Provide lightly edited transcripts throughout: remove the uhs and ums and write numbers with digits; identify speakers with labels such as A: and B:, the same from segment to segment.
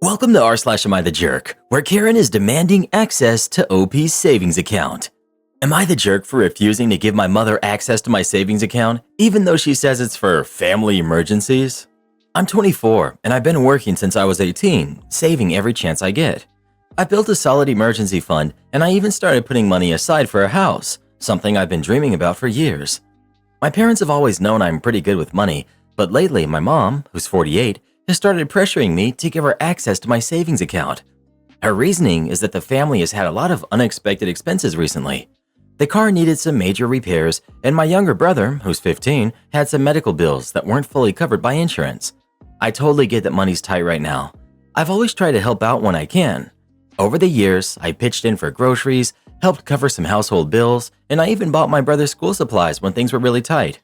A: Welcome to r/Am I the Jerk, where Karen is demanding access to OP's savings account. Am I the jerk for refusing to give my mother access to my savings account, even though she says it's for family emergencies? I'm 24, and I've been working since I was 18, saving every chance I get. I built a solid emergency fund, and I even started putting money aside for a house, something I've been dreaming about for years. My parents have always known I'm pretty good with money, but lately my mom, who's 48, has started pressuring me to give her access to my savings account. Her reasoning is that the family has had a lot of unexpected expenses recently. The car needed some major repairs, and my younger brother, who's 15, had some medical bills that weren't fully covered by insurance. I totally get that money's tight right now. I've always tried to help out when I can. Over the years, I pitched in for groceries, helped cover some household bills, and I even bought my brother's school supplies when things were really tight.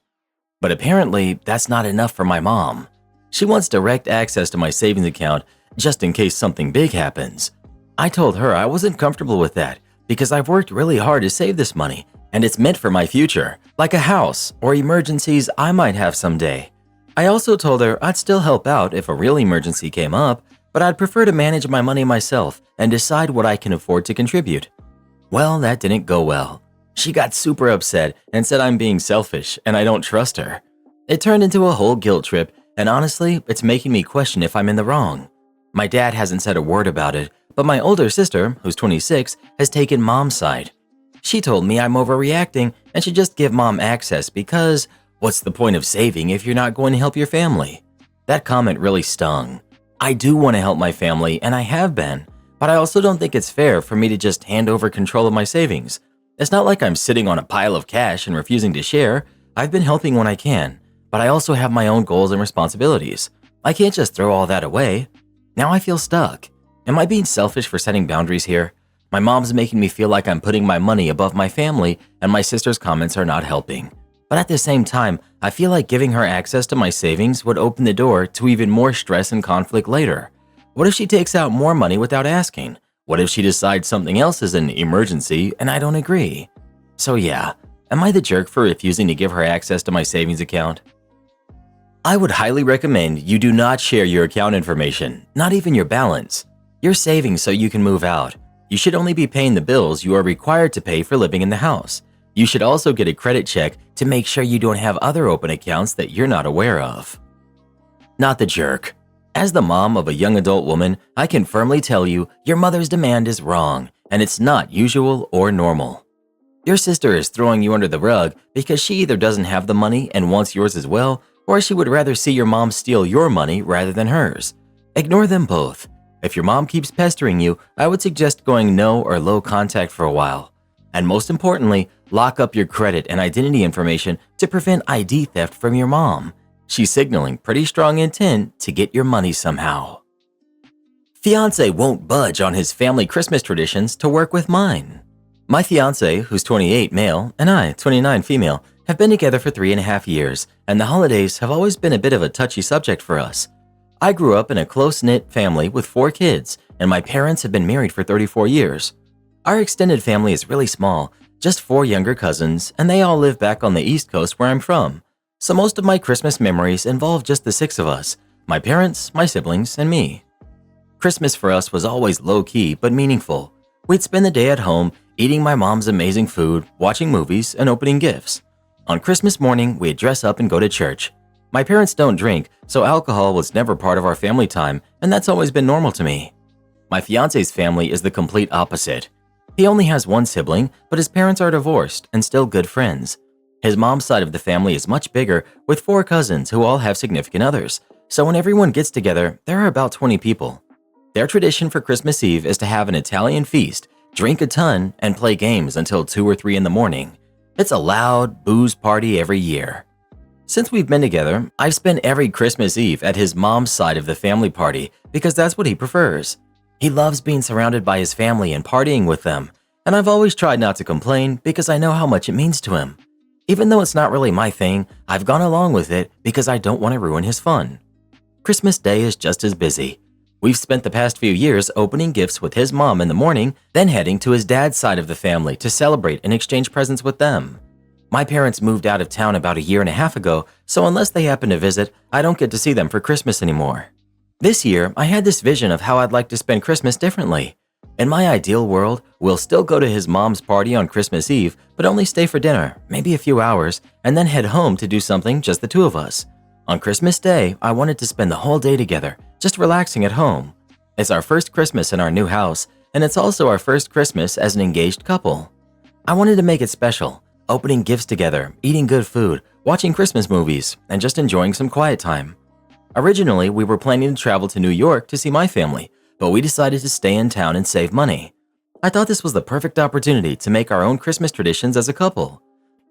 A: But apparently, that's not enough for my mom. She wants direct access to my savings account just in case something big happens. I told her I wasn't comfortable with that because I've worked really hard to save this money and it's meant for my future, like a house or emergencies I might have someday. I also told her I'd still help out if a real emergency came up, but I'd prefer to manage my money myself and decide what I can afford to contribute. Well, that didn't go well. She got super upset and said I'm being selfish and I don't trust her. It turned into a whole guilt trip, and honestly, it's making me question if I'm in the wrong. My dad hasn't said a word about it, but my older sister, who's 26, has taken mom's side. She told me I'm overreacting and should just give mom access because what's the point of saving if you're not going to help your family? That comment really stung. I do want to help my family, and I have been, but I also don't think it's fair for me to just hand over control of my savings. It's not like I'm sitting on a pile of cash and refusing to share. I've been helping when I can, but I also have my own goals and responsibilities. I can't just throw all that away. Now I feel stuck. Am I being selfish for setting boundaries here? My mom's making me feel like I'm putting my money above my family, and my sister's comments are not helping. But at the same time, I feel like giving her access to my savings would open the door to even more stress and conflict later. What if she takes out more money without asking? What if she decides something else is an emergency and I don't agree? So yeah, am I the jerk for refusing to give her access to my savings account? I would highly recommend you do not share your account information, not even your balance. You're saving so you can move out. You should only be paying the bills you are required to pay for living in the house. You should also get a credit check to make sure you don't have other open accounts that you're not aware of. Not the jerk. As the mom of a young adult woman, I can firmly tell you your mother's demand is wrong, and it's not usual or normal. Your sister is throwing you under the rug because she either doesn't have the money and wants yours as well, or she would rather see your mom steal your money rather than hers. Ignore them both. If your mom keeps pestering you, I would suggest going no or low contact for a while. And most importantly, lock up your credit and identity information to prevent ID theft from your mom. She's signaling pretty strong intent to get your money somehow. Fiance won't budge on his family Christmas traditions to work with mine. My fiance, who's 28 male, and I, 29 female, have been together for 3.5 years, and the holidays have always been a bit of a touchy subject for us. I grew up in a close-knit family with 4 kids, and my parents have been married for 34 years. Our extended family is really small, just 4 younger cousins, and they all live back on the East Coast where I'm from. So most of my Christmas memories involve just the 6 of us, my parents, my siblings, and me. Christmas for us was always low-key but meaningful. We'd spend the day at home, eating my mom's amazing food, watching movies, and opening gifts. On Christmas morning, we'd dress up and go to church. My parents don't drink, so alcohol was never part of our family time, and that's always been normal to me. My fiance's family is the complete opposite. He only has 1 sibling, but his parents are divorced and still good friends. His mom's side of the family is much bigger, with 4 cousins who all have significant others, so when everyone gets together, there are about 20 people. Their tradition for Christmas Eve is to have an Italian feast, drink a ton, and play games until 2 or 3 in the morning. It's a loud, booze party every year. Since we've been together, I've spent every Christmas Eve at his mom's side of the family party because that's what he prefers. He loves being surrounded by his family and partying with them, and I've always tried not to complain because I know how much it means to him. Even though it's not really my thing, I've gone along with it because I don't want to ruin his fun. Christmas Day is just as busy. We've spent the past few years opening gifts with his mom in the morning, then heading to his dad's side of the family to celebrate and exchange presents with them. My parents moved out of town about 1.5 years ago, so unless they happen to visit, I don't get to see them for Christmas anymore. This year, I had this vision of how I'd like to spend Christmas differently. In my ideal world, we'll still go to his mom's party on Christmas Eve, but only stay for dinner, maybe a few hours, and then head home to do something just the two of us. On Christmas Day, I wanted to spend the whole day together, just relaxing at home. It's our first Christmas in our new house, and it's also our first Christmas as an engaged couple. I wanted to make it special, opening gifts together, eating good food, watching Christmas movies, and just enjoying some quiet time. Originally, we were planning to travel to New York to see my family, but we decided to stay in town and save money. I thought this was the perfect opportunity to make our own Christmas traditions as a couple.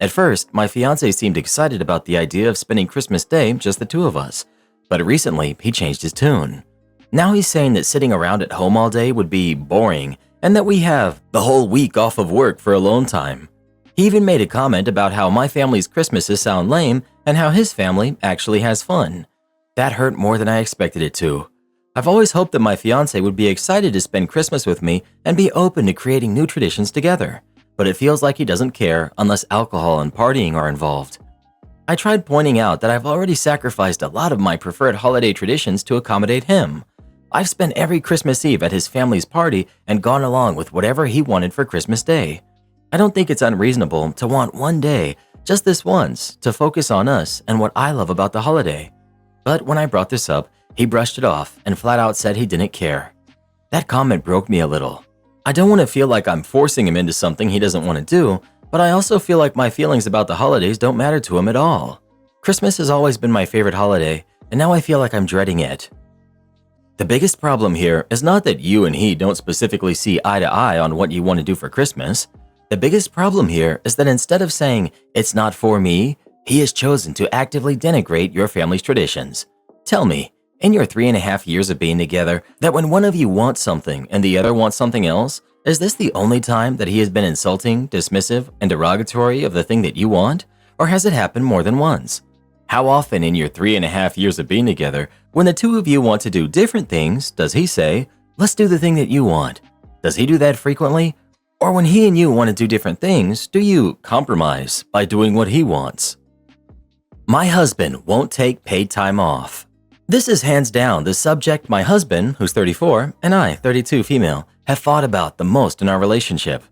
A: At first, my fiancé seemed excited about the idea of spending Christmas Day just the two of us, but recently he changed his tune. Now he's saying that sitting around at home all day would be boring and that we have the whole week off of work for alone time. He even made a comment about how my family's Christmases sound lame and how his family actually has fun. That hurt more than I expected it to. I've always hoped that my fiancé would be excited to spend Christmas with me and be open to creating new traditions together, but it feels like he doesn't care unless alcohol and partying are involved. I tried pointing out that I've already sacrificed a lot of my preferred holiday traditions to accommodate him. I've spent every Christmas Eve at his family's party and gone along with whatever he wanted for Christmas Day. I don't think it's unreasonable to want one day, just this once, to focus on us and what I love about the holiday. But when I brought this up, he brushed it off and flat out said he didn't care. That comment broke me a little. I don't want to feel like I'm forcing him into something he doesn't want to do, but I also feel like my feelings about the holidays don't matter to him at all. Christmas has always been my favorite holiday, and now I feel like I'm dreading it. The biggest problem here is not that you and he don't specifically see eye to eye on what you want to do for Christmas. The biggest problem here is that instead of saying, "It's not for me," he has chosen to actively denigrate your family's traditions. Tell me, in your 3.5 years of being together, that when one of you wants something and the other wants something else, is this the only time that he has been insulting, dismissive, and derogatory of the thing that you want? Or has it happened more than once? How often in your 3.5 years of being together, when the two of you want to do different things, does he say, "Let's do the thing that you want"? Does he do that frequently? Or when he and you want to do different things, do you compromise by doing what he wants? My husband won't take paid time off. This is hands down the subject my husband, who's 34, and I, 32 female, have fought about the most in our relationship.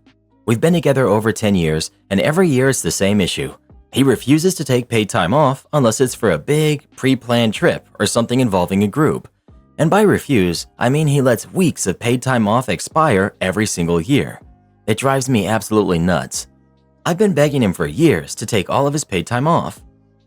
A: We've been together over 10 years, and every year it's the same issue. He refuses to take paid time off unless it's for a big, pre-planned trip or something involving a group. And by refuse, I mean he lets weeks of paid time off expire every single year. It drives me absolutely nuts. I've been begging him for years to take all of his paid time off.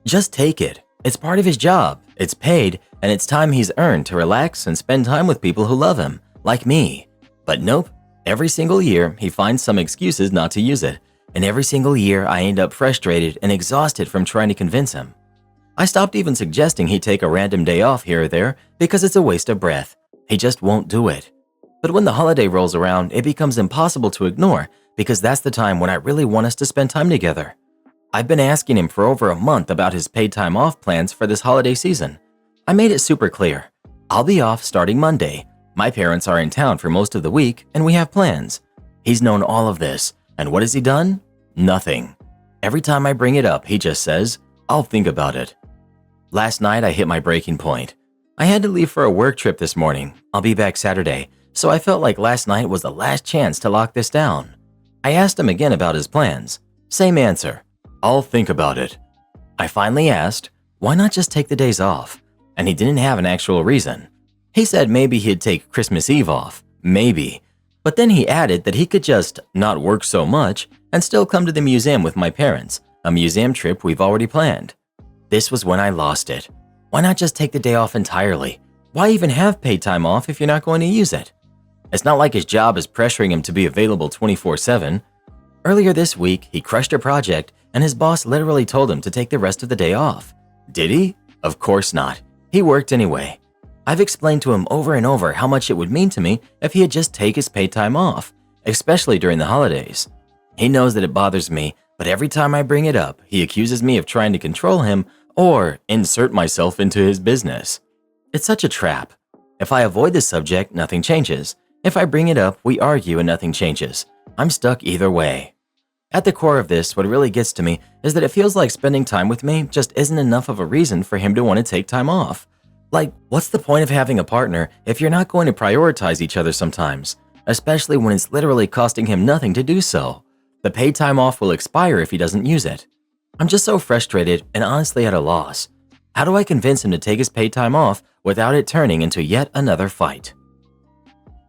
A: Just take it. It's part of his job, it's paid, and it's time he's earned to relax and spend time with people who love him, like me. But nope, every single year he finds some excuses not to use it, and every single year I end up frustrated and exhausted from trying to convince him. I stopped even suggesting he take a random day off here or there because it's a waste of breath. He just won't do it. But when the holiday rolls around, it becomes impossible to ignore because that's the time when I really want us to spend time together. I've been asking him for over a month about his paid time off plans for this holiday season. I made it super clear. I'll be off starting Monday. My parents are in town for most of the week, and we have plans. He's known all of this, and what has he done? Nothing. Every time I bring it up, he just says, "I'll think about it." Last night, I hit my breaking point. I had to leave for a work trip this morning. I'll be back Saturday, so I felt like last night was the last chance to lock this down. I asked him again about his plans. Same answer. "I'll think about it." I finally asked, why not just take the days off? And he didn't have an actual reason. He said maybe he'd take Christmas Eve off, maybe. But then he added that he could just not work so much and still come to the museum with my parents, a museum trip we've already planned. This was when I lost it. Why not just take the day off entirely? Why even have paid time off if you're not going to use it? It's not like his job is pressuring him to be available 24/7. Earlier this week, he crushed a project and his boss literally told him to take the rest of the day off. Did he? Of course not. He worked anyway. I've explained to him over and over how much it would mean to me if he'd just take his paid time off, especially during the holidays. He knows that it bothers me, but every time I bring it up, he accuses me of trying to control him or insert myself into his business. It's such a trap. If I avoid the subject, nothing changes. If I bring it up, we argue and nothing changes. I'm stuck either way. At the core of this, what really gets to me is that it feels like spending time with me just isn't enough of a reason for him to want to take time off. Like, what's the point of having a partner if you're not going to prioritize each other sometimes, especially when it's literally costing him nothing to do so? The paid time off will expire if he doesn't use it. I'm just so frustrated and honestly at a loss. How do I convince him to take his paid time off without it turning into yet another fight?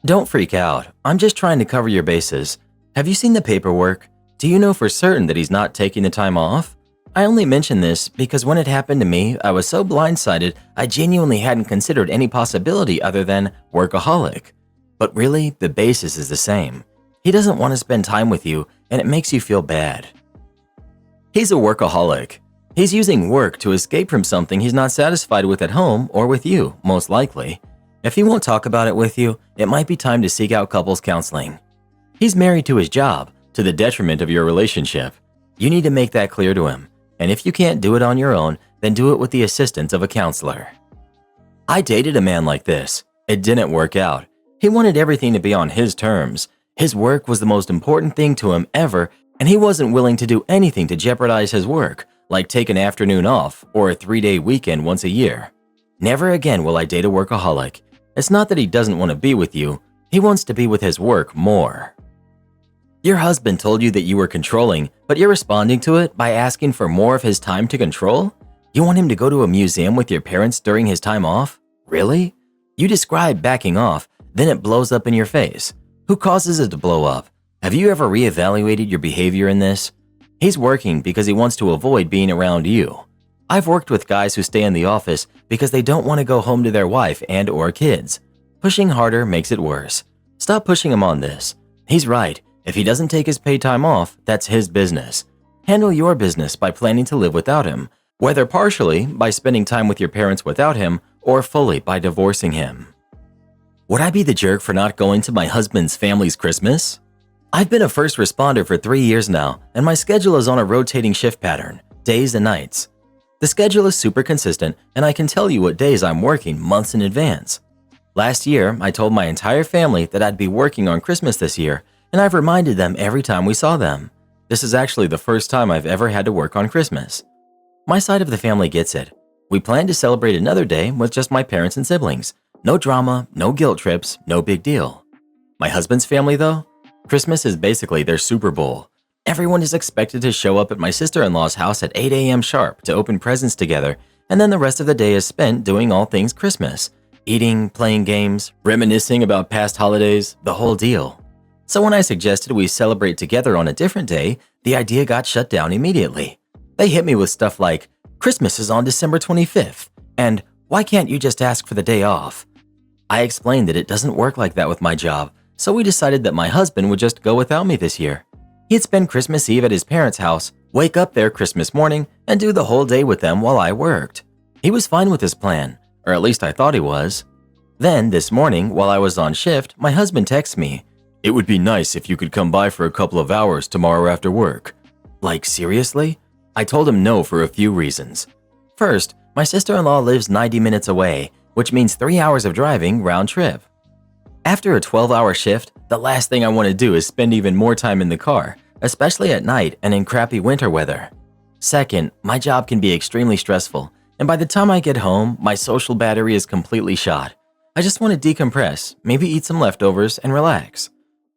A: Don't freak out. I'm just trying to cover your bases. Have you seen the paperwork? Do you know for certain that he's not taking the time off? I only mention this because when it happened to me, I was so blindsided I genuinely hadn't considered any possibility other than workaholic. But really, the basis is the same. He doesn't want to spend time with you and it makes you feel bad. He's a workaholic. He's using work to escape from something he's not satisfied with at home or with you, most likely. If he won't talk about it with you, it might be time to seek out couples counseling. He's married to his job, to the detriment of your relationship. You need to make that clear to him. And if you can't do it on your own, then do it with the assistance of a counselor. I dated a man like this. It didn't work out. He wanted everything to be on his terms. His work was the most important thing to him ever, and he wasn't willing to do anything to jeopardize his work, like take an afternoon off or a 3-day weekend once a year. Never again will I date a workaholic. It's not that he doesn't want to be with you. He wants to be with his work more. Your husband told you that you were controlling, but you're responding to it by asking for more of his time to control? You want him to go to a museum with your parents during his time off? Really? You describe backing off, then it blows up in your face. Who causes it to blow up? Have you ever reevaluated your behavior in this? He's working because he wants to avoid being around you. I've worked with guys who stay in the office because they don't want to go home to their wife and or kids. Pushing harder makes it worse. Stop pushing him on this. He's right. If he doesn't take his paid time off, that's his business. Handle your business by planning to live without him, whether partially by spending time with your parents without him or fully by divorcing him. Would I be the jerk for not going to my husband's family's Christmas? I've been a first responder for 3 years now, and my schedule is on a rotating shift pattern, days and nights. The schedule is super consistent, and I can tell you what days I'm working months in advance. Last year, I told my entire family that I'd be working on Christmas this year, and I've reminded them every time we saw them. This is actually the first time I've ever had to work on Christmas. My side of the family gets it. We plan to celebrate another day with just my parents and siblings. No drama, no guilt trips, no big deal. My husband's family, though? Christmas is basically their Super Bowl. Everyone is expected to show up at my sister-in-law's house at 8 a.m. sharp to open presents together, and then the rest of the day is spent doing all things Christmas. Eating, playing games, reminiscing about past holidays, the whole deal. So when I suggested we celebrate together on a different day, the idea got shut down immediately. They hit me with stuff like, Christmas is on December 25th, and why can't you just ask for the day off? I explained that it doesn't work like that with my job, so we decided that my husband would just go without me this year. He'd spend Christmas Eve at his parents' house, wake up there Christmas morning, and do the whole day with them while I worked. He was fine with this plan, or at least I thought he was. Then, this morning, while I was on shift, my husband texts me, "It would be nice if you could come by for a couple of hours tomorrow after work." Like, seriously? I told him no for a few reasons. First, my sister-in-law lives 90 minutes away, which means 3 hours of driving round trip. After a 12-hour shift, the last thing I want to do is spend even more time in the car, especially at night and in crappy winter weather. Second, my job can be extremely stressful, and by the time I get home, my social battery is completely shot. I just want to decompress, maybe eat some leftovers, and relax.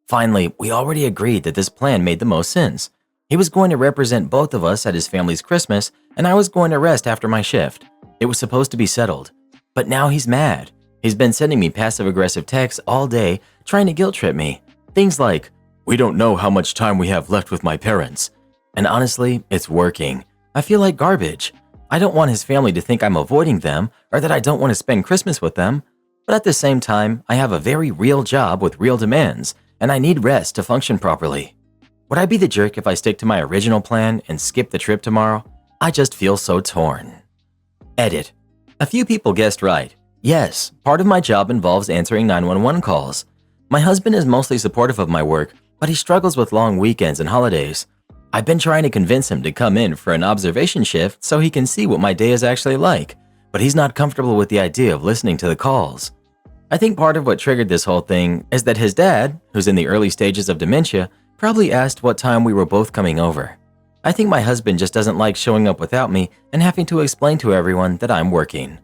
A: Finally, we already agreed that this plan made the most sense. He was going to represent both of us at his family's Christmas, and I was going to rest after my shift. It was supposed to be settled. But now he's mad. He's been sending me passive-aggressive texts all day, trying to guilt-trip me. Things like, "We don't know how much time we have left with my parents." And honestly, it's working. I feel like garbage. I don't want his family to think I'm avoiding them or that I don't want to spend Christmas with them. But at the same time, I have a very real job with real demands, and I need rest to function properly. Would I be the jerk if I stick to my original plan and skip the trip tomorrow? I just feel so torn. Edit. A few people guessed right. Yes, part of my job involves answering 911 calls. My husband is mostly supportive of my work, but he struggles with long weekends and holidays. I've been trying to convince him to come in for an observation shift so he can see what my day is actually like, but he's not comfortable with the idea of listening to the calls. I think part of what triggered this whole thing is that his dad, who's in the early stages of dementia, probably asked what time we were both coming over. I think my husband just doesn't like showing up without me and having to explain to everyone that I'm working.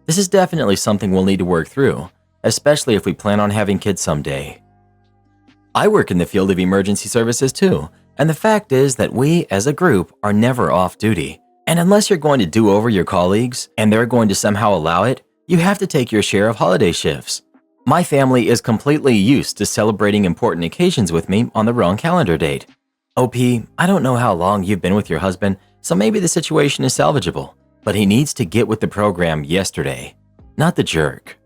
A: This is definitely something we'll need to work through, especially if we plan on having kids someday. I work in the field of emergency services too, and the fact is that we, as a group, are never off duty. And unless you're going to do over your colleagues and they're going to somehow allow it, you have to take your share of holiday shifts. My family is completely used to celebrating important occasions with me on the wrong calendar date. OP, I don't know how long you've been with your husband, so maybe the situation is salvageable, but he needs to get with the program yesterday, not the jerk.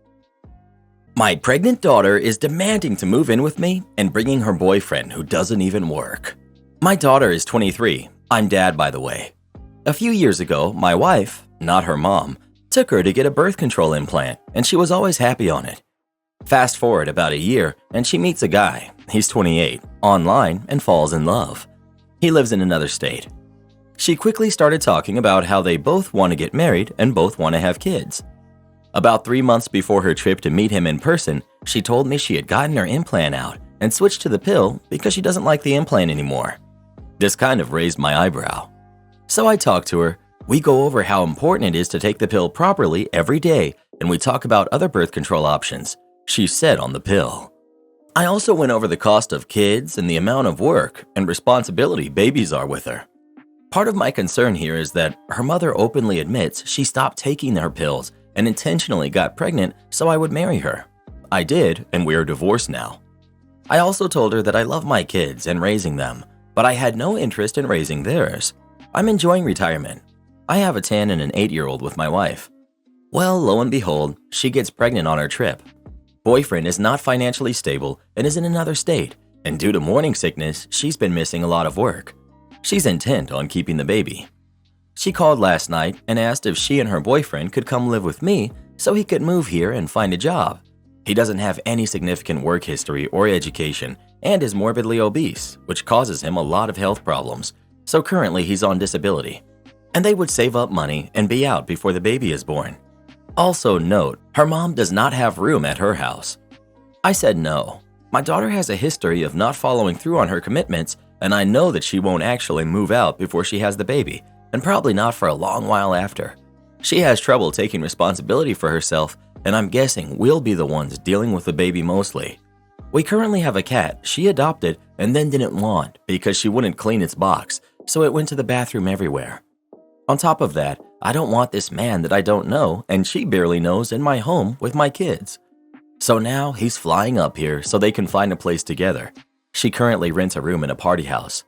A: My pregnant daughter is demanding to move in with me and bringing her boyfriend who doesn't even work. My daughter is 23. I'm dad, by the way. A few years ago, my wife, not her mom, took her to get a birth control implant, and she was always happy on it. Fast forward about a year, and she meets a guy, he's 28, online and falls in love. He lives in another state. She quickly started talking about how they both want to get married and both want to have kids. About 3 months before her trip to meet him in person, she told me she had gotten her implant out and switched to the pill because she doesn't like the implant anymore. This kind of raised my eyebrow. So I talked to her. We go over how important it is to take the pill properly every day, and we talk about other birth control options. She said on the pill. I also went over the cost of kids and the amount of work and responsibility babies are with her. Part of my concern here is that her mother openly admits she stopped taking her pills and intentionally got pregnant so I would marry her. I did, and we are divorced now. I also told her that I love my kids and raising them, but I had no interest in raising theirs. I'm enjoying retirement. I have a 10 and an 8-year-old with my wife. Well, lo and behold, she gets pregnant on her trip. Boyfriend is not financially stable and is in another state, and due to morning sickness, she's been missing a lot of work. She's intent on keeping the baby. She called last night and asked if she and her boyfriend could come live with me so he could move here and find a job. He doesn't have any significant work history or education and is morbidly obese, which causes him a lot of health problems, so currently he's on disability. And they would save up money and be out before the baby is born. Also note, her mom does not have room at her house. I said no. My daughter has a history of not following through on her commitments, and I know that she won't actually move out before she has the baby, and probably not for a long while after. She has trouble taking responsibility for herself, and I'm guessing we'll be the ones dealing with the baby mostly. We currently have a cat she adopted and then didn't want because she wouldn't clean its box, so it went to the bathroom everywhere. On top of that, I don't want this man that I don't know and she barely knows in my home with my kids. So now he's flying up here so they can find a place together. She currently rents a room in a party house.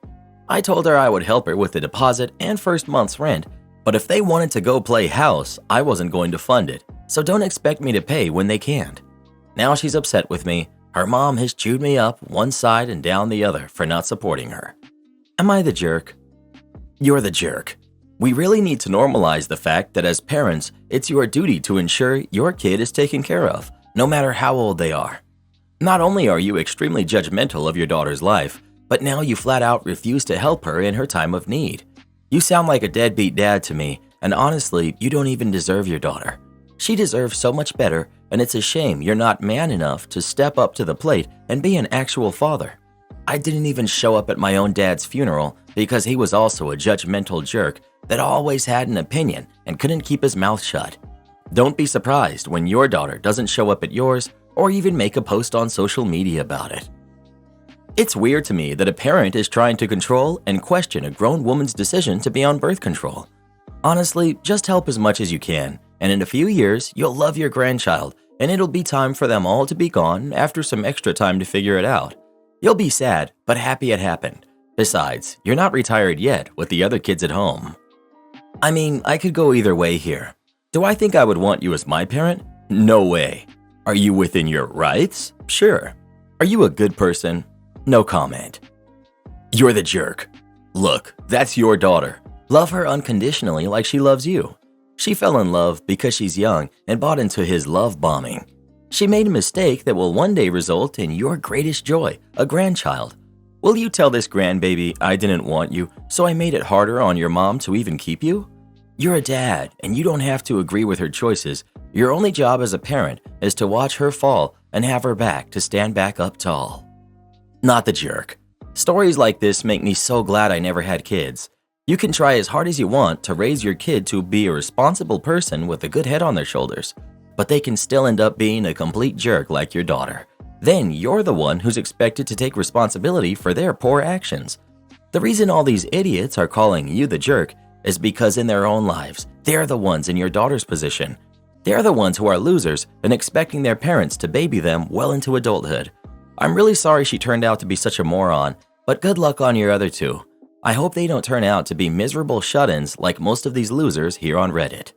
A: I told her I would help her with the deposit and first month's rent, but if they wanted to go play house, I wasn't going to fund it, so don't expect me to pay when they can't. Now she's upset with me. Her mom has chewed me up one side and down the other for not supporting her. Am I the jerk? You're the jerk. We really need to normalize the fact that as parents, it's your duty to ensure your kid is taken care of, no matter how old they are. Not only are you extremely judgmental of your daughter's life, but now you flat out refuse to help her in her time of need. You sound like a deadbeat dad to me, and honestly, you don't even deserve your daughter. She deserves so much better, and it's a shame you're not man enough to step up to the plate and be an actual father. I didn't even show up at my own dad's funeral because he was also a judgmental jerk that always had an opinion and couldn't keep his mouth shut. Don't be surprised when your daughter doesn't show up at yours or even make a post on social media about it. It's weird to me that a parent is trying to control and question a grown woman's decision to be on birth control. Honestly, just help as much as you can, and in a few years, you'll love your grandchild, and it'll be time for them all to be gone after some extra time to figure it out. You'll be sad, but happy it happened. Besides, you're not retired yet with the other kids at home. I mean, I could go either way here. Do I think I would want you as my parent? No way. Are you within your rights? Sure. Are you a good person? No comment. You're the jerk. Look, that's your daughter. Love her unconditionally like she loves you. She fell in love because she's young and bought into his love bombing. She made a mistake that will one day result in your greatest joy, a grandchild. Will you tell this grandbaby I didn't want you, so I made it harder on your mom to even keep you? You're a dad, and you don't have to agree with her choices. Your only job as a parent is to watch her fall and have her back to stand back up tall. Not the jerk. Stories like this make me so glad I never had kids. You can try as hard as you want to raise your kid to be a responsible person with a good head on their shoulders, but they can still end up being a complete jerk like your daughter. Then you're the one who's expected to take responsibility for their poor actions. The reason all these idiots are calling you the jerk is because in their own lives, they're the ones in your daughter's position. They're the ones who are losers and expecting their parents to baby them well into adulthood. I'm really sorry she turned out to be such a moron, but good luck on your other two. I hope they don't turn out to be miserable shut-ins like most of these losers here on Reddit.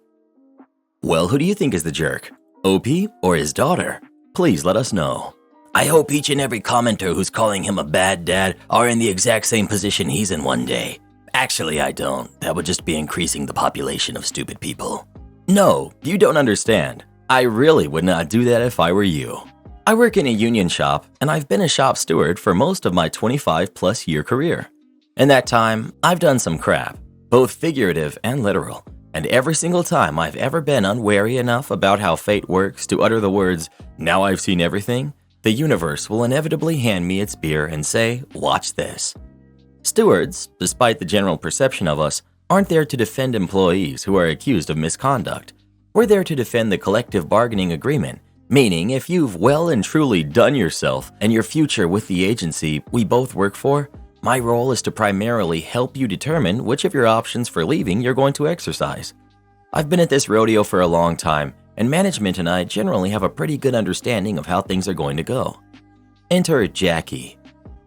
A: Well, who do you think is the jerk? OP or his daughter? Please let us know. I hope each and every commenter who's calling him a bad dad are in the exact same position he's in one day. Actually, I don't. That would just be increasing the population of stupid people. No, you don't understand. I really would not do that if I were you. I work in a union shop, and I've been a shop steward for most of my 25-plus year career. In that time, I've done some crap, both figurative and literal, and every single time I've ever been unwary enough about how fate works to utter the words, "Now I've seen everything," the universe will inevitably hand me its beer and say, "Watch this." Stewards, despite the general perception of us, aren't there to defend employees who are accused of misconduct. We're there to defend the collective bargaining agreement, meaning if you've well and truly done yourself and your future with the agency we both work for, my role is to primarily help you determine which of your options for leaving you're going to exercise. I've been at this rodeo for a long time, and management and I generally have a pretty good understanding of how things are going to go. Enter Jackie.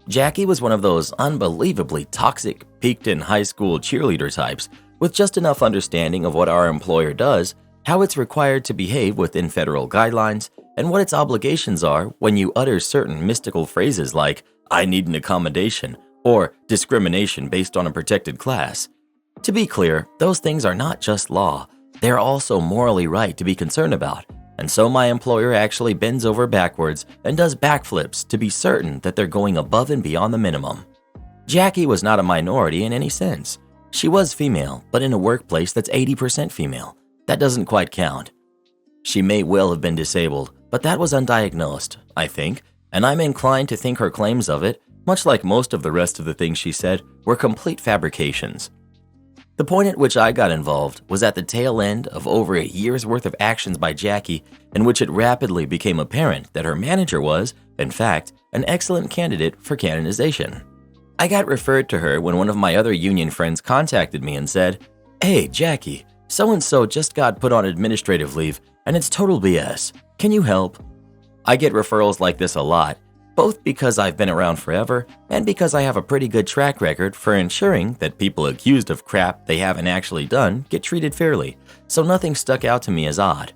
A: Jackie was one of those unbelievably toxic, peaked in high school cheerleader types with just enough understanding of what our employer does, how it's required to behave within federal guidelines, and what its obligations are when you utter certain mystical phrases like, "I need an accommodation," or discrimination based on a protected class. To be clear, those things are not just law, they're also morally right to be concerned about, and so my employer actually bends over backwards and does backflips to be certain that they're going above and beyond the minimum. Jackie was not a minority in any sense. She was female, but in a workplace that's 80% female. That doesn't quite count. She may well have been disabled, but that was undiagnosed, I think, and I'm inclined to think her claims of it, much like most of the rest of the things she said, were complete fabrications. The point at which I got involved was at the tail end of over a year's worth of actions by Jackie, in which it rapidly became apparent that her manager was, in fact, an excellent candidate for canonization. I got referred to her when one of my other union friends contacted me and said, "Hey, Jackie, so-and-so just got put on administrative leave, and it's total BS. Can you help?" I get referrals like this a lot, both because I've been around forever and because I have a pretty good track record for ensuring that people accused of crap they haven't actually done get treated fairly, so nothing stuck out to me as odd.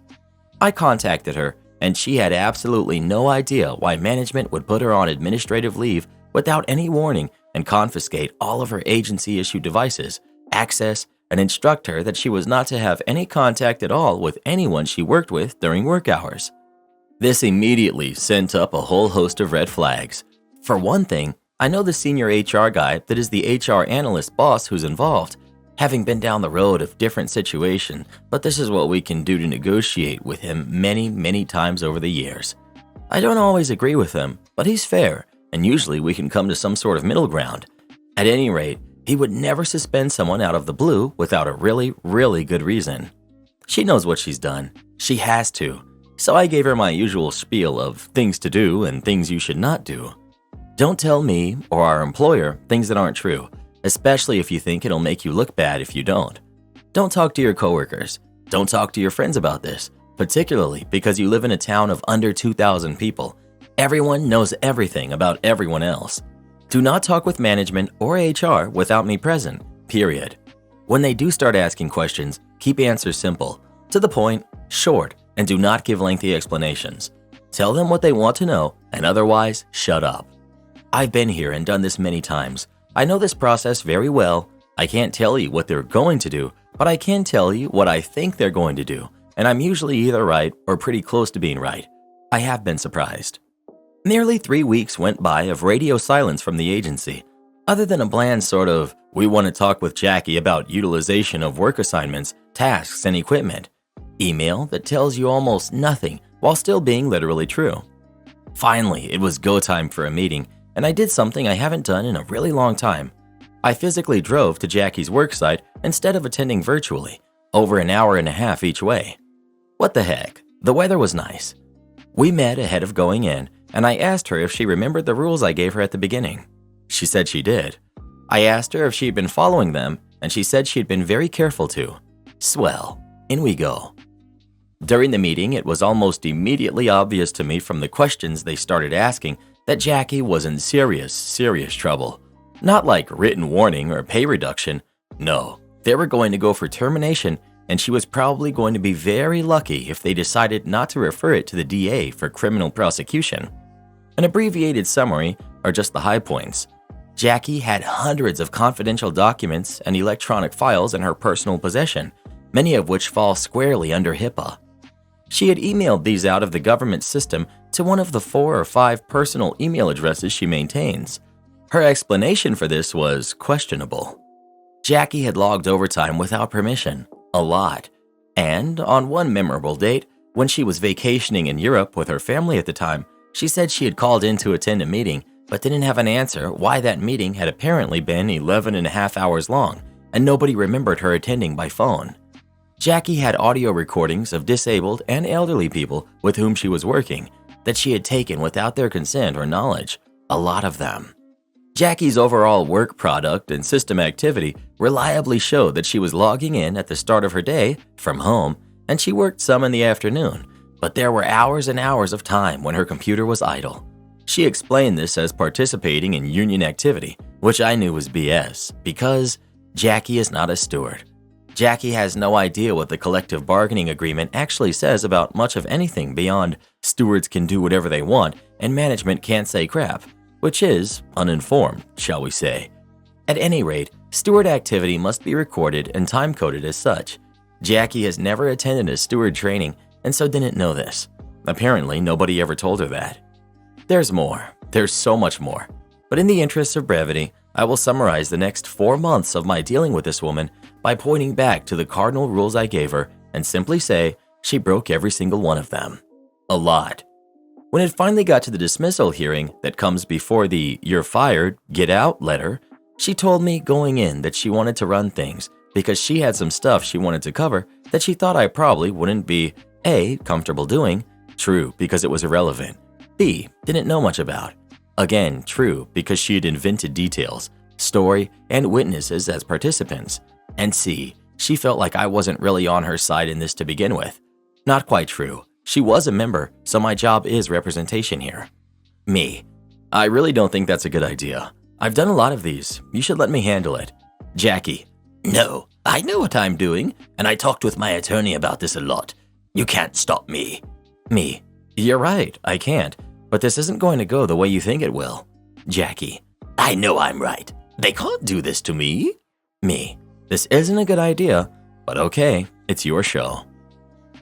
A: I contacted her, and she had absolutely no idea why management would put her on administrative leave without any warning and confiscate all of her agency-issued devices, access, and instruct her that she was not to have any contact at all with anyone she worked with during work hours. This immediately sent up a whole host of red flags. For one thing, I know the senior HR guy that is the HR analyst boss who's involved, having been down the road of different situation, but this is what we can do to negotiate with him many times over the years. I don't always agree with him, but he's fair, and usually we can come to some sort of middle ground. At any rate, he would never suspend someone out of the blue without a really good reason. She knows what she's done. She has to. So I gave her my usual spiel of things to do and things you should not do. Don't tell me or our employer things that aren't true, especially if you think it'll make you look bad if you don't. Don't talk to your coworkers. Don't talk to your friends about this, particularly because you live in a town of under 2,000 people. Everyone knows everything about everyone else. Do not talk with management or HR without me present, period. When they do start asking questions, keep answers simple, to the point, short, and do not give lengthy explanations. Tell them what they want to know, and otherwise, shut up. I've been here and done this many times. I know this process very well. I can't tell you what they're going to do, but I can tell you what I think they're going to do, and I'm usually either right or pretty close to being right. I have been surprised. Nearly 3 weeks went by of radio silence from the agency. Other than a bland sort of, "We want to talk with Jackie about utilization of work assignments, tasks, and equipment," email that tells you almost nothing while still being literally true. Finally, it was go time for a meeting, and I did something I haven't done in a really long time. I physically drove to Jackie's worksite instead of attending virtually, over an hour and a half each way. What the heck? The weather was nice. We met ahead of going in, and I asked her if she remembered the rules I gave her at the beginning. She said she did. I asked her if she'd been following them, and she said she'd been very careful to. Swell. In we go. During the meeting, it was almost immediately obvious to me from the questions they started asking that Jackie was in serious trouble. Not like written warning or pay reduction. No, they were going to go for termination, and she was probably going to be very lucky if they decided not to refer it to the DA for criminal prosecution. An abbreviated summary are just the high points. Jackie had hundreds of confidential documents and electronic files in her personal possession, many of which fall squarely under HIPAA. She had emailed these out of the government system to one of the 4 or 5 personal email addresses she maintains. Her explanation for this was questionable. Jackie had logged overtime without permission, a lot, and on one memorable date, when she was vacationing in Europe with her family at the time, she said she had called in to attend a meeting but didn't have an answer why that meeting had apparently been 11 and a half hours long, and nobody remembered her attending by phone. Jackie had audio recordings of disabled and elderly people with whom she was working that she had taken without their consent or knowledge, a lot of them. Jackie's overall work product and system activity reliably showed that she was logging in at the start of her day from home, and she worked some in the afternoon, but there were hours and hours of time when her computer was idle. She explained this as participating in union activity, which I knew was BS, because Jackie is not a steward. Jackie has no idea what the collective bargaining agreement actually says about much of anything beyond stewards can do whatever they want and management can't say crap, which is uninformed, shall we say. At any rate, steward activity must be recorded and time-coded as such. Jackie has never attended a steward training and so didn't know this. Apparently, nobody ever told her that. There's more. There's so much more. But in the interest of brevity, I will summarize the next 4 months of my dealing with this woman by pointing back to the cardinal rules I gave her and simply say she broke every single one of them. A lot. When it finally got to the dismissal hearing that comes before the "you're fired, get out" letter, she told me going in that she wanted to run things because she had some stuff she wanted to cover that she thought I probably wouldn't be A, comfortable doing, true because it was irrelevant, B, didn't know much about, again true because she had invented details, story, and witnesses as participants, and C, she felt like I wasn't really on her side in this to begin with. Not quite true. She was a member, so my job is representation here. Me. I really don't think that's a good idea. I've done a lot of these. You should let me handle it. Jackie. No, I know what I'm doing, and I talked with my attorney about this a lot. You can't stop me. Me. You're right, I can't, but this isn't going to go the way you think it will. Jackie. I know I'm right. They can't do this to me. Me. This isn't a good idea, but okay, it's your show.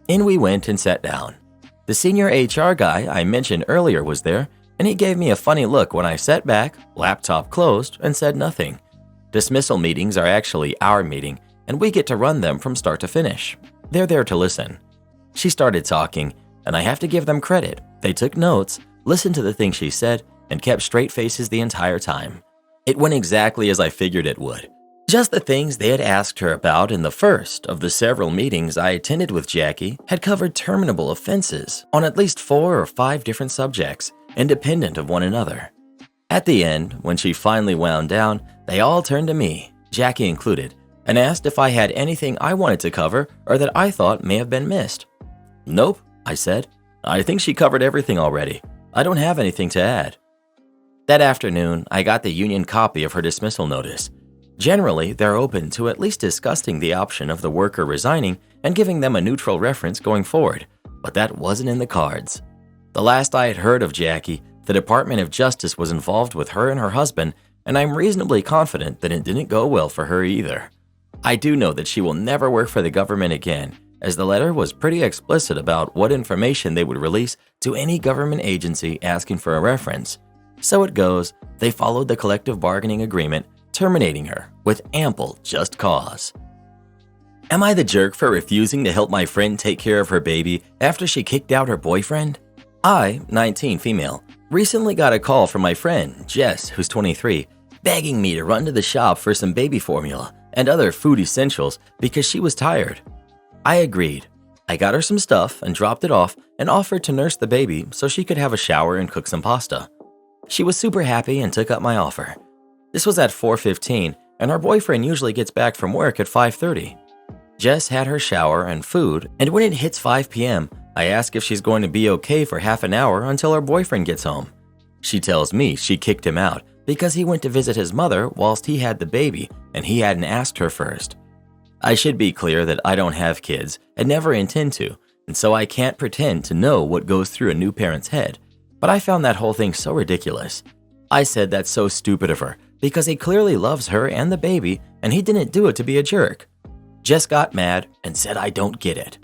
A: In we went and sat down. The senior HR guy I mentioned earlier was there, and he gave me a funny look when I sat back, laptop closed, and said nothing. Dismissal meetings are actually our meeting, and we get to run them from start to finish. They're there to listen. She started talking, and I have to give them credit. They took notes, listened to the things she said, and kept straight faces the entire time. It went exactly as I figured it would. Just the things they had asked her about in the first of the several meetings I attended with Jackie had covered terminable offenses on at least 4 or 5 different subjects, independent of one another. At the end, when she finally wound down, they all turned to me, Jackie included, and asked if I had anything I wanted to cover or that I thought may have been missed. Nope, I said. I think she covered everything already. I don't have anything to add. That afternoon, I got the union copy of her dismissal notice. Generally, they're open to at least discussing the option of the worker resigning and giving them a neutral reference going forward, but that wasn't in the cards. The last I had heard of Jackie, the Department of Justice was involved with her and her husband, and I'm reasonably confident that it didn't go well for her either. I do know that she will never work for the government again, as the letter was pretty explicit about what information they would release to any government agency asking for a reference. So it goes, they followed the collective bargaining agreement, terminating her with ample just cause. Am I the jerk for refusing to help my friend take care of her baby after she kicked out her boyfriend? I, 19 female, recently got a call from my friend, Jess, who's 23, begging me to run to the shop for some baby formula and other food essentials because she was tired. I agreed. I got her some stuff and dropped it off and offered to nurse the baby so she could have a shower and cook some pasta. She was super happy and took up my offer. This was at 4:15, and our boyfriend usually gets back from work at 5:30. Jess had her shower and food, and when it hits 5 p.m., I ask if she's going to be okay for half an hour until her boyfriend gets home. She tells me she kicked him out because he went to visit his mother whilst he had the baby and he hadn't asked her first. I should be clear that I don't have kids and never intend to, and so I can't pretend to know what goes through a new parent's head, but I found that whole thing so ridiculous. I said that's so stupid of her because he clearly loves her and the baby and he didn't do it to be a jerk. Jess got mad and said I don't get it.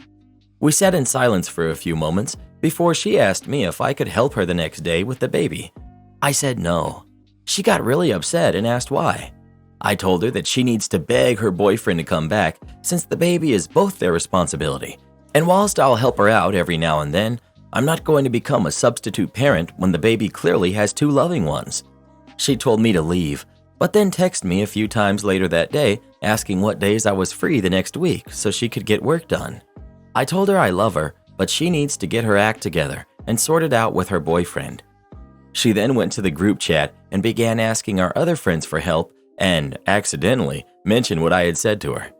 A: We sat in silence for a few moments before she asked me if I could help her the next day with the baby. I said no. She got really upset and asked why. I told her that she needs to beg her boyfriend to come back since the baby is both their responsibility. And whilst I'll help her out every now and then, I'm not going to become a substitute parent when the baby clearly has two loving ones. She told me to leave, but then texted me a few times later that day asking what days I was free the next week so she could get work done. I told her I love her, but she needs to get her act together and sort it out with her boyfriend. She then went to the group chat and began asking our other friends for help and accidentally mentioned what I had said to her.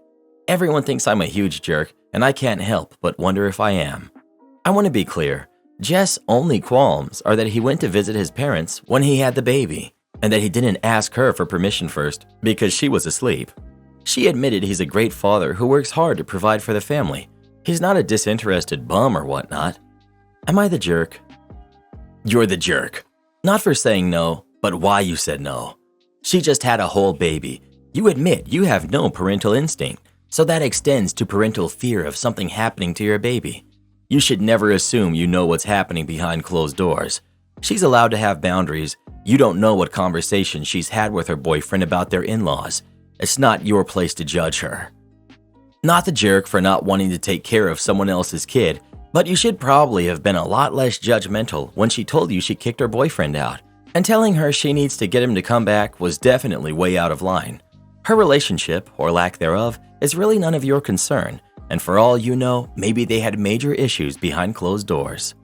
A: Everyone thinks I'm a huge jerk and I can't help but wonder if I am. I want to be clear, Jess' only qualms are that he went to visit his parents when he had the baby and that he didn't ask her for permission first because she was asleep. She admitted he's a great father who works hard to provide for the family. He's not a disinterested bum or whatnot. Am I the jerk? You're the jerk. Not for saying no, but why you said no. She just had a whole baby. You admit you have no parental instinct, so that extends to parental fear of something happening to your baby. You should never assume you know what's happening behind closed doors. She's allowed to have boundaries. You don't know what conversations she's had with her boyfriend about their in-laws. It's not your place to judge her. Not the jerk for not wanting to take care of someone else's kid, but you should probably have been a lot less judgmental when she told you she kicked her boyfriend out, and telling her she needs to get him to come back was definitely way out of line. Her relationship, or lack thereof, is really none of your concern, and for all you know, maybe they had major issues behind closed doors.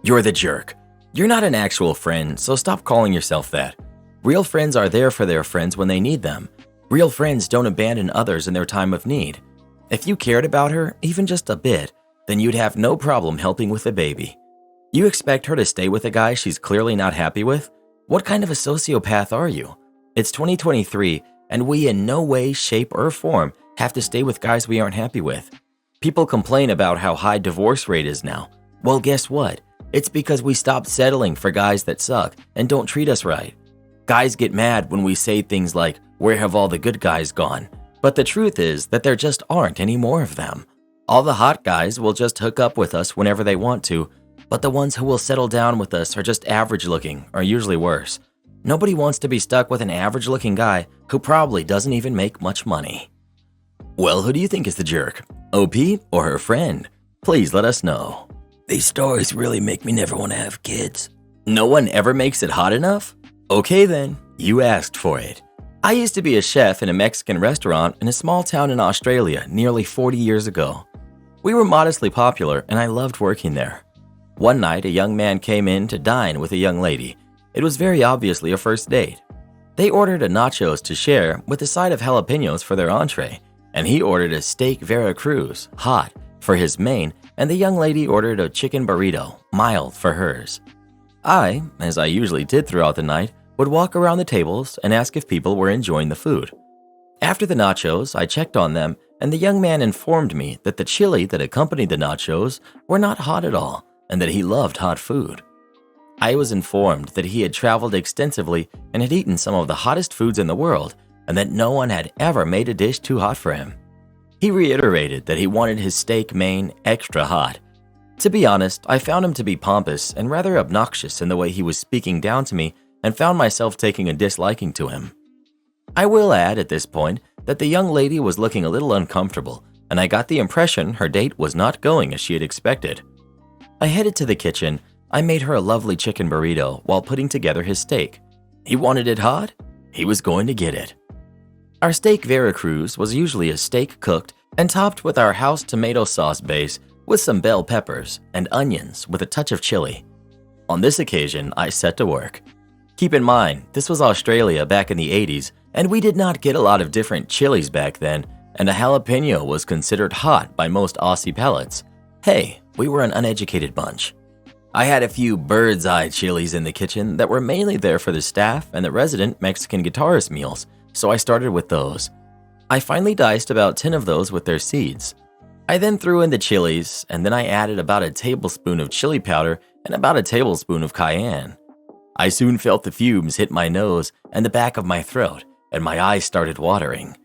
A: You're the jerk. You're not an actual friend, so stop calling yourself that. Real friends are there for their friends when they need them. Real friends don't abandon others in their time of need. If you cared about her, even just a bit, then you'd have no problem helping with the baby. You expect her to stay with a guy she's clearly not happy with? What kind of a sociopath are you? It's 2023, and we in no way, shape, or form have to stay with guys we aren't happy with. People complain about how high divorce rate is now. Well, guess what? It's because we stopped settling for guys that suck and don't treat us right. Guys get mad when we say things like, "Where have all the good guys gone?" But the truth is that there just aren't any more of them. All the hot guys will just hook up with us whenever they want to, but the ones who will settle down with us are just average looking, or usually worse. Nobody wants to be stuck with an average looking guy who probably doesn't even make much money. Well, who do you think is the jerk? OP or her friend? Please let us know. These stories really make me never want to have kids. No one ever makes it hot enough? Okay then, you asked for it. I used to be a chef in a Mexican restaurant in a small town in Australia nearly 40 years ago. We were modestly popular and I loved working there. One night, a young man came in to dine with a young lady. It was very obviously a first date. They ordered a nachos to share with a side of jalapenos for their entree, and he ordered a steak Veracruz, hot, for his main, and the young lady ordered a chicken burrito, mild, for hers. I, as I usually did throughout the night, would walk around the tables and ask if people were enjoying the food. After the nachos, I checked on them, and the young man informed me that the chili that accompanied the nachos were not hot at all, and that he loved hot food. I was informed that he had traveled extensively and had eaten some of the hottest foods in the world, and that no one had ever made a dish too hot for him. He reiterated that he wanted his steak main extra hot. To be honest, I found him to be pompous and rather obnoxious in the way he was speaking down to me, and found myself taking a disliking to him. I will add at this point that the young lady was looking a little uncomfortable, and I got the impression her date was not going as she had expected. I headed to the kitchen. I made her a lovely chicken burrito while putting together his steak. He wanted it hot? he was going to get it. Our steak Veracruz was usually a steak cooked and topped with our house tomato sauce base with some bell peppers and onions with a touch of chili. On this occasion, I set to work. Keep in mind, this was Australia back in the 80s, and we did not get a lot of different chilies back then, and a jalapeno was considered hot by most Aussie palates. Hey, we were an uneducated bunch. I had a few bird's eye chilies in the kitchen that were mainly there for the staff and the resident Mexican guitarist meals, so I started with those. I finally diced about 10 of those with their seeds. I then threw in the chilies, and then I added about a tablespoon of chili powder and about a tablespoon of cayenne. I soon felt the fumes hit my nose and the back of my throat, and my eyes started watering.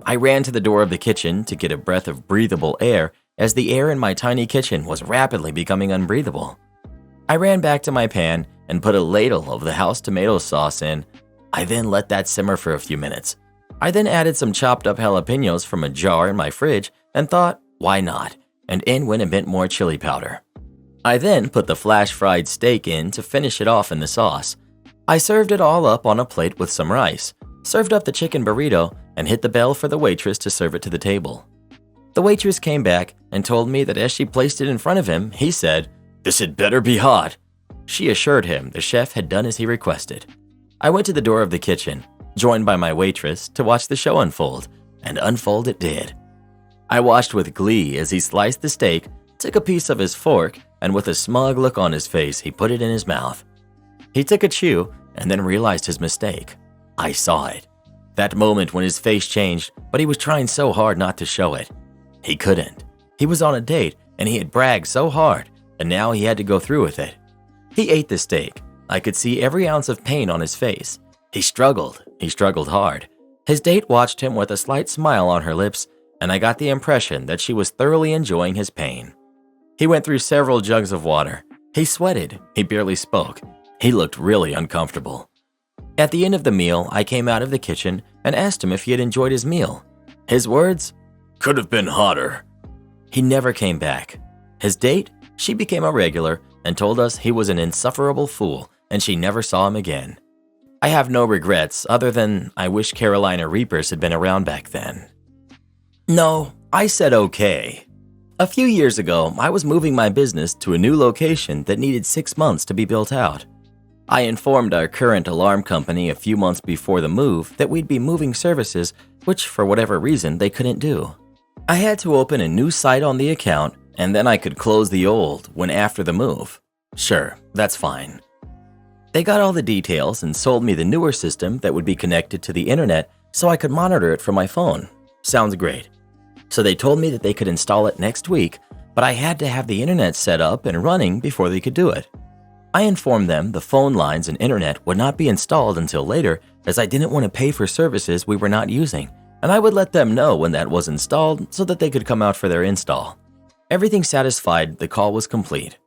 A: I ran to the door of the kitchen to get a breath of breathable air as the air in my tiny kitchen was rapidly becoming unbreathable. I ran back to my pan and put a ladle of the house tomato sauce in. I then let that simmer for a few minutes. I then added some chopped up jalapenos from a jar in my fridge and thought, why not? And in went a bit more chili powder. I then put the flash fried steak in to finish it off in the sauce. I served it all up on a plate with some rice, served up the chicken burrito, and hit the bell for the waitress to serve it to the table. The waitress came back and told me that as she placed it in front of him, he said, "This had better be hot." She assured him the chef had done as he requested. I went to the door of the kitchen, joined by my waitress, to watch the show unfold, and unfold it did. I watched with glee as he sliced the steak, took a piece of his fork, and with a smug look on his face, he put it in his mouth. He took a chew and then realized his mistake. I saw it. That moment when his face changed, but he was trying so hard not to show it. He couldn't. He was on a date, and he had bragged so hard, and now he had to go through with it. He ate the steak. I could see every ounce of pain on his face. He struggled hard. His date watched him with a slight smile on her lips, and I got the impression that she was thoroughly enjoying his pain. He went through several jugs of water. He sweated. He barely spoke. He looked really uncomfortable. At the end of the meal, I came out of the kitchen and asked him if he had enjoyed his meal. His words, "Could have been hotter." He never came back. His date, she became a regular and told us he was an insufferable fool and she never saw him again. I have no regrets other than I wish Carolina Reapers had been around back then. No, I said okay. A few years ago, I was moving my business to a new location that needed 6 months to be built out. I informed our current alarm company a few months before the move that we'd be moving services, which for whatever reason they couldn't do. I had to open a new site on the account, and then I could close the old when after the move. Sure, that's fine. They got all the details and sold me the newer system that would be connected to the internet so I could monitor it from my phone. Sounds great. So they told me that they could install it next week, but I had to have the internet set up and running before they could do it. I informed them the phone lines and internet would not be installed until later as I didn't want to pay for services we were not using, and I would let them know when that was installed so that they could come out for their install. Everything satisfied, the call was complete.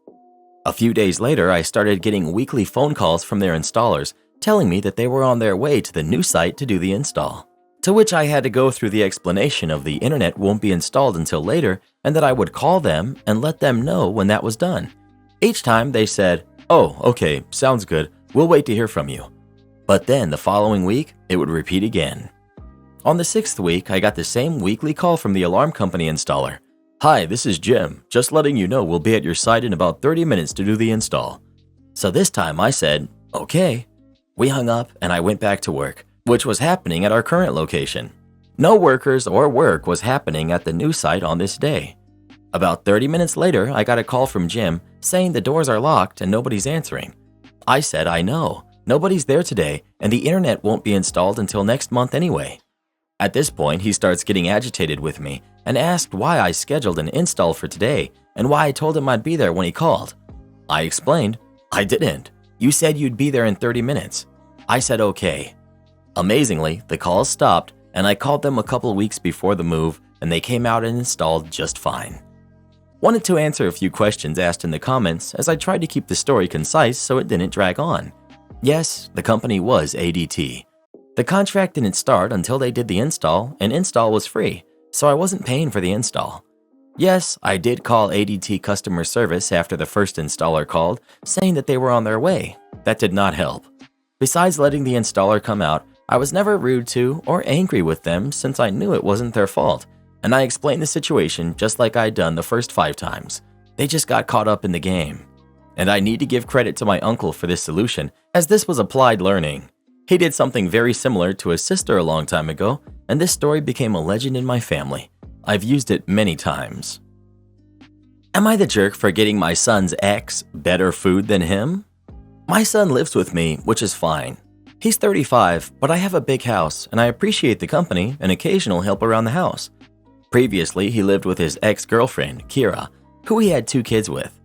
A: A few days later, I started getting weekly phone calls from their installers telling me that they were on their way to the new site to do the install. To which I had to go through the explanation of the internet won't be installed until later and that I would call them and let them know when that was done. Each time they said, "Oh, okay, sounds good, we'll wait to hear from you." But then the following week, it would repeat again. On the 6th week, I got the same weekly call from the alarm company installer. "Hi, this is Jim. Just letting you know we'll be at your site in about 30 minutes to do the install." So this time I said, "Okay." We hung up and I went back to work, which was happening at our current location. No workers or work was happening at the new site on this day. About 30 minutes later, I got a call from Jim saying the doors are locked and nobody's answering. I said, "I know. Nobody's there today and the internet won't be installed until next month anyway." At this point, he starts getting agitated with me and asked why I scheduled an install for today and why I told him I'd be there when he called. I explained, "I didn't. You said you'd be there in 30 minutes. I said okay. Amazingly, the calls stopped and I called them a couple weeks before the move and they came out and installed just fine. Wanted to answer a few questions asked in the comments as I tried to keep the story concise so it didn't drag on. Yes, the company was ADT. The contract didn't start until they did the install, and install was free, so I wasn't paying for the install. Yes, I did call ADT customer service after the first installer called, saying that they were on their way. That did not help. Besides letting the installer come out, I was never rude to or angry with them since I knew it wasn't their fault, and I explained the situation just like I'd done the first 5 times. They just got caught up in the game. And I need to give credit to my uncle for this solution, as this was applied learning. He did something very similar to his sister a long time ago, and this story became a legend in my family. I've used it many times. Am I the jerk for getting my son's ex better food than him? My son lives with me, which is fine. He's 35, but I have a big house, and I appreciate the company and occasional help around the house. Previously, he lived with his ex-girlfriend, Kira, who he had 2 kids with.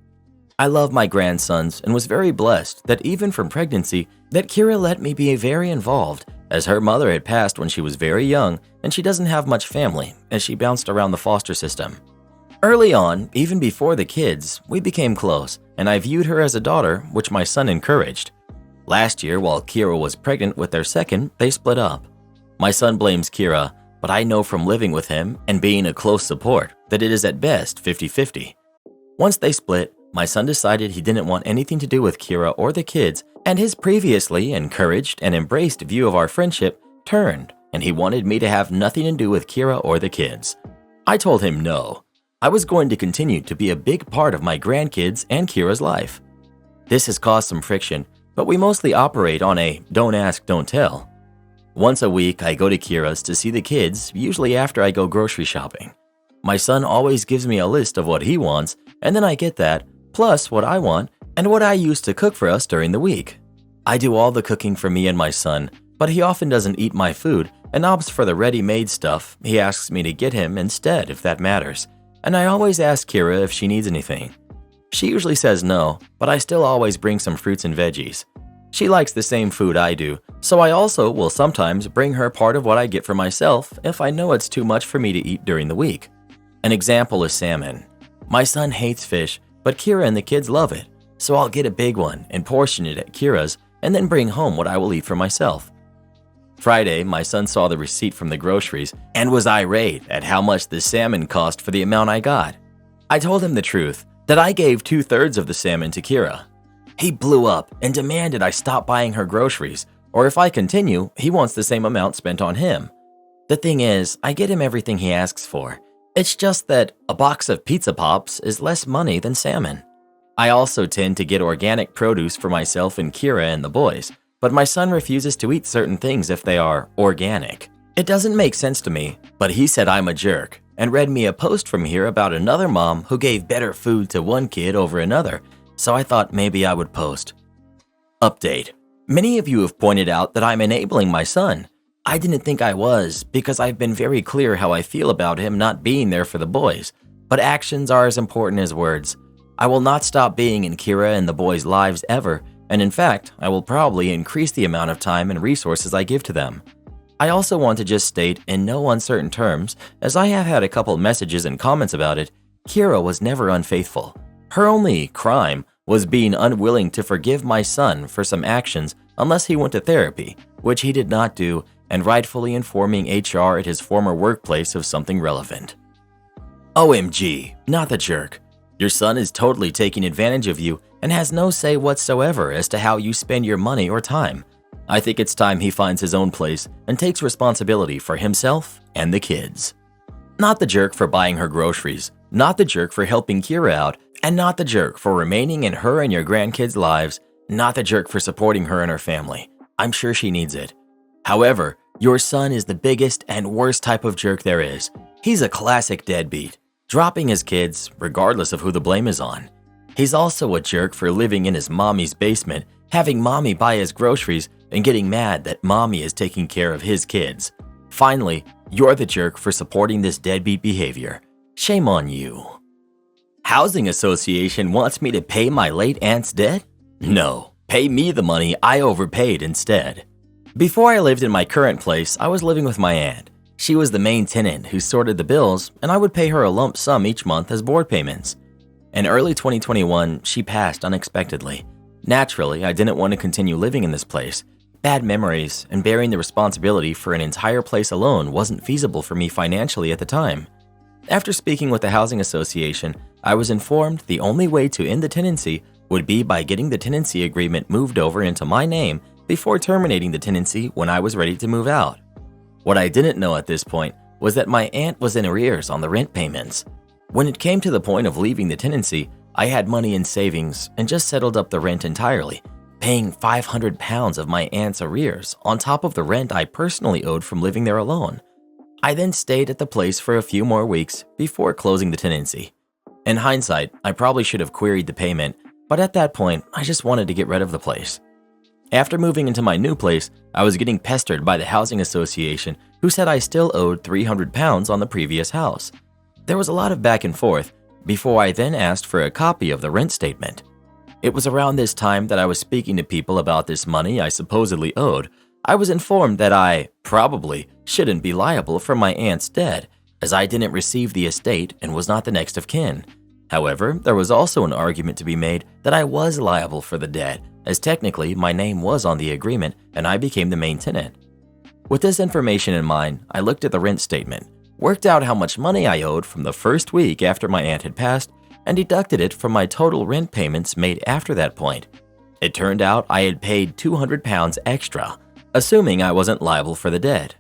A: I love my grandsons and was very blessed that even from pregnancy, that Kira let me be very involved, as her mother had passed when she was very young and she doesn't have much family as she bounced around the foster system. Early on, even before the kids, we became close, and I viewed her as a daughter, which my son encouraged. Last year, while Kira was pregnant with their second, they split up. My son blames Kira, but I know from living with him and being a close support that it is at best 50-50. Once they split, my son decided he didn't want anything to do with Kira or the kids, and his previously encouraged and embraced view of our friendship turned, and he wanted me to have nothing to do with Kira or the kids. I told him no. I was going to continue to be a big part of my grandkids and Kira's life. This has caused some friction, but we mostly operate on a don't ask, don't tell. Once a week, I go to Kira's to see the kids, usually after I go grocery shopping. My son always gives me a list of what he wants, and then I get that, plus what I want and what I use to cook for us during the week. I do all the cooking for me and my son, but he often doesn't eat my food and opts for the ready-made stuff he asks me to get him instead if that matters. And I always ask Kira if she needs anything. She usually says no, but I still always bring some fruits and veggies. She likes the same food I do, so I also will sometimes bring her part of what I get for myself if I know it's too much for me to eat during the week. An example is salmon. My son hates fish, but Kira and the kids love it, so I'll get a big one and portion it at Kira's and then bring home what I will eat for myself. Friday, my son saw the receipt from the groceries and was irate at how much the salmon cost for the amount I got. I told him the truth, that I gave 2/3 of the salmon to Kira. He blew up and demanded I stop buying her groceries, or if I continue, he wants the same amount spent on him. The thing is, I get him everything he asks for. It's just that a box of Pizza Pops is less money than salmon. I also tend to get organic produce for myself and Kira and the boys, but my son refuses to eat certain things if they are organic. It doesn't make sense to me, but he said I'm a jerk and read me a post from here about another mom who gave better food to one kid over another, so I thought maybe I would post. Update. Many of you have pointed out that I'm enabling my son. I didn't think I was because I've been very clear how I feel about him not being there for the boys, but actions are as important as words. I will not stop being in Kira and the boys' lives ever, and in fact, I will probably increase the amount of time and resources I give to them. I also want to just state in no uncertain terms, as I have had a couple messages and comments about it, Kira was never unfaithful. Her only crime was being unwilling to forgive my son for some actions unless he went to therapy, which he did not do, and rightfully informing HR at his former workplace of something relevant. OMG, not the jerk. Your son is totally taking advantage of you and has no say whatsoever as to how you spend your money or time. I think it's time he finds his own place and takes responsibility for himself and the kids. Not the jerk for buying her groceries, not the jerk for helping Kira out, and not the jerk for remaining in her and your grandkids' lives, not the jerk for supporting her and her family. I'm sure she needs it. However, your son is the biggest and worst type of jerk there is. He's a classic deadbeat, dropping his kids regardless of who the blame is on. He's also a jerk for living in his mommy's basement, having mommy buy his groceries, and getting mad that mommy is taking care of his kids. Finally, you're the jerk for supporting this deadbeat behavior. Shame on you. Housing association wants me to pay my late aunt's debt? No, pay me the money I overpaid instead. Before I lived in my current place, I was living with my aunt. She was the main tenant who sorted the bills, and I would pay her a lump sum each month as board payments. In early 2021, she passed unexpectedly. Naturally, I didn't want to continue living in this place. Bad memories and bearing the responsibility for an entire place alone wasn't feasible for me financially at the time. After speaking with the housing association, I was informed the only way to end the tenancy would be by getting the tenancy agreement moved over into my name before terminating the tenancy when I was ready to move out. What I didn't know at this point was that my aunt was in arrears on the rent payments. When it came to the point of leaving the tenancy, I had money in savings and just settled up the rent entirely, paying £500 of my aunt's arrears on top of the rent I personally owed from living there alone. I then stayed at the place for a few more weeks before closing the tenancy. In hindsight, I probably should have queried the payment, but at that point, I just wanted to get rid of the place. After moving into my new place, I was getting pestered by the housing association who said I still owed £300 on the previous house. There was a lot of back and forth before I then asked for a copy of the rent statement. It was around this time that I was speaking to people about this money I supposedly owed. I was informed that I probably shouldn't be liable for my aunt's debt, as I didn't receive the estate and was not the next of kin. However, there was also an argument to be made that I was liable for the debt, as technically my name was on the agreement and I became the main tenant. With this information in mind, I looked at the rent statement, worked out how much money I owed from the first week after my aunt had passed, and deducted it from my total rent payments made after that point. It turned out I had paid £200 extra, assuming I wasn't liable for the debt.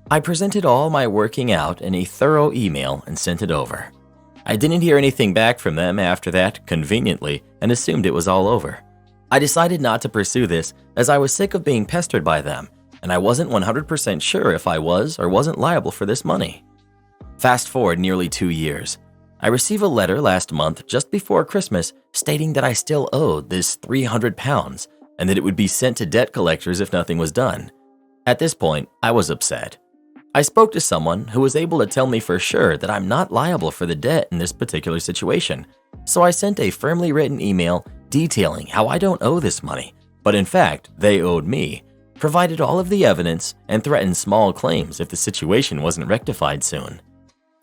A: I presented all my working out in a thorough email and sent it over. I didn't hear anything back from them after that, conveniently, and assumed it was all over. I decided not to pursue this as I was sick of being pestered by them, and I wasn't 100% sure if I was or wasn't liable for this money. Fast forward nearly 2 years. I received a letter last month just before Christmas stating that I still owed this £300 and that it would be sent to debt collectors if nothing was done. At this point, I was upset. I spoke to someone who was able to tell me for sure that I'm not liable for the debt in this particular situation, so I sent a firmly written email detailing how I don't owe this money, but in fact, they owed me, provided all of the evidence, and threatened small claims if the situation wasn't rectified soon.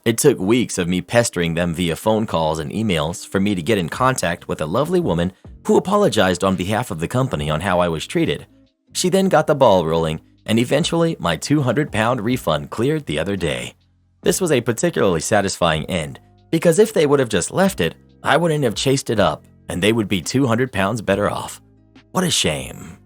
A: It took weeks of me pestering them via phone calls and emails for me to get in contact with a lovely woman who apologized on behalf of the company on how I was treated. She then got the ball rolling, and eventually my £200 refund cleared the other day. This was a particularly satisfying end, because if they would have just left it, I wouldn't have chased it up, and they would be £200 better off. What a shame.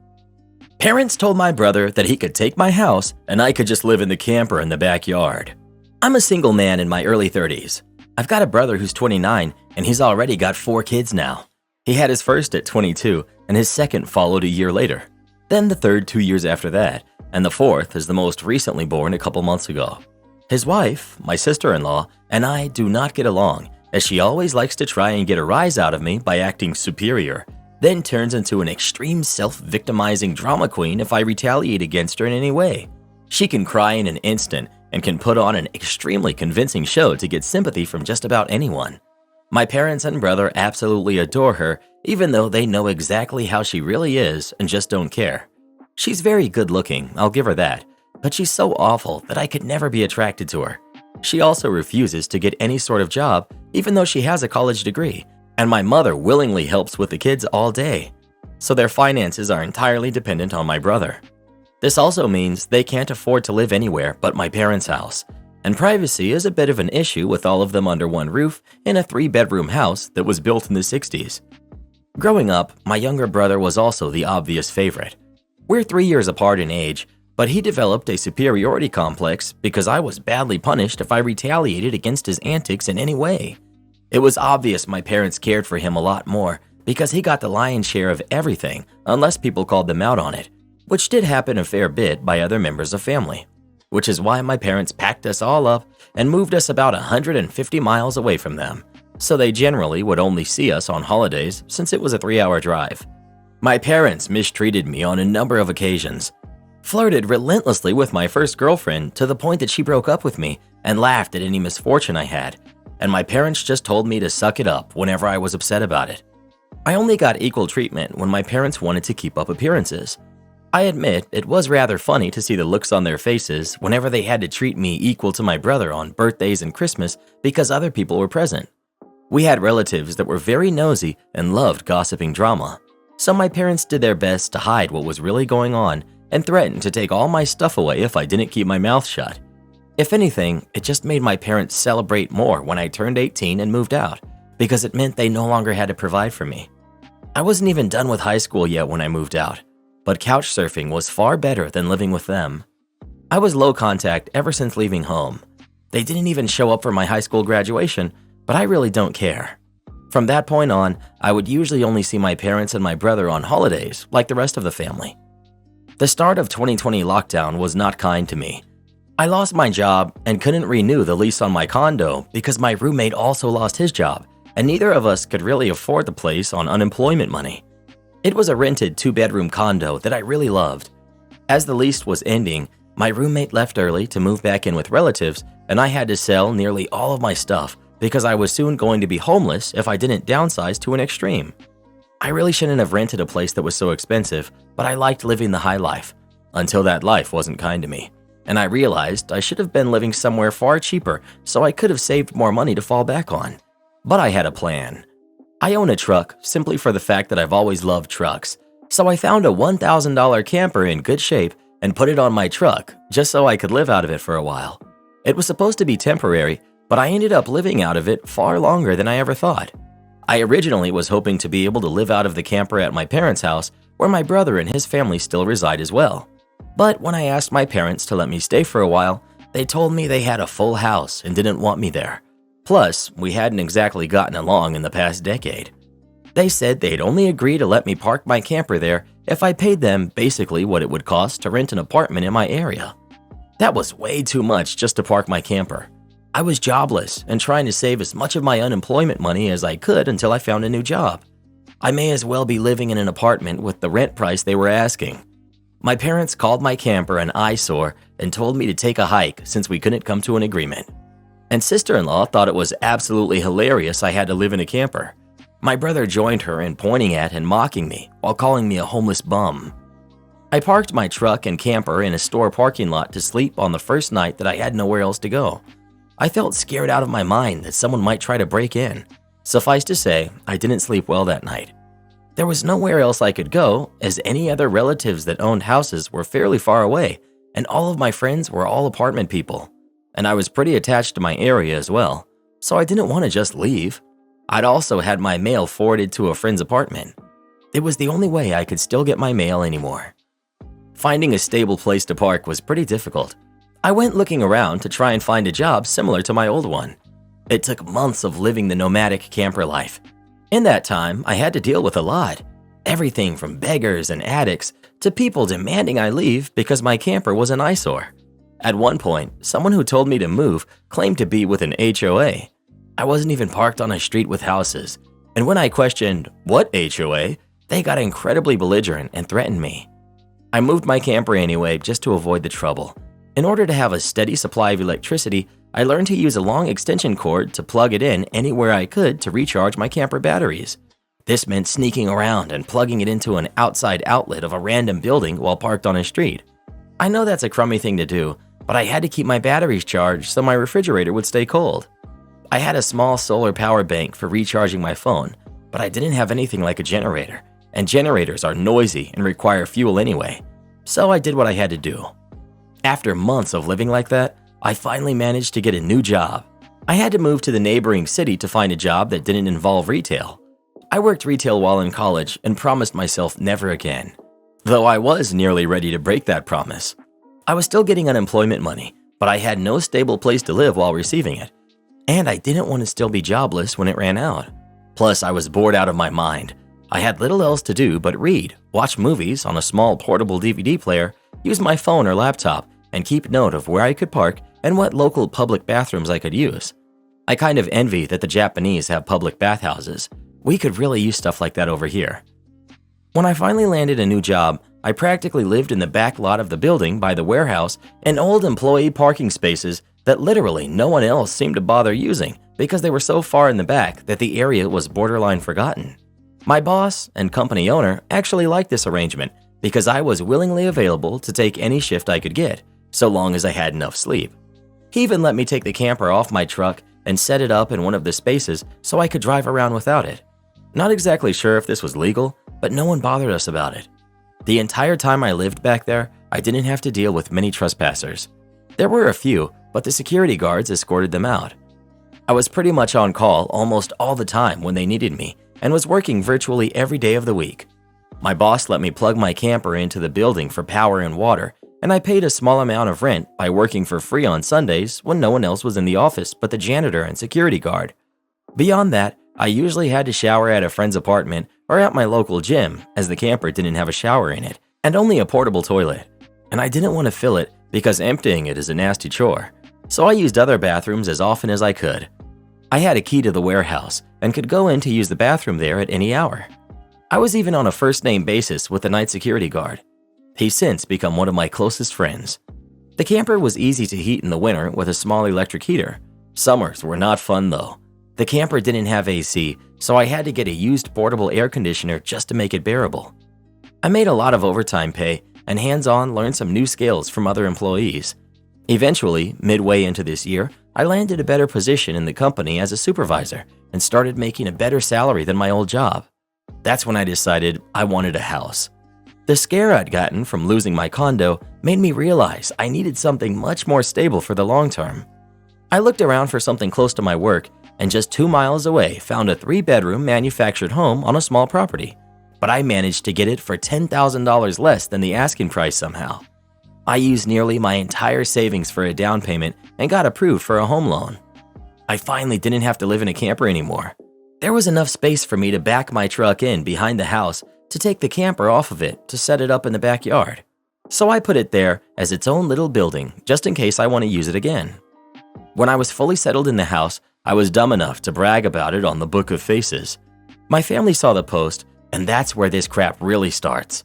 A: Parents told my brother that he could take my house and I could just live in the camper in the backyard. I'm a single man in my early 30s. I've got a brother who's 29 and he's already got 4 kids now. He had his first at 22 and his second followed a year later. Then the third 2 years after that, and the fourth is the most recently born a couple months ago. His wife, my sister-in-law, and I do not get along, as she always likes to try and get a rise out of me by acting superior, then turns into an extreme self-victimizing drama queen if I retaliate against her in any way. She can cry in an instant and can put on an extremely convincing show to get sympathy from just about anyone. My parents and brother absolutely adore her, even though they know exactly how she really is and just don't care. She's very good looking, I'll give her that, but she's so awful that I could never be attracted to her. She also refuses to get any sort of job, even though she has a college degree, and my mother willingly helps with the kids all day, so their finances are entirely dependent on my brother. This also means they can't afford to live anywhere but my parents' house, and privacy is a bit of an issue with all of them under one roof in a 3-bedroom house that was built in the 60s. Growing up, my younger brother was also the obvious favorite. We're 3 years apart in age, but he developed a superiority complex because I was badly punished if I retaliated against his antics in any way. It was obvious my parents cared for him a lot more because he got the lion's share of everything unless people called them out on it, which did happen a fair bit by other members of family, which is why my parents packed us all up and moved us about 150 miles away from them, so they generally would only see us on holidays since it was a 3-hour drive. My parents mistreated me on a number of occasions, flirted relentlessly with my first girlfriend to the point that she broke up with me and laughed at any misfortune I had, and my parents just told me to suck it up whenever I was upset about it. I only got equal treatment when my parents wanted to keep up appearances. I admit it was rather funny to see the looks on their faces whenever they had to treat me equal to my brother on birthdays and Christmas because other people were present. We had relatives that were very nosy and loved gossiping drama, so my parents did their best to hide what was really going on and threatened to take all my stuff away if I didn't keep my mouth shut. If anything, it just made my parents celebrate more when I turned 18 and moved out, because it meant they no longer had to provide for me. I wasn't even done with high school yet when I moved out. but couch surfing was far better than living with them. I was low contact ever since leaving home. They didn't even show up for my high school graduation, but I really don't care. From that point on, I would usually only see my parents and my brother on holidays, like the rest of the family. The start of 2020 lockdown was not kind to me. I lost my job and couldn't renew the lease on my condo because my roommate also lost his job, and neither of us could really afford the place on unemployment money. It was a rented 2-bedroom condo that I really loved. As the lease was ending, my roommate left early to move back in with relatives, and I had to sell nearly all of my stuff because I was soon going to be homeless if I didn't downsize to an extreme. I really shouldn't have rented a place that was so expensive, but I liked living the high life, until that life wasn't kind to me, and I realized I should have been living somewhere far cheaper so I could have saved more money to fall back on. But I had a plan. I own a truck simply for the fact that I've always loved trucks, so I found a $1,000 camper in good shape and put it on my truck just so I could live out of it for a while. It was supposed to be temporary, but I ended up living out of it far longer than I ever thought. I originally was hoping to be able to live out of the camper at my parents' house, where my brother and his family still reside as well. But when I asked my parents to let me stay for a while, they told me they had a full house and didn't want me there. Plus, we hadn't exactly gotten along in the past decade. They said they'd only agree to let me park my camper there if I paid them basically what it would cost to rent an apartment in my area. That was way too much just to park my camper. I was jobless and trying to save as much of my unemployment money as I could until I found a new job. I may as well be living in an apartment with the rent price they were asking. My parents called my camper an eyesore and told me to take a hike since we couldn't come to an agreement. And sister-in-law thought it was absolutely hilarious I had to live in a camper. My brother joined her in pointing at and mocking me while calling me a homeless bum. I parked my truck and camper in a store parking lot to sleep on the first night that I had nowhere else to go. I felt scared out of my mind that someone might try to break in. Suffice to say, I didn't sleep well that night. There was nowhere else I could go, as any other relatives that owned houses were fairly far away, and all of my friends were all apartment people. And I was pretty attached to my area as well, so I didn't want to just leave. I'd also had my mail forwarded to a friend's apartment. It was the only way I could still get my mail anymore. Finding a stable place to park was pretty difficult. I went looking around to try and find a job similar to my old one. It took months of living the nomadic camper life. In that time, I had to deal with a lot. Everything from beggars and addicts to people demanding I leave because my camper was an eyesore. At one point, someone who told me to move claimed to be with an HOA. I wasn't even parked on a street with houses, and when I questioned, "What HOA?" they got incredibly belligerent and threatened me. I moved my camper anyway just to avoid the trouble. In order to have a steady supply of electricity, I learned to use a long extension cord to plug it in anywhere I could to recharge my camper batteries. This meant sneaking around and plugging it into an outside outlet of a random building while parked on a street. I know that's a crummy thing to do, but I had to keep my batteries charged so my refrigerator would stay cold. I had a small solar power bank for recharging my phone, but I didn't have anything like a generator, and generators are noisy and require fuel anyway, so I did what I had to do. After months of living like that, I finally managed to get a new job. I had to move to the neighboring city to find a job that didn't involve retail. I worked retail while in college and promised myself never again, though I was nearly ready to break that promise. I was still getting unemployment money, but I had no stable place to live while receiving it, and I didn't want to still be jobless when it ran out. Plus, I was bored out of my mind. I had little else to do but read, watch movies on a small portable DVD player, use my phone or laptop, and keep note of where I could park and what local public bathrooms I could use. I kind of envy that the Japanese have public bathhouses. We could really use stuff like that over here. When I finally landed a new job, I practically lived in the back lot of the building by the warehouse in old employee parking spaces that literally no one else seemed to bother using because they were so far in the back that the area was borderline forgotten. My boss and company owner actually liked this arrangement because I was willingly available to take any shift I could get, so long as I had enough sleep. He even let me take the camper off my truck and set it up in one of the spaces so I could drive around without it. Not exactly sure if this was legal, but no one bothered us about it. The entire time I lived back there, I didn't have to deal with many trespassers. There were a few, but the security guards escorted them out. I was pretty much on call almost all the time when they needed me and was working virtually every day of the week. My boss let me plug my camper into the building for power and water, and I paid a small amount of rent by working for free on Sundays when no one else was in the office but the janitor and security guard. Beyond that, I usually had to shower at a friend's apartment or at my local gym, as the camper didn't have a shower in it and only a portable toilet. And I didn't want to fill it because emptying it is a nasty chore, so I used other bathrooms as often as I could. I had a key to the warehouse and could go in to use the bathroom there at any hour. I was even on a first-name basis with the night security guard. He's since become one of my closest friends. The camper was easy to heat in the winter with a small electric heater. Summers were not fun though. The camper didn't have AC, so I had to get a used portable air conditioner just to make it bearable. I made a lot of overtime pay and hands-on learned some new skills from other employees. Eventually, midway into this year, I landed a better position in the company as a supervisor and started making a better salary than my old job. That's when I decided I wanted a house. The scare I'd gotten from losing my condo made me realize I needed something much more stable for the long term. I looked around for something close to my work and just 2 miles away found a 3-bedroom manufactured home on a small property. But I managed to get it for $10,000 less than the asking price somehow. I used nearly my entire savings for a down payment and got approved for a home loan. I finally didn't have to live in a camper anymore. There was enough space for me to back my truck in behind the house to take the camper off of it to set it up in the backyard. So I put it there as its own little building just in case I want to use it again. When I was fully settled in the house, I was dumb enough to brag about it on the Book of Faces. My family saw the post, and that's where this crap really starts.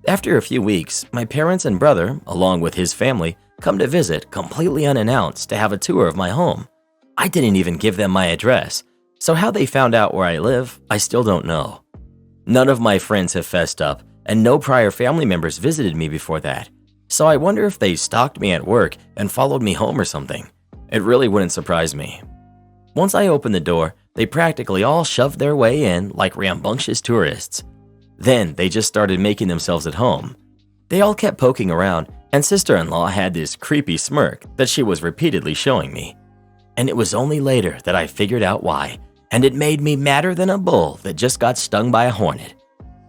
A: After a few weeks, my parents and brother, along with his family, come to visit completely unannounced to have a tour of my home. I didn't even give them my address, so how they found out where I live, I still don't know. None of my friends have fessed up, and no prior family members visited me before that, so I wonder if they stalked me at work and followed me home or something. It really wouldn't surprise me. Once I opened the door, they practically all shoved their way in like rambunctious tourists. Then they just started making themselves at home. They all kept poking around, and sister-in-law had this creepy smirk that she was repeatedly showing me. And it was only later that I figured out why, and it made me madder than a bull that just got stung by a hornet.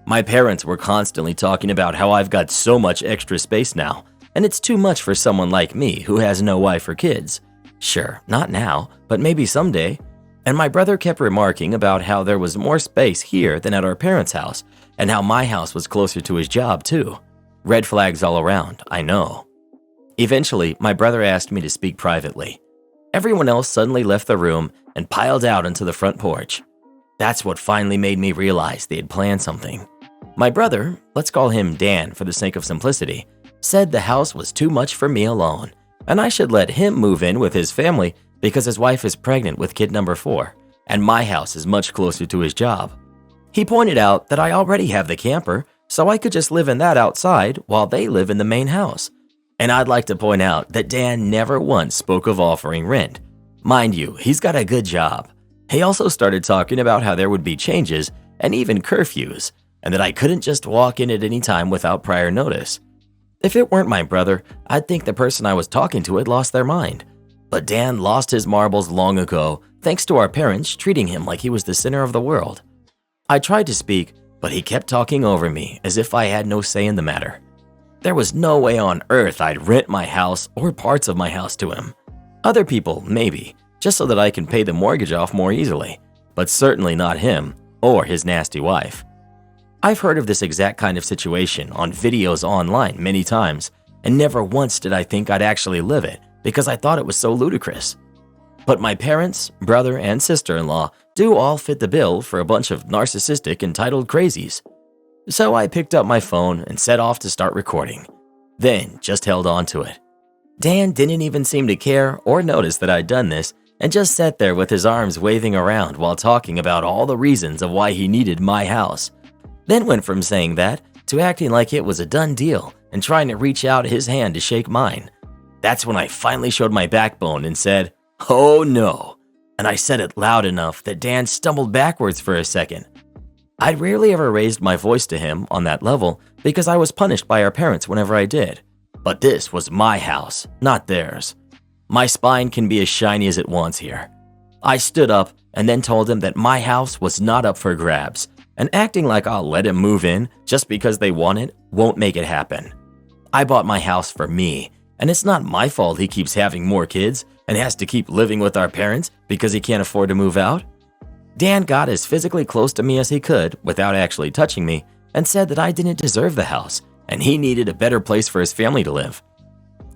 A: My parents were constantly talking about how I've got so much extra space now, and it's too much for someone like me who has no wife or kids. Sure, not now, but maybe someday. And my brother kept remarking about how there was more space here than at our parents' house, and how my house was closer to his job too. Red flags all around, I know. Eventually, my brother asked me to speak privately. Everyone else suddenly left the room and piled out onto the front porch. That's what finally made me realize they had planned something. My brother, let's call him Dan for the sake of simplicity, said the house was too much for me alone, and I should let him move in with his family because his wife is pregnant with kid number 4, and my house is much closer to his job. He pointed out that I already have the camper, so I could just live in that outside while they live in the main house. And I'd like to point out that Dan never once spoke of offering rent. Mind you, he's got a good job. He also started talking about how there would be changes and even curfews, and that I couldn't just walk in at any time without prior notice. If it weren't my brother, I'd think the person I was talking to had lost their mind. But Dan lost his marbles long ago, thanks to our parents treating him like he was the center of the world. I tried to speak, but he kept talking over me as if I had no say in the matter. There was no way on earth I'd rent my house or parts of my house to him. Other people, maybe, just so that I can pay the mortgage off more easily, but certainly not him or his nasty wife. I've heard of this exact kind of situation on videos online many times, and never once did I think I'd actually live it because I thought it was so ludicrous. But my parents, brother, and sister-in-law do all fit the bill for a bunch of narcissistic, entitled crazies. So I picked up my phone and set off to start recording, then just held on to it. Dan didn't even seem to care or notice that I'd done this and just sat there with his arms waving around while talking about all the reasons of why he needed my house. Then went from saying that to acting like it was a done deal and trying to reach out his hand to shake mine. That's when I finally showed my backbone and said, "Oh no," and I said it loud enough that Dan stumbled backwards for a second. I'd rarely ever raised my voice to him on that level because I was punished by our parents whenever I did. But this was my house, not theirs. My spine can be as shiny as it wants here. I stood up and then told him that my house was not up for grabs, and acting like I'll let him move in just because they want it won't make it happen. I bought my house for me, and it's not my fault he keeps having more kids and has to keep living with our parents because he can't afford to move out. Dan got as physically close to me as he could without actually touching me and said that I didn't deserve the house and he needed a better place for his family to live.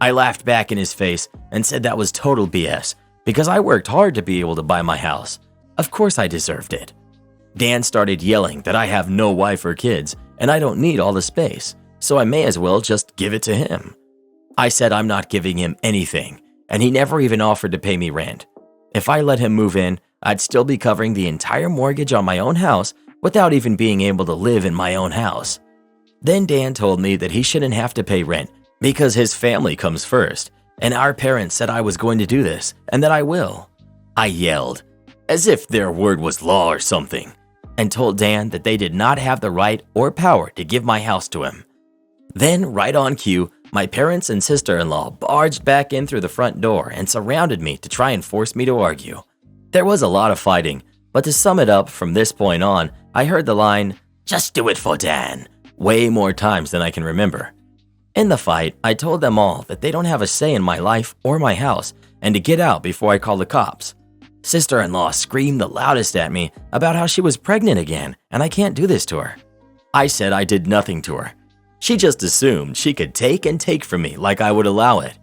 A: I laughed back in his face and said that was total BS because I worked hard to be able to buy my house. Of course I deserved it. Dan started yelling that I have no wife or kids and I don't need all the space, so I may as well just give it to him. I said I'm not giving him anything, and he never even offered to pay me rent. If I let him move in, I'd still be covering the entire mortgage on my own house without even being able to live in my own house. Then Dan told me that he shouldn't have to pay rent because his family comes first, and our parents said I was going to do this and that I will. I yelled, as if their word was law or something, and told Dan that they did not have the right or power to give my house to him. Then, right on cue, my parents and sister-in-law barged back in through the front door and surrounded me to try and force me to argue. There was a lot of fighting, but to sum it up, from this point on, I heard the line, "Just do it for Dan," way more times than I can remember. In the fight, I told them all that they don't have a say in my life or my house and to get out before I call the cops. Sister-in-law screamed the loudest at me about how she was pregnant again and I can't do this to her. I said I did nothing to her. She just assumed she could take and take from me like I would allow it.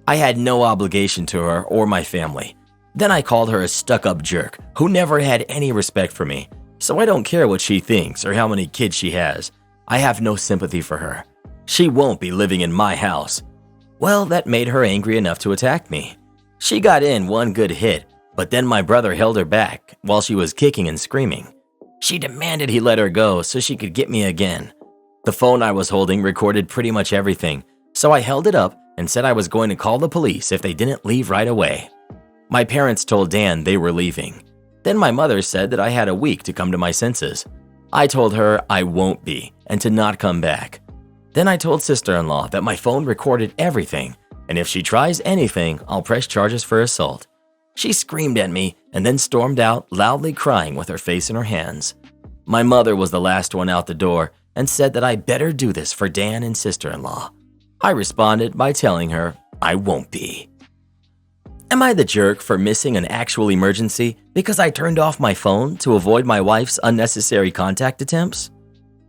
A: I had no obligation to her or my family. Then I called her a stuck-up jerk who never had any respect for me, so I don't care what she thinks or how many kids she has. I have no sympathy for her. She won't be living in my house. Well, that made her angry enough to attack me. She got in one good hit, but then my brother held her back while she was kicking and screaming. She demanded he let her go so she could get me again. The phone I was holding recorded pretty much everything, so I held it up and said I was going to call the police if they didn't leave right away. My parents told Dan they were leaving. Then my mother said that I had a week to come to my senses. I told her I won't be and to not come back. Then I told sister-in-law that my phone recorded everything, and if she tries anything, I'll press charges for assault. She screamed at me and then stormed out, loudly crying with her face in her hands. My mother was the last one out the door and said that I better do this for Dan and sister-in-law. I responded by telling her I won't be. Am I the jerk for missing an actual emergency because I turned off my phone to avoid my wife's unnecessary contact attempts?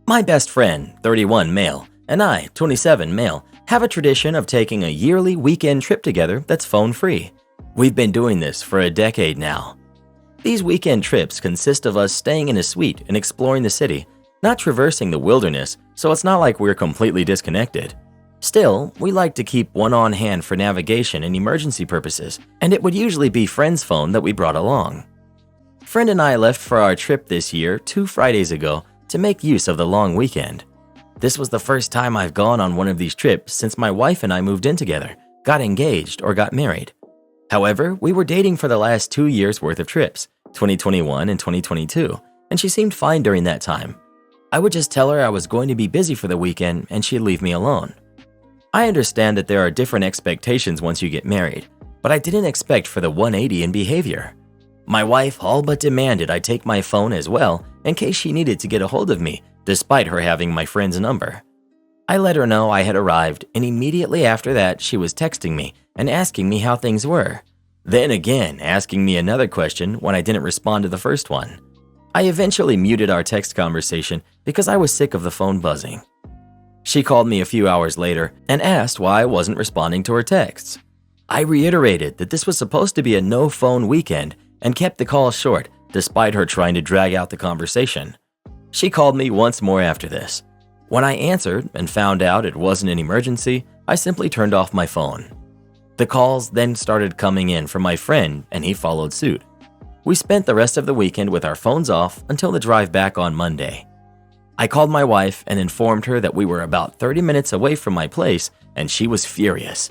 A: My best friend, 31 male, and I, 27 male, have a tradition of taking a yearly weekend trip together that's phone-free. We've been doing this for a decade now. These weekend trips consist of us staying in a suite and exploring the city, not traversing the wilderness, so it's not like we're completely disconnected. Still, we like to keep one on hand for navigation and emergency purposes, and it would usually be friend's phone that we brought along. Friend and I left for our trip this year 2 Fridays ago to make use of the long weekend. This was the first time I've gone on one of these trips since my wife and I moved in together, got engaged, or got married. However, we were dating for the last 2 years worth of trips, 2021 and 2022, and she seemed fine during that time. I would just tell her I was going to be busy for the weekend and she'd leave me alone. I understand that there are different expectations once you get married, but I didn't expect for the 180 in behavior. My wife all but demanded I take my phone as well in case she needed to get a hold of me, despite her having my friend's number. I let her know I had arrived, and immediately after that she was texting me and asking me how things were. Then again asking me another question when I didn't respond to the first one. I eventually muted our text conversation because I was sick of the phone buzzing. She called me a few hours later and asked why I wasn't responding to her texts. I reiterated that this was supposed to be a no-phone weekend and kept the call short despite her trying to drag out the conversation. She called me once more after this. When I answered and found out it wasn't an emergency, I simply turned off my phone. The calls then started coming in from my friend and he followed suit. We spent the rest of the weekend with our phones off until the drive back on Monday. I called my wife and informed her that we were about 30 minutes away from my place and she was furious.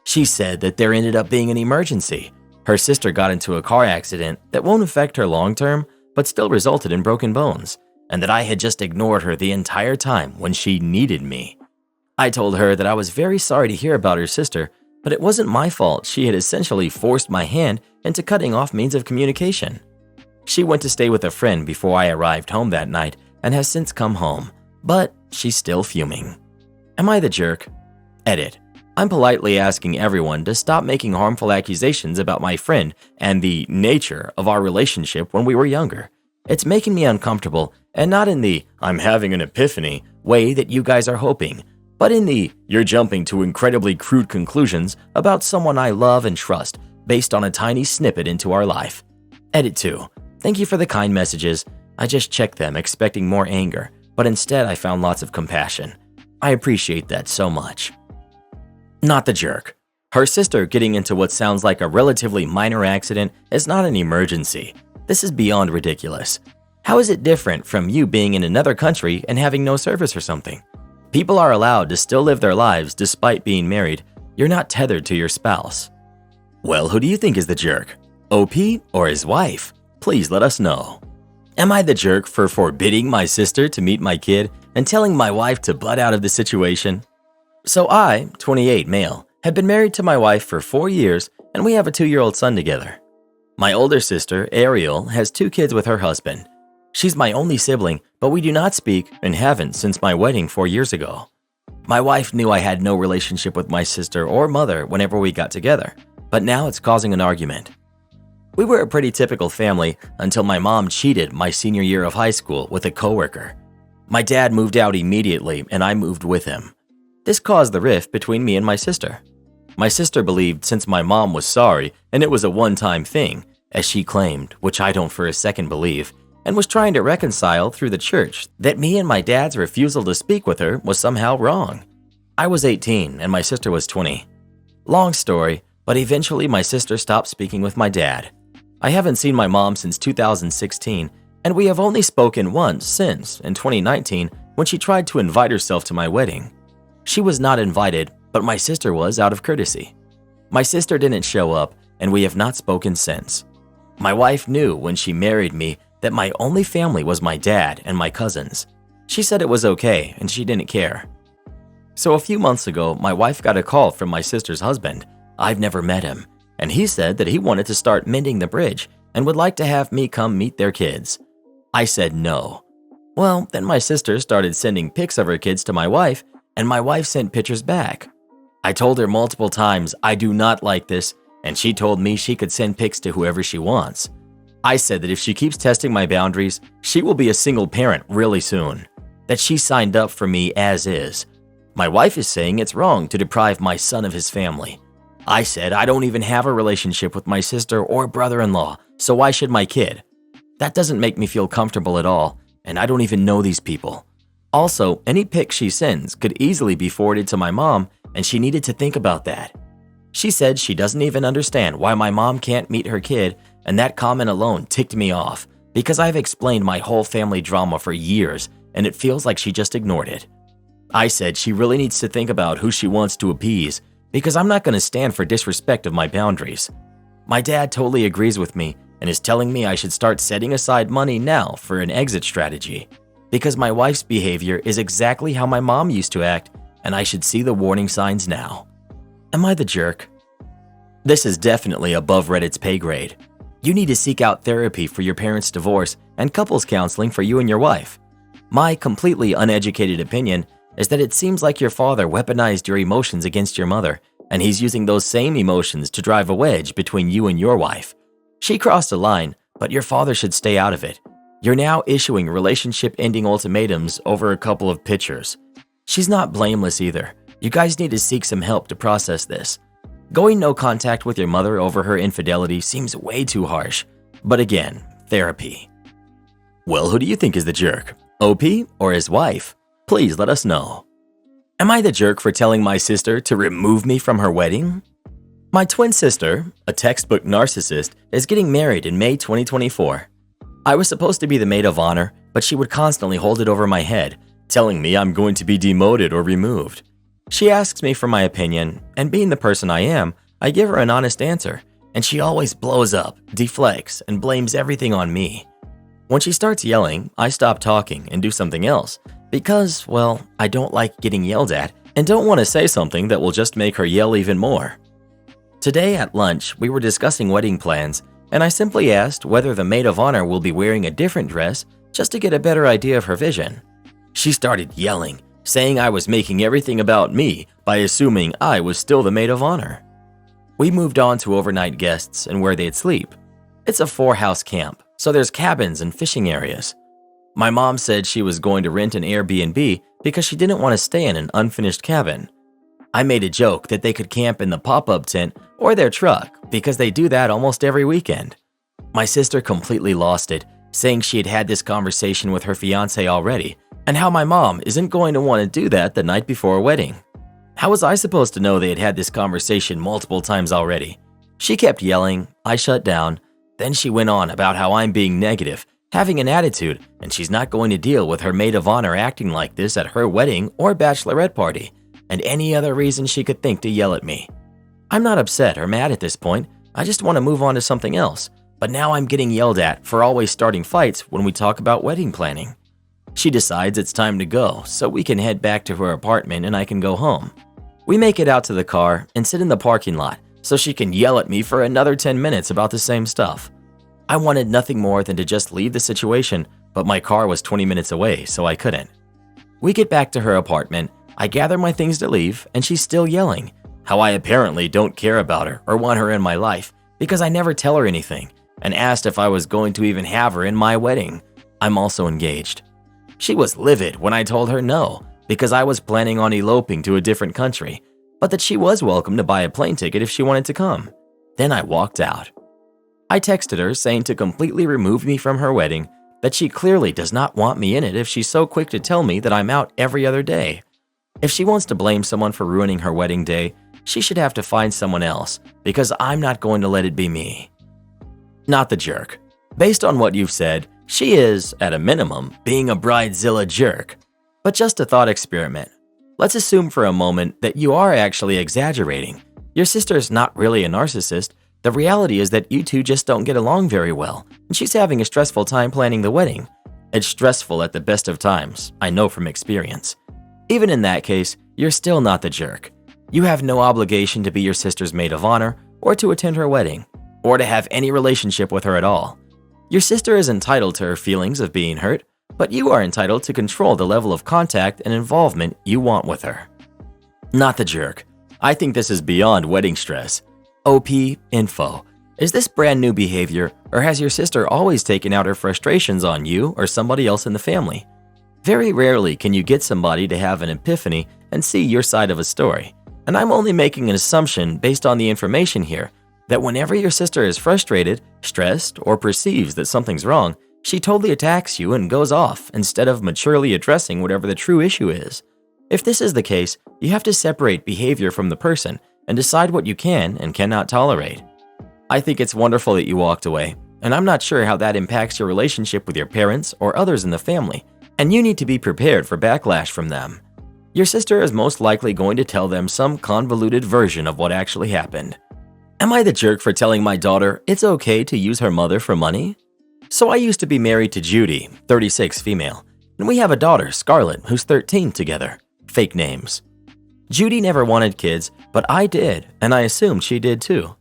A: She said that there ended up being an emergency. Her sister got into a car accident that won't affect her long term, but still resulted in broken bones, and that I had just ignored her the entire time when she needed me. I told her that I was very sorry to hear about her sister, but it wasn't my fault she had essentially forced my hand into cutting off means of communication. She went to stay with a friend before I arrived home that night and has since come home, but she's still fuming. Am I the jerk? Edit. I'm politely asking everyone to stop making harmful accusations about my friend and the nature of our relationship when we were younger. It's making me uncomfortable, and not in the "I'm having an epiphany" way that you guys are hoping, but in the "you're jumping to incredibly crude conclusions about someone I love and trust based on a tiny snippet into our life." Edit 2. Thank you for the kind messages. I just checked them expecting more anger, but instead I found lots of compassion. I appreciate that so much. Not the jerk. Her sister getting into what sounds like a relatively minor accident is not an emergency. This is beyond ridiculous. How is it different from you being in another country and having no service or something? People are allowed to still live their lives despite being married. You're not tethered to your spouse. Well, who do you think is the jerk? OP or his wife? Please let us know. Am I the jerk for forbidding my sister to meet my kid and telling my wife to butt out of the situation? So I, 28 male, have been married to my wife for 4 years and we have a 2-year-old son together. My older sister, Ariel, has 2 kids with her husband. She's my only sibling, but we do not speak and haven't since my wedding 4 years ago. My wife knew I had no relationship with my sister or mother whenever we got together, but now it's causing an argument. We were a pretty typical family until my mom cheated my senior year of high school with a coworker. My dad moved out immediately and I moved with him. This caused the rift between me and my sister. My sister believed since my mom was sorry and it was a one-time thing, as she claimed, which I don't for a second believe, and was trying to reconcile through the church that me and my dad's refusal to speak with her was somehow wrong. I was 18 and my sister was 20. Long story, but eventually my sister stopped speaking with my dad. I haven't seen my mom since 2016, and we have only spoken once since, in 2019, when she tried to invite herself to my wedding. She was not invited, but my sister was out of courtesy. My sister didn't show up, and we have not spoken since. My wife knew when she married me that my only family was my dad and my cousins. She said it was okay, and she didn't care. So a few months ago, my wife got a call from my sister's husband. I've never met him, and he said that he wanted to start mending the bridge and would like to have me come meet their kids. I said no. Well, then my sister started sending pics of her kids to my wife, and my wife sent pictures back. I told her multiple times I do not like this, and she told me she could send pics to whoever she wants. I said that if she keeps testing my boundaries, she will be a single parent really soon, that she signed up for me as is. My wife is saying it's wrong to deprive my son of his family. I said I don't even have a relationship with my sister or brother-in-law, so why should my kid? That doesn't make me feel comfortable at all, and I don't even know these people. Also, any pic she sends could easily be forwarded to my mom, and she needed to think about that. She said she doesn't even understand why my mom can't meet her kid, and that comment alone ticked me off because I've explained my whole family drama for years, and it feels like she just ignored it. I said she really needs to think about who she wants to appease because I'm not going to stand for disrespect of my boundaries. My dad totally agrees with me and is telling me I should start setting aside money now for an exit strategy because my wife's behavior is exactly how my mom used to act, and I should see the warning signs now. Am I the jerk? This is definitely above Reddit's pay grade. You need to seek out therapy for your parents' divorce and couples counseling for you and your wife. My completely uneducated opinion is that it seems like your father weaponized your emotions against your mother, and he's using those same emotions to drive a wedge between you and your wife. She crossed a line, but your father should stay out of it. You're now issuing relationship-ending ultimatums over a couple of pictures. She's not blameless either. You guys need to seek some help to process this. Going no contact with your mother over her infidelity seems way too harsh. But again, therapy. Well, who do you think is the jerk? OP or his wife? Please let us know. Am I the jerk for telling my sister to remove me from her wedding? My twin sister, a textbook narcissist, is getting married in May 2024. I was supposed to be the maid of honor, but she would constantly hold it over my head, telling me I'm going to be demoted or removed. She asks me for my opinion, and being the person I am, I give her an honest answer, and she always blows up, deflects, and blames everything on me. When she starts yelling, I stop talking and do something else because, well, I don't like getting yelled at and don't want to say something that will just make her yell even more. Today at lunch, we were discussing wedding plans, and I simply asked whether the maid of honor will be wearing a different dress just to get a better idea of her vision. She started yelling, saying I was making everything about me by assuming I was still the maid of honor. We moved on to overnight guests and where they'd sleep. It's a 4-house camp, so there's cabins and fishing areas. My mom said she was going to rent an Airbnb because she didn't want to stay in an unfinished cabin. I made a joke that they could camp in the pop-up tent or their truck because they do that almost every weekend. My sister completely lost it, saying she had had this conversation with her fiancé already and how my mom isn't going to want to do that the night before a wedding. How was I supposed to know they had had this conversation multiple times already? She kept yelling, I shut down, then she went on about how I'm being negative, having an attitude, and she's not going to deal with her maid of honor acting like this at her wedding or bachelorette party, and any other reason she could think to yell at me. I'm not upset or mad at this point, I just want to move on to something else, but now I'm getting yelled at for always starting fights when we talk about wedding planning. She decides it's time to go, so we can head back to her apartment and I can go home. We make it out to the car and sit in the parking lot so she can yell at me for another 10 minutes about the same stuff. I wanted nothing more than to just leave the situation, but my car was 20 minutes away, so I couldn't. We get back to her apartment, I gather my things to leave, and she's still yelling, how I apparently don't care about her or want her in my life because I never tell her anything, and asked if I was going to even have her in my wedding. I'm also engaged. She was livid when I told her no, because I was planning on eloping to a different country, but that she was welcome to buy a plane ticket if she wanted to come. Then I walked out. I texted her saying to completely remove me from her wedding, that she clearly does not want me in it if she's so quick to tell me that I'm out every other day. If she wants to blame someone for ruining her wedding day, she should have to find someone else, because I'm not going to let it be me. Not the jerk. Based on what you've said, she is, at a minimum, being a bridezilla jerk. But just a thought experiment. Let's assume for a moment that you are actually exaggerating. Your sister's not really a narcissist. The reality is that you two just don't get along very well, and she's having a stressful time planning the wedding. It's stressful at the best of times, I know from experience. Even in that case, you're still not the jerk. You have no obligation to be your sister's maid of honor, or to attend her wedding, or to have any relationship with her at all. Your sister is entitled to her feelings of being hurt, but you are entitled to control the level of contact and involvement you want with her. Not the jerk. I think this is beyond wedding stress. OP info. Is this brand new behavior, or has your sister always taken out her frustrations on you or somebody else in the family? Very rarely can you get somebody to have an epiphany and see your side of a story. And I'm only making an assumption based on the information here that whenever your sister is frustrated, stressed, or perceives that something's wrong, she totally attacks you and goes off instead of maturely addressing whatever the true issue is. If this is the case, you have to separate behavior from the person and decide what you can and cannot tolerate. I think it's wonderful that you walked away, and I'm not sure how that impacts your relationship with your parents or others in the family, and you need to be prepared for backlash from them. Your sister is most likely going to tell them some convoluted version of what actually happened. Am I the jerk for telling my daughter it's okay to use her mother for money? So I used to be married to Judy, 36 female, and we have a daughter, Scarlett, who's 13 together. Fake names. Judy never wanted kids, but I did, and I assumed she did too.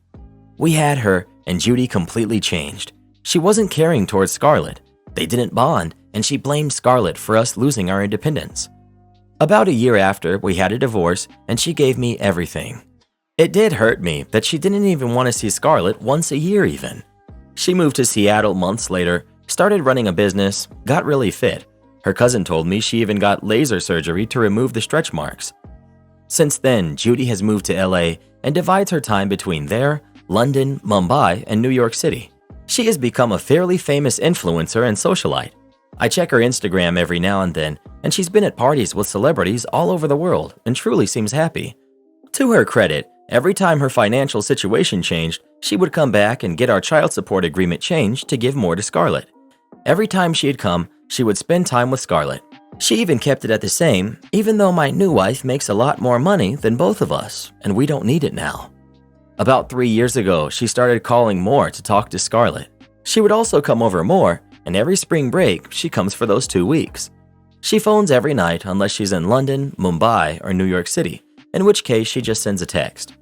A: We had her, and Judy completely changed. She wasn't caring towards Scarlett. They didn't bond, and she blamed Scarlett for us losing our independence. About a year after, we had a divorce, and she gave me everything. It did hurt me that she didn't even want to see Scarlett once a year even. She moved to Seattle months later, started running a business, got really fit. Her cousin told me she even got laser surgery to remove the stretch marks. Since then, Judy has moved to LA and divides her time between there, London, Mumbai, and New York City. She has become a fairly famous influencer and socialite. I check her Instagram every now and then, and she's been at parties with celebrities all over the world and truly seems happy. To her credit, every time her financial situation changed, she would come back and get our child support agreement changed to give more to Scarlett. Every time she had come, she would spend time with Scarlett. She even kept it at the same, even though my new wife makes a lot more money than both of us, and we don't need it now. About 3 years ago, she started calling more to talk to Scarlett. She would also come over more, and every spring break, she comes for those 2 weeks. She phones every night unless she's in London, Mumbai, or New York City, in which case she just sends a text.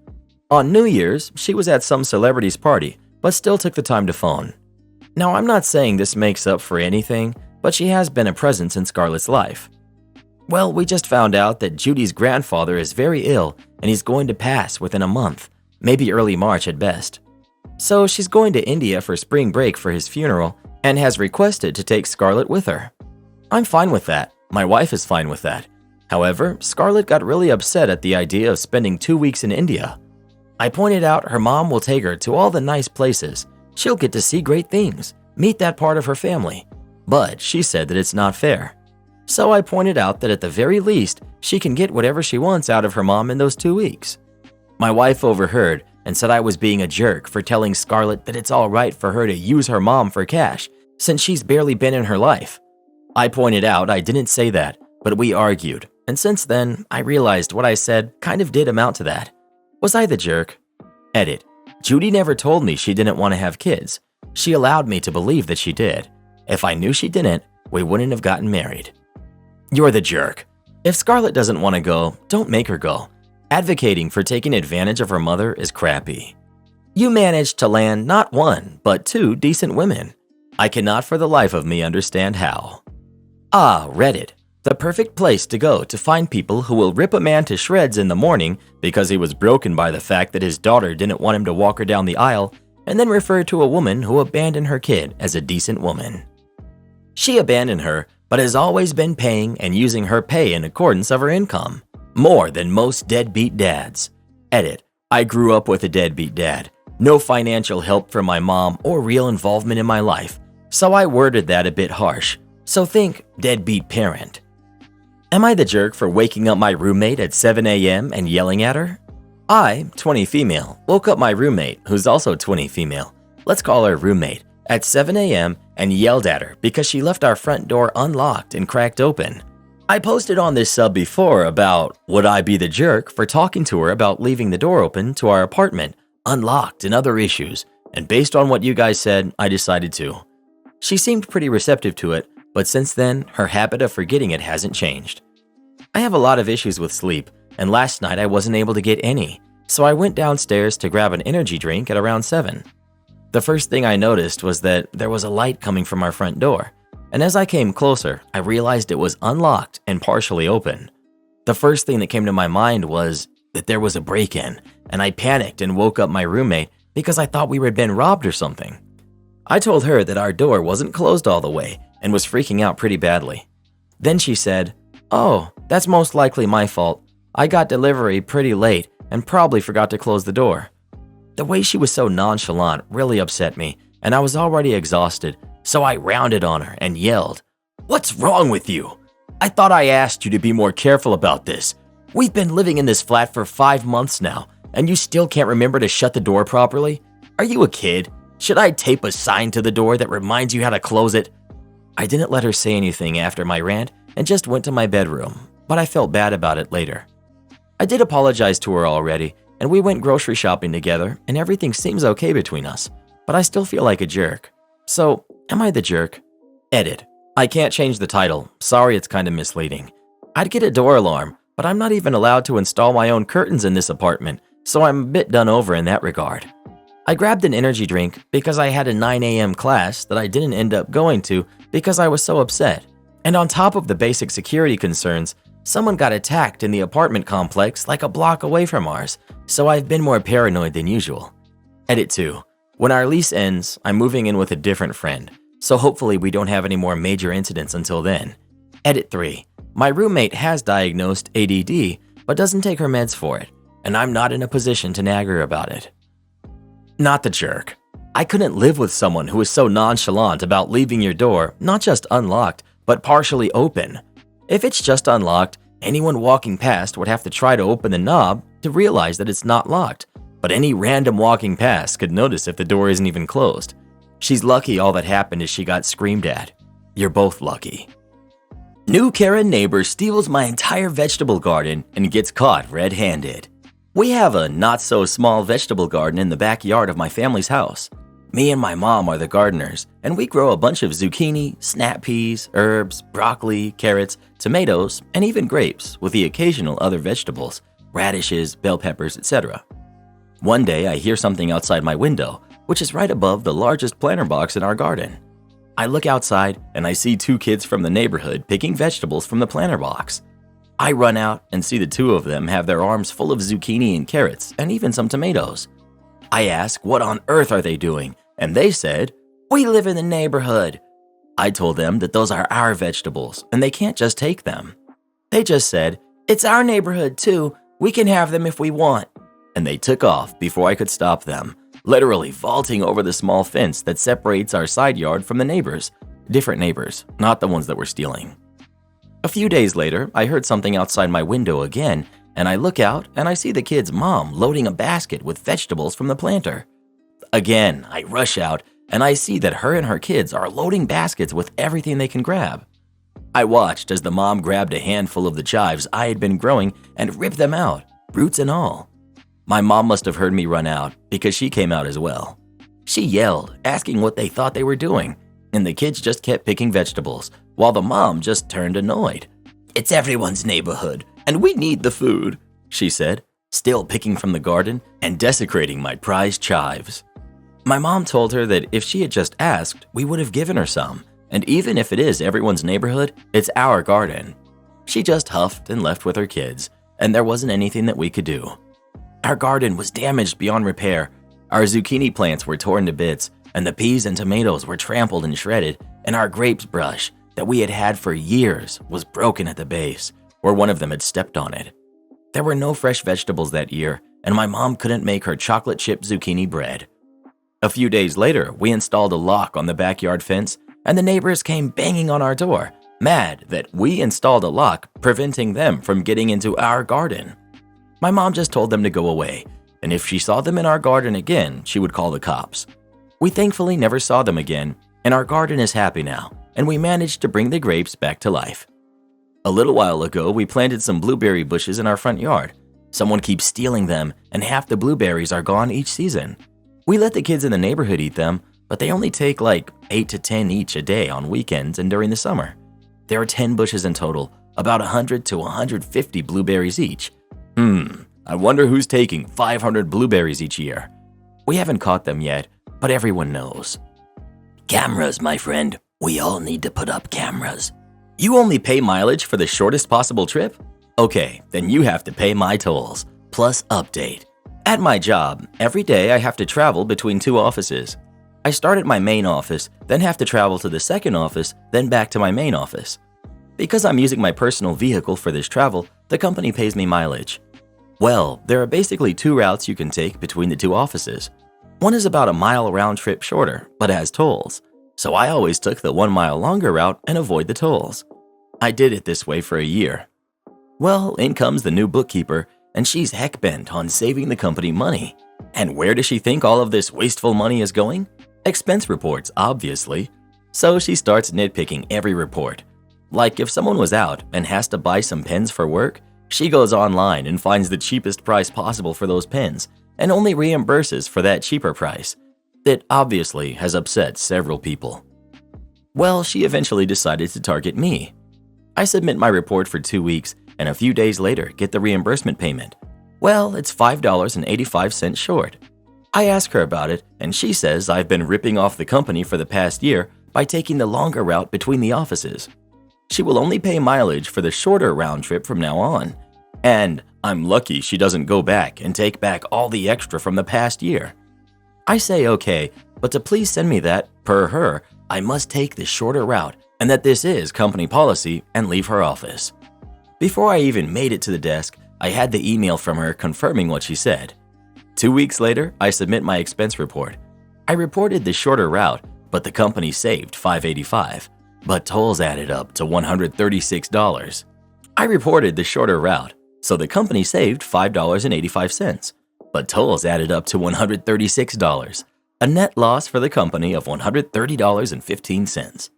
A: On New Year's, she was at some celebrity's party, but still took the time to phone. Now, I'm not saying this makes up for anything, but she has been a presence in Scarlett's life. Well, we just found out that Judy's grandfather is very ill and he's going to pass within a month, maybe early March at best. So she's going to India for spring break for his funeral and has requested to take Scarlett with her. I'm fine with that. My wife is fine with that. However, Scarlett got really upset at the idea of spending 2 weeks in India. I pointed out her mom will take her to all the nice places. She'll get to see great things, meet that part of her family. But she said that it's not fair. So I pointed out that at the very least, she can get whatever she wants out of her mom in those 2 weeks. My wife overheard and said I was being a jerk for telling Scarlett that it's all right for her to use her mom for cash since she's barely been in her life. I pointed out I didn't say that, but we argued, and since then, I realized what I said kind of did amount to that. Was I the jerk? Edit. Judy never told me she didn't want to have kids. She allowed me to believe that she did. If I knew she didn't, we wouldn't have gotten married. You're the jerk. If Scarlett doesn't want to go, don't make her go. Advocating for taking advantage of her mother is crappy. You managed to land not one, but 2 decent women. I cannot for the life of me understand how. Ah, Reddit. The perfect place to go to find people who will rip a man to shreds in the morning because he was broken by the fact that his daughter didn't want him to walk her down the aisle, and then refer to a woman who abandoned her kid as a decent woman. She abandoned her, but has always been paying and using her pay in accordance of her income. More than most deadbeat dads. Edit. I grew up with a deadbeat dad. No financial help from my mom or real involvement in my life, so I worded that a bit harsh. So think deadbeat parent. Am I the jerk for waking up my roommate at 7 a.m. and yelling at her? I, 20 female, woke up my roommate, who's also 20 female, let's call her roommate, at 7 a.m. and yelled at her because she left our front door unlocked and cracked open. I posted on this sub before about would I be the jerk for talking to her about leaving the door open to our apartment, unlocked and other issues, and based on what you guys said, I decided to. She seemed pretty receptive to it, but since then, her habit of forgetting it hasn't changed. I have a lot of issues with sleep, and last night I wasn't able to get any, so I went downstairs to grab an energy drink at around 7. The first thing I noticed was that there was a light coming from our front door, and as I came closer, I realized it was unlocked and partially open. The first thing that came to my mind was that there was a break-in, and I panicked and woke up my roommate because I thought we were being robbed or something. I told her that our door wasn't closed all the way and was freaking out pretty badly. Then she said, "Oh, that's most likely my fault. I got delivery pretty late and probably forgot to close the door." The way she was so nonchalant really upset me, and I was already exhausted, so I rounded on her and yelled, "What's wrong with you? I thought I asked you to be more careful about this. We've been living in this flat for 5 months now, and you still can't remember to shut the door properly? Are you a kid? Should I tape a sign to the door that reminds you how to close it?" I didn't let her say anything after my rant and just went to my bedroom, but I felt bad about it later. I did apologize to her already, and we went grocery shopping together, and everything seems okay between us, but I still feel like a jerk. So, am I the jerk? Edit. I can't change the title. Sorry, it's kind of misleading. I'd get a door alarm, but I'm not even allowed to install my own curtains in this apartment, so I'm a bit done over in that regard. I grabbed an energy drink because I had a 9 a.m. class that I didn't end up going to because I was so upset. And on top of the basic security concerns, someone got attacked in the apartment complex like a block away from ours, so I've been more paranoid than usual. Edit 2. When our lease ends, I'm moving in with a different friend, so hopefully we don't have any more major incidents until then. Edit 3. My roommate has diagnosed ADD, but doesn't take her meds for it, and I'm not in a position to nag her about it. Not the jerk. I couldn't live with someone who is so nonchalant about leaving your door not just unlocked, but partially open. If it's just unlocked, anyone walking past would have to try to open the knob to realize that it's not locked, but any random walking past could notice if the door isn't even closed. She's lucky all that happened is she got screamed at. You're both lucky. New Karen neighbor steals my entire vegetable garden and gets caught red-handed. We have a not-so-small vegetable garden in the backyard of my family's house. Me and my mom are the gardeners, and we grow a bunch of zucchini, snap peas, herbs, broccoli, carrots, tomatoes, and even grapes, with the occasional other vegetables, radishes, bell peppers, etc. One day I hear something outside my window, which is right above the largest planter box in our garden. I look outside and I see two kids from the neighborhood picking vegetables from the planter box. I run out and see the two of them have their arms full of zucchini and carrots and even some tomatoes. I ask what on earth are they doing, and they said, "We live in the neighborhood." I told them that those are our vegetables and they can't just take them. They just said, "It's our neighborhood too. We can have them if we want." And they took off before I could stop them, literally vaulting over the small fence that separates our side yard from the neighbors. Different neighbors, not the ones that were stealing. A few days later, I heard something outside my window again, and I look out and I see the kid's mom loading a basket with vegetables from the planter. Again, I rush out and I see that her and her kids are loading baskets with everything they can grab. I watched as the mom grabbed a handful of the chives I had been growing and ripped them out, roots and all. My mom must have heard me run out because she came out as well. She yelled, asking what they thought they were doing, and the kids just kept picking vegetables, while the mom just turned annoyed. "It's everyone's neighborhood, and we need the food," she said, still picking from the garden and desecrating my prized chives. My mom told her that if she had just asked, we would have given her some, and even if it is everyone's neighborhood, it's our garden. She just huffed and left with her kids, and there wasn't anything that we could do. Our garden was damaged beyond repair. Our zucchini plants were torn to bits, and the peas and tomatoes were trampled and shredded, and our grapes brush that we had had for years was broken at the base, where one of them had stepped on it. There were no fresh vegetables that year, and my mom couldn't make her chocolate chip zucchini bread. A few days later, we installed a lock on the backyard fence, and the neighbors came banging on our door, mad that we installed a lock preventing them from getting into our garden. My mom just told them to go away, and if she saw them in our garden again, she would call the cops. We thankfully never saw them again, and our garden is happy now, and we managed to bring the grapes back to life. A little while ago, we planted some blueberry bushes in our front yard. Someone keeps stealing them, and half the blueberries are gone each season. We let the kids in the neighborhood eat them, but they only take like 8 to 10 each a day on weekends and during the summer. There are 10 bushes in total, about 100 to 150 blueberries each. I wonder who's taking 500 blueberries each year. We haven't caught them yet, but everyone knows. Cameras, my friend. We all need to put up cameras. You only pay mileage for the shortest possible trip? Okay, then you have to pay my tolls, plus update. At my job, every day I have to travel between two offices. I start at my main office, then have to travel to the second office, then back to my main office. Because I'm using my personal vehicle for this travel, the company pays me mileage. Well, there are basically two routes you can take between the two offices. One is about a mile round trip shorter, but has tolls. So I always took the 1 mile longer route and avoid the tolls. I did it this way for a year. Well, in comes the new bookkeeper, and she's heck bent on saving the company money. And where does she think all of this wasteful money is going? Expense reports, obviously. So she starts nitpicking every report. Like if someone was out and has to buy some pens for work, she goes online and finds the cheapest price possible for those pens and only reimburses for that cheaper price. That obviously has upset several people. Well, she eventually decided to target me. I submit my report for 2 weeks and a few days later get the reimbursement payment. Well, it's $5.85 short. I ask her about it and she says I've been ripping off the company for the past year by taking the longer route between the offices. She will only pay mileage for the shorter round trip from now on. And I'm lucky she doesn't go back and take back all the extra from the past year. I say okay, but to please send me that, per her, I must take the shorter route and that this is company policy and leave her office. Before I even made it to the desk, I had the email from her confirming what she said. 2 weeks later, I submit my expense report. I reported the shorter route, but the company saved $5.85. But tolls added up to $136. I reported the shorter route, so the company saved $5.85, but tolls added up to $136, a net loss for the company of $130.15.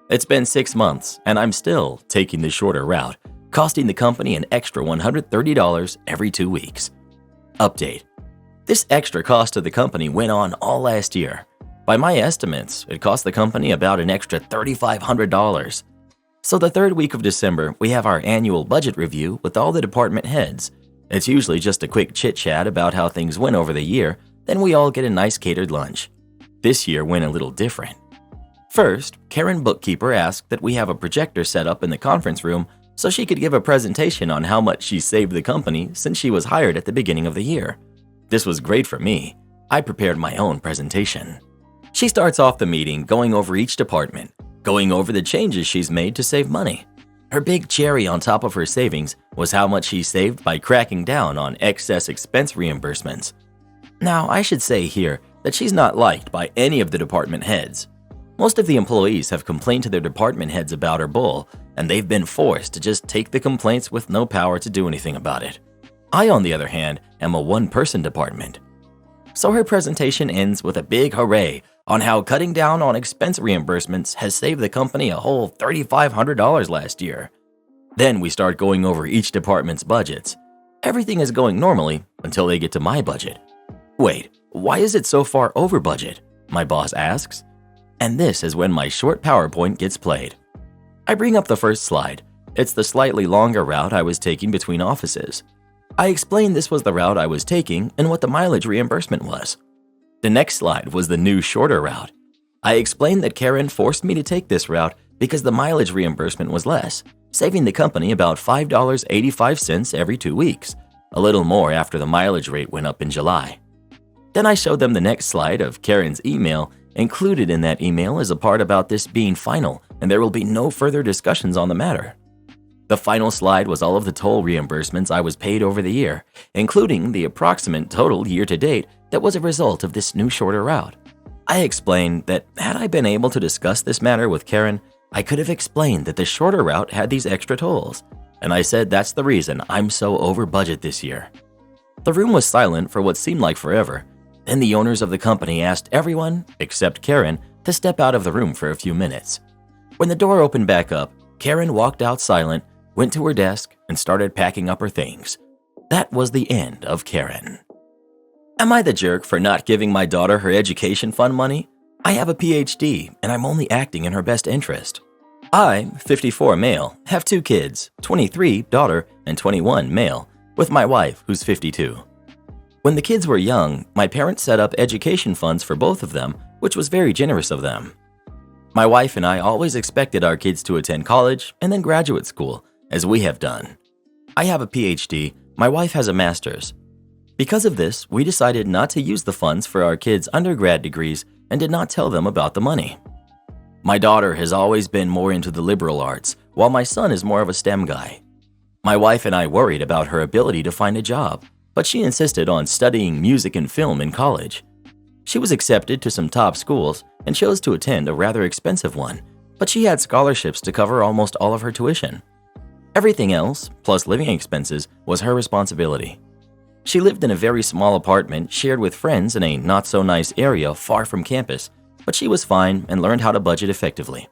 A: It's been 6 months, and I'm still taking the shorter route, costing the company an extra $130 every 2 weeks. Update. This extra cost to the company went on all last year. By my estimates, it cost the company about an extra $3,500. So the third week of December, we have our annual budget review with all the department heads. It's usually just a quick chit-chat about how things went over the year, then we all get a nice catered lunch. This year went a little different. First, Karen bookkeeper asked that we have a projector set up in the conference room so she could give a presentation on how much she saved the company since she was hired at the beginning of the year. This was great for me. I prepared my own presentation. She starts off the meeting going over each department, going over the changes she's made to save money. Her big cherry on top of her savings was how much she saved by cracking down on excess expense reimbursements. Now, I should say here that she's not liked by any of the department heads. Most of the employees have complained to their department heads about her bull, and they've been forced to just take the complaints with no power to do anything about it. I, on the other hand, am a one-person department. So her presentation ends with a big hooray on how cutting down on expense reimbursements has saved the company a whole $3,500 last year. Then we start going over each department's budgets. Everything is going normally until they get to my budget. Wait, why is it so far over budget? My boss asks. And this is when my short PowerPoint gets played. I bring up the first slide. It's the slightly longer route I was taking between offices. I explained this was the route I was taking and what the mileage reimbursement was. The next slide was the new shorter route. I explained that Karen forced me to take this route because the mileage reimbursement was less, saving the company about $5.85 every 2 weeks, a little more after the mileage rate went up in July. Then I showed them the next slide of Karen's email. Included in that email is a part about this being final and there will be no further discussions on the matter. The final slide was all of the toll reimbursements I was paid over the year, including the approximate total year-to-date that was a result of this new shorter route. I explained that had I been able to discuss this matter with Karen, I could have explained that the shorter route had these extra tolls, and I said that's the reason I'm so over budget this year. The room was silent for what seemed like forever. Then the owners of the company asked everyone, except Karen, to step out of the room for a few minutes. When the door opened back up, Karen walked out silent, went to her desk, and started packing up her things. That was the end of Karen. Am I the jerk for not giving my daughter her education fund money? I have a PhD, and I'm only acting in her best interest. I, 54 male, have 2 kids, 23 daughter and 21 male, with my wife who's 52. When the kids were young, my parents set up education funds for both of them, which was very generous of them. My wife and I always expected our kids to attend college and then graduate school, as we have done. I have a PhD, my wife has a master's. Because of this, we decided not to use the funds for our kids' undergrad degrees and did not tell them about the money. My daughter has always been more into the liberal arts, while my son is more of a STEM guy. My wife and I worried about her ability to find a job, but she insisted on studying music and film in college. She was accepted to some top schools and chose to attend a rather expensive one, but she had scholarships to cover almost all of her tuition. Everything else, plus living expenses, was her responsibility. She lived in a very small apartment shared with friends in a not-so-nice area far from campus, but she was fine and learned how to budget effectively.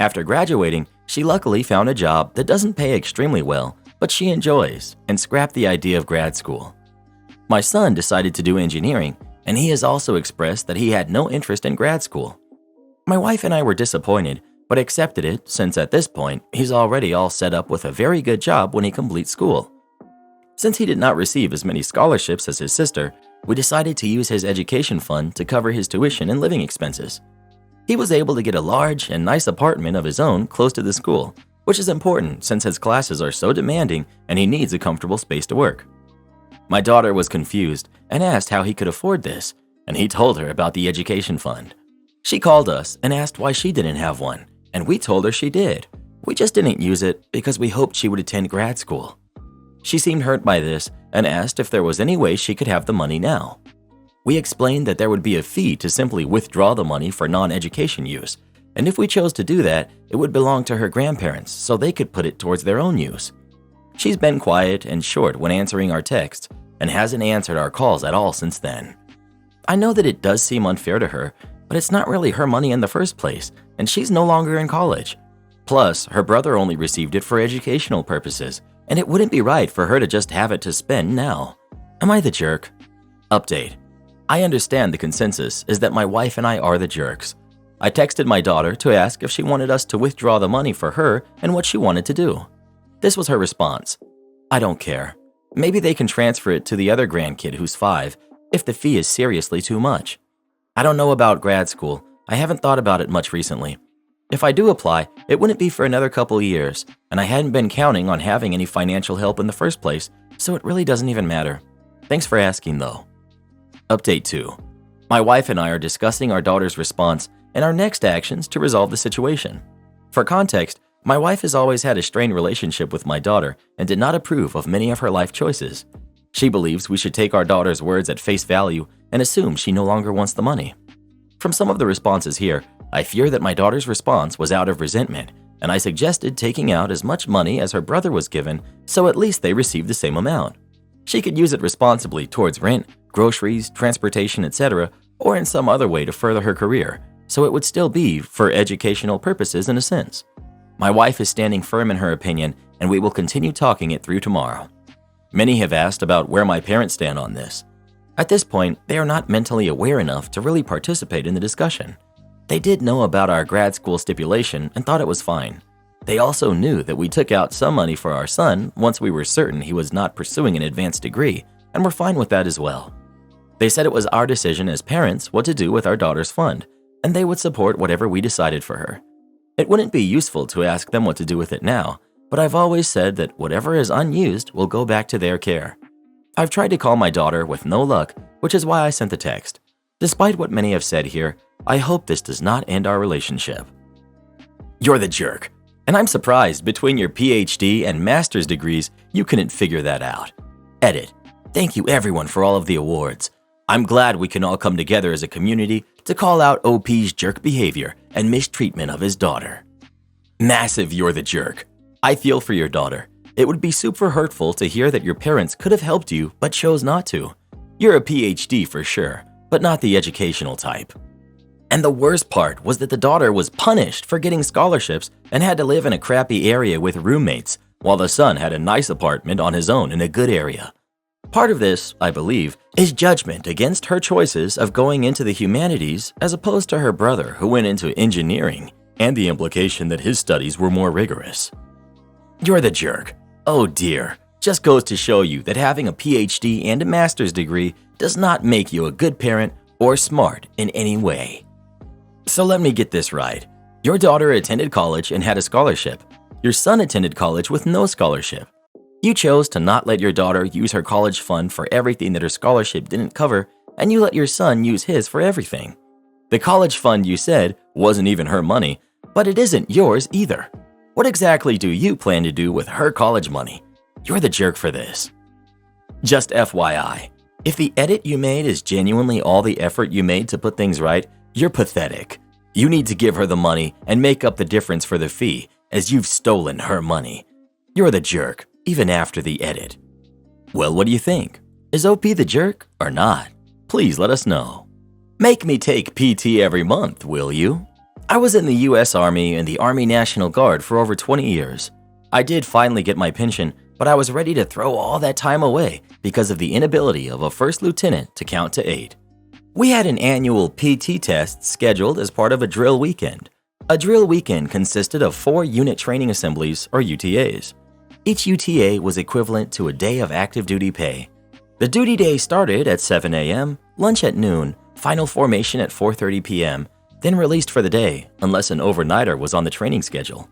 A: After graduating, she luckily found a job that doesn't pay extremely well, but she enjoys, and scrapped the idea of grad school. My son decided to do engineering, and he has also expressed that he had no interest in grad school. My wife and I were disappointed, but accepted it since at this point, he's already all set up with a very good job when he completes school. Since he did not receive as many scholarships as his sister, we decided to use his education fund to cover his tuition and living expenses. He was able to get a large and nice apartment of his own close to the school, which is important since his classes are so demanding and he needs a comfortable space to work. My daughter was confused and asked how he could afford this, and he told her about the education fund. She called us and asked why she didn't have one, and we told her she did. We just didn't use it because we hoped she would attend grad school. She seemed hurt by this and asked if there was any way she could have the money now. We explained that there would be a fee to simply withdraw the money for non-education use, and if we chose to do that, it would belong to her grandparents so they could put it towards their own use. She's been quiet and short when answering our texts and hasn't answered our calls at all since then. I know that it does seem unfair to her, but it's not really her money in the first place, and she's no longer in college. Plus, her brother only received it for educational purposes, and it wouldn't be right for her to just have it to spend now. Am I the jerk? Update. I understand the consensus is that my wife and I are the jerks. I texted my daughter to ask if she wanted us to withdraw the money for her and what she wanted to do. This was her response. I don't care. Maybe they can transfer it to the other grandkid who's 5 if the fee is seriously too much. I don't know about grad school, I haven't thought about it much recently. If I do apply, it wouldn't be for another couple years, and I hadn't been counting on having any financial help in the first place, so it really doesn't even matter. Thanks for asking, though. Update 2. My wife and I are discussing our daughter's response and our next actions to resolve the situation. For context, my wife has always had a strained relationship with my daughter and did not approve of many of her life choices. She believes we should take our daughter's words at face value and assume she no longer wants the money. From some of the responses here, I fear that my daughter's response was out of resentment, and I suggested taking out as much money as her brother was given so at least they receive the same amount. She could use it responsibly towards rent, groceries, transportation, etc., or in some other way to further her career, so it would still be for educational purposes in a sense. My wife is standing firm in her opinion, and we will continue talking it through tomorrow. Many have asked about where my parents stand on this. At this point, they are not mentally aware enough to really participate in the discussion. They did know about our grad school stipulation and thought it was fine. They also knew that we took out some money for our son once we were certain he was not pursuing an advanced degree, and were fine with that as well. They said it was our decision as parents what to do with our daughter's fund, and they would support whatever we decided for her. It wouldn't be useful to ask them what to do with it now, but I've always said that whatever is unused will go back to their care. I've tried to call my daughter with no luck, which is why I sent the text. Despite what many have said here, I hope this does not end our relationship. You're the jerk. And I'm surprised between your PhD and master's degrees, you couldn't figure that out. Edit. Thank you everyone for all of the awards. I'm glad we can all come together as a community to call out OP's jerk behavior and mistreatment of his daughter. Massive you're the jerk. I feel for your daughter. It would be super hurtful to hear that your parents could have helped you but chose not to. You're a PhD for sure, but not the educational type. And the worst part was that the daughter was punished for getting scholarships and had to live in a crappy area with roommates, while the son had a nice apartment on his own in a good area. Part of this, I believe, is judgment against her choices of going into the humanities as opposed to her brother who went into engineering, and the implication that his studies were more rigorous. You're the jerk. Oh dear, just goes to show you that having a PhD and a master's degree does not make you a good parent or smart in any way. So let me get this right. Your daughter attended college and had a scholarship. Your son attended college with no scholarship. You chose to not let your daughter use her college fund for everything that her scholarship didn't cover, and you let your son use his for everything. The college fund, you said, wasn't even her money, but it isn't yours either. What exactly do you plan to do with her college money? You're the jerk for this. Just FYI, if the edit you made is genuinely all the effort you made to put things right, you're pathetic. You need to give her the money and make up the difference for the fee, as you've stolen her money. You're the jerk, even after the edit. Well, what do you think? Is OP the jerk or not? Please let us know. Make me take PT every month, will you? I was in the US Army and the Army National Guard for over 20 years. I did finally get my pension, but I was ready to throw all that time away because of the inability of a first lieutenant to count to 8. We had an annual PT test scheduled as part of a drill weekend. A drill weekend consisted of 4 unit training assemblies, or UTAs. Each UTA was equivalent to a day of active duty pay. The duty day started at 7 a.m., lunch at noon, final formation at 4:30 p.m., then released for the day unless an overnighter was on the training schedule.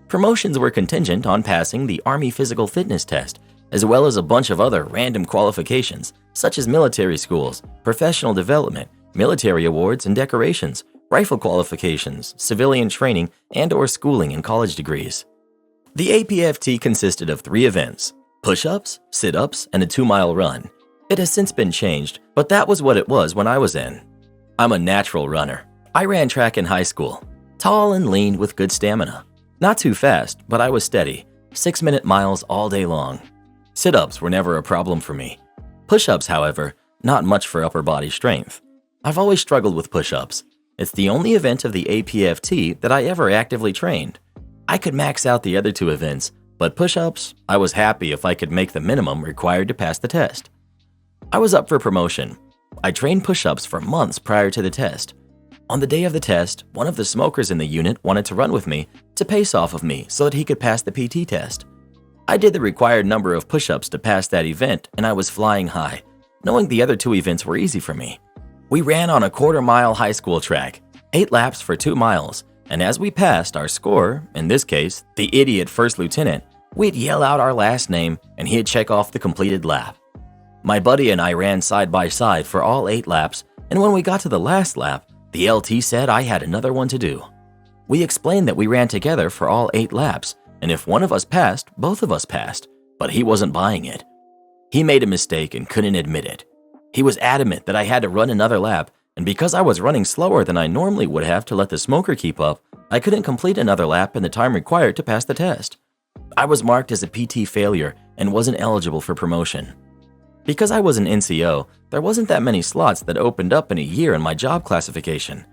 A: Promotions were contingent on passing the Army Physical Fitness Test, as well as a bunch of other random qualifications, such as military schools, professional development, military awards and decorations, rifle qualifications, civilian training, and/or schooling and college degrees. The APFT consisted of 3 events: push-ups, sit-ups, and a 2-mile run. It has since been changed, but that was what it was when I was in. I'm a natural runner. I ran track in high school, tall and lean with good stamina. Not too fast, but I was steady, 6-minute miles all day long. Sit-ups were never a problem for me. Push-ups, however, not much for upper body strength. I've always struggled with push-ups. It's the only event of the APFT that I ever actively trained. I could max out the other 2 events, but push-ups, I was happy if I could make the minimum required to pass the test. I was up for promotion. I trained push-ups for months prior to the test. On the day of the test, one of the smokers in the unit wanted to run with me to pace off of me so that he could pass the PT test. I did the required number of push-ups to pass that event, and I was flying high, knowing the other 2 events were easy for me. We ran on a 1/4 mile high school track. 8 laps for 2 miles, and as we passed our score, in this case, the idiot first lieutenant, we'd yell out our last name and he'd check off the completed lap. My buddy and I ran side by side for all 8 laps, and when we got to the last lap, the LT said I had another one to do. We explained that we ran together for all 8 laps, and if one of us passed, both of us passed, but he wasn't buying it. He made a mistake and couldn't admit it. He was adamant that I had to run another lap, and because I was running slower than I normally would have to let the smoker keep up, I couldn't complete another lap in the time required to pass the test. I was marked as a PT failure and wasn't eligible for promotion. Because I was an NCO, there wasn't that many slots that opened up in a year in my job classification.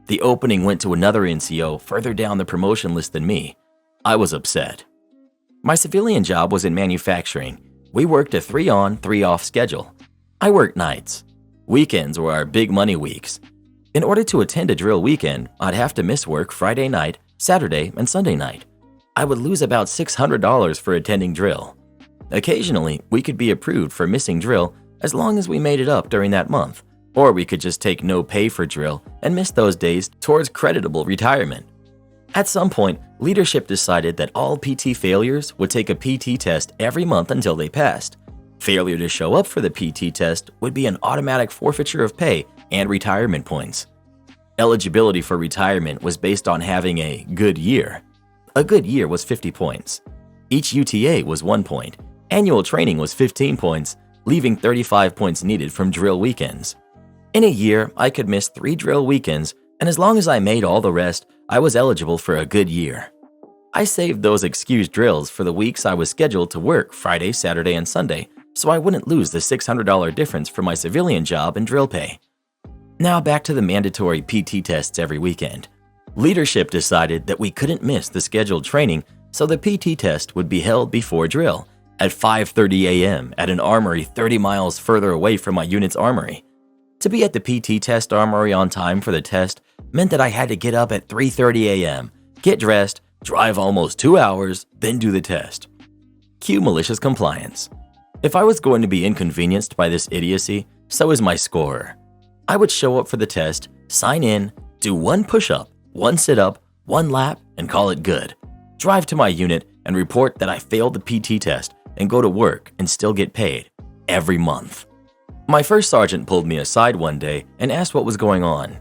A: The opening went to another NCO further down the promotion list than me. I was upset. My civilian job was in manufacturing. We worked a 3-on, 3-off schedule. I worked nights. Weekends were our big money weeks. In order to attend a drill weekend, I'd have to miss work Friday night, Saturday, and Sunday night. I would lose about $600 for attending drill. Occasionally, we could be approved for missing drill as long as we made it up during that month, or we could just take no pay for drill and miss those days towards creditable retirement. At some point, leadership decided that all PT failures would take a PT test every month until they passed. Failure to show up for the PT test would be an automatic forfeiture of pay and retirement points. Eligibility for retirement was based on having a good year. A good year was 50 points. Each UTA was 1 point. Annual training was 15 points, leaving 35 points needed from drill weekends. In a year, I could miss 3 drill weekends, and as long as I made all the rest, I was eligible for a good year. I saved those excused drills for the weeks I was scheduled to work Friday, Saturday, and Sunday, so I wouldn't lose the $600 difference from my civilian job and drill pay. Now back to the mandatory PT tests every weekend. Leadership decided that we couldn't miss the scheduled training, so the PT test would be held before drill at 5:30 a.m. at an armory 30 miles further away from my unit's armory. To be at the PT test armory on time for the test meant that I had to get up at 3:30 a.m., get dressed, drive almost 2 hours, then do the test. Cue malicious compliance. If I was going to be inconvenienced by this idiocy, so is my scorer. I would show up for the test, sign in, do 1 push-up, 1 sit-up, 1 lap, and call it good. Drive to my unit and report that I failed the PT test and go to work and still get paid every month. My first sergeant pulled me aside one day and asked what was going on.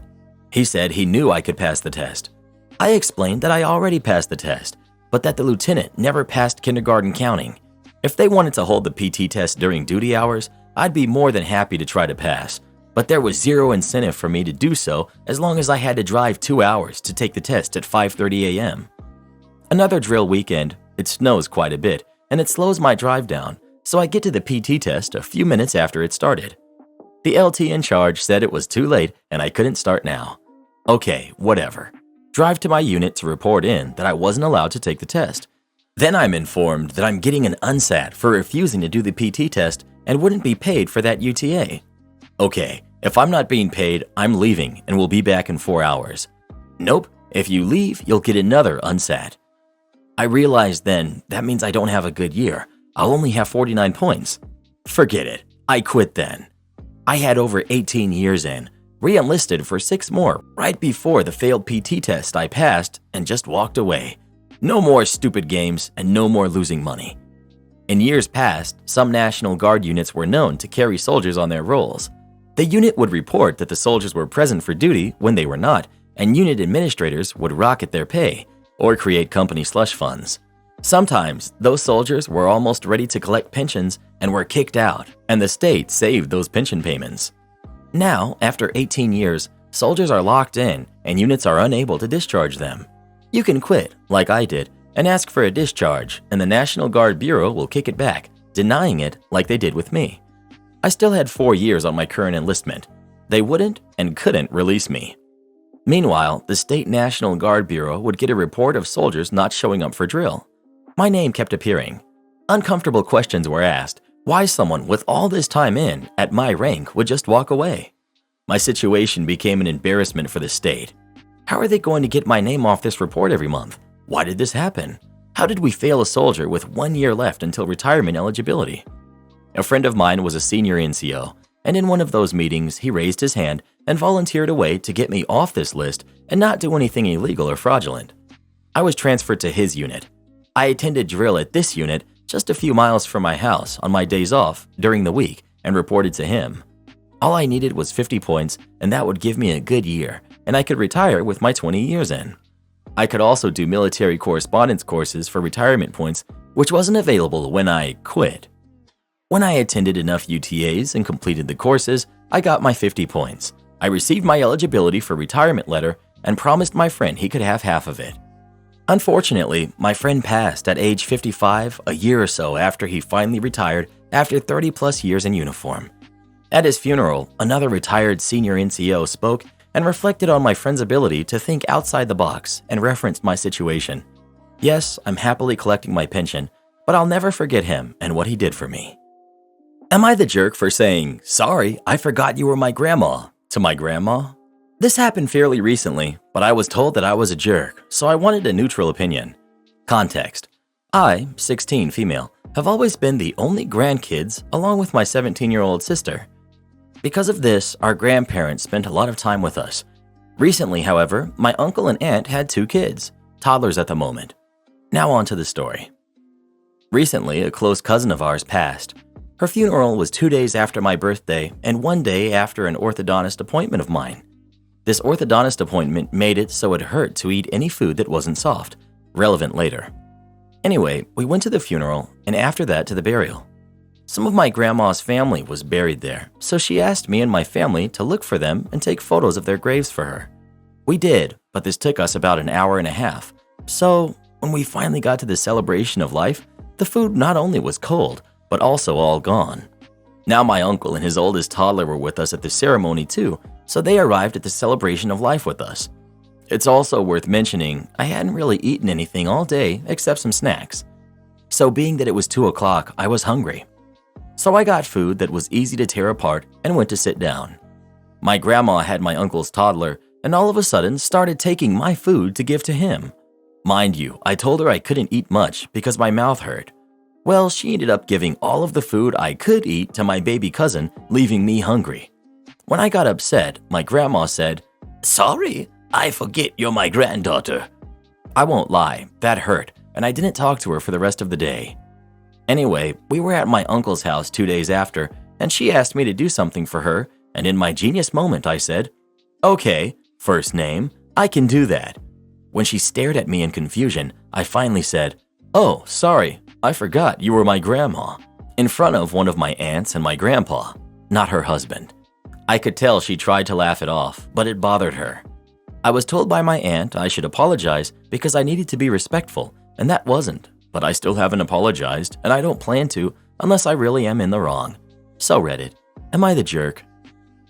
A: He said he knew I could pass the test. I explained that I already passed the test, but that the lieutenant never passed kindergarten counting. If they wanted to hold the PT test during duty hours, I'd be more than happy to try to pass, but there was zero incentive for me to do so as long as I had to drive 2 hours to take the test at 5:30 a.m. Another drill weekend, it snows quite a bit, and it slows my drive down, so I get to the PT test a few minutes after it started. The LT in charge said it was too late and I couldn't start now. Okay, whatever. Drive to my unit to report in that I wasn't allowed to take the test. Then I'm informed that I'm getting an unsat for refusing to do the PT test and wouldn't be paid for that UTA. Okay, if I'm not being paid, I'm leaving and will be back in 4 hours. Nope, if you leave, you'll get another unsat. I realized then that means I don't have a good year. I'll only have 49 points. Forget it, I quit then. I had over 18 years in, re-enlisted for 6 more right before the failed PT test I passed, and just walked away. No more stupid games and no more losing money. In years past, some National Guard units were known to carry soldiers on their rolls. The unit would report that the soldiers were present for duty when they were not, and unit administrators would rocket their pay or create company slush funds. Sometimes, those soldiers were almost ready to collect pensions and were kicked out, and the state saved those pension payments. Now, after 18 years, soldiers are locked in and units are unable to discharge them. You can quit, like I did, and ask for a discharge, and the National Guard Bureau will kick it back, denying it like they did with me. I still had 4 years on my current enlistment. They wouldn't and couldn't release me. Meanwhile, the State National Guard Bureau would get a report of soldiers not showing up for drill. My name kept appearing. Uncomfortable questions were asked why someone with all this time in, at my rank, would just walk away. My situation became an embarrassment for the state. How are they going to get my name off this report every month? Why did this happen? How did we fail a soldier with 1 year left until retirement eligibility? A friend of mine was a senior NCO. and in one of those meetings, he raised his hand and volunteered a way to get me off this list and not do anything illegal or fraudulent. I was transferred to his unit. I attended drill at this unit just a few miles from my house on my days off during the week and reported to him. All I needed was 50 points, and that would give me a good year, and I could retire with my 20 years in. I could also do military correspondence courses for retirement points, which wasn't available when I quit. When I attended enough UTAs and completed the courses, I got my 50 points. I received my eligibility for retirement letter and promised my friend he could have half of it. Unfortunately, my friend passed at age 55 a year or so after he finally retired after 30 plus years in uniform. At his funeral, another retired senior NCO spoke and reflected on my friend's ability to think outside the box and referenced my situation. Yes, I'm happily collecting my pension, but I'll never forget him and what he did for me. Am I the jerk for saying, "Sorry, I forgot you were my grandma," to my grandma? This happened fairly recently, but I was told that I was a jerk, so I wanted a neutral opinion. Context: I, 16 female, have always been the only grandkids along with my 17-year-old sister. Because of this, our grandparents spent a lot of time with us. Recently, however, my uncle and aunt had 2 kids, toddlers at the moment. Now on to the story. Recently, a close cousin of ours passed. Her funeral was 2 days after my birthday and 1 day after an orthodontist appointment of mine. This orthodontist appointment made it so it hurt to eat any food that wasn't soft, relevant later. Anyway, we went to the funeral and after that to the burial. Some of my grandma's family was buried there, so she asked me and my family to look for them and take photos of their graves for her. We did, but this took us about an hour and a half. So, when we finally got to the celebration of life, the food not only was cold, but also all gone. Now my uncle and his oldest toddler were with us at the ceremony too, so they arrived at the celebration of life with us. It's also worth mentioning, I hadn't really eaten anything all day except some snacks. So being that it was 2 o'clock, I was hungry. So I got food that was easy to tear apart and went to sit down. My grandma had my uncle's toddler and all of a sudden started taking my food to give to him. Mind you, I told her I couldn't eat much because my mouth hurt. Well, she ended up giving all of the food I could eat to my baby cousin, leaving me hungry. When I got upset, my grandma said, "Sorry, I forget you're my granddaughter." I won't lie, that hurt, and I didn't talk to her for the rest of the day. Anyway, we were at my uncle's house 2 days after, and she asked me to do something for her, and in my genius moment I said, "Okay, first name, I can do that." When she stared at me in confusion, I finally said, "Oh, sorry, I forgot you were my grandma," in front of one of my aunts and my grandpa, not her husband. I could tell she tried to laugh it off, but it bothered her. I was told by my aunt I should apologize because I needed to be respectful, and that wasn't, but I still haven't apologized, and I don't plan to unless I really am in the wrong. So Reddit, am I the jerk?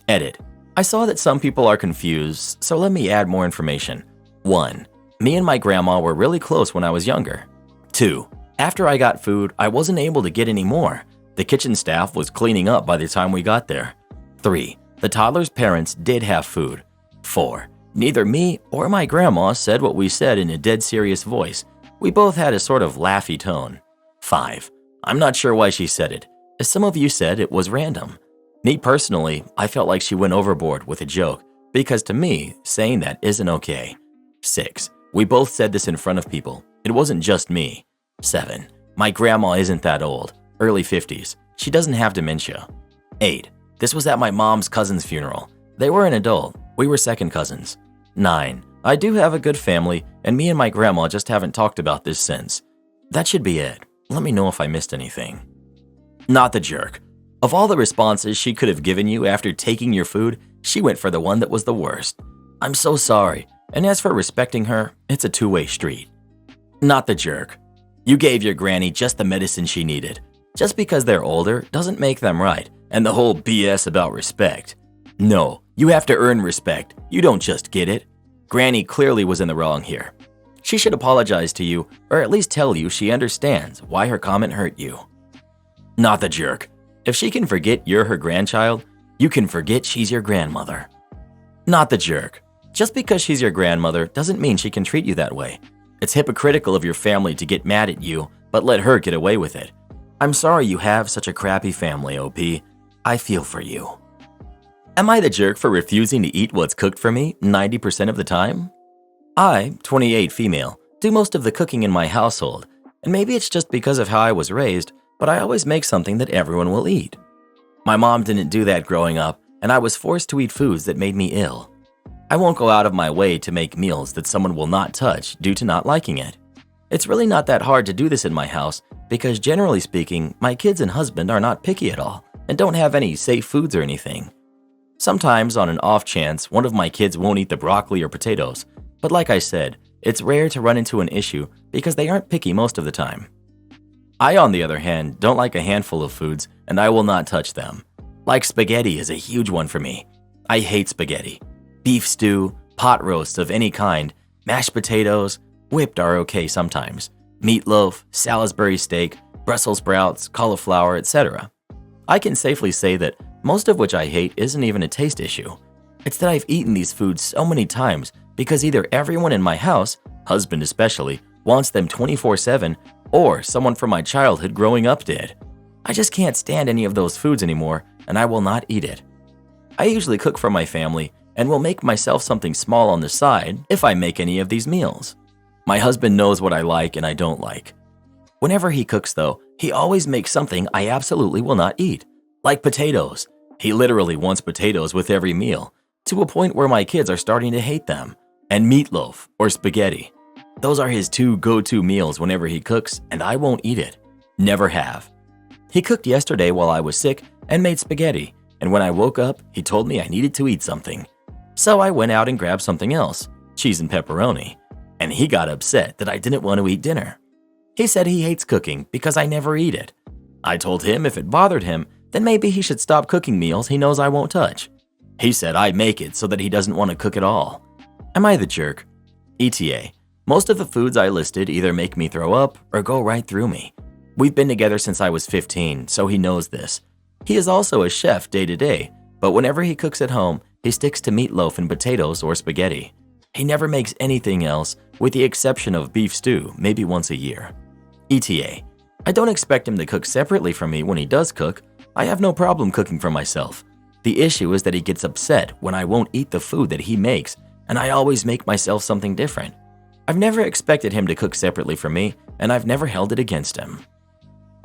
A: Edit. I saw that some people are confused, so let me add more information. 1. Me and my grandma were really close when I was younger. 2. After I got food, I wasn't able to get any more. The kitchen staff was cleaning up by the time we got there. 3. The toddler's parents did have food. 4. Neither me or my grandma said what we said in a dead serious voice. We both had a sort of laughy tone. 5. I'm not sure why she said it. As some of you said, it was random. Me personally, I felt like she went overboard with a joke, because to me, saying that isn't okay. 6. We both said this in front of people. It wasn't just me. 7. My grandma isn't that old, early 50s. She doesn't have dementia. 8. This was at my mom's cousin's funeral. They were an adult. We were second cousins. 9. I do have a good family, and me and my grandma just haven't talked about this since. That should be it. Let me know if I missed anything. Not the jerk. Of all the responses she could have given you after taking your food, she went for the one that was the worst. I'm so sorry, and as for respecting her, it's a two-way street. Not the jerk. You gave your granny just the medicine she needed. Just because they're older doesn't make them right, and the whole BS about respect. No, you have to earn respect. You don't just get it. Granny clearly was in the wrong here. She should apologize to you, or at least tell you she understands why her comment hurt you. Not the jerk. If she can forget you're her grandchild, you can forget she's your grandmother. Not the jerk. Just because she's your grandmother doesn't mean she can treat you that way. It's hypocritical of your family to get mad at you, but let her get away with it. I'm sorry you have such a crappy family, OP. I feel for you. Am I the jerk for refusing to eat what's cooked for me 90% of the time? I, 28 female, do most of the cooking in my household, and maybe it's just because of how I was raised, but I always make something that everyone will eat. My mom didn't do that growing up, and I was forced to eat foods that made me ill. I won't go out of my way to make meals that someone will not touch due to not liking it. It's really not that hard to do this in my house because generally speaking, my kids and husband are not picky at all and don't have any safe foods or anything. Sometimes on an off chance, one of my kids won't eat the broccoli or potatoes, but like I said, it's rare to run into an issue because they aren't picky most of the time. I, on the other hand, don't like a handful of foods and I will not touch them. Like spaghetti is a huge one for me. I hate spaghetti. Beef stew, pot roasts of any kind, mashed potatoes, whipped are okay sometimes, meatloaf, Salisbury steak, Brussels sprouts, cauliflower, etc. I can safely say that most of which I hate isn't even a taste issue. It's that I've eaten these foods so many times because either everyone in my house, husband especially, wants them 24/7, or someone from my childhood growing up did. I just can't stand any of those foods anymore, and I will not eat it. I usually cook for my family and will make myself something small on the side if I make any of these meals. My husband knows what I like and I don't like. Whenever he cooks though, he always makes something I absolutely will not eat, like potatoes. He literally wants potatoes with every meal, to a point where my kids are starting to hate them, and meatloaf or spaghetti. Those are his two go-to meals whenever he cooks, and I won't eat it. Never have. He cooked yesterday while I was sick and made spaghetti, and when I woke up, he told me I needed to eat something. So I went out and grabbed something else, cheese and pepperoni, and he got upset that I didn't want to eat dinner. He said he hates cooking because I never eat it. I told him if it bothered him, then maybe he should stop cooking meals he knows I won't touch. He said I make it so that he doesn't want to cook at all. Am I the jerk? ETA. Most of the foods I listed either make me throw up or go right through me. We've been together since I was 15, so he knows this. He is also a chef day to day, but whenever he cooks at home, he sticks to meatloaf and potatoes or spaghetti. He never makes anything else, with the exception of beef stew, maybe once a year. ETA. I don't expect him to cook separately from me when he does cook. I have no problem cooking for myself. The issue is that he gets upset when I won't eat the food that he makes, and I always make myself something different. I've never expected him to cook separately from me, and I've never held it against him.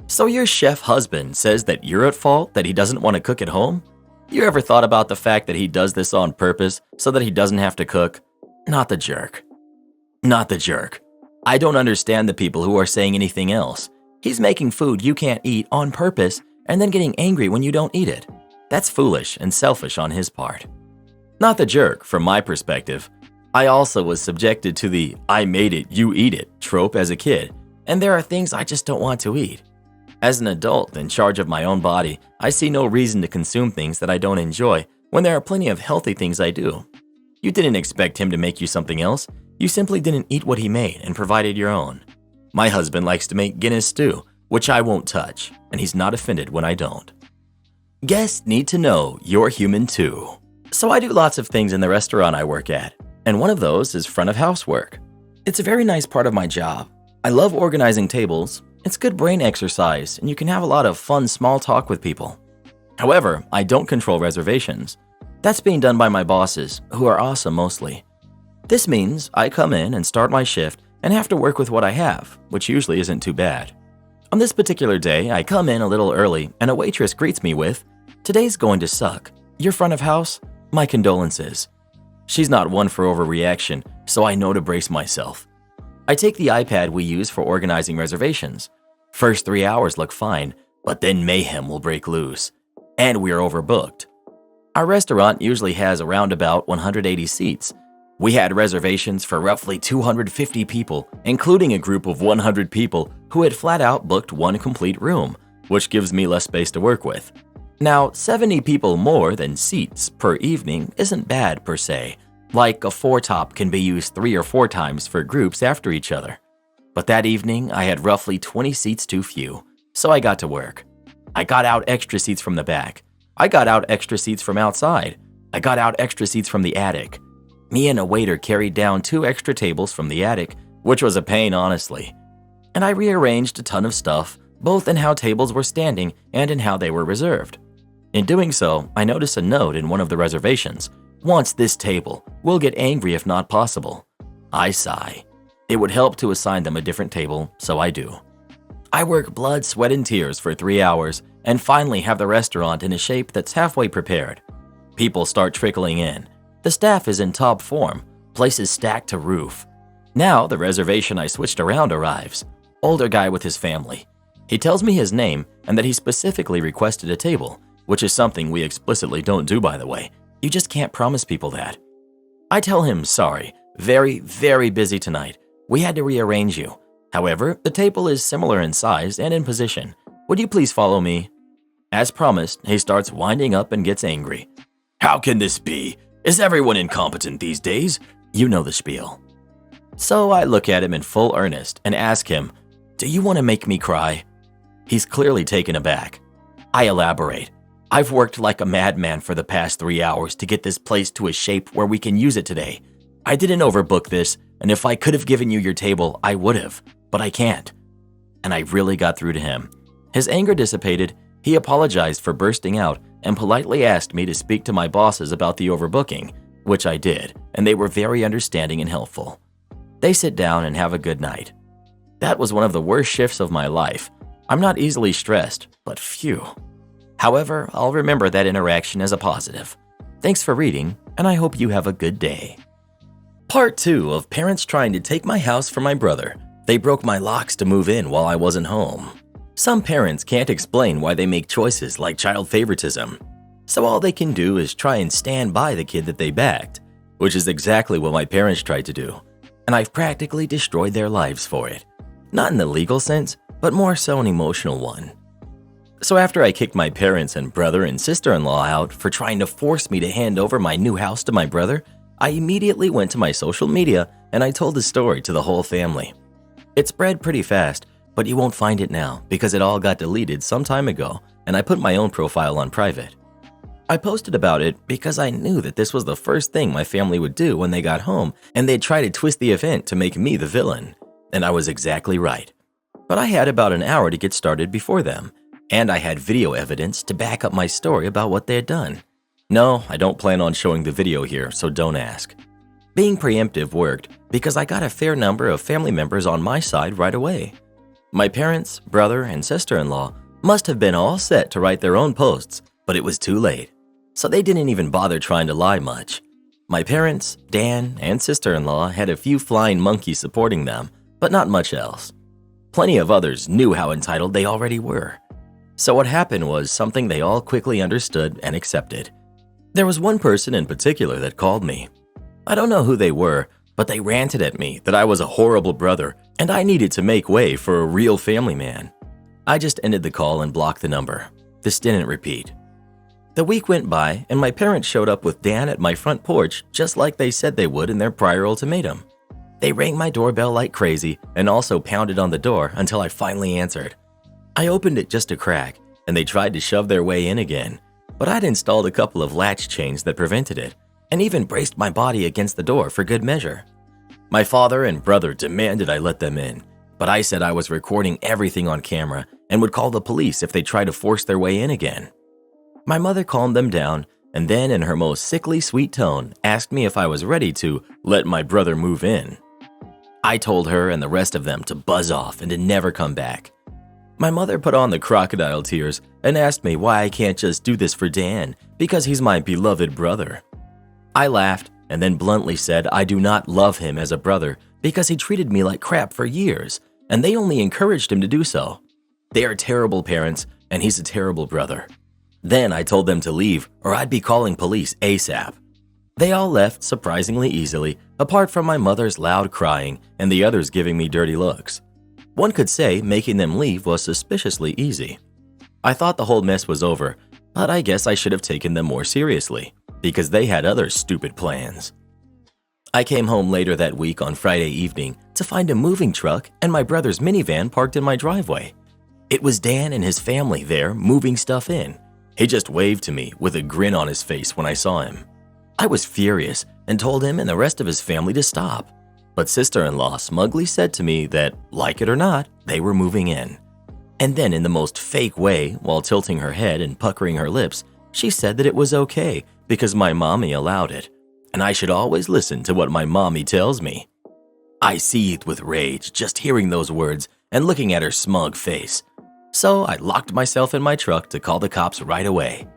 A: So your chef husband says that you're at fault that he doesn't want to cook at home? You ever thought about the fact that he does this on purpose so that he doesn't have to cook? Not the jerk. Not the jerk. I don't understand the people who are saying anything else. He's making food you can't eat on purpose and then getting angry when you don't eat it. That's foolish and selfish on his part. Not the jerk, from my perspective. I also was subjected to the "I made it, you eat it" trope as a kid, and there are things I just don't want to eat. As an adult in charge of my own body, I see no reason to consume things that I don't enjoy when there are plenty of healthy things I do. You didn't expect him to make you something else. You simply didn't eat what he made and provided your own. My husband likes to make Guinness stew, which I won't touch, and he's not offended when I don't. Guests need to know you're human too. So I do lots of things in the restaurant I work at, and one of those is front of house work. It's a very nice part of my job. I love organizing tables. It's good brain exercise, and you can have a lot of fun small talk with people. However, I don't control reservations. That's being done by my bosses, who are awesome mostly. This means I come in and start my shift and have to work with what I have, which usually isn't too bad. On this particular day, I come in a little early and a waitress greets me with, "Today's going to suck. Your front of house? My condolences." She's not one for overreaction, so I know to brace myself. I take the iPad we use for organizing reservations. First 3 hours look fine, but then mayhem will break loose. And we're overbooked. Our restaurant usually has around about 180 seats. We had reservations for roughly 250 people, including a group of 100 people who had flat out booked one complete room, which gives me less space to work with. Now, 70 people more than seats per evening isn't bad per se, like a four-top can be used 3 or 4 times for groups after each other. But that evening, I had roughly 20 seats too few, so I got to work. I got out extra seats from the back. I got out extra seats from outside. I got out extra seats from the attic. Me and a waiter carried down 2 extra tables from the attic, which was a pain honestly. And I rearranged a ton of stuff, both in how tables were standing and in how they were reserved. In doing so, I notice a note in one of the reservations. Wants this table. Will get angry if not possible. I sigh. It would help to assign them a different table, so I do. I work blood, sweat, and tears for 3 hours and finally have the restaurant in a shape that's halfway prepared. People start trickling in. The staff is in top form, places stacked to roof. Now the reservation I switched around arrives. Older guy with his family. He tells me his name and that he specifically requested a table, which is something we explicitly don't do, by the way. You just can't promise people that. I tell him, sorry, very, very busy tonight. We had to rearrange you. However, the table is similar in size and in position. Would you please follow me? As promised, he starts winding up and gets angry. How can this be? Is everyone incompetent these days? You know the spiel. So I look at him in full earnest and ask him, do you want to make me cry? He's clearly taken aback. I elaborate. I've worked like a madman for the past 3 hours to get this place to a shape where we can use it today. I didn't overbook this, and if I could have given you your table, I would have, but I can't. And I really got through to him. His anger dissipated, he apologized for bursting out and politely asked me to speak to my bosses about the overbooking, which I did, and they were very understanding and helpful. They sit down and have a good night. That was one of the worst shifts of my life. I'm not easily stressed, but phew. However, I'll remember that interaction as a positive. Thanks for reading, and I hope you have a good day. Part 2 of parents trying to take my house from my brother. They broke my locks to move in while I wasn't home. Some parents can't explain why they make choices like child favoritism. So all they can do is try and stand by the kid that they backed, which is exactly what my parents tried to do. And I've practically destroyed their lives for it. Not in the legal sense, but more so an emotional one. So after I kicked my parents and brother and sister-in-law out for trying to force me to hand over my new house to my brother, I immediately went to my social media and I told the story to the whole family. It spread pretty fast, but you won't find it now because it all got deleted some time ago and I put my own profile on private. I posted about it because I knew that this was the first thing my family would do when they got home and they'd try to twist the event to make me the villain. And I was exactly right. But I had about an hour to get started before them. And I had video evidence to back up my story about what they had done. No, I don't plan on showing the video here, so don't ask. Being preemptive worked because I got a fair number of family members on my side right away. My parents, brother, and sister-in-law must have been all set to write their own posts, but it was too late. So they didn't even bother trying to lie much. My parents, Dan, and sister-in-law had a few flying monkeys supporting them, but not much else. Plenty of others knew how entitled they already were. So what happened was something they all quickly understood and accepted. There was one person in particular that called me. I don't know who they were, but they ranted at me that I was a horrible brother and I needed to make way for a real family man. I just ended the call and blocked the number. This didn't repeat. The week went by and my parents showed up with Dan at my front porch just like they said they would in their prior ultimatum. They rang my doorbell like crazy and also pounded on the door until I finally answered. I opened it just a crack, and they tried to shove their way in again, but I'd installed a couple of latch chains that prevented it, and even braced my body against the door for good measure. My father and brother demanded I let them in, but I said I was recording everything on camera and would call the police if they tried to force their way in again. My mother calmed them down, and then in her most sickly sweet tone asked me if I was ready to let my brother move in. I told her and the rest of them to buzz off and to never come back. My mother put on the crocodile tears and asked me why I can't just do this for Dan because he's my beloved brother. I laughed and then bluntly said I do not love him as a brother because he treated me like crap for years and they only encouraged him to do so. They are terrible parents and he's a terrible brother. Then I told them to leave or I'd be calling police ASAP. They all left surprisingly easily, apart from my mother's loud crying and the others giving me dirty looks. One could say making them leave was suspiciously easy. I thought the whole mess was over, but I guess I should have taken them more seriously, because they had other stupid plans. I came home later that week on Friday evening to find a moving truck and my brother's minivan parked in my driveway. It was Dan and his family there moving stuff in. He just waved to me with a grin on his face when I saw him. I was furious and told him and the rest of his family to stop. But sister-in-law smugly said to me that, like it or not, they were moving in. And then in the most fake way, while tilting her head and puckering her lips, She said that it was okay because my mommy allowed it, and I should always listen to what my mommy tells me. I seethed with rage just hearing those words and looking at her smug face. So I locked myself in my truck to call the cops right away.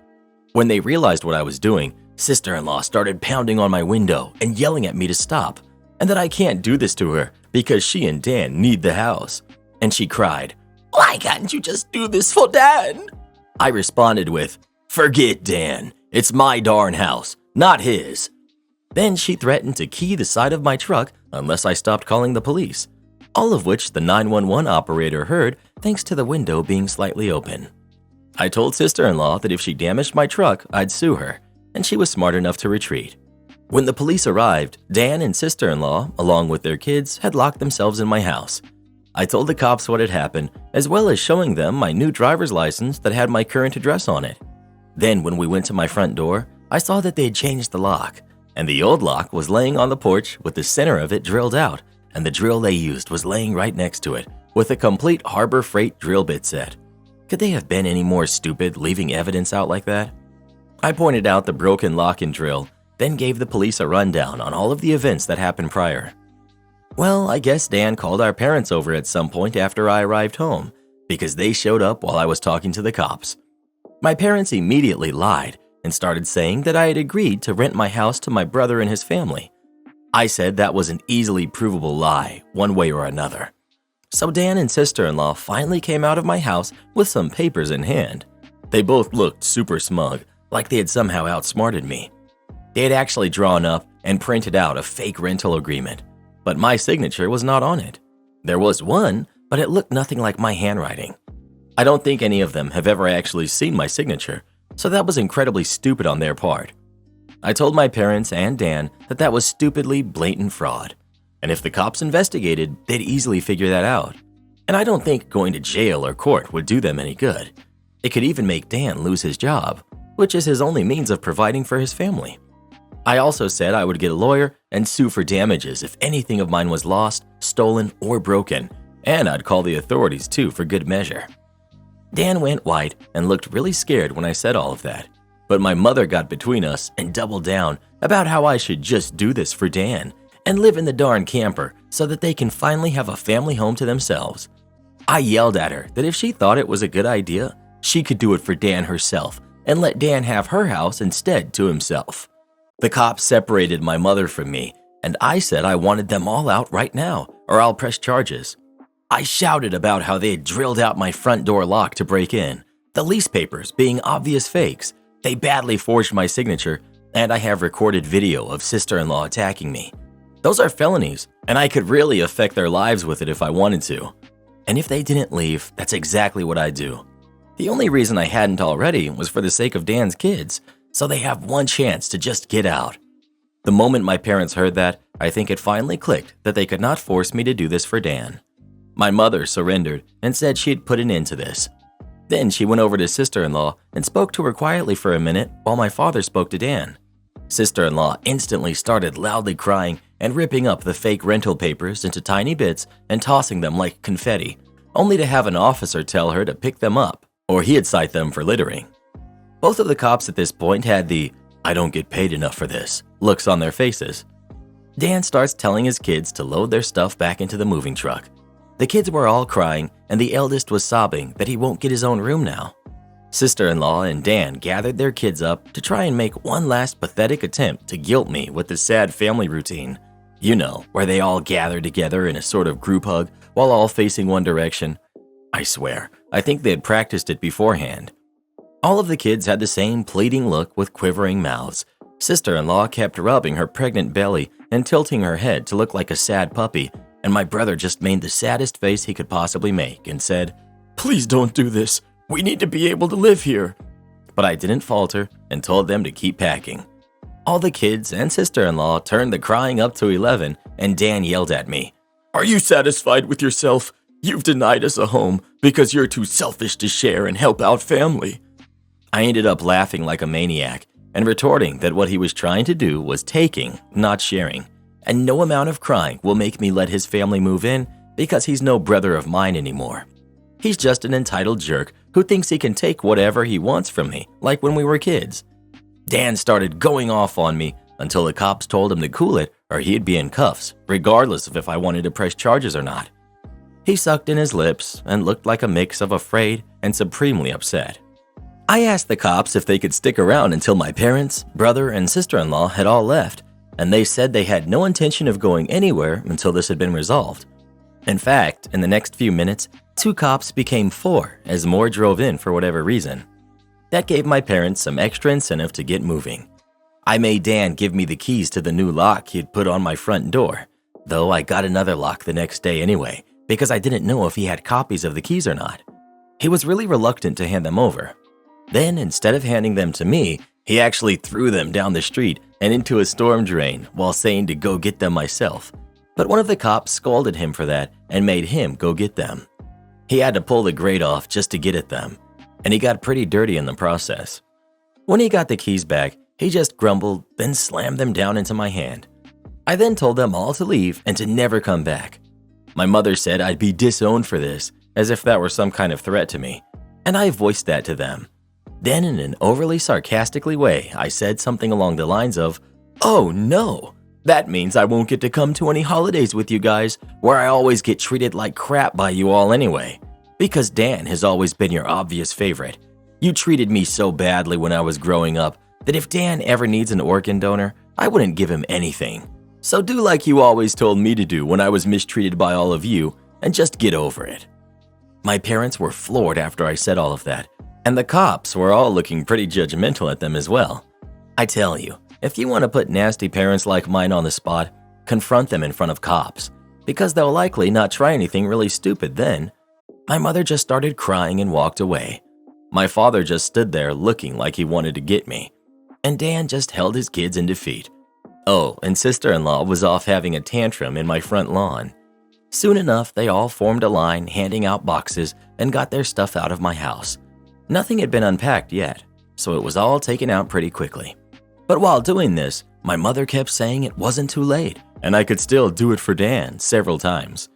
A: When they realized what I was doing, sister-in-law started pounding on my window and yelling at me to stop, and that I can't do this to her because she and Dan need the house. And she cried, "Why can't you just do this for Dan?" I responded with, "Forget Dan. It's my darn house, not his." Then she threatened to key the side of my truck unless I stopped calling the police, all of which the 911 operator heard thanks to the window being slightly open. I told sister-in-law that if she damaged my truck, I'd sue her, and she was smart enough to retreat. When the police arrived, Dan and sister-in-law, along with their kids, had locked themselves in my house. I told the cops what had happened, as well as showing them my new driver's license that had my current address on it. Then when we went to my front door, I saw that they had changed the lock, and the old lock was laying on the porch with the center of it drilled out, and the drill they used was laying right next to it, with a complete Harbor Freight drill bit set. Could they have been any more stupid leaving evidence out like that? I pointed out the broken lock and drill, then gave the police a rundown on all of the events that happened prior. Well, I guess Dan called our parents over at some point after I arrived home, because they showed up while I was talking to the cops. My parents immediately lied and started saying that I had agreed to rent my house to my brother and his family. I said that was an easily provable lie, one way or another. So Dan and sister-in-law finally came out of my house with some papers in hand. They both looked super smug, like they had somehow outsmarted me. They had actually drawn up and printed out a fake rental agreement, but my signature was not on it. There was one, but it looked nothing like my handwriting. I don't think any of them have ever actually seen my signature, so that was incredibly stupid on their part. I told my parents and Dan that that was stupidly blatant fraud, and if the cops investigated, they'd easily figure that out. And I don't think going to jail or court would do them any good. It could even make Dan lose his job, which is his only means of providing for his family. I also said I would get a lawyer and sue for damages if anything of mine was lost, stolen, or broken, and I'd call the authorities too for good measure. Dan went white and looked really scared when I said all of that, but my mother got between us and doubled down about how I should just do this for Dan and live in the darn camper so that they can finally have a family home to themselves. I yelled at her that if she thought it was a good idea, she could do it for Dan herself and let Dan have her house instead to himself. The cops separated my mother from me, and I said I wanted them all out right now or I'll press charges. I shouted about how they had drilled out my front door lock to break in, the lease papers being obvious fakes. They badly forged my signature, and I have recorded video of sister-in-law attacking me. Those are felonies, and I could really affect their lives with it if I wanted to. And if they didn't leave, that's exactly what I'd do. The only reason I hadn't already was for the sake of Dan's kids, so they have one chance to just get out. The moment my parents heard that, I think it finally clicked that they could not force me to do this for Dan. My mother surrendered and said she'd put an end to this. Then she went over to sister-in-law and spoke to her quietly for a minute while my father spoke to Dan. Sister-in-law instantly started loudly crying and ripping up the fake rental papers into tiny bits and tossing them like confetti, only to have an officer tell her to pick them up, or he'd cite them for littering. Both of the cops at this point had the "I don't get paid enough for this" looks on their faces. Dan starts telling his kids to load their stuff back into the moving truck. The kids were all crying, and the eldest was sobbing that he won't get his own room now. Sister-in-law and Dan gathered their kids up to try and make one last pathetic attempt to guilt me with the sad family routine. You know, where they all gather together in a sort of group hug while all facing one direction. I swear, I think they had practiced it beforehand. All of the kids had the same pleading look with quivering mouths. Sister-in-law kept rubbing her pregnant belly and tilting her head to look like a sad puppy, and my brother just made the saddest face he could possibly make and said, "Please don't do this. We need to be able to live here." But I didn't falter and told them to keep packing. All the kids and sister-in-law turned the crying up to 11, and Dan yelled at me, "Are you satisfied with yourself? You've denied us a home because you're too selfish to share and help out family." I ended up laughing like a maniac and retorting that what he was trying to do was taking, not sharing, and no amount of crying will make me let his family move in because he's no brother of mine anymore. He's just an entitled jerk who thinks he can take whatever he wants from me, like when we were kids. Dan started going off on me until the cops told him to cool it or he'd be in cuffs, regardless of if I wanted to press charges or not. He sucked in his lips and looked like a mix of afraid and supremely upset. I asked the cops if they could stick around until my parents, brother, and sister-in-law had all left, and they said they had no intention of going anywhere until this had been resolved. In fact, in the next few minutes, 2 cops became 4 as more drove in for whatever reason. That gave my parents some extra incentive to get moving. I made Dan give me the keys to the new lock he'd put on my front door, though I got another lock the next day anyway, because I didn't know if he had copies of the keys or not. He was really reluctant to hand them over. Then, instead of handing them to me, he actually threw them down the street and into a storm drain while saying to go get them myself. But one of the cops scolded him for that and made him go get them. He had to pull the grate off just to get at them, and he got pretty dirty in the process. When he got the keys back, he just grumbled, then slammed them down into my hand. I then told them all to leave and to never come back. My mother said I'd be disowned for this, as if that were some kind of threat to me, and I voiced that to them. Then in an overly sarcastically way, I said something along the lines of, "Oh no, that means I won't get to come to any holidays with you guys where I always get treated like crap by you all anyway, because Dan has always been your obvious favorite. You treated me so badly when I was growing up that if Dan ever needs an organ donor, I wouldn't give him anything. So do like you always told me to do when I was mistreated by all of you and just get over it." My parents were floored after I said all of that, and the cops were all looking pretty judgmental at them as well. I tell you, if you want to put nasty parents like mine on the spot, confront them in front of cops, because they'll likely not try anything really stupid then. My mother just started crying and walked away. My father just stood there looking like he wanted to get me, and Dan just held his kids in defeat. Oh, and sister-in-law was off having a tantrum in my front lawn. Soon enough, they all formed a line, handing out boxes, and got their stuff out of my house. Nothing had been unpacked yet, so it was all taken out pretty quickly. But while doing this, my mother kept saying it wasn't too late, and I could still do it for Dan several times,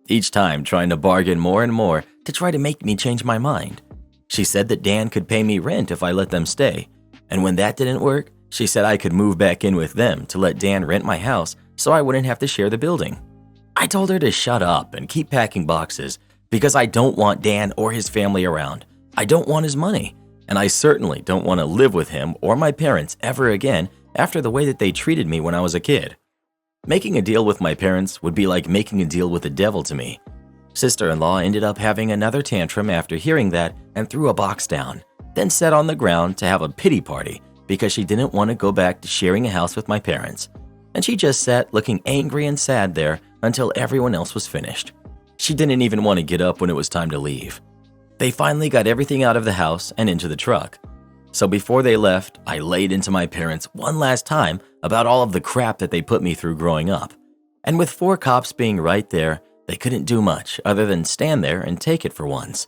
A: each time trying to bargain more and more to try to make me change my mind. She said that Dan could pay me rent if I let them stay, and when that didn't work, she said I could move back in with them to let Dan rent my house so I wouldn't have to share the building. I told her to shut up and keep packing boxes because I don't want Dan or his family around. I don't want his money, and I certainly don't want to live with him or my parents ever again after the way that they treated me when I was a kid. Making a deal with my parents would be like making a deal with the devil to me. Sister-in-law ended up having another tantrum after hearing that and threw a box down, then sat on the ground to have a pity party because she didn't want to go back to sharing a house with my parents. And she just sat looking angry and sad there until everyone else was finished. She didn't even want to get up when it was time to leave. They finally got everything out of the house and into the truck. So before they left, I laid into my parents one last time about all of the crap that they put me through growing up. And with 4 cops being right there, they couldn't do much other than stand there and take it for once.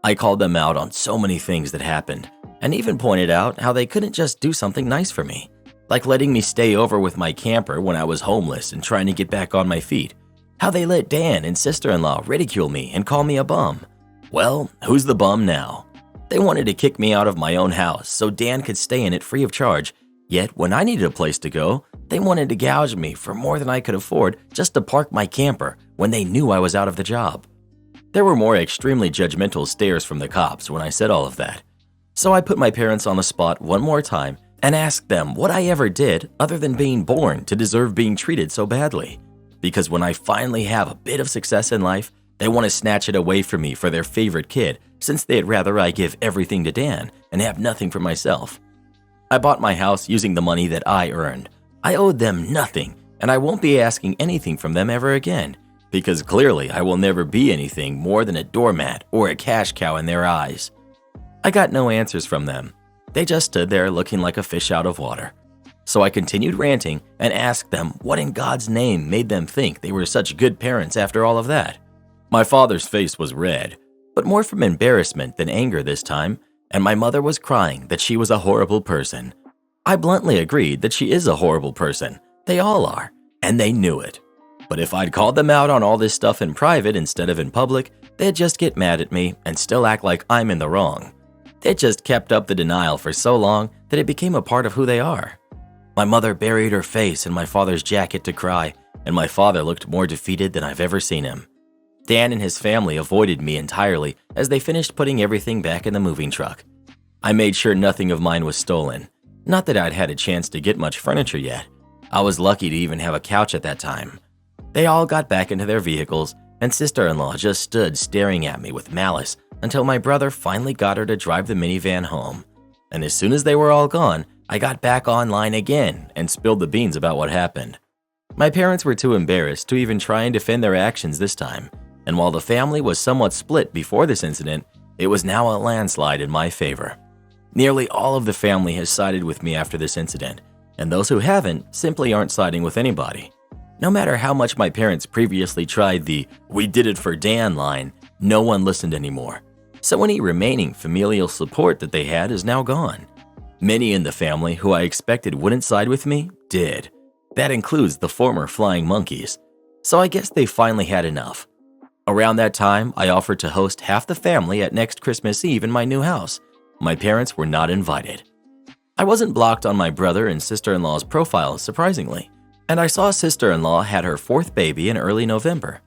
A: I called them out on so many things that happened, and even pointed out how they couldn't just do something nice for me, like letting me stay over with my camper when I was homeless and trying to get back on my feet, how they let Dan and sister-in-law ridicule me and call me a bum. Well, who's the bum now? They wanted to kick me out of my own house so Dan could stay in it free of charge, yet when I needed a place to go, they wanted to gouge me for more than I could afford just to park my camper when they knew I was out of the job. There were more extremely judgmental stares from the cops when I said all of that. So I put my parents on the spot one more time and asked them what I ever did other than being born to deserve being treated so badly. Because when I finally have a bit of success in life, they want to snatch it away from me for their favorite kid, since they'd rather I give everything to Dan and have nothing for myself. I bought my house using the money that I earned. I owed them nothing, and I won't be asking anything from them ever again, because clearly I will never be anything more than a doormat or a cash cow in their eyes. I got no answers from them. They just stood there looking like a fish out of water. So I continued ranting and asked them what in God's name made them think they were such good parents after all of that. My father's face was red, but more from embarrassment than anger this time, and my mother was crying that she was a horrible person. I bluntly agreed that she is a horrible person. They all are, and they knew it. But if I'd called them out on all this stuff in private instead of in public, they'd just get mad at me and still act like I'm in the wrong. They just kept up the denial for so long that it became a part of who they are. My mother buried her face in my father's jacket to cry, and my father looked more defeated than I've ever seen him. Dan and his family avoided me entirely as they finished putting everything back in the moving truck. I made sure nothing of mine was stolen. Not that I'd had a chance to get much furniture yet. I was lucky to even have a couch at that time. They all got back into their vehicles, and sister-in-law just stood staring at me with malice until my brother finally got her to drive the minivan home. And as soon as they were all gone, I got back online again and spilled the beans about what happened. My parents were too embarrassed to even try and defend their actions this time, and while the family was somewhat split before this incident, it was now a landslide in my favor. Nearly all of the family has sided with me after this incident, and those who haven't simply aren't siding with anybody. No matter how much my parents previously tried the "we did it for Dan" line, no one listened anymore. So any remaining familial support that they had is now gone. Many in the family who I expected wouldn't side with me did. That includes the former flying monkeys. So I guess they finally had enough. Around that time, I offered to host half the family at next Christmas Eve in my new house. My parents were not invited. I wasn't blocked on my brother and sister-in-law's profiles, surprisingly, and I saw sister-in-law had her fourth baby in early November.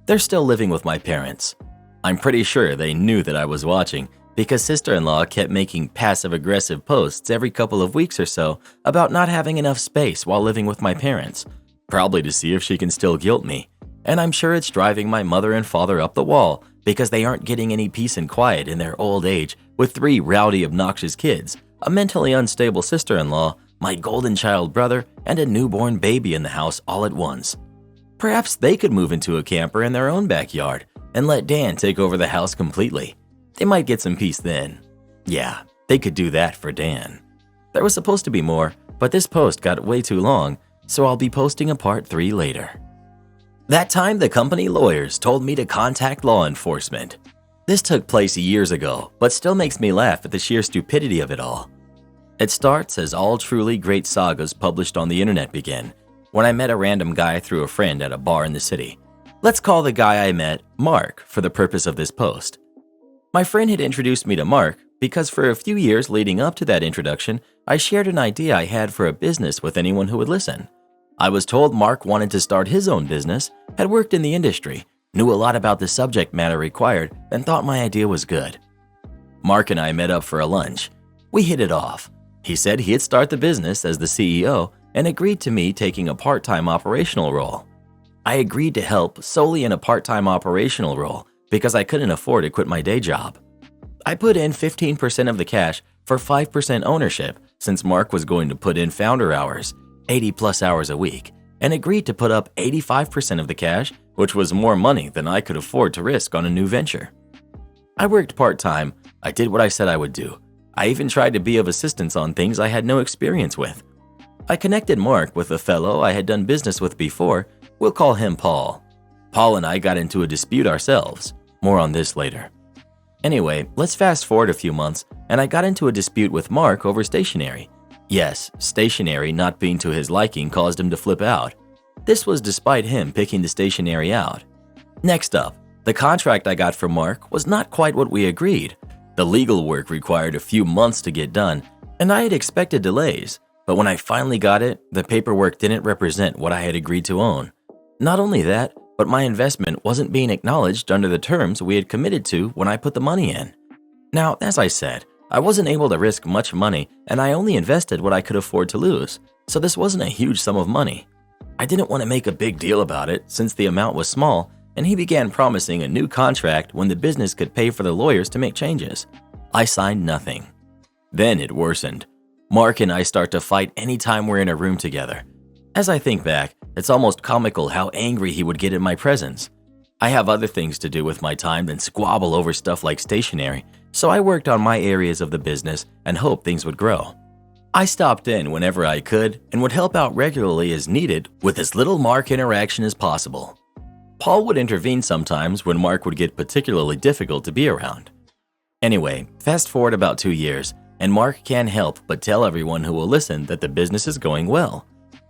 A: They're still living with my parents. I'm pretty sure they knew that I was watching because sister-in-law kept making passive-aggressive posts every couple of weeks or so about not having enough space while living with my parents, probably to see if she can still guilt me. And I'm sure it's driving my mother and father up the wall because they aren't getting any peace and quiet in their old age with 3 rowdy, obnoxious kids, a mentally unstable sister-in-law, my golden child brother, and a newborn baby in the house all at once. Perhaps they could move into a camper in their own backyard and let Dan take over the house completely. They might get some peace then. Yeah, they could do that for Dan. There was supposed to be more, but this post got way too long, so I'll be posting a part 3 later. That time, the company lawyers told me to contact law enforcement. This took place years ago, but still makes me laugh at the sheer stupidity of it all. It starts as all truly great sagas published on the internet begin, when I met a random guy through a friend at a bar in the city. Let's call the guy I met Mark for the purpose of this post. My friend had introduced me to Mark because for a few years leading up to that introduction, I shared an idea I had for a business with anyone who would listen. I was told Mark wanted to start his own business, had worked in the industry, knew a lot about the subject matter required, and thought my idea was good. Mark and I met up for a lunch. We hit it off. He said he'd start the business as the CEO and agreed to me taking a part-time operational role. I agreed to help solely in a part-time operational role because I couldn't afford to quit my day job. I put in 15% of the cash for 5% ownership since Mark was going to put in founder hours, 80 plus hours a week, and agreed to put up 85% of the cash, which was more money than I could afford to risk on a new venture. I worked part-time. I did what I said I would do. I even tried to be of assistance on things I had no experience with. I connected Mark with a fellow I had done business with before. We'll call him Paul. Paul and I got into a dispute ourselves. More on this later. Anyway, let's fast forward a few months, and I got into a dispute with Mark over stationery. Yes, stationery not being to his liking caused him to flip out. This was despite him picking the stationery out. Next up, the contract I got from Mark was not quite what we agreed. The legal work required a few months to get done, and I had expected delays, but when I finally got it, the paperwork didn't represent what I had agreed to own. Not only that, but my investment wasn't being acknowledged under the terms we had committed to when I put the money in. Now, as I said, I wasn't able to risk much money, and I only invested what I could afford to lose, so this wasn't a huge sum of money. I didn't want to make a big deal about it since the amount was small, and he began promising a new contract when the business could pay for the lawyers to make changes. I signed nothing. Then it worsened. Mark and I start to fight anytime we're in a room together. As I think back, it's almost comical how angry he would get in my presence. I have other things to do with my time than squabble over stuff like stationery, so I worked on my areas of the business and hoped things would grow. I stopped in whenever I could and would help out regularly as needed with as little Mark interaction as possible. Paul would intervene sometimes when Mark would get particularly difficult to be around. Anyway, fast forward about 2 years, and Mark can't help but tell everyone who will listen that the business is going well.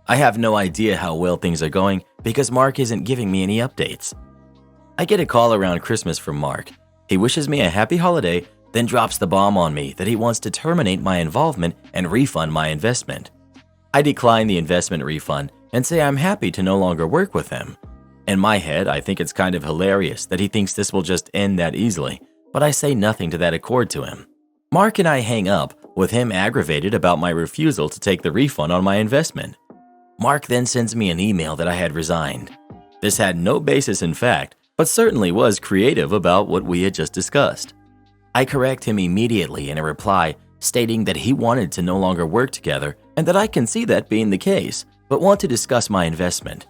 A: I have no idea how well things are going because Mark isn't giving me any updates. I get a call around Christmas from Mark. He wishes me a happy holiday, then drops the bomb on me that he wants to terminate my involvement and refund my investment. I decline the investment refund and say I'm happy to no longer work with him. In my head, I think it's kind of hilarious that he thinks this will just end that easily, but I say nothing to that accord to him. Mark and I hang up, with him aggravated about my refusal to take the refund on my investment. Mark then sends me an email that I had resigned. This had no basis in fact, but certainly was creative about what we had just discussed. I correct him immediately in a reply stating that he wanted to no longer work together and that I can see that being the case, but want to discuss my investment.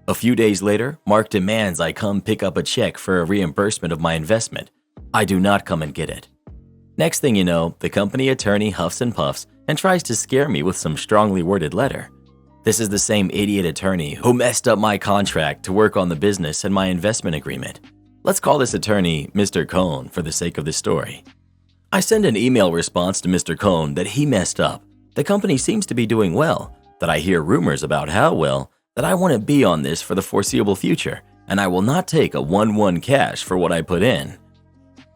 A: A few days later, Mark demands I come pick up a check for a reimbursement of my investment. I do not come and get it. Next thing you know, the company attorney huffs and puffs and tries to scare me with some strongly worded letter. This is the same idiot attorney who messed up my contract to work on the business and my investment agreement. Let's call this attorney Mr. Cohn for the sake of the story. I send an email response to Mr. Cohn that he messed up. The company seems to be doing well, that I hear rumors about how well, that I want to be on this for the foreseeable future, and I will not take a 1-1 cash for what I put in.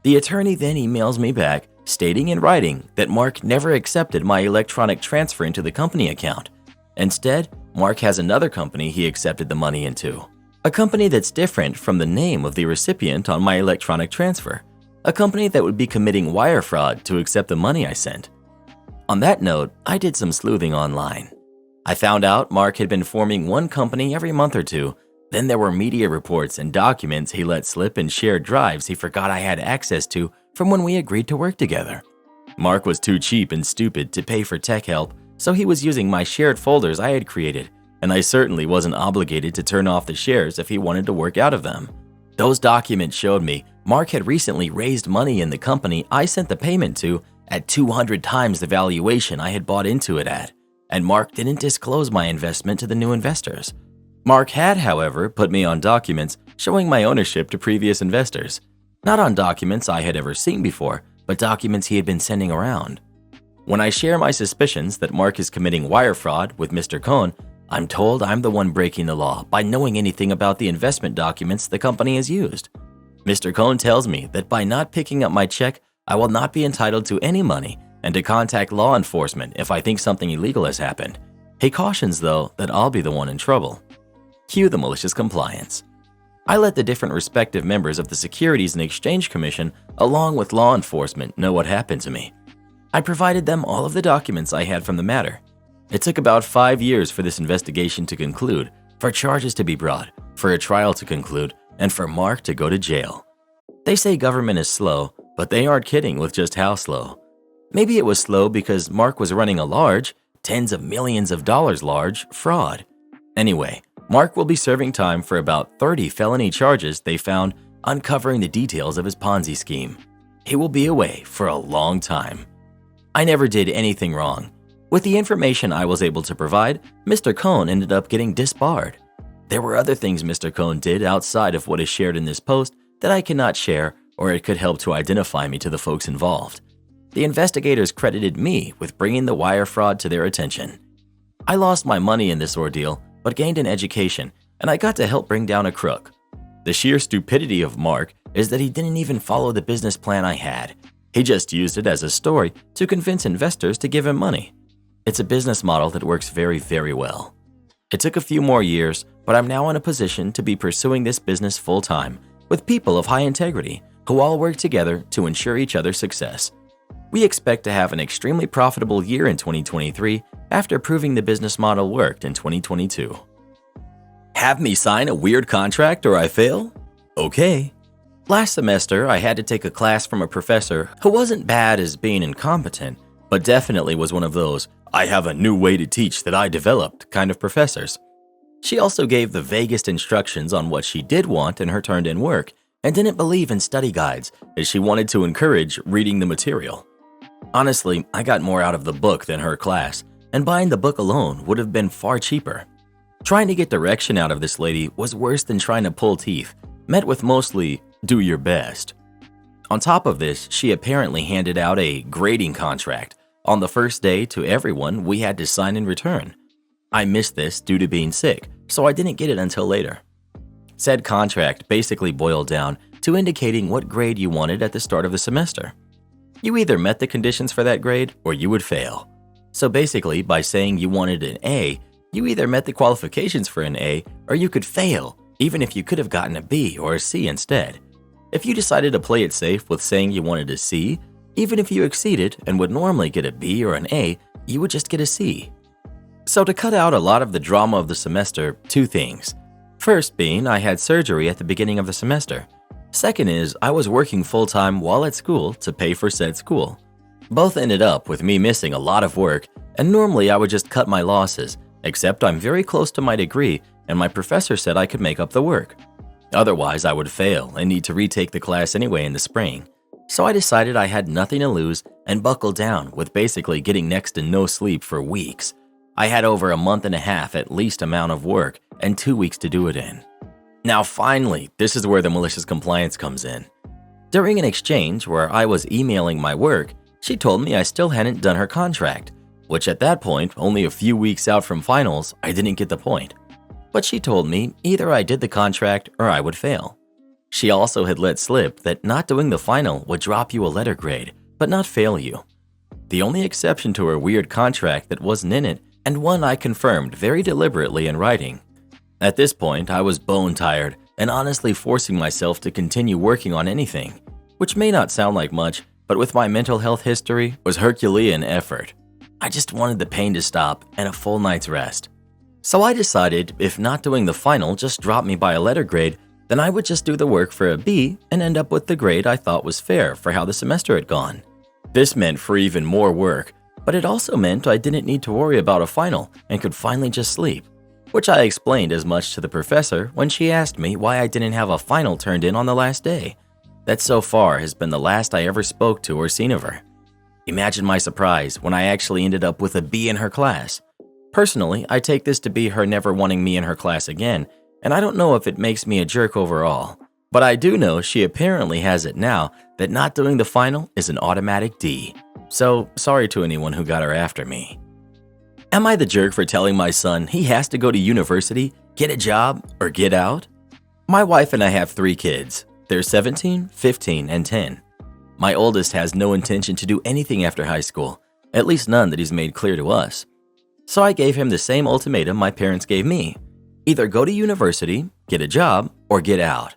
A: The attorney then emails me back, stating in writing that Mark never accepted my electronic transfer into the company account. Instead, Mark has another company he accepted the money into. A company that's different from the name of the recipient on my electronic transfer. A company that would be committing wire fraud to accept the money I sent. On that note, I did some sleuthing online. I found out Mark had been forming one company every month or two. Then there were media reports and documents he let slip and shared drives he forgot I had access to from when we agreed to work together. Mark was too cheap and stupid to pay for tech help, so he was using my shared folders I had created, and I certainly wasn't obligated to turn off the shares if he wanted to work out of them. Those documents showed me Mark had recently raised money in the company I sent the payment to at 200 times the valuation I had bought into it at, and Mark didn't disclose my investment to the new investors. Mark had, however, put me on documents showing my ownership to previous investors. Not on documents I had ever seen before, but documents he had been sending around. When I share my suspicions that Mark is committing wire fraud with Mr. Cohn, I'm told I'm the one breaking the law by knowing anything about the investment documents the company has used. Mr. Cohn tells me that by not picking up my check, I will not be entitled to any money and to contact law enforcement if I think something illegal has happened. He cautions, though, that I'll be the one in trouble. Cue the malicious compliance. I let the different respective members of the Securities and Exchange Commission, along with law enforcement, know what happened to me. I provided them all of the documents I had from the matter. It took about 5 years for this investigation to conclude, for charges to be brought, for a trial to conclude, and for Mark to go to jail. They say government is slow, but they aren't kidding with just how slow. Maybe it was slow because Mark was running a large, tens of millions of dollars large, fraud. Anyway, Mark will be serving time for about 30 felony charges they found uncovering the details of his Ponzi scheme. He will be away for a long time. I never did anything wrong. With the information I was able to provide, Mr. Cohn ended up getting disbarred. There were other things Mr. Cohn did outside of what is shared in this post that I cannot share, or it could help to identify me to the folks involved. The investigators credited me with bringing the wire fraud to their attention. I lost my money in this ordeal, but gained an education, and I got to help bring down a crook. The sheer stupidity of Mark is that he didn't even follow the business plan I had. He just used it as a story to convince investors to give him money. It's a business model that works very, very well. It took a few more years, but I'm now in a position to be pursuing this business full-time with people of high integrity who all work together to ensure each other's success. We expect to have an extremely profitable year in 2023 after proving the business model worked in 2022. Have me sign a weird contract or I fail? Okay. Last semester, I had to take a class from a professor who wasn't bad as being incompetent, but definitely was one of those "I have a new way to teach that I developed" kind of professors. She also gave the vaguest instructions on what she did want in her turned-in work and didn't believe in study guides as she wanted to encourage reading the material. Honestly, I got more out of the book than her class, and buying the book alone would have been far cheaper. Trying to get direction out of this lady was worse than trying to pull teeth, met with mostly "do your best." On top of this, she apparently handed out a grading contract on the first day to everyone we had to sign in return. I missed this due to being sick, so I didn't get it until later. Said contract basically boiled down to indicating what grade you wanted at the start of the semester. You either met the conditions for that grade or you would fail. So basically, by saying you wanted an A, you either met the qualifications for an A or you could fail, even if you could have gotten a B or a C instead. If you decided to play it safe with saying you wanted a C, even if you exceeded and would normally get a B or an A, you would just get a C. So to cut out a lot of the drama of the semester, two things. First being I had surgery at the beginning of the semester. Second is I was working full-time while at school to pay for said school. Both ended up with me missing a lot of work, and normally I would just cut my losses, except I'm very close to my degree and my professor said I could make up the work. Otherwise, I would fail and need to retake the class anyway in the spring. So I decided I had nothing to lose and buckled down with basically getting next to no sleep for weeks. I had over a month and a half at least amount of work and 2 weeks to do it in. Now finally, this is where the malicious compliance comes in. During an exchange where I was emailing my work, she told me I still hadn't done her contract, which at that point, only a few weeks out from finals, I didn't get the point. But she told me either I did the contract or I would fail. She also had let slip that not doing the final would drop you a letter grade, but not fail you. The only exception to her weird contract that wasn't in it, and one I confirmed very deliberately in writing. At this point, I was bone tired and honestly forcing myself to continue working on anything, which may not sound like much, but with my mental health history was Herculean effort. I just wanted the pain to stop and a full night's rest. So I decided if not doing the final just dropped me by a letter grade, then I would just do the work for a B and end up with the grade I thought was fair for how the semester had gone. This meant for even more work, but it also meant I didn't need to worry about a final and could finally just sleep, which I explained as much to the professor when she asked me why I didn't have a final turned in on the last day. That so far has been the last I ever spoke to or seen of her. Imagine my surprise when I actually ended up with a B in her class. Personally, I take this to be her never wanting me in her class again, and I don't know if it makes me a jerk overall. But I do know she apparently has it now that not doing the final is an automatic D. So sorry to anyone who got her after me. Am I the jerk for telling my son he has to go to university, get a job, or get out? My wife and I have 3 kids. They're 17, 15, and 10. My oldest has no intention to do anything after high school, at least none that he's made clear to us. So I gave him the same ultimatum my parents gave me. Either go to university, get a job, or get out.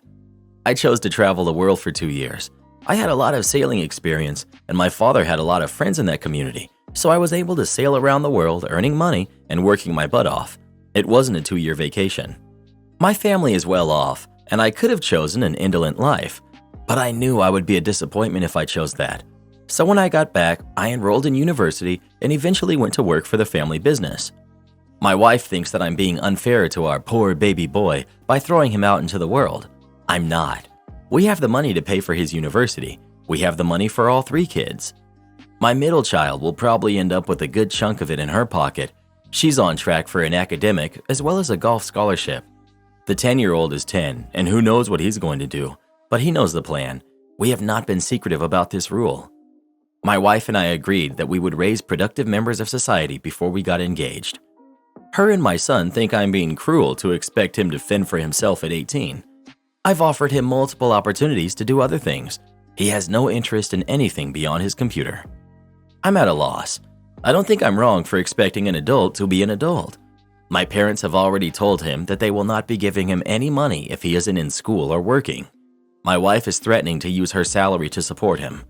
A: I chose to travel the world for 2 years. I had a lot of sailing experience, and my father had a lot of friends in that community, so I was able to sail around the world earning money and working my butt off. It wasn't a 2-year vacation. My family is well off, and I could have chosen an indolent life, but I knew I would be a disappointment if I chose that. So when I got back, I enrolled in university and eventually went to work for the family business. My wife thinks that I'm being unfair to our poor baby boy by throwing him out into the world. I'm not. We have the money to pay for his university. We have the money for all 3 kids. My middle child will probably end up with a good chunk of it in her pocket. She's on track for an academic as well as a golf scholarship. The 10-year-old is 10, and who knows what he's going to do, but he knows the plan. We have not been secretive about this rule. My wife and I agreed that we would raise productive members of society before we got engaged. Her and my son think I'm being cruel to expect him to fend for himself at 18. I've offered him multiple opportunities to do other things. He has no interest in anything beyond his computer. I'm at a loss. I don't think I'm wrong for expecting an adult to be an adult. My parents have already told him that they will not be giving him any money if he isn't in school or working. My wife is threatening to use her salary to support him.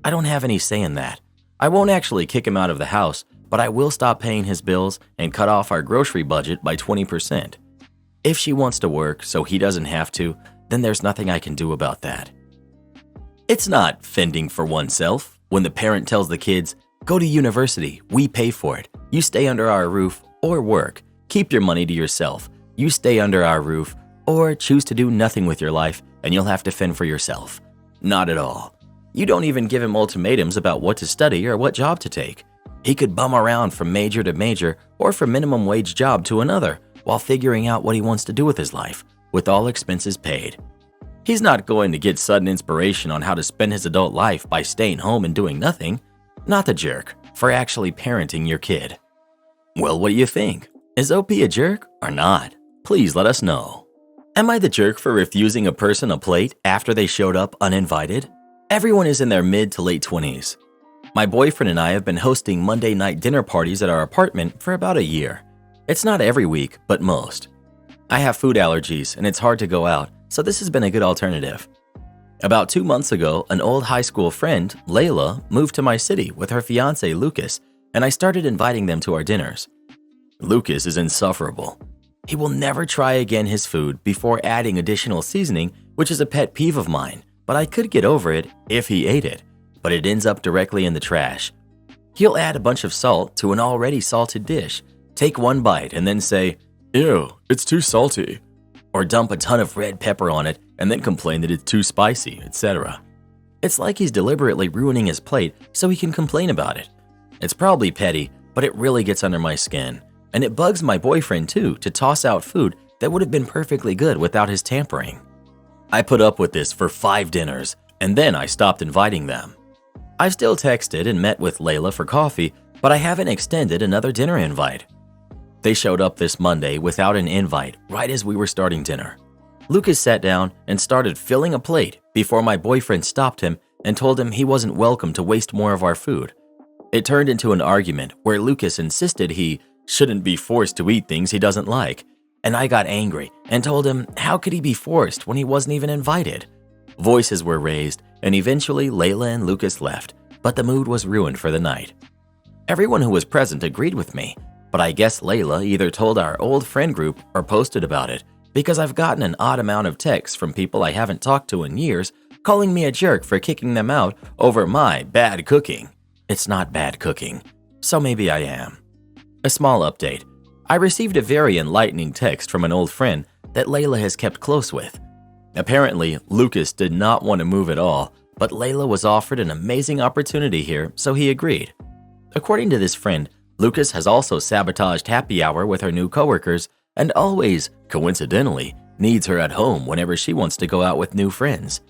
A: I don't have any say in that. I won't actually kick him out of the house, but I will stop paying his bills and cut off our grocery budget by 20%. If she wants to work so he doesn't have to, then there's nothing I can do about that. It's not fending for oneself when the parent tells the kids, go to university, we pay for it, you stay under our roof, or work, keep your money to yourself, you stay under our roof, or choose to do nothing with your life and you'll have to fend for yourself. Not at all. You don't even give him ultimatums about what to study or what job to take. He could bum around from major to major or from minimum wage job to another while figuring out what he wants to do with his life, with all expenses paid. He's not going to get sudden inspiration on how to spend his adult life by staying home and doing nothing. Not the jerk for actually parenting your kid. Well, what do you think? Is OP a jerk or not? Please let us know. Am I the jerk for refusing a person a plate after they showed up uninvited? Everyone is in their mid to late 20s. My boyfriend and I have been hosting Monday night dinner parties at our apartment for about a year. It's not every week, but most. I have food allergies and it's hard to go out, so this has been a good alternative. About 2 months ago, an old high school friend, Layla, moved to my city with her fiancé, Lucas, and I started inviting them to our dinners. Lucas is insufferable. He will never try again his food before adding additional seasoning, which is a pet peeve of mine, but I could get over it if he ate it, but it ends up directly in the trash. He'll add a bunch of salt to an already salted dish, take one bite and then say, "Ew, it's too salty," or dump a ton of red pepper on it and then complain that it's too spicy, etc. It's like he's deliberately ruining his plate so he can complain about it. It's probably petty, but it really gets under my skin. And it bugs my boyfriend too to toss out food that would have been perfectly good without his tampering. I put up with this for 5 dinners, and then I stopped inviting them. I've still texted and met with Layla for coffee, but I haven't extended another dinner invite. They showed up this Monday without an invite right as we were starting dinner. Lucas sat down and started filling a plate before my boyfriend stopped him and told him he wasn't welcome to waste more of our food. It turned into an argument where Lucas insisted he shouldn't be forced to eat things he doesn't like, and I got angry and told him how could he be forced when he wasn't even invited. Voices were raised, and eventually Layla and Lucas left, but the mood was ruined for the night. Everyone who was present agreed with me, but I guess Layla either told our old friend group or posted about it, because I've gotten an odd amount of texts from people I haven't talked to in years calling me a jerk for kicking them out over my bad cooking. It's not bad cooking, so maybe I am. A small update. I received a very enlightening text from an old friend that Layla has kept close with. Apparently, Lucas did not want to move at all, but Layla was offered an amazing opportunity here, so he agreed. According to this friend, Lucas has also sabotaged happy hour with her new coworkers and always, coincidentally, needs her at home whenever she wants to go out with new friends.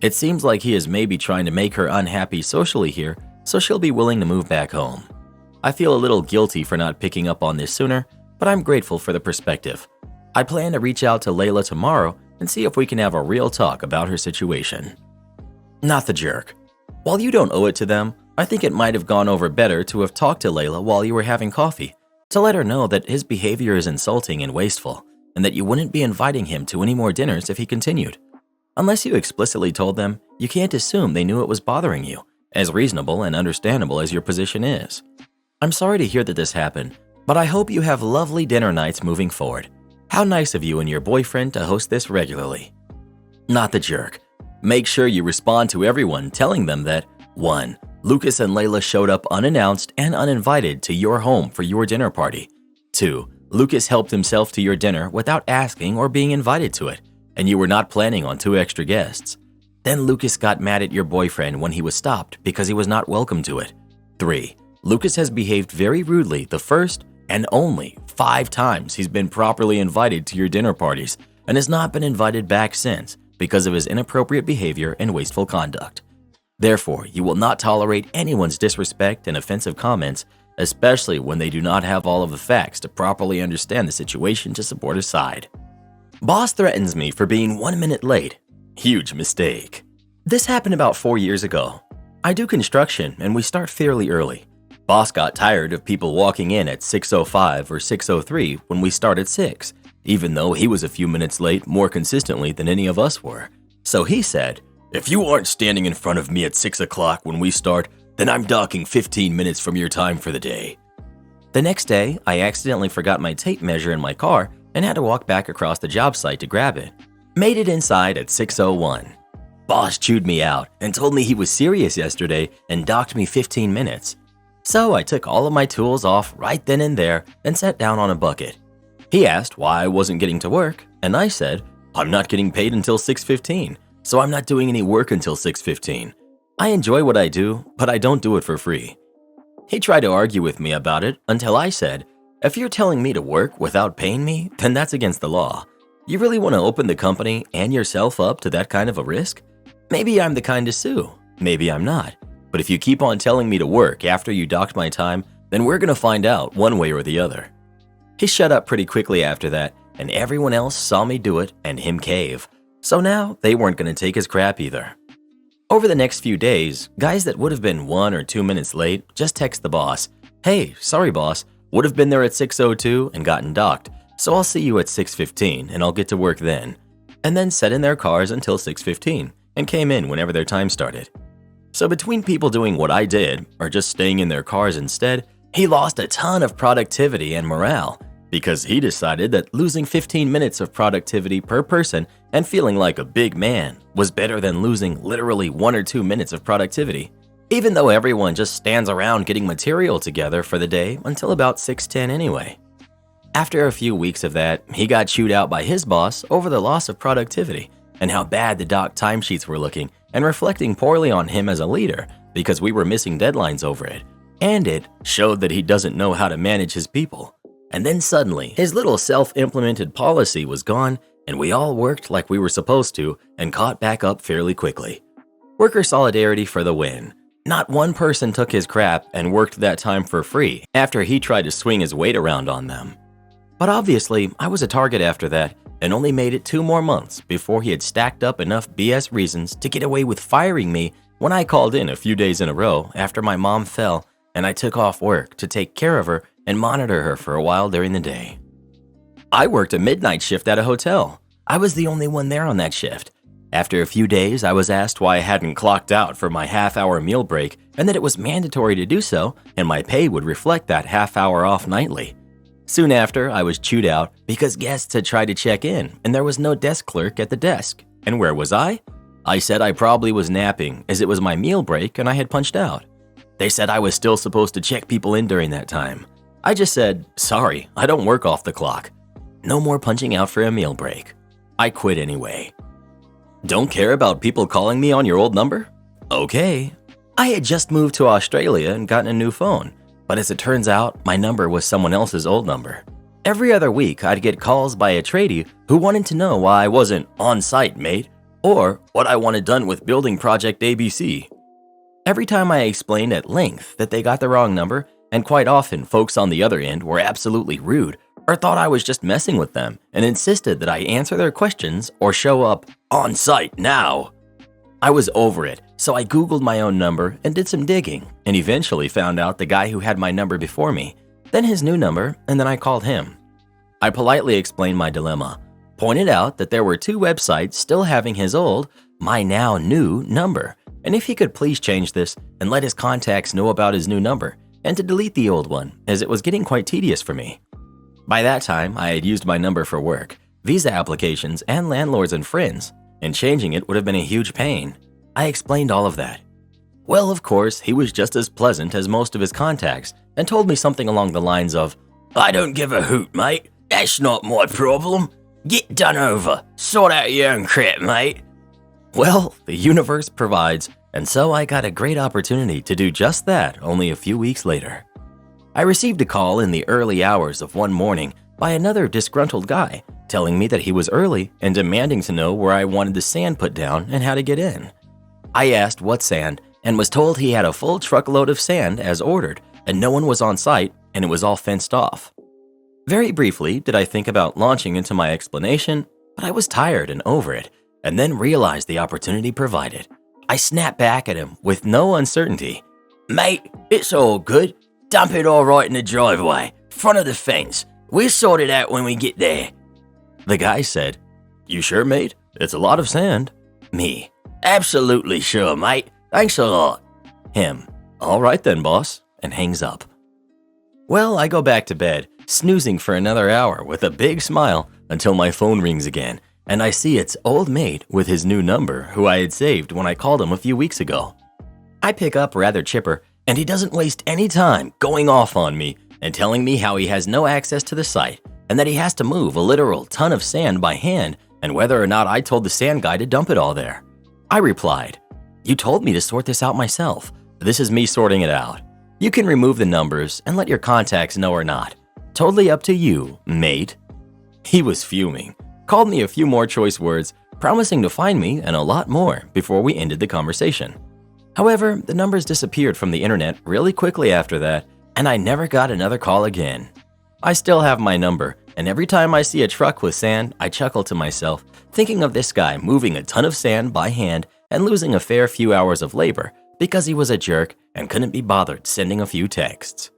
A: It seems like he is maybe trying to make her unhappy socially here, so she'll be willing to move back home. I feel a little guilty for not picking up on this sooner, but I'm grateful for the perspective. I plan to reach out to Layla tomorrow and see if we can have a real talk about her situation. Not the jerk. While you don't owe it to them, I think it might have gone over better to have talked to Layla while you were having coffee, to let her know that his behavior is insulting and wasteful, and that you wouldn't be inviting him to any more dinners if he continued. Unless you explicitly told them, you can't assume they knew it was bothering you, as reasonable and understandable as your position is. I'm sorry to hear that this happened, but I hope you have lovely dinner nights moving forward. How nice of you and your boyfriend to host this regularly. Not the jerk. Make sure you respond to everyone telling them that 1. Lucas and Layla showed up unannounced and uninvited to your home for your dinner party. 2. Lucas helped himself to your dinner without asking or being invited to it, and you were not planning on 2 extra guests. Then Lucas got mad at your boyfriend when he was stopped because he was not welcome to it. 3. Lucas has behaved very rudely the first and only 5 times he's been properly invited to your dinner parties and has not been invited back since because of his inappropriate behavior and wasteful conduct. Therefore, you will not tolerate anyone's disrespect and offensive comments, especially when they do not have all of the facts to properly understand the situation to support his side. Boss threatens me for being 1 minute late. Huge mistake. This happened about 4 years ago. I do construction and we start fairly early. Boss got tired of people walking in at 6:05 or 6:03 when we start at 6, even though he was a few minutes late more consistently than any of us were. So he said, "If you aren't standing in front of me at 6 o'clock when we start, then I'm docking 15 minutes from your time for the day." The next day, I accidentally forgot my tape measure in my car and had to walk back across the job site to grab it. Made it inside at 6:01. Boss chewed me out and told me he was serious yesterday and docked me 15 minutes. So I took all of my tools off right then and there and sat down on a bucket. He asked why I wasn't getting to work, and I said, "I'm not getting paid until 6:15, so I'm not doing any work until 6:15. I enjoy what I do, but I don't do it for free." He tried to argue with me about it until I said, "If you're telling me to work without paying me, then that's against the law. You really want to open the company and yourself up to that kind of a risk? Maybe I'm the kind to sue, maybe I'm not. But if you keep on telling me to work after you docked my time, then we're going to find out one way or the other." He shut up pretty quickly after that, and everyone else saw me do it and him cave. So now they weren't going to take his crap either. Over the next few days, guys that would have been 1 or 2 minutes late just text the boss, "Hey, sorry boss, would have been there at 6:02 and gotten docked, so I'll see you at 6:15 and I'll get to work then." And then sat in their cars until 6:15 and came in whenever their time started. So between people doing what I did or just staying in their cars instead, he lost a ton of productivity and morale because he decided that losing 15 minutes of productivity per person and feeling like a big man was better than losing literally 1 or 2 minutes of productivity, even though everyone just stands around getting material together for the day until about 6:10 anyway. After a few weeks of that, he got chewed out by his boss over the loss of productivity and how bad the doc timesheets were looking and reflecting poorly on him as a leader because we were missing deadlines over it. And it showed that he doesn't know how to manage his people. And then suddenly, his little self-implemented policy was gone and we all worked like we were supposed to and caught back up fairly quickly. Worker solidarity for the win. Not one person took his crap and worked that time for free after he tried to swing his weight around on them. But obviously, I was a target after that and only made it 2 more months before he had stacked up enough BS reasons to get away with firing me when I called in a few days in a row after my mom fell and I took off work to take care of her and monitor her for a while during the day. I worked a midnight shift at a hotel. I was the only one there on that shift. After a few days, I was asked why I hadn't clocked out for my half-hour meal break and that it was mandatory to do so and my pay would reflect that half-hour off nightly. Soon after, I was chewed out because guests had tried to check in and there was no desk clerk at the desk. And where was I? I said I probably was napping as it was my meal break and I had punched out. They said I was still supposed to check people in during that time. I just said, "Sorry, I don't work off the clock." No more punching out for a meal break. I quit anyway. Don't care about people calling me on your old number? Okay. I had just moved to Australia and gotten a new phone, but as it turns out, my number was someone else's old number. Every other week, I'd get calls by a tradie who wanted to know why I wasn't on site, mate, or what I wanted done with building project ABC. Every time I explained at length that they got the wrong number, and quite often folks on the other end were absolutely rude or thought I was just messing with them and insisted that I answer their questions or show up on site now. I was over it, so I Googled my own number and did some digging and eventually found out the guy who had my number before me, then his new number, and then I called him. I politely explained my dilemma, pointed out that there were 2 websites still having his old, my now new number, and if he could please change this and let his contacts know about his new number and to delete the old one as it was getting quite tedious for me. By that time, I had used my number for work, visa applications, and landlords and friends, and changing it would have been a huge pain. I explained all of that. Well, of course, he was just as pleasant as most of his contacts and told me something along the lines of, "I don't give a hoot, mate. That's not my problem. Get done over. Sort out your own crap, mate." Well, the universe provides, and so I got a great opportunity to do just that only a few weeks later. I received a call in the early hours of one morning by another disgruntled guy telling me that he was early and demanding to know where I wanted the sand put down and how to get in. I asked what sand and was told he had a full truckload of sand as ordered and no one was on site and it was all fenced off. Very briefly did I think about launching into my explanation, but I was tired and over it and then realized the opportunity provided. I snapped back at him with no uncertainty. "Mate, it's all good. Dump it all right in the driveway, front of the fence. We'll sort it out when we get there." The guy said, "You sure, mate? It's a lot of sand." Me, "Absolutely sure, mate. Thanks a lot." Him, "All right then, boss," and hangs up. Well, I go back to bed, snoozing for another hour with a big smile until my phone rings again, and I see it's old mate with his new number who I had saved when I called him a few weeks ago. I pick up rather chipper, and he doesn't waste any time going off on me and telling me how he has no access to the site and that he has to move a literal ton of sand by hand and whether or not I told the sand guy to dump it all there. I replied, "You told me to sort this out myself. This is me sorting it out. You can remove the numbers and let your contacts know or not. Totally up to you, mate." He was fuming, called me a few more choice words, promising to find me and a lot more before we ended the conversation. However, the numbers disappeared from the internet really quickly after that, and I never got another call again. I still have my number, and every time I see a truck with sand, I chuckle to myself, thinking of this guy moving a ton of sand by hand and losing a fair few hours of labor because he was a jerk and couldn't be bothered sending a few texts.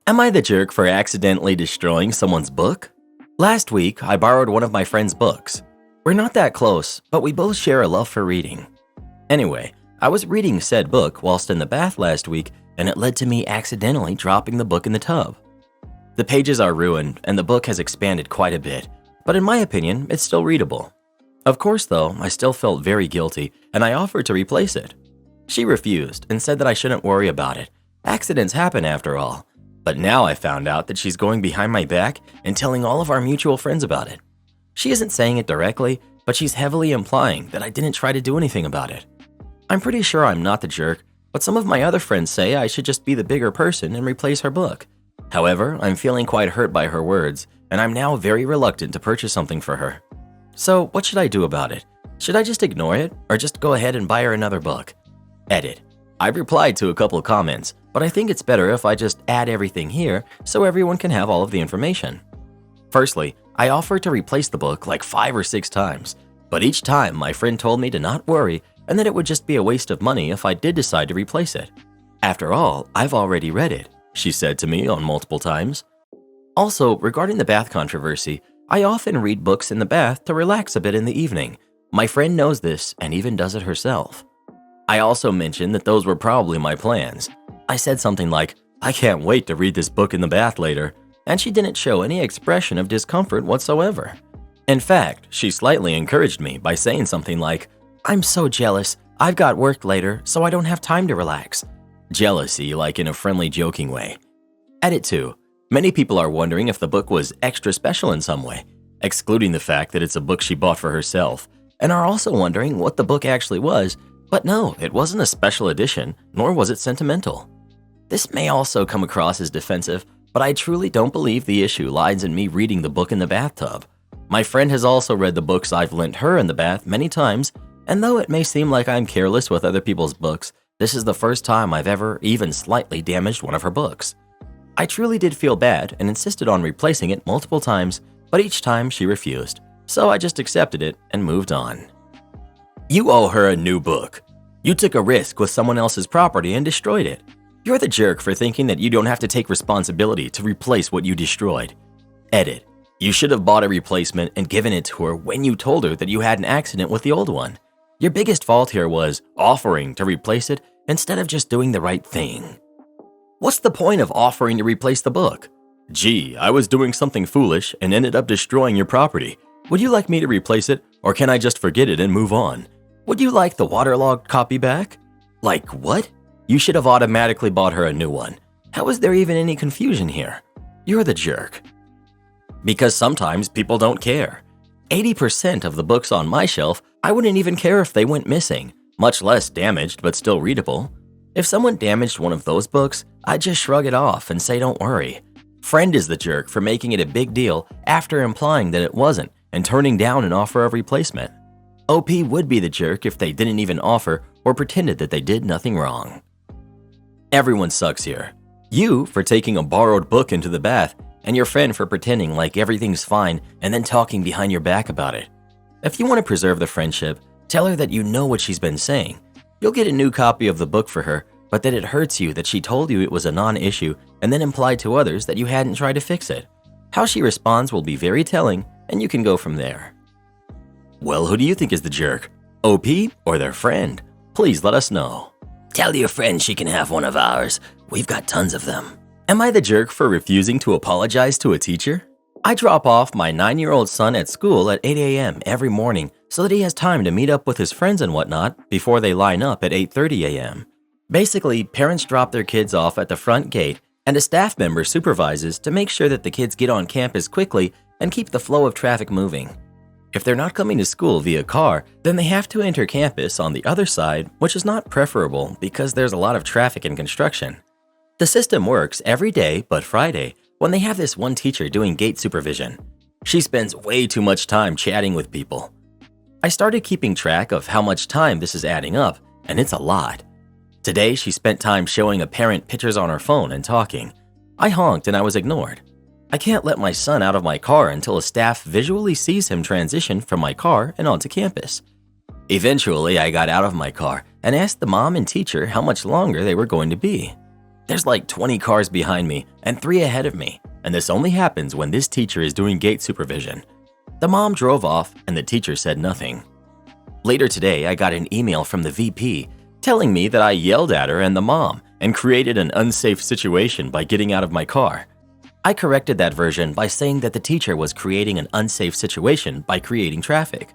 A: Am I the jerk for accidentally destroying someone's book? Last week, I borrowed one of my friend's books. We're not that close, but we both share a love for reading. Anyway, I was reading said book whilst in the bath last week, and it led to me accidentally dropping the book in the tub. The pages are ruined, and the book has expanded quite a bit, but in my opinion, it's still readable. Of course, though, I still felt very guilty, and I offered to replace it. She refused and said that I shouldn't worry about it. Accidents happen after all. But now I found out that she's going behind my back and telling all of our mutual friends about it. She isn't saying it directly, but she's heavily implying that I didn't try to do anything about it. I'm pretty sure I'm not the jerk, but some of my other friends say I should just be the bigger person and replace her book. However, I'm feeling quite hurt by her words, and I'm now very reluctant to purchase something for her. So what should I do about it? Should I just ignore it, or just go ahead and buy her another book? Edit. I've replied to a couple comments, but I think it's better if I just add everything here so everyone can have all of the information. Firstly, I offered to replace the book like 5 or 6 times, but each time my friend told me to not worry and that it would just be a waste of money if I did decide to replace it. After all, I've already read it, she said to me on multiple times. Also, regarding the bath controversy, I often read books in the bath to relax a bit in the evening. My friend knows this and even does it herself. I also mentioned that those were probably my plans. I said something like, I can't wait to read this book in the bath later, and she didn't show any expression of discomfort whatsoever. In fact, she slightly encouraged me by saying something like, I'm so jealous, I've got work later, so I don't have time to relax. Jealousy like in a friendly, joking way. Edit 2. Many people are wondering if the book was extra special in some way, excluding the fact that it's a book she bought for herself, and are also wondering what the book actually was. But no, it wasn't a special edition, nor was it sentimental. This may also come across as defensive, but I truly don't believe the issue lies in me reading the book in the bathtub. My friend has also read the books I've lent her in the bath many times, and though it may seem like I'm careless with other people's books, this is the first time I've ever even slightly damaged one of her books. I truly did feel bad and insisted on replacing it multiple times, but each time she refused, so I just accepted it and moved on. You owe her a new book. You took a risk with someone else's property and destroyed it. You're the jerk for thinking that you don't have to take responsibility to replace what you destroyed. Edit. You should have bought a replacement and given it to her when you told her that you had an accident with the old one. Your biggest fault here was offering to replace it instead of just doing the right thing. What's the point of offering to replace the book? Gee, I was doing something foolish and ended up destroying your property. Would you like me to replace it, or can I just forget it and move on? Would you like the waterlogged copy back? Like what? You should have automatically bought her a new one. How is there even any confusion here? You're the jerk. Because sometimes people don't care. 80% of the books on my shelf, I wouldn't even care if they went missing, much less damaged but still readable. If someone damaged one of those books, I'd just shrug it off and say don't worry. Friend is the jerk for making it a big deal after implying that it wasn't and turning down an offer of replacement. OP would be the jerk if they didn't even offer or pretended that they did nothing wrong. Everyone sucks here. You for taking a borrowed book into the bath, and your friend for pretending like everything's fine and then talking behind your back about it. If you want to preserve the friendship, tell her that you know what she's been saying. You'll get a new copy of the book for her, but that it hurts you that she told you it was a non-issue and then implied to others that you hadn't tried to fix it. How she responds will be very telling, and you can go from there. Well, who do you think is the jerk? OP or their friend? Please let us know. Tell your friend she can have one of ours. We've got tons of them. Am I the jerk for refusing to apologize to a teacher? I drop off my 9-year-old son at school at 8 a.m. every morning so that he has time to meet up with his friends and whatnot before they line up at 8:30 a.m. Basically, parents drop their kids off at the front gate and a staff member supervises to make sure that the kids get on campus quickly and keep the flow of traffic moving. If they're not coming to school via car, then they have to enter campus on the other side, which is not preferable because there's a lot of traffic and construction. The system works every day but Friday when they have this one teacher doing gate supervision. She spends way too much time chatting with people. I started keeping track of how much time this is adding up, and it's a lot. Today, she spent time showing a parent pictures on her phone and talking. I honked and I was ignored. I can't let my son out of my car until a staff visually sees him transition from my car and onto campus. Eventually, I got out of my car and asked the mom and teacher how much longer they were going to be. There's like 20 cars behind me and 3 ahead of me, and this only happens when this teacher is doing gate supervision. The mom drove off and the teacher said nothing. Later today, I got an email from the VP telling me that I yelled at her and the mom and created an unsafe situation by getting out of my car. I corrected that version by saying that the teacher was creating an unsafe situation by creating traffic.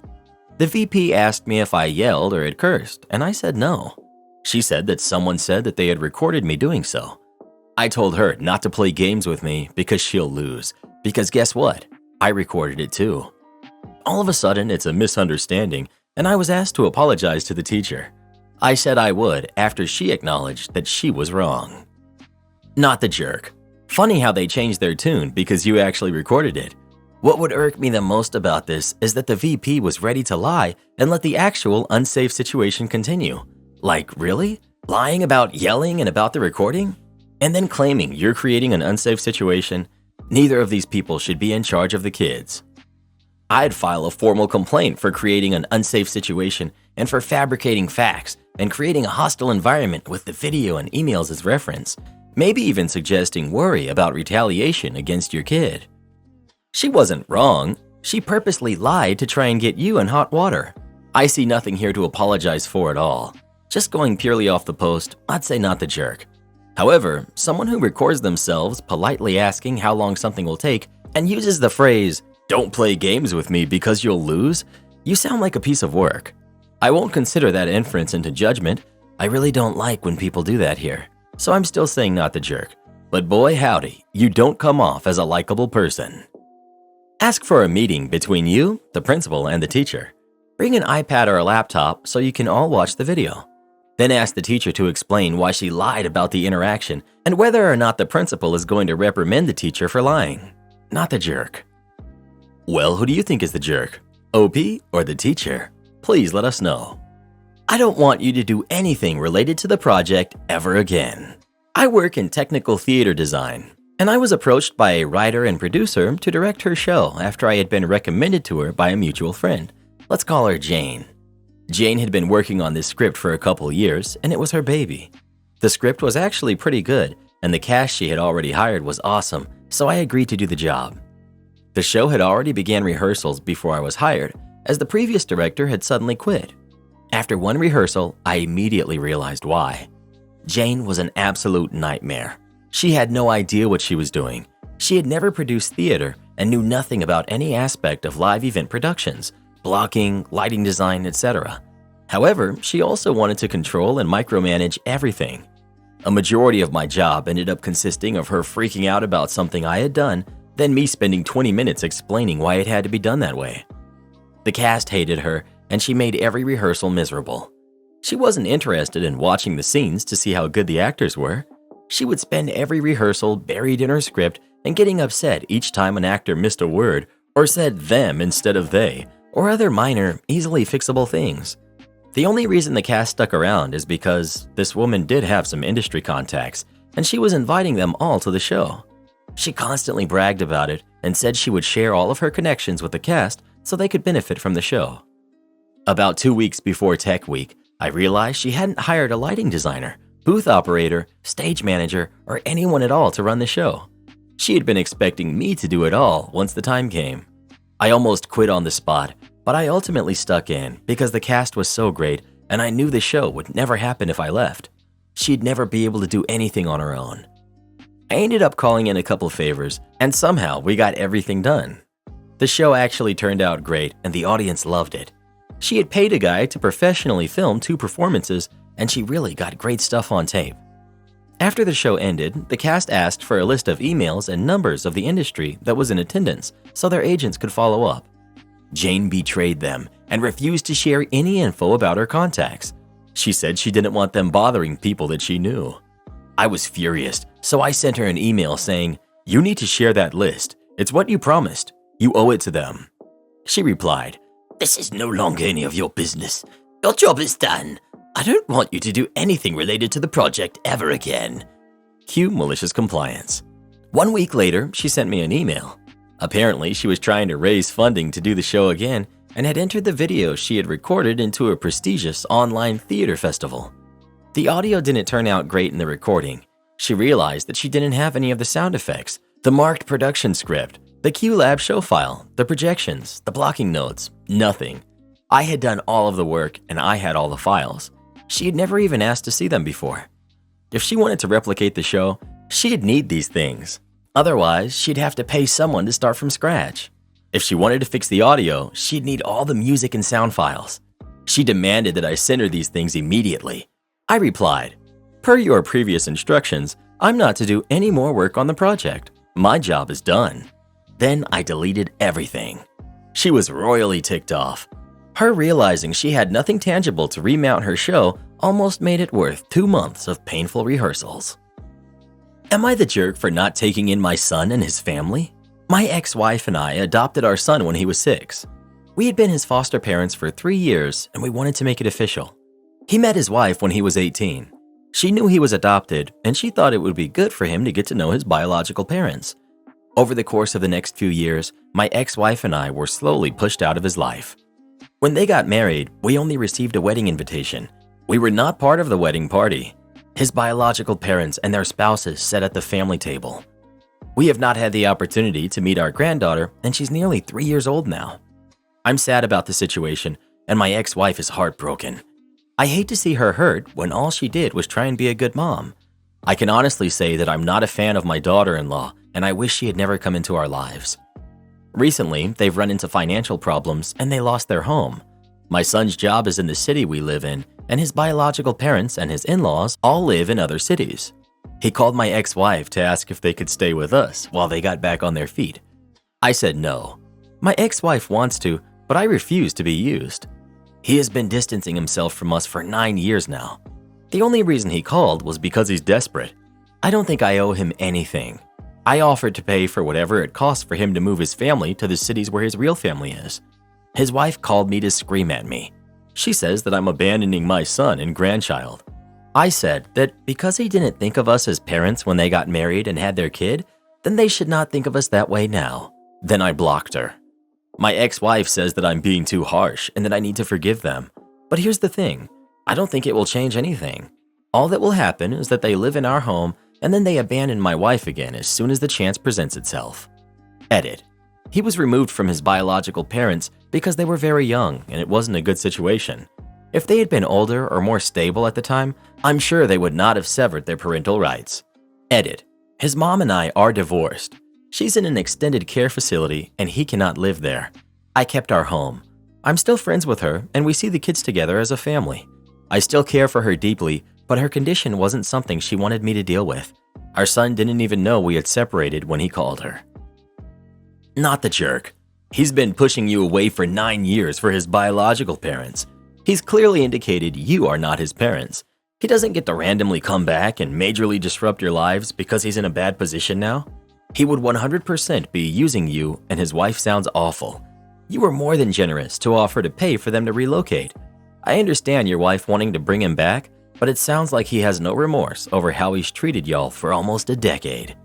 A: The VP asked me if I yelled or had cursed, and I said no. She said that someone said that they had recorded me doing so. I told her not to play games with me because she'll lose, because guess what? I recorded it too. All of a sudden, it's a misunderstanding, and I was asked to apologize to the teacher. I said I would after she acknowledged that she was wrong. Not the jerk. Funny how they changed their tune because you actually recorded it. What would irk me the most about this is that the VP was ready to lie and let the actual unsafe situation continue. Like, really? Lying about yelling and about the recording? And then claiming you're creating an unsafe situation? Neither of these people should be in charge of the kids. I'd file a formal complaint for creating an unsafe situation and for fabricating facts and creating a hostile environment with the video and emails as reference, maybe even suggesting worry about retaliation against your kid. She wasn't wrong. She purposely lied to try and get you in hot water. I see nothing here to apologize for at all. Just going purely off the post, I'd say not the jerk. However, someone who records themselves politely asking how long something will take and uses the phrase, "Don't play games with me because you'll lose," you sound like a piece of work. I won't consider that inference into judgment. I really don't like when people do that here. So I'm still saying not the jerk. But boy howdy, you don't come off as a likable person. Ask for a meeting between you, the principal, and the teacher. Bring an iPad or a laptop so you can all watch the video. Then ask the teacher to explain why she lied about the interaction and whether or not the principal is going to reprimand the teacher for lying. Not the jerk. Well, who do you think is the jerk? OP or the teacher? Please let us know. I don't want you to do anything related to the project ever again. I work in technical theater design, and I was approached by a writer and producer to direct her show after I had been recommended to her by a mutual friend. Let's call her Jane. Jane had been working on this script for a couple years, and it was her baby. The script was actually pretty good, and the cast she had already hired was awesome, so I agreed to do the job. The show had already began rehearsals before I was hired, as the previous director had suddenly quit. After one rehearsal, I immediately realized why. Jane was an absolute nightmare. She had no idea what she was doing. She had never produced theater and knew nothing about any aspect of live event productions, blocking, lighting design, etc. However, she also wanted to control and micromanage everything. A majority of my job ended up consisting of her freaking out about something I had done, then me spending 20 minutes explaining why it had to be done that way. The cast hated her, and she made every rehearsal miserable. She wasn't interested in watching the scenes to see how good the actors were. She would spend every rehearsal buried in her script and getting upset each time an actor missed a word or said them instead of they, or other minor, easily fixable things. The only reason the cast stuck around is because this woman did have some industry contacts, and she was inviting them all to the show. She constantly bragged about it and said she would share all of her connections with the cast so they could benefit from the show. About 2 weeks before Tech Week, I realized she hadn't hired a lighting designer, booth operator, stage manager, or anyone at all to run the show. She had been expecting me to do it all once the time came. I almost quit on the spot, but I ultimately stuck in because the cast was so great and I knew the show would never happen if I left. She'd never be able to do anything on her own. I ended up calling in a couple favors and somehow we got everything done. The show actually turned out great and the audience loved it. She had paid a guy to professionally film 2 performances and she really got great stuff on tape. After the show ended, the cast asked for a list of emails and numbers of the industry that was in attendance so their agents could follow up. Jane betrayed them and refused to share any info about her contacts. She said she didn't want them bothering people that she knew. I was furious, so I sent her an email saying, "You need to share that list. It's what you promised. You owe it to them." She replied, "This is no longer any of your business. Your job is done. I don't want you to do anything related to the project ever again." Cue malicious compliance. 1 week later, she sent me an email. Apparently, she was trying to raise funding to do the show again and had entered the video she had recorded into a prestigious online theater festival. The audio didn't turn out great in the recording. She realized that she didn't have any of the sound effects, the marked production script, the QLab show file, the projections, the blocking notes, nothing. I had done all of the work and I had all the files. She had never even asked to see them before. If she wanted to replicate the show, she'd need these things. Otherwise, she'd have to pay someone to start from scratch. If she wanted to fix the audio, she'd need all the music and sound files. She demanded that I send her these things immediately. I replied, "Per your previous instructions, I'm not to do any more work on the project. My job is done." Then I deleted everything. She was royally ticked off. Her realizing she had nothing tangible to remount her show almost made it worth 2 months of painful rehearsals. Am I the jerk for not taking in my son and his family? My ex-wife and I adopted our son when he was 6. We had been his foster parents for 3 years and we wanted to make it official. He met his wife when he was 18. She knew he was adopted and she thought it would be good for him to get to know his biological parents. Over the course of the next few years, my ex-wife and I were slowly pushed out of his life. When they got married, we only received a wedding invitation. We were not part of the wedding party. His biological parents and their spouses sat at the family table. We have not had the opportunity to meet our granddaughter, and she's nearly 3 years old now. I'm sad about the situation, and my ex-wife is heartbroken. I hate to see her hurt when all she did was try and be a good mom. I can honestly say that I'm not a fan of my daughter-in-law, and I wish she had never come into our lives. Recently, they've run into financial problems and they lost their home. My son's job is in the city we live in, and his biological parents and his in-laws all live in other cities. He called my ex-wife to ask if they could stay with us while they got back on their feet. I said no. My ex-wife wants to, but I refuse to be used. He has been distancing himself from us for 9 years now. The only reason he called was because he's desperate. I don't think I owe him anything. I offered to pay for whatever it costs for him to move his family to the cities where his real family is. His wife called me to scream at me. She says that I'm abandoning my son and grandchild. I said that because he didn't think of us as parents when they got married and had their kid, then they should not think of us that way now. Then I blocked her. My ex-wife says that I'm being too harsh and that I need to forgive them. But here's the thing, I don't think it will change anything. All that will happen is that they live in our home and then they abandon my wife again as soon as the chance presents itself. Edit. He was removed from his biological parents because they were very young and it wasn't a good situation. If they had been older or more stable at the time, I'm sure they would not have severed their parental rights. Edit. His mom and I are divorced. She's in an extended care facility and he cannot live there. I kept our home. I'm still friends with her and we see the kids together as a family. I still care for her deeply, but her condition wasn't something she wanted me to deal with. Our son didn't even know we had separated when he called her. Not the jerk. He's been pushing you away for 9 years for his biological parents. He's clearly indicated you are not his parents. He doesn't get to randomly come back and majorly disrupt your lives because he's in a bad position now. He would 100% be using you, and his wife sounds awful. You were more than generous to offer to pay for them to relocate. I understand your wife wanting to bring him back, but it sounds like he has no remorse over how he's treated y'all for almost a decade.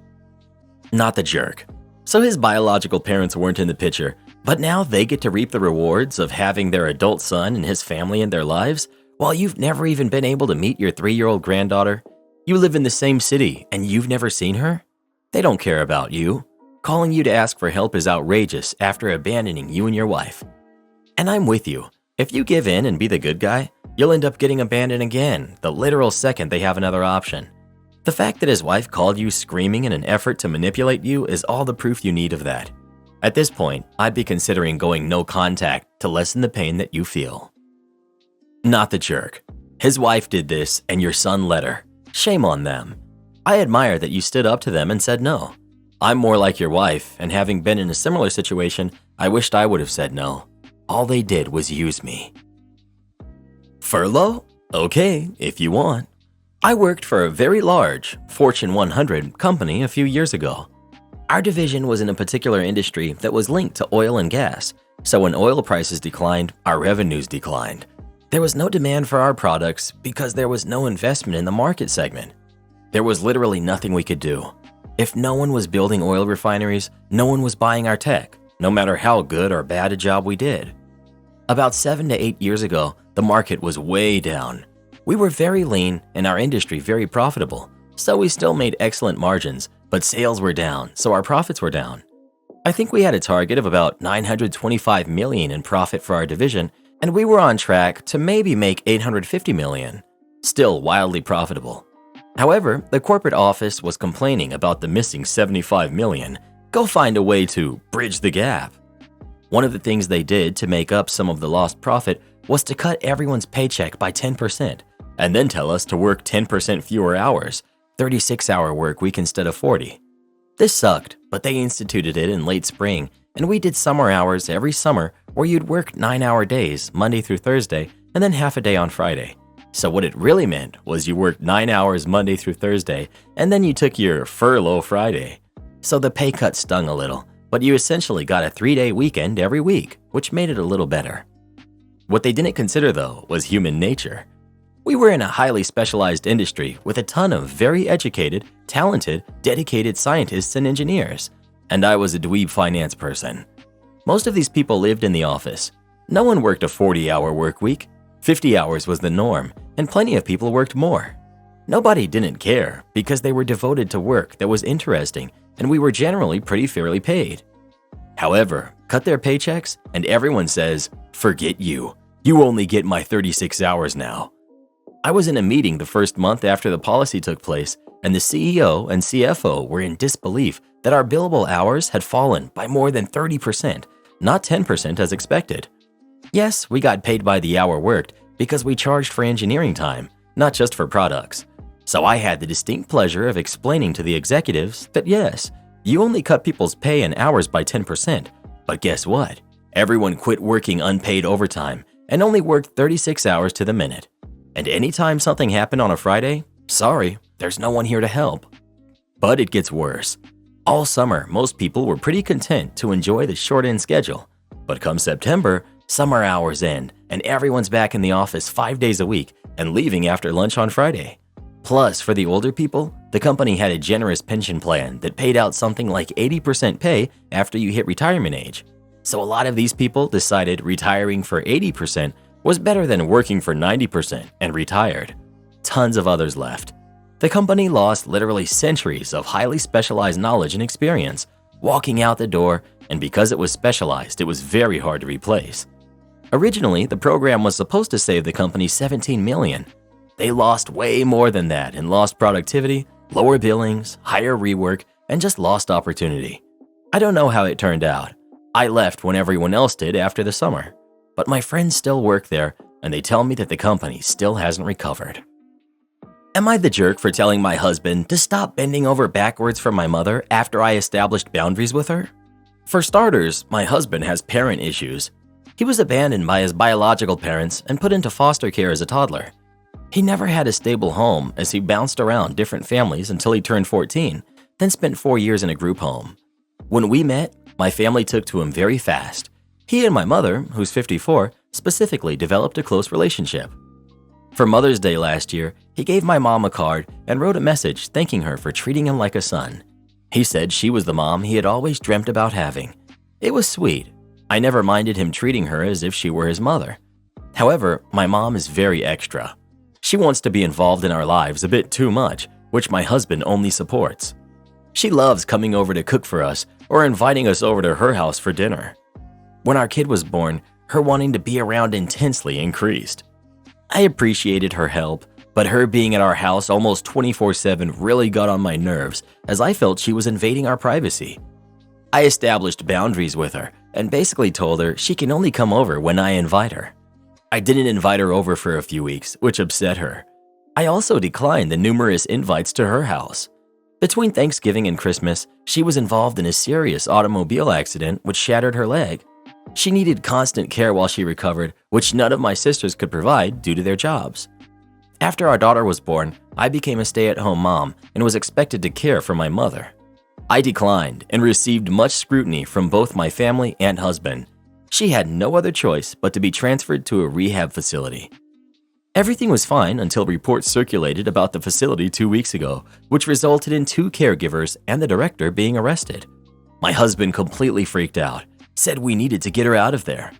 A: Not the jerk. So his biological parents weren't in the picture, but now they get to reap the rewards of having their adult son and his family in their lives, while you've never even been able to meet your 3-year-old granddaughter. You live in the same city and you've never seen her? They don't care about you. Calling you to ask for help is outrageous after abandoning you and your wife. And I'm with you. If you give in and be the good guy, you'll end up getting abandoned again the literal second they have another option. The fact that his wife called you screaming in an effort to manipulate you is all the proof you need of that. At this point, I'd be considering going no contact to lessen the pain that you feel. Not the jerk. His wife did this and your son let her. Shame on them. I admire that you stood up to them and said no. I'm more like your wife, and having been in a similar situation, I wished I would have said no. All they did was use me. Furlough? Okay, if you want. I worked for a very large Fortune 100 company a few years ago. Our division was in a particular industry that was linked to oil and gas, so when oil prices declined, our revenues declined. There was no demand for our products because there was no investment in the market segment. There was literally nothing we could do. If no one was building oil refineries, no one was buying our tech, no matter how good or bad a job we did. About 7 to 8 years ago, the market was way down. We were very lean and our industry very profitable, so we still made excellent margins, but sales were down, so our profits were down. I think we had a target of about $925 million in profit for our division, and we were on track to maybe make $850 million. Still wildly profitable. However, the corporate office was complaining about the missing $75 million. Go find a way to bridge the gap. One of the things they did to make up some of the lost profit was to cut everyone's paycheck by 10%, and then tell us to work 10% fewer hours, 36-hour work week instead of 40. This sucked, but they instituted it in late spring, and we did summer hours every summer where you'd work 9-hour days Monday through Thursday and then half a day on Friday. So what it really meant was you worked 9 hours Monday through Thursday, and then you took your furlough Friday. So the pay cut stung a little, but you essentially got a 3-day weekend every week, which made it a little better. What they didn't consider, though, was human nature. We were in a highly specialized industry with a ton of very educated, talented, dedicated scientists and engineers, and I was a dweeb finance person. Most of these people lived in the office. No one worked a 40-hour work week. 50 hours was the norm, and plenty of people worked more. Nobody didn't care because they were devoted to work that was interesting, and we were generally pretty fairly paid. However, cut their paychecks, and everyone says, "Forget you. You only get my 36 hours now." I was in a meeting the first month after the policy took place, and the CEO and CFO were in disbelief that our billable hours had fallen by more than 30%, not 10% as expected. Yes, we got paid by the hour worked because we charged for engineering time, not just for products. So I had the distinct pleasure of explaining to the executives that yes, you only cut people's pay and hours by 10%, but guess what? Everyone quit working unpaid overtime and only worked 36 hours to the minute. And anytime something happened on a Friday, sorry, there's no one here to help. But it gets worse. All summer, most people were pretty content to enjoy the short-end schedule. But come September, summer hours end, and everyone's back in the office 5 days a week and leaving after lunch on Friday. Plus, for the older people, the company had a generous pension plan that paid out something like 80% pay after you hit retirement age. So a lot of these people decided retiring for 80% was better than working for 90% and retired. Tons of others left. The company lost literally centuries of highly specialized knowledge and experience, walking out the door, and because it was specialized, it was very hard to replace. Originally, the program was supposed to save the company $17 million. They lost way more than that in lost productivity, lower billings, higher rework, and just lost opportunity. I don't know how it turned out. I left when everyone else did after the summer. But my friends still work there, and they tell me that the company still hasn't recovered. Am I the jerk for telling my husband to stop bending over backwards for my mother after I established boundaries with her? For starters, my husband has parent issues. He was abandoned by his biological parents and put into foster care as a toddler. He never had a stable home as he bounced around different families until he turned 14, then spent 4 years in a group home. When we met, my family took to him very fast. He and my mother, who's 54, specifically developed a close relationship. For Mother's Day last year, he gave my mom a card and wrote a message thanking her for treating him like a son. He said she was the mom he had always dreamt about having. It was sweet. I never minded him treating her as if she were his mother. However, my mom is very extra. She wants to be involved in our lives a bit too much, which my husband only supports. She loves coming over to cook for us or inviting us over to her house for dinner. When our kid was born, her wanting to be around intensely increased. I appreciated her help, but her being at our house almost 24/7 really got on my nerves as I felt she was invading our privacy. I established boundaries with her and basically told her she can only come over when I invite her. I didn't invite her over for a few weeks, which upset her. I also declined the numerous invites to her house. Between Thanksgiving and Christmas, she was involved in a serious automobile accident which shattered her leg. She needed constant care while she recovered, which none of my sisters could provide due to their jobs. After our daughter was born, I became a stay-at-home mom and was expected to care for my mother. I declined and received much scrutiny from both my family and husband. She had no other choice but to be transferred to a rehab facility. Everything was fine until reports circulated about the facility 2 weeks ago, which resulted in 2 caregivers and the director being arrested. My husband completely freaked out, said we needed to get her out of there.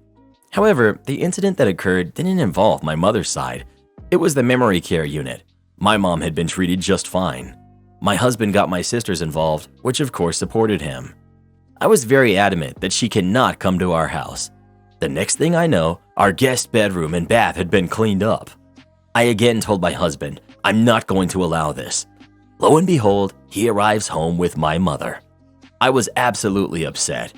A: However, the incident that occurred didn't involve my mother's side. It was the memory care unit. My mom had been treated just fine. My husband got my sisters involved, which of course supported him. I was very adamant that she cannot come to our house. The next thing I know, our guest bedroom and bath had been cleaned up. I again told my husband, I'm not going to allow this. Lo and behold, he arrives home with my mother. I was absolutely upset.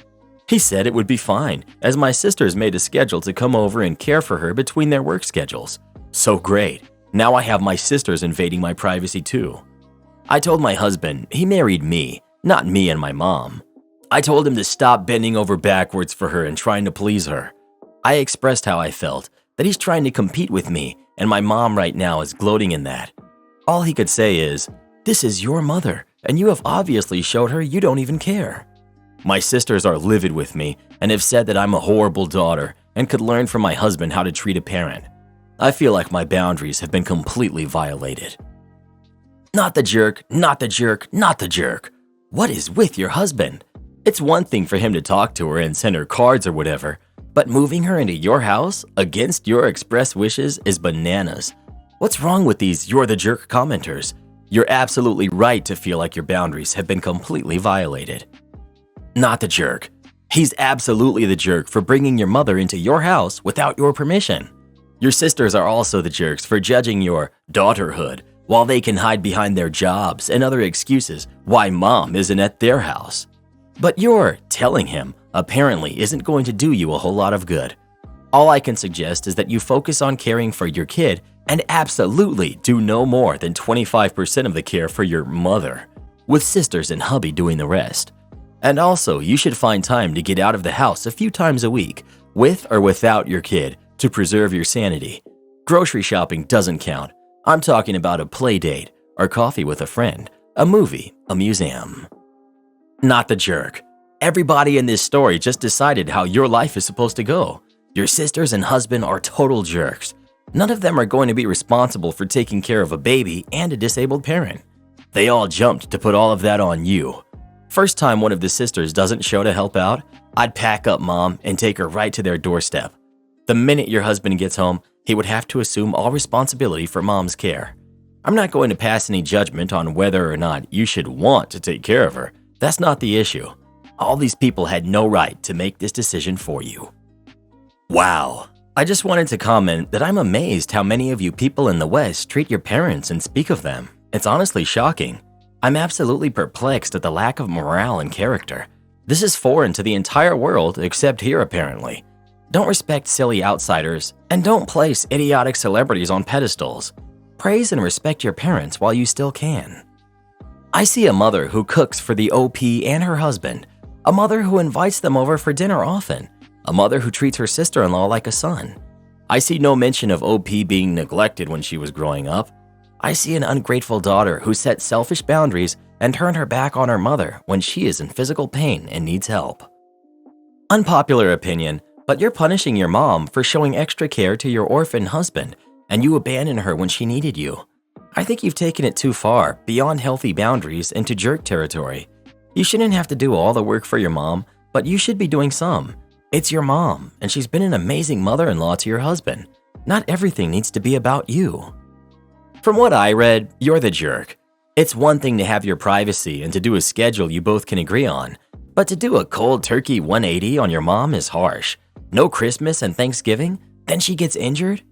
A: He said it would be fine, as my sisters made a schedule to come over and care for her between their work schedules. So great, now I have my sisters invading my privacy too. I told my husband he married me, not me and my mom. I told him to stop bending over backwards for her and trying to please her. I expressed how I felt, that he's trying to compete with me, and my mom right now is gloating in that. All he could say is, "This is your mother, and you have obviously showed her you don't even care." My sisters are livid with me and have said that I'm a horrible daughter and could learn from my husband how to treat a parent. I feel like my boundaries have been completely violated. Not the jerk, not the jerk, not the jerk. What is with your husband? It's one thing for him to talk to her and send her cards or whatever, but moving her into your house against your express wishes is bananas. What's wrong with these "you're the jerk" commenters? You're absolutely right to feel like your boundaries have been completely violated. Not the jerk. He's absolutely the jerk for bringing your mother into your house without your permission. Your sisters are also the jerks for judging your daughterhood while they can hide behind their jobs and other excuses why mom isn't at their house. But your telling him apparently isn't going to do you a whole lot of good. All I can suggest is that you focus on caring for your kid and absolutely do no more than 25% of the care for your mother, with sisters and hubby doing the rest. And also, you should find time to get out of the house a few times a week, with or without your kid, to preserve your sanity. Grocery shopping doesn't count. I'm talking about a play date, or coffee with a friend, a movie, a museum. Not the jerk. Everybody in this story just decided how your life is supposed to go. Your sisters and husband are total jerks. None of them are going to be responsible for taking care of a baby and a disabled parent. They all jumped to put all of that on you. First time one of the sisters doesn't show to help out, I'd pack up mom and take her right to their doorstep. The minute your husband gets home, he would have to assume all responsibility for mom's care. I'm not going to pass any judgment on whether or not you should want to take care of her. That's not the issue. All these people had no right to make this decision for you. Wow. I just wanted to comment that I'm amazed how many of you people in the West treat your parents and speak of them. It's honestly shocking. I'm absolutely perplexed at the lack of morale and character. This is foreign to the entire world except here apparently. Don't respect silly outsiders and don't place idiotic celebrities on pedestals. Praise and respect your parents while you still can. I see a mother who cooks for the OP and her husband, a mother who invites them over for dinner often, a mother who treats her sister-in-law like a son. I see no mention of OP being neglected when she was growing up. I see an ungrateful daughter who set selfish boundaries and turned her back on her mother when she is in physical pain and needs help. Unpopular opinion, but you're punishing your mom for showing extra care to your orphan husband, and you abandon her when she needed you. I think you've taken it too far, beyond healthy boundaries, into jerk territory. You shouldn't have to do all the work for your mom, but you should be doing some. It's your mom, and she's been an amazing mother-in-law to your husband. Not everything needs to be about you. From what I read, you're the jerk. It's one thing to have your privacy and to do a schedule you both can agree on, but to do a cold turkey 180 on your mom is harsh. No Christmas and Thanksgiving, then she gets injured?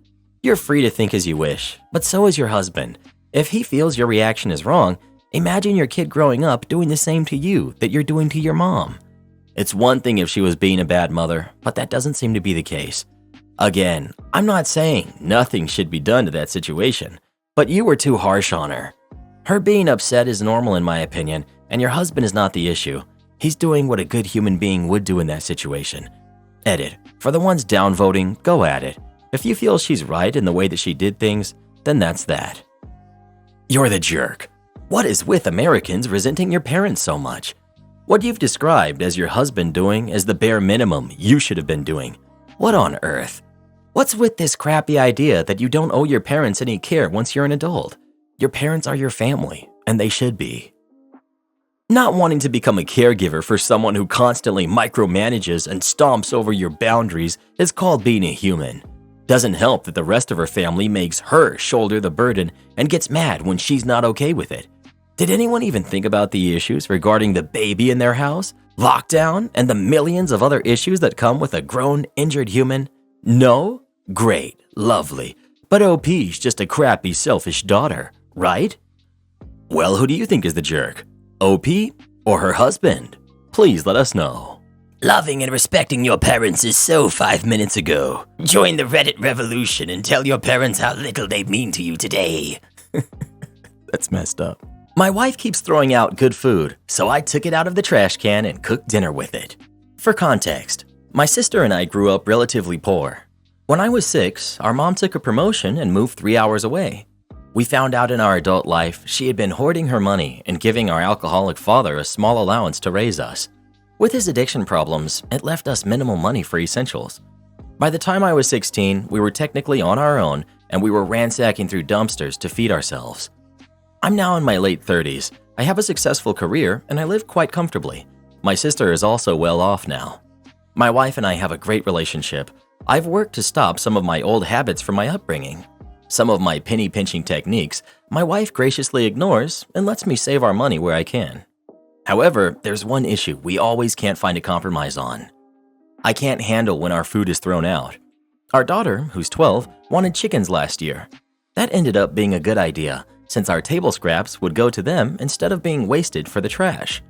A: You're free to think as you wish, but so is your husband. If he feels your reaction is wrong, imagine your kid growing up doing the same to you that you're doing to your mom. It's one thing if she was being a bad mother, but that doesn't seem to be the case. Again, I'm not saying nothing should be done to that situation, but you were too harsh on her. Her being upset is normal in my opinion, and your husband is not the issue. He's doing what a good human being would do in that situation. Edit. For the ones downvoting, go at it. If you feel she's right in the way that she did things, then that's that. You're the jerk. What is with Americans resenting your parents so much? What you've described as your husband doing is the bare minimum you should have been doing. What on earth? What's with this crappy idea that you don't owe your parents any care once you're an adult? Your parents are your family, and they should be. Not wanting to become a caregiver for someone who constantly micromanages and stomps over your boundaries is called being a human. Doesn't help that the rest of her family makes her shoulder the burden and gets mad when she's not okay with it. Did anyone even think about the issues regarding the baby in their house, lockdown, and the millions of other issues that come with a grown, injured human? No? Great, lovely. But OP's just a crappy, selfish daughter, right? Well, who do you think is the jerk? OP or her husband? Please let us know. Loving and respecting your parents is so 5 minutes ago. Join the Reddit revolution and tell your parents how little they mean to you today. That's messed up. My wife keeps throwing out good food, so I took it out of the trash can and cooked dinner with it. For context, my sister and I grew up relatively poor. When I was 6, our mom took a promotion and moved 3 hours away. We found out in our adult life she had been hoarding her money and giving our alcoholic father a small allowance to raise us. With his addiction problems, it left us minimal money for essentials. By the time I was 16, we were technically on our own and we were ransacking through dumpsters to feed ourselves. I'm now in my late 30s. I have a successful career and I live quite comfortably. My sister is also well off now. My wife and I have a great relationship. I've worked to stop some of my old habits from my upbringing. Some of my penny-pinching techniques, my wife graciously ignores and lets me save our money where I can. However, there's one issue we always can't find a compromise on. I can't handle when our food is thrown out. Our daughter, who's 12, wanted chickens last year. That ended up being a good idea, since our table scraps would go to them instead of being wasted for the trash.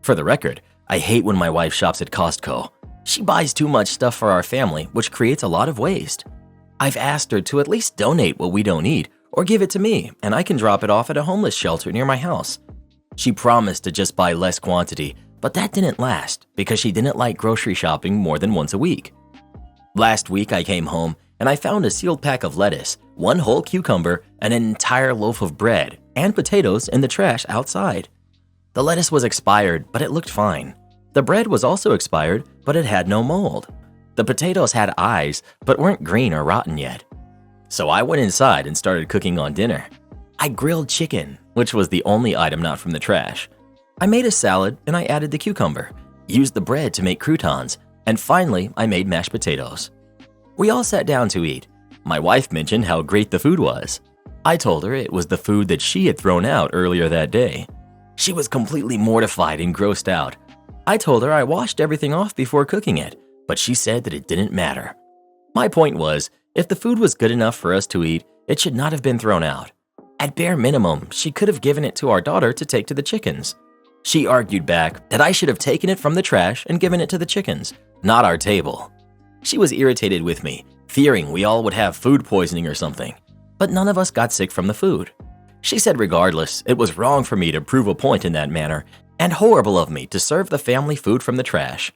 A: For the record, I hate when my wife shops at Costco. She buys too much stuff for our family, which creates a lot of waste. I've asked her to at least donate what we don't eat or give it to me, and I can drop it off at a homeless shelter near my house. She promised to just buy less quantity, but that didn't last because she didn't like grocery shopping more than once a week. Last week I came home and I found a sealed pack of lettuce, 1 whole cucumber, and an entire loaf of bread and potatoes in the trash outside. The lettuce was expired, but it looked fine. The bread was also expired, but it had no mold. The potatoes had eyes, but weren't green or rotten yet. So I went inside and started cooking on dinner. I grilled chicken, which was the only item not from the trash. I made a salad and I added the cucumber, used the bread to make croutons, and finally I made mashed potatoes. We all sat down to eat. My wife mentioned how great the food was. I told her it was the food that she had thrown out earlier that day. She was completely mortified and grossed out. I told her I washed everything off before cooking it, but she said that it didn't matter. My point was, if the food was good enough for us to eat, it should not have been thrown out. At bare minimum, she could have given it to our daughter to take to the chickens. She argued back that I should have taken it from the trash and given it to the chickens, not our table. She was irritated with me, fearing we all would have food poisoning or something, but none of us got sick from the food. She said regardless, it was wrong for me to prove a point in that manner, and horrible of me to serve the family food from the trash.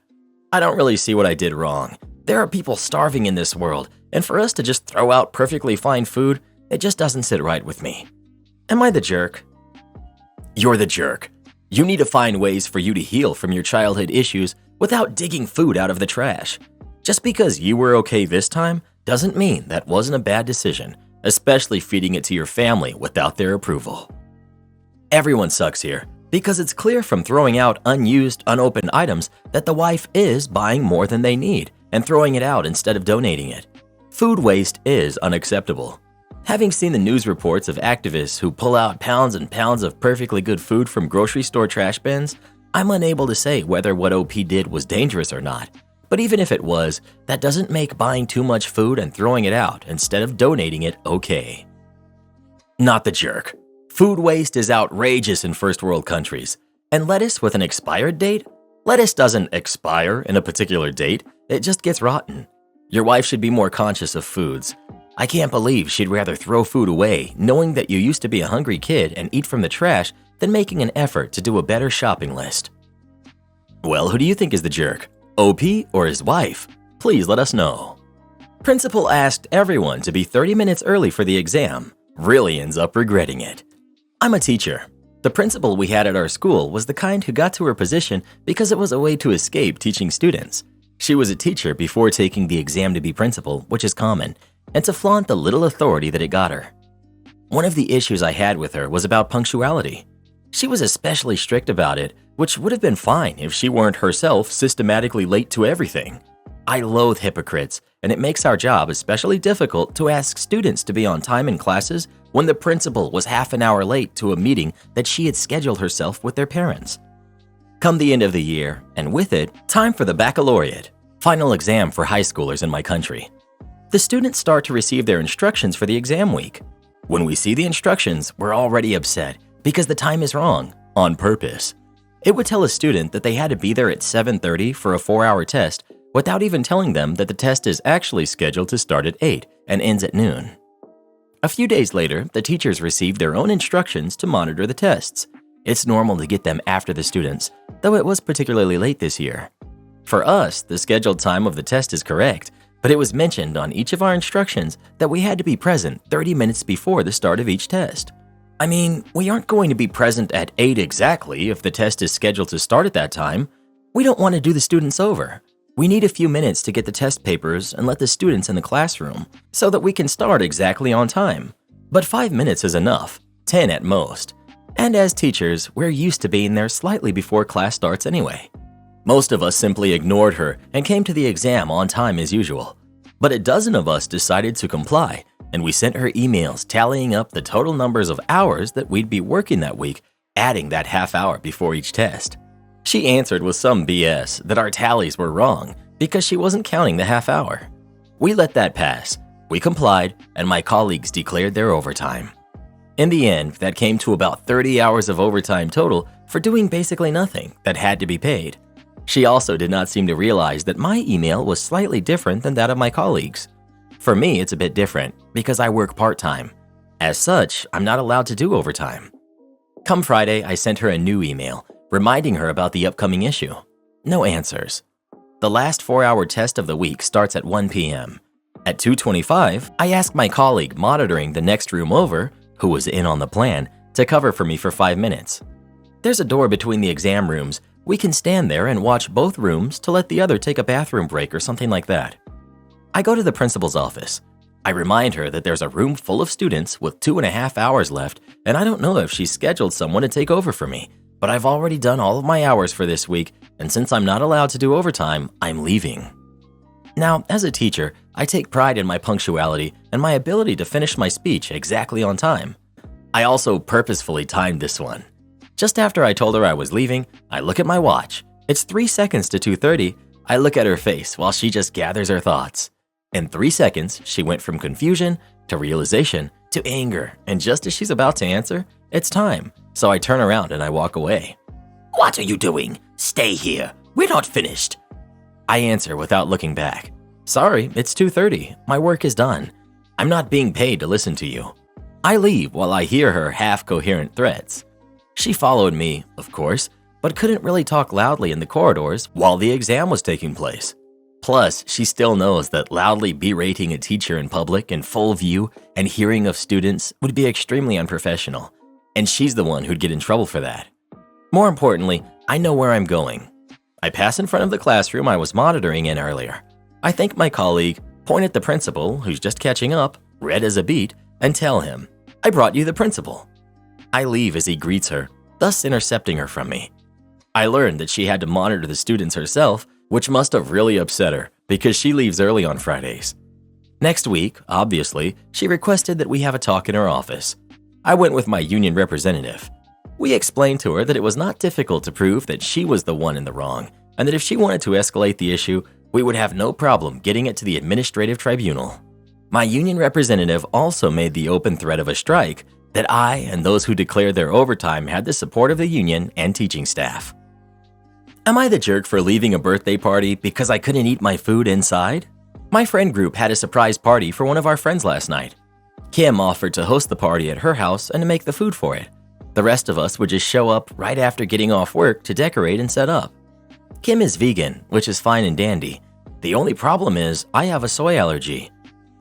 A: I don't really see what I did wrong. There are people starving in this world, and for us to just throw out perfectly fine food, it just doesn't sit right with me. Am I the jerk? You're the jerk. You need to find ways for you to heal from your childhood issues without digging food out of the trash. Just because you were okay this time doesn't mean that wasn't a bad decision, especially feeding it to your family without their approval. Everyone sucks here because it's clear from throwing out unused, unopened items that the wife is buying more than they need and throwing it out instead of donating it. Food waste is unacceptable. Having seen the news reports of activists who pull out pounds and pounds of perfectly good food from grocery store trash bins, I'm unable to say whether what OP did was dangerous or not. But even if it was, that doesn't make buying too much food and throwing it out instead of donating it okay. Not the jerk. Food waste is outrageous in first world countries. And lettuce with an expired date? Lettuce doesn't expire in a particular date, it just gets rotten. Your wife should be more conscious of foods. I can't believe she'd rather throw food away knowing that you used to be a hungry kid and eat from the trash than making an effort to do a better shopping list. Well, who do you think is the jerk? OP or his wife? Please let us know. Principal asked everyone to be 30 minutes early for the exam. Really ends up regretting it. I'm a teacher. The principal we had at our school was the kind who got to her position because it was a way to escape teaching students. She was a teacher before taking the exam to be principal, which is common, and to flaunt the little authority that it got her. One of the issues I had with her was about punctuality. She was especially strict about it, which would have been fine if she weren't herself systematically late to everything. I loathe hypocrites, and it makes our job especially difficult to ask students to be on time in classes when the principal was half an hour late to a meeting that she had scheduled herself with their parents. Come the end of the year, and with it, time for the baccalaureate, final exam for high schoolers in my country. The students start to receive their instructions for the exam week. When we see the instructions, we're already upset because the time is wrong, on purpose. It would tell a student that they had to be there at 7:30 for a 4-hour test without even telling them that the test is actually scheduled to start at 8 and ends at noon. A few days later, the teachers received their own instructions to monitor the tests. It's normal to get them after the students, though it was particularly late this year. For us, the scheduled time of the test is correct, but it was mentioned on each of our instructions that we had to be present 30 minutes before the start of each test. I mean, we aren't going to be present at 8 exactly if the test is scheduled to start at that time. We don't want to do the students over. We need a few minutes to get the test papers and let the students in the classroom so that we can start exactly on time. But 5 minutes is enough, 10 at most. And as teachers, we're used to being there slightly before class starts anyway. Most of us simply ignored her and came to the exam on time as usual. But a dozen of us decided to comply, and we sent her emails tallying up the total numbers of hours that we'd be working that week, adding that half hour before each test. She answered with some BS that our tallies were wrong because she wasn't counting the half hour. We let that pass. We complied, and my colleagues declared their overtime. In the end, that came to about 30 hours of overtime total for doing basically nothing that had to be paid. She also did not seem to realize that my email was slightly different than that of my colleagues. For me, it's a bit different because I work part-time. As such, I'm not allowed to do overtime. Come Friday, I sent her a new email, reminding her about the upcoming issue. No answers. The last 4-hour test of the week starts at 1 p.m. At 2:25, I asked my colleague monitoring the next room over, who was in on the plan, to cover for me for 5 minutes. There's a door between the exam rooms. We can stand there and watch both rooms to let the other take a bathroom break or something like that. I go to the principal's office. I remind her that there's a room full of students with 2.5 hours left, and I don't know if she's scheduled someone to take over for me, but I've already done all of my hours for this week, and since I'm not allowed to do overtime, I'm leaving. Now, as a teacher, I take pride in my punctuality and my ability to finish my speech exactly on time. I also purposefully timed this one. Just after I told her I was leaving, I look at my watch. It's 3 seconds to 2:30. I look at her face while she just gathers her thoughts. In 3 seconds, she went from confusion to realization to anger, and just as she's about to answer, it's time. So I turn around and I walk away. "What are you doing? Stay here. We're not finished." I answer without looking back. "Sorry, it's 2:30. My work is done. I'm not being paid to listen to you." I leave while I hear her half-coherent threats. She followed me, of course, but couldn't really talk loudly in the corridors while the exam was taking place. Plus, she still knows that loudly berating a teacher in public in full view and hearing of students would be extremely unprofessional, and she's the one who'd get in trouble for that. More importantly, I know where I'm going. I pass in front of the classroom I was monitoring in earlier. I thank my colleague, point at the principal, who's just catching up, red as a beet, and tell him, "I brought you the principal." I leave as he greets her, thus intercepting her from me. I learned that she had to monitor the students herself, which must have really upset her because she leaves early on Fridays. Next week, obviously, she requested that we have a talk in her office. I went with my union representative. We explained to her that it was not difficult to prove that she was the one in the wrong, and that if she wanted to escalate the issue, we would have no problem getting it to the administrative tribunal. My union representative also made the open threat of a strike that I and those who declared their overtime had the support of the union and teaching staff. Am I the jerk for leaving a birthday party because I couldn't eat my food inside? My friend group had a surprise party for one of our friends last night. Kim offered to host the party at her house and to make the food for it. The rest of us would just show up right after getting off work to decorate and set up. Kim is vegan, which is fine and dandy. The only problem is I have a soy allergy.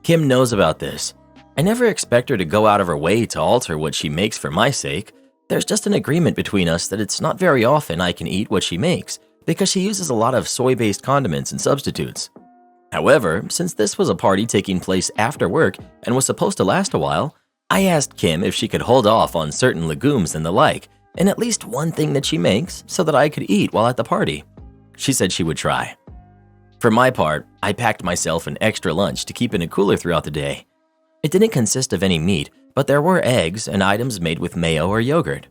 A: Kim knows about this. I never expect her to go out of her way to alter what she makes for my sake. There's just an agreement between us that it's not very often I can eat what she makes, because she uses a lot of soy-based condiments and substitutes. However, since this was a party taking place after work and was supposed to last a while, I asked Kim if she could hold off on certain legumes and the like, and at least one thing that she makes so that I could eat while at the party. She said she would try. For my part, I packed myself an extra lunch to keep in a cooler throughout the day. It didn't consist of any meat, but there were eggs and items made with mayo or yogurt.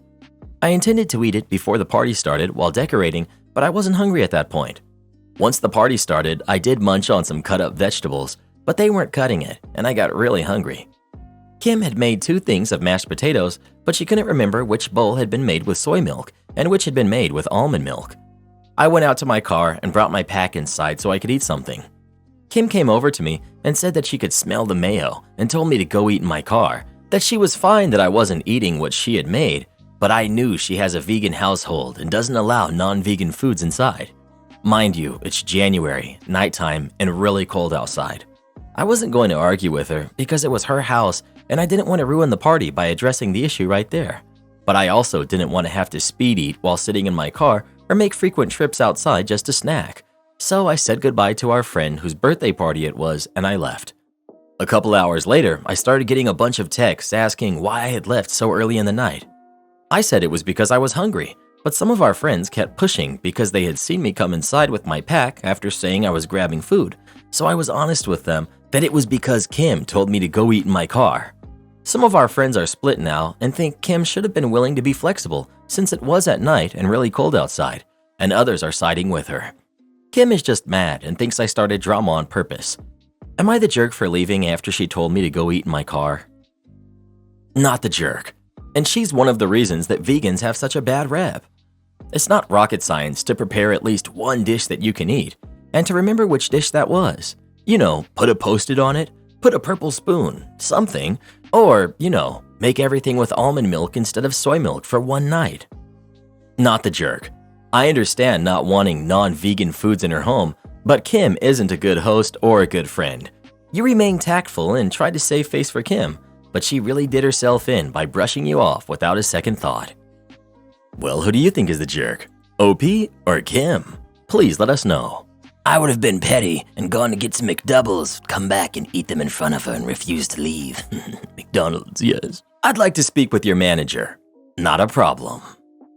A: I intended to eat it before the party started while decorating, but I wasn't hungry at that point. Once the party started, I did munch on some cut-up vegetables, but they weren't cutting it, and I got really hungry. Kim had made 2 things of mashed potatoes, but she couldn't remember which bowl had been made with soy milk and which had been made with almond milk. I went out to my car and brought my pack inside so I could eat something. Kim came over to me and said that she could smell the mayo and told me to go eat in my car, that she was fine that I wasn't eating what she had made, but I knew she has a vegan household and doesn't allow non-vegan foods inside. Mind you, it's January, nighttime, and really cold outside. I wasn't going to argue with her because it was her house and I didn't want to ruin the party by addressing the issue right there. But I also didn't want to have to speed eat while sitting in my car or make frequent trips outside just to snack. So I said goodbye to our friend whose birthday party it was and I left. A couple hours later, I started getting a bunch of texts asking why I had left so early in the night. I said it was because I was hungry, but some of our friends kept pushing because they had seen me come inside with my pack after saying I was grabbing food, so I was honest with them that it was because Kim told me to go eat in my car. Some of our friends are split now and think Kim should have been willing to be flexible since it was at night and really cold outside, and others are siding with her. Kim is just mad and thinks I started drama on purpose. Am I the jerk for leaving after she told me to go eat in my car? Not the jerk. And she's one of the reasons that vegans have such a bad rep. It's not rocket science to prepare at least one dish that you can eat, and to remember which dish that was. You know, put a Post-it on it, put a purple spoon, something, or, make everything with almond milk instead of soy milk for one night. Not the jerk. I understand not wanting non-vegan foods in her home, but Kim isn't a good host or a good friend. You remain tactful and tried to save face for Kim, but she really did herself in by brushing you off without a second thought. Well, who do you think is the jerk? OP or Kim? Please let us know. I would have been petty and gone to get some McDoubles, come back and eat them in front of her and refuse to leave. McDonald's, yes. I'd like to speak with your manager. Not a problem.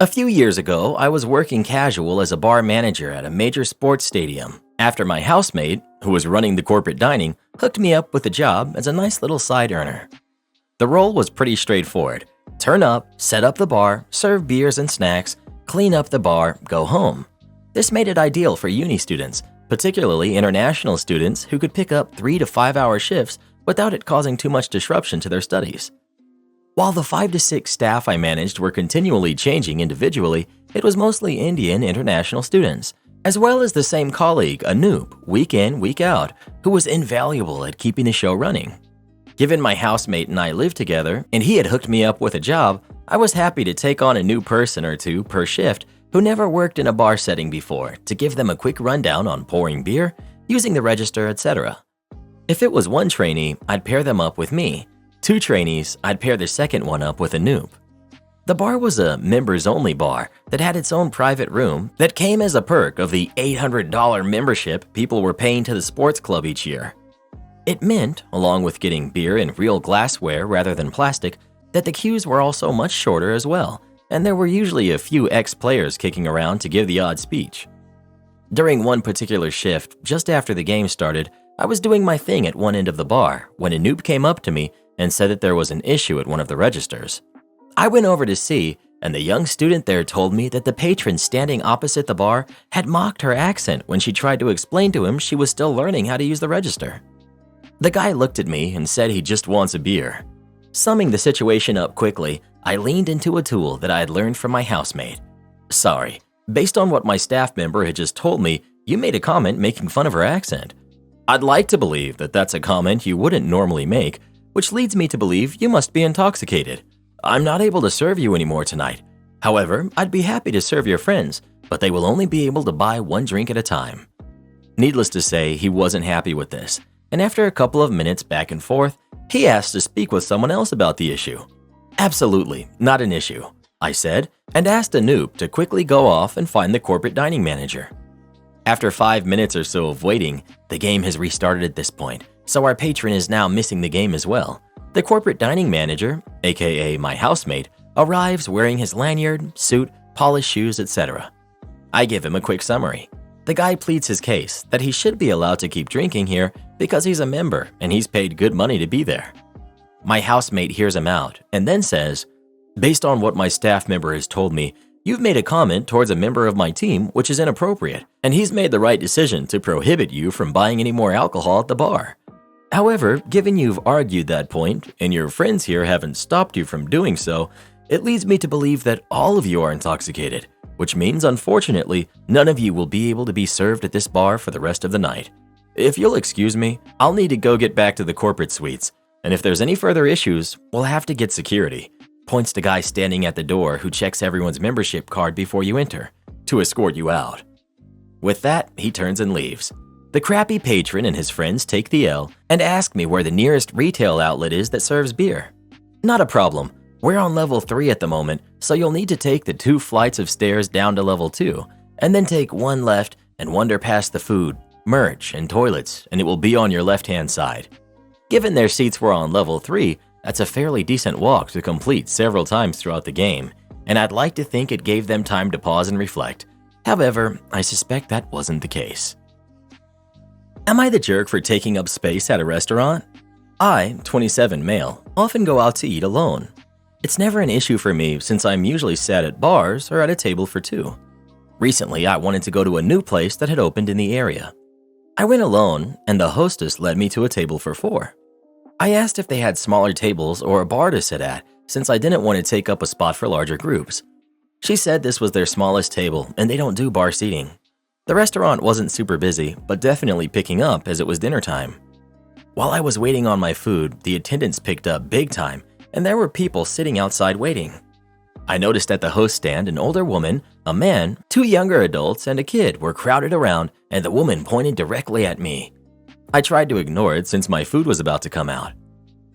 A: A few years ago, I was working casual as a bar manager at a major sports stadium after my housemate, who was running the corporate dining, hooked me up with a job as a nice little side earner. The role was pretty straightforward. Turn up, set up the bar, serve beers and snacks, clean up the bar, go home. This made it ideal for uni students, particularly international students who could pick up 3 to 5 hour shifts without it causing too much disruption to their studies. While the 5 to 6 staff I managed were continually changing individually, it was mostly Indian international students, as well as the same colleague, Anoop, week in, week out, who was invaluable at keeping the show running. Given my housemate and I lived together, and he had hooked me up with a job, I was happy to take on a new person or two per shift who never worked in a bar setting before to give them a quick rundown on pouring beer, using the register, etc. If it was one trainee, I'd pair them up with me. 2 trainees, I'd pair the second one up with Anoop. The bar was a members-only bar that had its own private room that came as a perk of the $800 membership people were paying to the sports club each year. It meant, along with getting beer in real glassware rather than plastic, that the queues were also much shorter as well, and there were usually a few ex-players kicking around to give the odd speech. During one particular shift, just after the game started, I was doing my thing at one end of the bar when Anoop came up to me and said that there was an issue at one of the registers. I went over to see, and the young student there told me that the patron standing opposite the bar had mocked her accent when she tried to explain to him she was still learning how to use the register. The guy looked at me and said he just wants a beer. Summing the situation up quickly, I leaned into a tool that I had learned from my housemate. Sorry, based on what my staff member had just told me, you made a comment making fun of her accent. I'd like to believe that that's a comment you wouldn't normally make, which leads me to believe you must be intoxicated. I'm not able to serve you anymore tonight. However, I'd be happy to serve your friends, but they will only be able to buy 1 drink at a time. Needless to say, he wasn't happy with this, and after a couple of minutes back and forth, he asked to speak with someone else about the issue. Absolutely, not an issue. I said, and asked a noob to quickly go off and find the corporate dining manager. After 5 minutes or so of waiting, the game has restarted at this point, so our patron is now missing the game as well. The corporate dining manager, aka my housemate, arrives wearing his lanyard, suit, polished shoes, etc. I give him a quick summary. The guy pleads his case that he should be allowed to keep drinking here because he's a member and he's paid good money to be there. My housemate hears him out and then says, "Based on what my staff member has told me, you've made a comment towards a member of my team which is inappropriate, and he's made the right decision to prohibit you from buying any more alcohol at the bar. However, given you've argued that point and your friends here haven't stopped you from doing so, it leads me to believe that all of you are intoxicated, which means, unfortunately, none of you will be able to be served at this bar for the rest of the night. If you'll excuse me, I'll need to go get back to the corporate suites, and if there's any further issues, we'll have to get security," points to guy standing at the door who checks everyone's membership card before you enter, to escort you out. With that, he turns and leaves. The crappy patron and his friends take the L and ask me where the nearest retail outlet is that serves beer. Not a problem. We're on level 3 at the moment, so you'll need to take the 2 flights of stairs down to level 2, and then take 1 left and wander past the food, merch, and toilets, and it will be on your left-hand side. Given their seats were on level 3, that's a fairly decent walk to complete several times throughout the game, and I'd like to think it gave them time to pause and reflect. However, I suspect that wasn't the case. Am I the jerk for taking up space at a restaurant? I, 27 male, often go out to eat alone. It's never an issue for me since I'm usually sat at bars or at a table for 2. Recently, I wanted to go to a new place that had opened in the area. I went alone, and the hostess led me to a table for 4. I asked if they had smaller tables or a bar to sit at, since I didn't want to take up a spot for larger groups. She said this was their smallest table and they don't do bar seating. The restaurant wasn't super busy, but definitely picking up as it was dinner time. While I was waiting on my food, the attendance picked up big time, and there were people sitting outside waiting. I noticed at the host stand an older woman, a man, 2 younger adults, and a kid were crowded around, and the woman pointed directly at me. I tried to ignore it since my food was about to come out.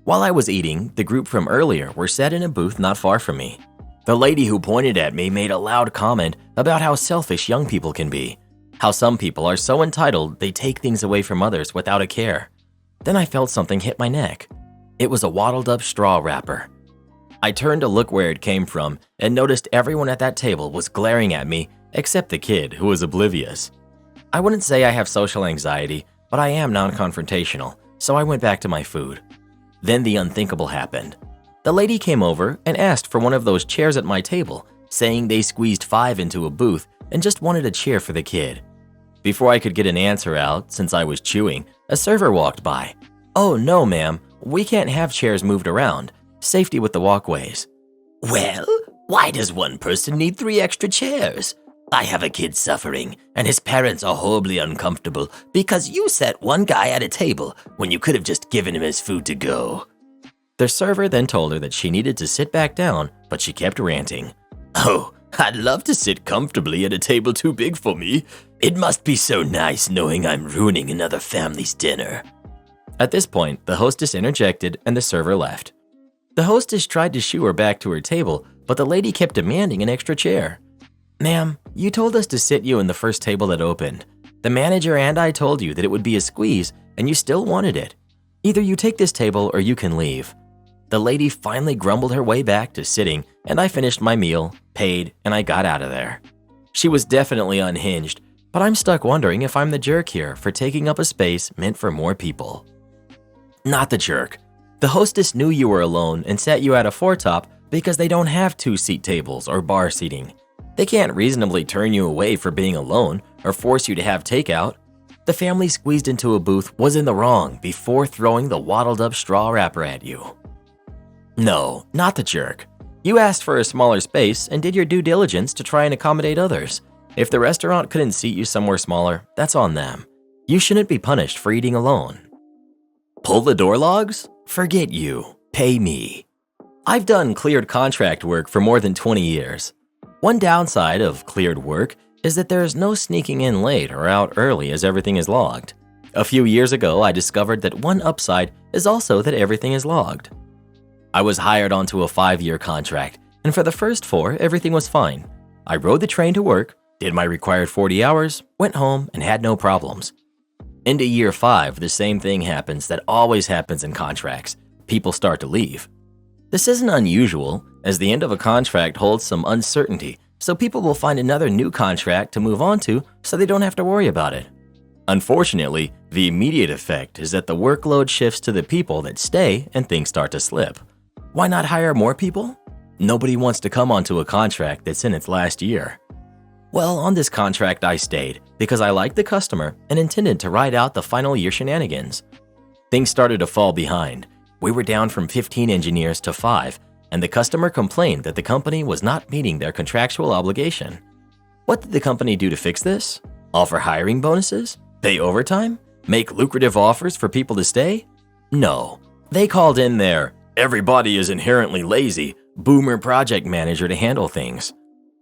A: While I was eating, the group from earlier were sat in a booth not far from me. The lady who pointed at me made a loud comment about how selfish young people can be, how some people are so entitled they take things away from others without a care. Then I felt something hit my neck. It was a waddled up straw wrapper. I turned to look where it came from and noticed everyone at that table was glaring at me except the kid, who was oblivious. I wouldn't say I have social anxiety, but I am non-confrontational, so I went back to my food. Then the unthinkable happened. The lady came over and asked for one of those chairs at my table, saying they squeezed 5 into a booth and just wanted a chair for the kid. Before I could get an answer out, since I was chewing, a server walked by. "Oh no, ma'am, we can't have chairs moved around. Safety with the walkways."
B: "Well, why does one person need 3 extra chairs? I have a kid suffering, and his parents are horribly uncomfortable because you sat one guy at a table when you could have just given him his food to go."
A: The server then told her that she needed to sit back down, but she kept ranting.
B: "Oh, I'd love to sit comfortably at a table too big for me. It must be so nice knowing I'm ruining another family's dinner."
A: At this point, the hostess interjected and the server left. The hostess tried to shoo her back to her table, but the lady kept demanding an extra chair. "Ma'am, you told us to sit you in the first table that opened. The manager and I told you that it would be a squeeze, and you still wanted it. Either you take this table or you can leave." The lady finally grumbled her way back to sitting, and I finished my meal, paid, and I got out of there. She was definitely unhinged, but I'm stuck wondering if I'm the jerk here for taking up a space meant for more people. Not the jerk. The hostess knew you were alone and sat you at a foretop because they don't have 2-seat tables or bar seating. They can't reasonably turn you away for being alone or force you to have takeout. The family squeezed into a booth was in the wrong before throwing the waddled up straw wrapper at you. No, not the jerk. You asked for a smaller space and did your due diligence to try and accommodate others. If the restaurant couldn't seat you somewhere smaller, that's on them. You shouldn't be punished for eating alone. Pull the door logs? Forget you. Pay me. I've done cleared contract work for more than 20 years. One downside of cleared work is that there is no sneaking in late or out early as everything is logged. A few years ago, I discovered that one upside is also that everything is logged. I was hired onto a 5-year contract, and and for the first 4, everything was fine. I rode the train to work, did my required 40 hours, went home, and had no problems. Into year 5, the same thing happens that always happens in contracts. People start to leave. This isn't unusual, as the end of a contract holds some uncertainty, so people will find another new contract to move on to so they don't have to worry about it. Unfortunately, the immediate effect is that the workload shifts to the people that stay and things start to slip. Why not hire more people? Nobody wants to come onto a contract that's in its last year. Well, on this contract I stayed because I liked the customer and intended to ride out the final year shenanigans. Things started to fall behind. We were down from 15 engineers to 5, and the customer complained that the company was not meeting their contractual obligation. What did the company do to fix this? Offer hiring bonuses? Pay overtime? Make lucrative offers for people to stay? No. They called in their "everybody is inherently lazy" boomer project manager to handle things.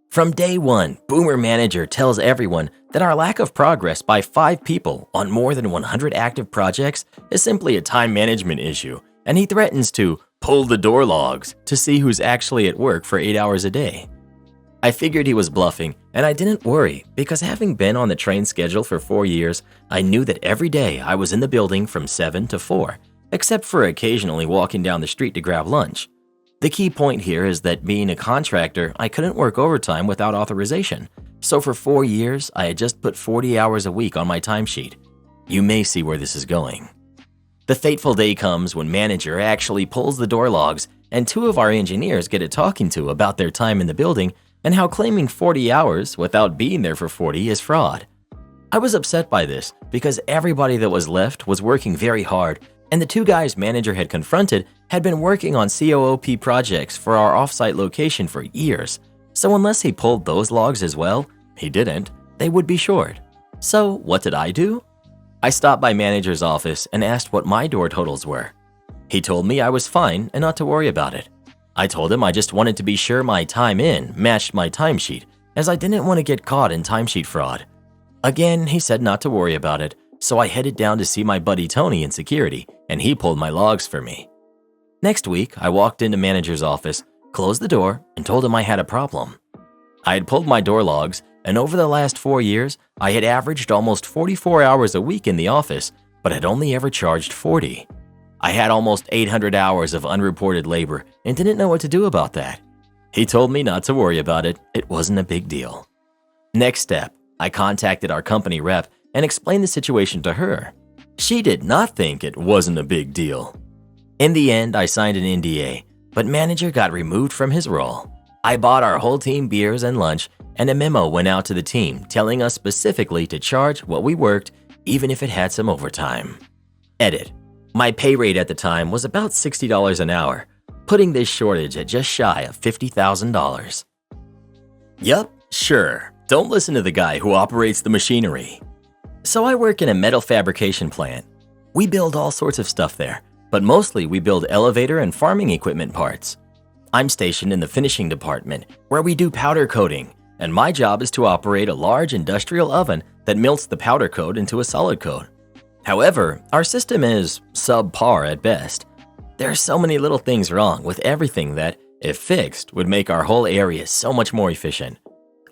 A: From day 1, boomer manager tells everyone that our lack of progress by 5 people on more than 100 active projects is simply a time management issue, and he threatens to pull the door logs to see who's actually at work for 8 hours a day. I figured he was bluffing, and I didn't worry because having been on the train schedule for 4 years, I knew that every day I was in the building from 7 to 4, except for occasionally walking down the street to grab lunch. The key point here is that being a contractor, I couldn't work overtime without authorization, so for 4 years, I had just put 40 hours a week on my timesheet. You may see where this is going. The fateful day comes when manager actually pulls the door logs, and 2 of our engineers get a talking to about their time in the building and how claiming 40 hours without being there for 40 is fraud. I was upset by this because everybody that was left was working very hard, and the 2 guys manager had confronted had been working on COOP projects for our offsite location for years. So unless he pulled those logs as well, he didn't, they would be short. So what did I do? I stopped by manager's office and asked what my door totals were. He told me I was fine and not to worry about it. I told him I just wanted to be sure my time in matched my timesheet, as I didn't want to get caught in timesheet fraud. Again, he said not to worry about it, so I headed down to see my buddy Tony in security, and he pulled my logs for me. Next week, I walked into manager's office, closed the door, and told him I had a problem. I had pulled my door logs, and over the last 4 years, I had averaged almost 44 hours a week in the office, but had only ever charged 40. I had almost 800 hours of unreported labor and didn't know what to do about that. He told me not to worry about it, it wasn't a big deal. Next step, I contacted our company rep and explained the situation to her. She did not think it wasn't a big deal. In the end, I signed an NDA, but manager got removed from his role. I bought our whole team beers and lunch, and a memo went out to the team telling us specifically to charge what we worked, even if it had some overtime. Edit. My pay rate at the time was about $60 an hour, putting this shortage at just shy of $50,000. Yup, sure. Don't listen to the guy who operates the machinery. So I work in a metal fabrication plant. We build all sorts of stuff there, but mostly we build elevator and farming equipment parts. I'm stationed in the finishing department, where we do powder coating, and my job is to operate a large industrial oven that melts the powder coat into a solid coat. However, our system is subpar at best. There are so many little things wrong with everything that, if fixed, would make our whole area so much more efficient.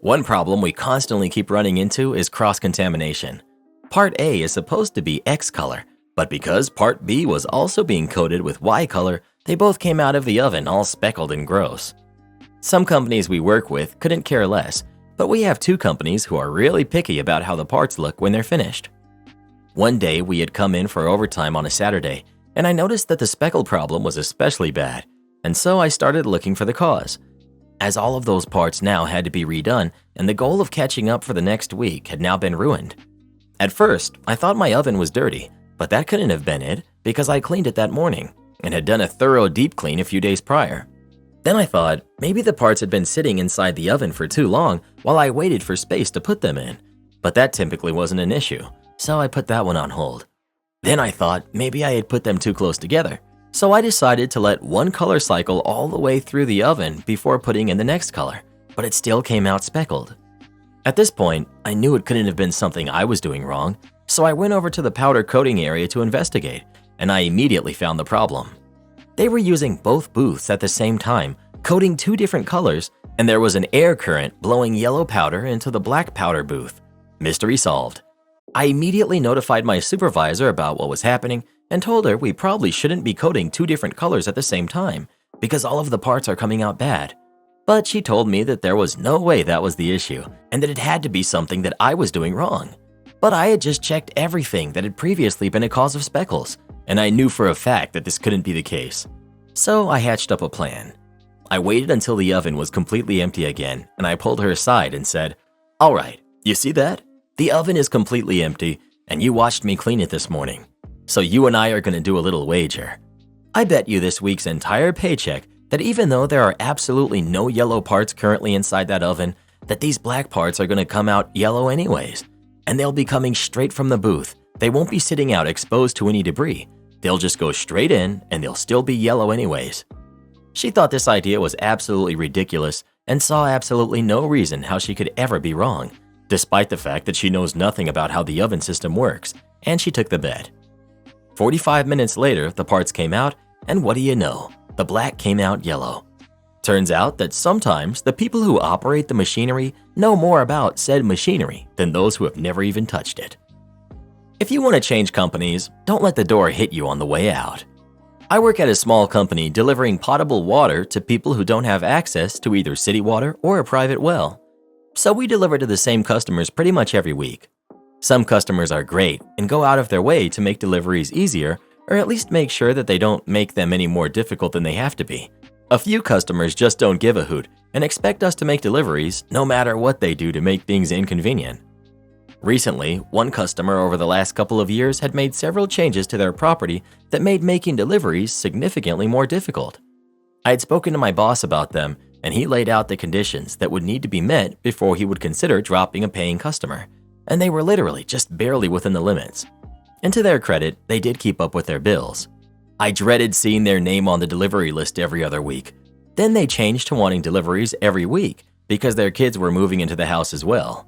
A: One problem we constantly keep running into is cross-contamination. Part A is supposed to be X color, but because Part B was also being coated with Y color, they both came out of the oven all speckled and gross. Some companies we work with couldn't care less, but we have 2 companies who are really picky about how the parts look when they're finished. One day we had come in for overtime on a Saturday, and I noticed that the speckle problem was especially bad, and so I started looking for the cause. As all of those parts now had to be redone, and the goal of catching up for the next week had now been ruined. At first, I thought my oven was dirty, but that couldn't have been it because I cleaned it that morning and had done a thorough deep clean a few days prior. Then I thought maybe the parts had been sitting inside the oven for too long while I waited for space to put them in, but that typically wasn't an issue, so I put that one on hold. Then I thought maybe I had put them too close together, so I decided to let one color cycle all the way through the oven before putting in the next color, but it still came out speckled. At this point, I knew it couldn't have been something I was doing wrong, so I went over to the powder coating area to investigate, and I immediately found the problem. They were using both booths at the same time, coating 2 different colors, and there was an air current blowing yellow powder into the black powder booth. Mystery solved. I immediately notified my supervisor about what was happening and told her we probably shouldn't be coating 2 different colors at the same time because all of the parts are coming out bad. But she told me that there was no way that was the issue and that it had to be something that I was doing wrong. But I had just checked everything that had previously been a cause of speckles, and I knew for a fact that this couldn't be the case. So I hatched up a plan. I waited until the oven was completely empty again, and I pulled her aside and said, "All right, you see that? The oven is completely empty, and you watched me clean it this morning. So you and I are going to do a little wager. I bet you this week's entire paycheck that even though there are absolutely no yellow parts currently inside that oven, that these black parts are going to come out yellow anyways. And they'll be coming straight from the booth. They won't be sitting out exposed to any debris. They'll just go straight in and they'll still be yellow anyways." She thought this idea was absolutely ridiculous and saw absolutely no reason how she could ever be wrong, despite the fact that she knows nothing about how the oven system works, and she took the bet. 45 minutes later, the parts came out, and what do you know? The black came out yellow. Turns out that sometimes the people who operate the machinery know more about said machinery than those who have never even touched it. If you want to change companies, don't let the door hit you on the way out. I work at a small company delivering potable water to people who don't have access to either city water or a private well. So we deliver to the same customers pretty much every week. Some customers are great and go out of their way to make deliveries easier, or at least make sure that they don't make them any more difficult than they have to be. A few customers just don't give a hoot and expect us to make deliveries no matter what they do to make things inconvenient. Recently, one customer over the last couple of years had made several changes to their property that made making deliveries significantly more difficult. I had spoken to my boss about them, and he laid out the conditions that would need to be met before he would consider dropping a paying customer, and they were literally just barely within the limits. And to their credit, they did keep up with their bills. I dreaded seeing their name on the delivery list every other week. Then they changed to wanting deliveries every week because their kids were moving into the house as well.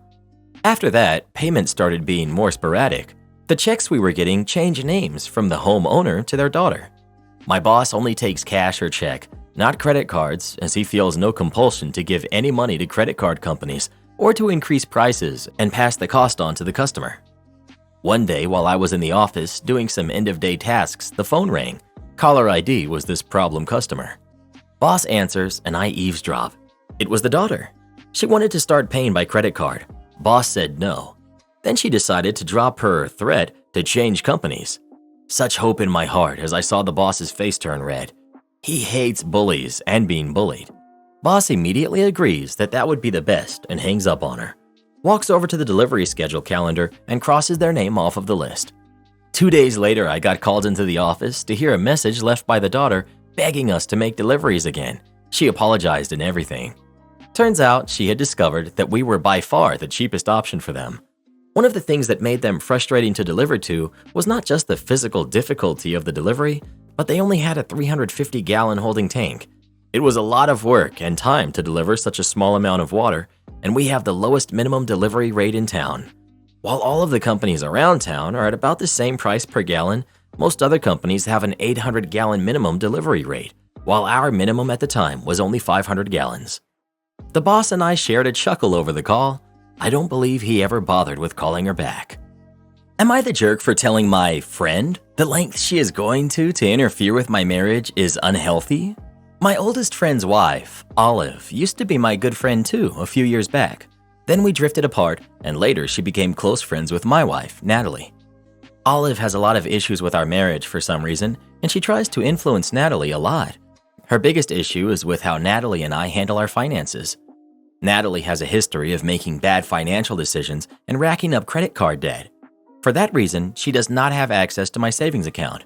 A: After that, payments started being more sporadic. The checks we were getting changed names from the homeowner to their daughter. My boss only takes cash or check, not credit cards, as he feels no compulsion to give any money to credit card companies or to increase prices and pass the cost on to the customer. One day while I was in the office doing some end-of-day tasks, the phone rang. Caller ID was this problem customer. Boss answers and I eavesdrop. It was the daughter. She wanted to start paying by credit card. Boss said no. Then she decided to drop her threat to change companies. Such hope in my heart as I saw the boss's face turn red. He hates bullies and being bullied. Boss immediately agrees that that would be the best and hangs up on her. Walks over to the delivery schedule calendar and crosses their name off of the list. 2 days later, I got called into the office to hear a message left by the daughter begging us to make deliveries again. She apologized and everything. Turns out she had discovered that we were by far the cheapest option for them. One of the things that made them frustrating to deliver to was not just the physical difficulty of the delivery, but they only had a 350-gallon holding tank. It was a lot of work and time to deliver such a small amount of water, and we have the lowest minimum delivery rate in town. While all of the companies around town are at about the same price per gallon, most other companies have an 800-gallon minimum delivery rate, while our minimum at the time was only 500 gallons. The boss and I shared a chuckle over the call. I don't believe he ever bothered with calling her back. Am I the jerk for telling my friend the length she is going to interfere with my marriage is unhealthy? My oldest friend's wife, Olive, used to be my good friend too a few years back. Then we drifted apart, and later she became close friends with my wife, Natalie. Olive has a lot of issues with our marriage for some reason, and she tries to influence Natalie a lot. Her biggest issue is with how Natalie and I handle our finances. Natalie has a history of making bad financial decisions and racking up credit card debt. For that reason, she does not have access to my savings account.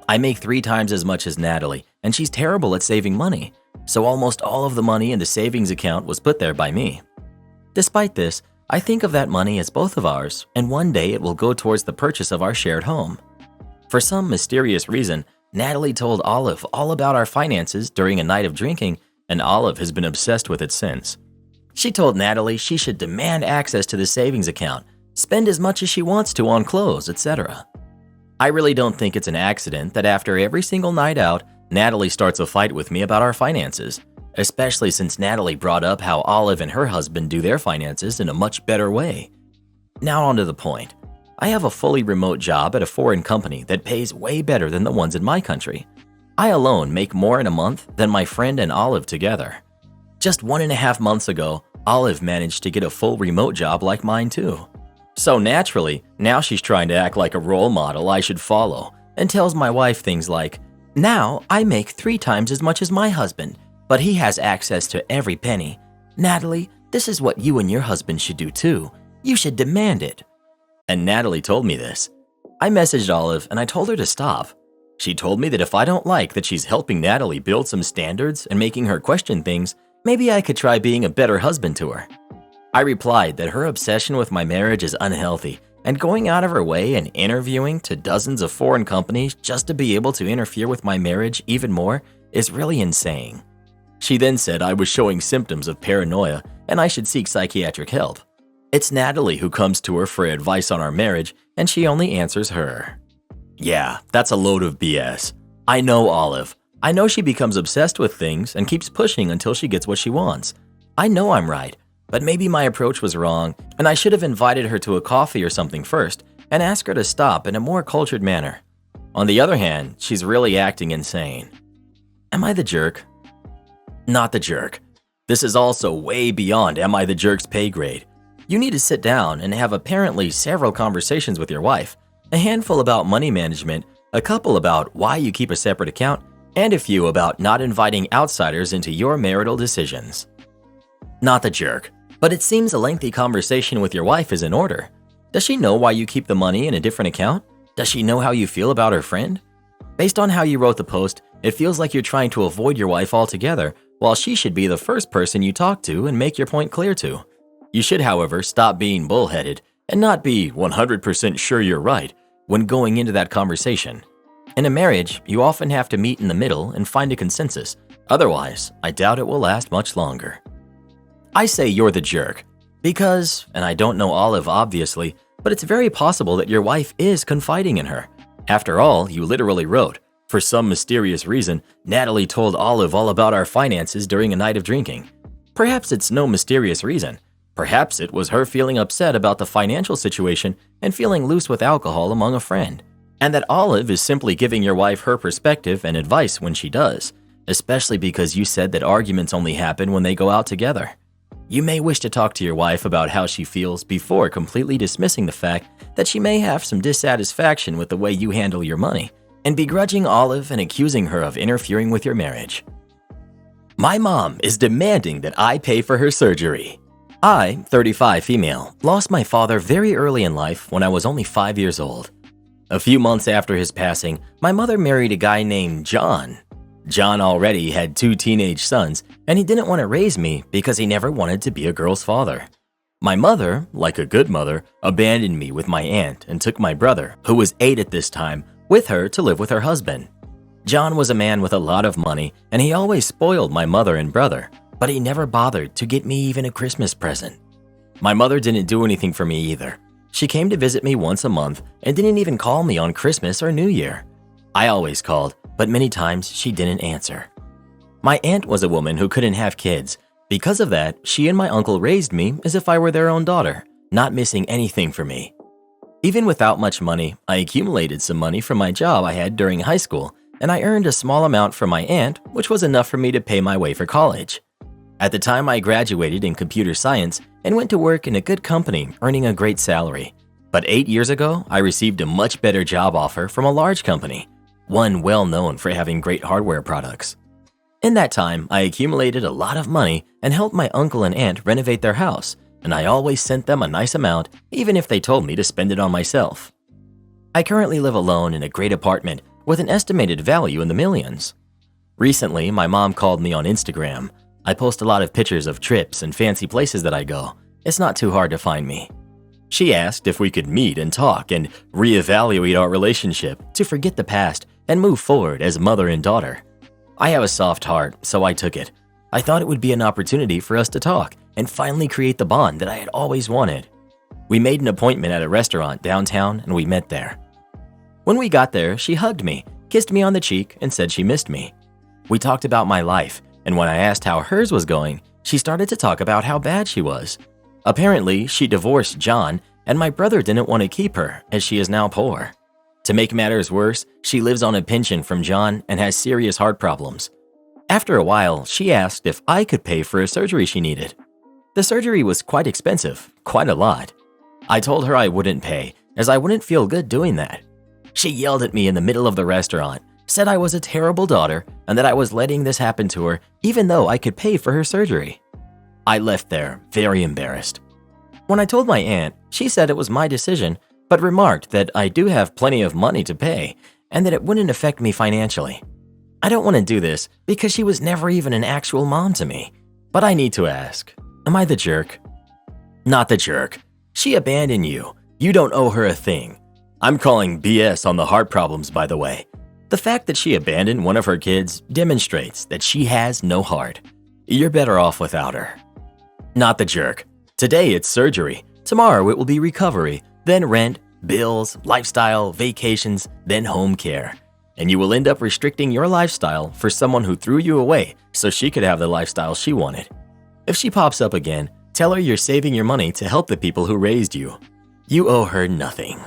A: I make 3 times as much as Natalie, and she's terrible at saving money, so almost all of the money in the savings account was put there by me. Despite this, I think of that money as both of ours, and one day it will go towards the purchase of our shared home. For some mysterious reason, Natalie told Olive all about our finances during a night of drinking, and Olive has been obsessed with it since. She told Natalie she should demand access to the savings account, spend as much as she wants to on clothes, etc. I really don't think it's an accident that after every single night out, Natalie starts a fight with me about our finances. especially since Natalie brought up how Olive and her husband do their finances in a much better way. Now on to the point. I have a fully remote job at a foreign company that pays way better than the ones in my country. I alone make more in a month than my friend and Olive together. Just 1.5 months ago, Olive managed to get a full remote job like mine too. So naturally, now she's trying to act like a role model I should follow and tells my wife things like, "Now I make 3 times as much as my husband, but he has access to every penny. Natalie, this is what you and your husband should do too. You should demand it." And Natalie told me this. I messaged Olive and I told her to stop. She told me that if I don't like that she's helping Natalie build some standards and making her question things, maybe I could try being a better husband to her. I replied that her obsession with my marriage is unhealthy, and going out of her way and interviewing to dozens of foreign companies just to be able to interfere with my marriage even more is really insane. She then said I was showing symptoms of paranoia and I should seek psychiatric help. It's Natalie who comes to her for advice on our marriage, and she only answers her. Yeah, that's a load of BS. I know Olive. I know she becomes obsessed with things and keeps pushing until she gets what she wants. I know I'm right, but maybe my approach was wrong, and I should have invited her to a coffee or something first and asked her to stop in a more cultured manner. On the other hand, she's really acting insane. Am I the jerk? Not the jerk. This is also way beyond am I the jerk's pay grade. You need to sit down and have apparently several conversations with your wife, a handful about money management, a couple about why you keep a separate account, and a few about not inviting outsiders into your marital decisions. Not the jerk, but it seems a lengthy conversation with your wife is in order. Does she know why you keep the money in a different account? Does she know how you feel about her friend? Based on how you wrote the post, it feels like you're trying to avoid your wife altogether, while she should be the first person you talk to and make your point clear to. You should, however, stop being bullheaded and not be 100% sure you're right when going into that conversation. In a marriage, you often have to meet in the middle and find a consensus. Otherwise, I doubt it will last much longer. I say you're the jerk because, and I don't know Olive obviously, but it's very possible that your wife is confiding in her. After all, you literally wrote, "For some mysterious reason, Natalie told Olive all about our finances during a night of drinking." Perhaps it's no mysterious reason. Perhaps it was her feeling upset about the financial situation and feeling loose with alcohol among a friend, and that Olive is simply giving your wife her perspective and advice when she does, especially because you said that arguments only happen when they go out together. You may wish to talk to your wife about how she feels before completely dismissing the fact that she may have some dissatisfaction with the way you handle your money and begrudging Olive and accusing her of interfering with your marriage. My mom is demanding that I pay for her surgery. I, 35 female, lost my father very early in life when I was only 5 years old. A few months after his passing, my mother married a guy named John. John already had 2 teenage sons, and he didn't want to raise me because he never wanted to be a girl's father. My mother, like a good mother, abandoned me with my aunt and took my brother, who was 8 at this time, with her to live with her husband. John was a man with a lot of money, and he always spoiled my mother and brother, but he never bothered to get me even a Christmas present. My mother didn't do anything for me either. She came to visit me once a month and didn't even call me on Christmas or New Year. I always called, but many times she didn't answer. My aunt was a woman who couldn't have kids. Because of that, she and my uncle raised me as if I were their own daughter, not missing anything for me. Even without much money, I accumulated some money from my job I had during high school, and I earned a small amount from my aunt, which was enough for me to pay my way for college. At the time, I graduated in computer science and went to work in a good company, earning a great salary. But 8 years ago, I received a much better job offer from a large company, one well known for having great hardware products. In that time, I accumulated a lot of money and helped my uncle and aunt renovate their house, and I always sent them a nice amount, even if they told me to spend it on myself. I currently live alone in a great apartment with an estimated value in the millions. Recently, my mom called me on Instagram. I post a lot of pictures of trips and fancy places that I go. It's not too hard to find me. She asked if we could meet and talk and reevaluate our relationship to forget the past and move forward as mother and daughter. I have a soft heart, so I took it. I thought it would be an opportunity for us to talk and finally create the bond that I had always wanted. We made an appointment at a restaurant downtown and we met there. When we got there, she hugged me, kissed me on the cheek, and said she missed me. We talked about my life, and when I asked how hers was going, she started to talk about how bad she was. Apparently, she divorced John, and my brother didn't want to keep her as she is now poor. To make matters worse, she lives on a pension from John and has serious heart problems. After a while, she asked if I could pay for a surgery she needed. The surgery was quite expensive, quite a lot. I told her I wouldn't pay, as I wouldn't feel good doing that. She yelled at me in the middle of the restaurant, said I was a terrible daughter, and that I was letting this happen to her even though I could pay for her surgery. I left there very embarrassed. When I told my aunt, she said it was my decision, but remarked that I do have plenty of money to pay and that it wouldn't affect me financially. I don't want to do this because she was never even an actual mom to me, but I need to ask, am I the jerk? Not the jerk. She abandoned you. You don't owe her a thing. I'm calling BS on the heart problems, by the way. The fact that she abandoned one of her kids demonstrates that she has no heart. You're better off without her. Not the jerk. Today it's surgery. Tomorrow it will be recovery, then rent, bills, lifestyle, vacations, then home care. And you will end up restricting your lifestyle for someone who threw you away so she could have the lifestyle she wanted. If she pops up again, tell her you're saving your money to help the people who raised you. You owe her nothing.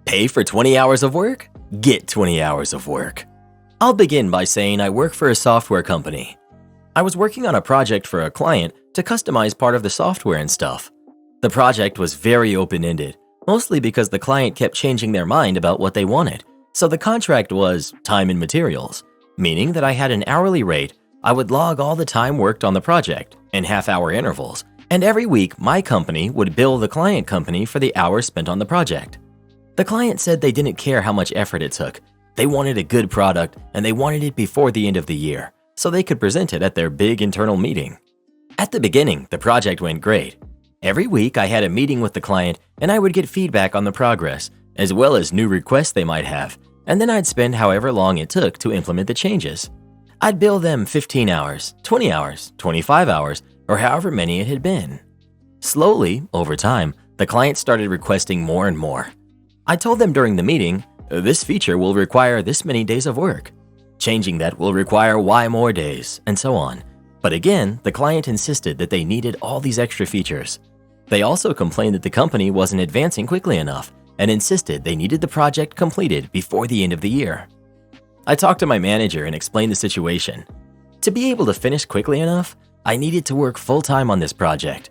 A: Pay for 20 hours of work? Get 20 hours of work. I'll begin by saying I work for a software company. I was working on a project for a client to customize part of the software and stuff. The project was very open-ended, mostly because the client kept changing their mind about what they wanted. So the contract was time and materials, meaning that I had an hourly rate. I would log all the time worked on the project in half-hour intervals, and every week my company would bill the client company for the hours spent on the project. The client said they didn't care how much effort it took. They wanted a good product and they wanted it before the end of the year, so they could present it at their big internal meeting. At the beginning, the project went great. Every week I had a meeting with the client and I would get feedback on the progress, as well as new requests they might have, and then I'd spend however long it took to implement the changes. I'd bill them 15 hours, 20 hours, 25 hours, or however many it had been. Slowly, over time, the client started requesting more and more. I told them during the meeting, this feature will require this many days of work. Changing that will require Y more days, and so on. But again, the client insisted that they needed all these extra features. They also complained that the company wasn't advancing quickly enough and insisted they needed the project completed before the end of the year. I talked to my manager and explained the situation. To be able to finish quickly enough, I needed to work full-time on this project.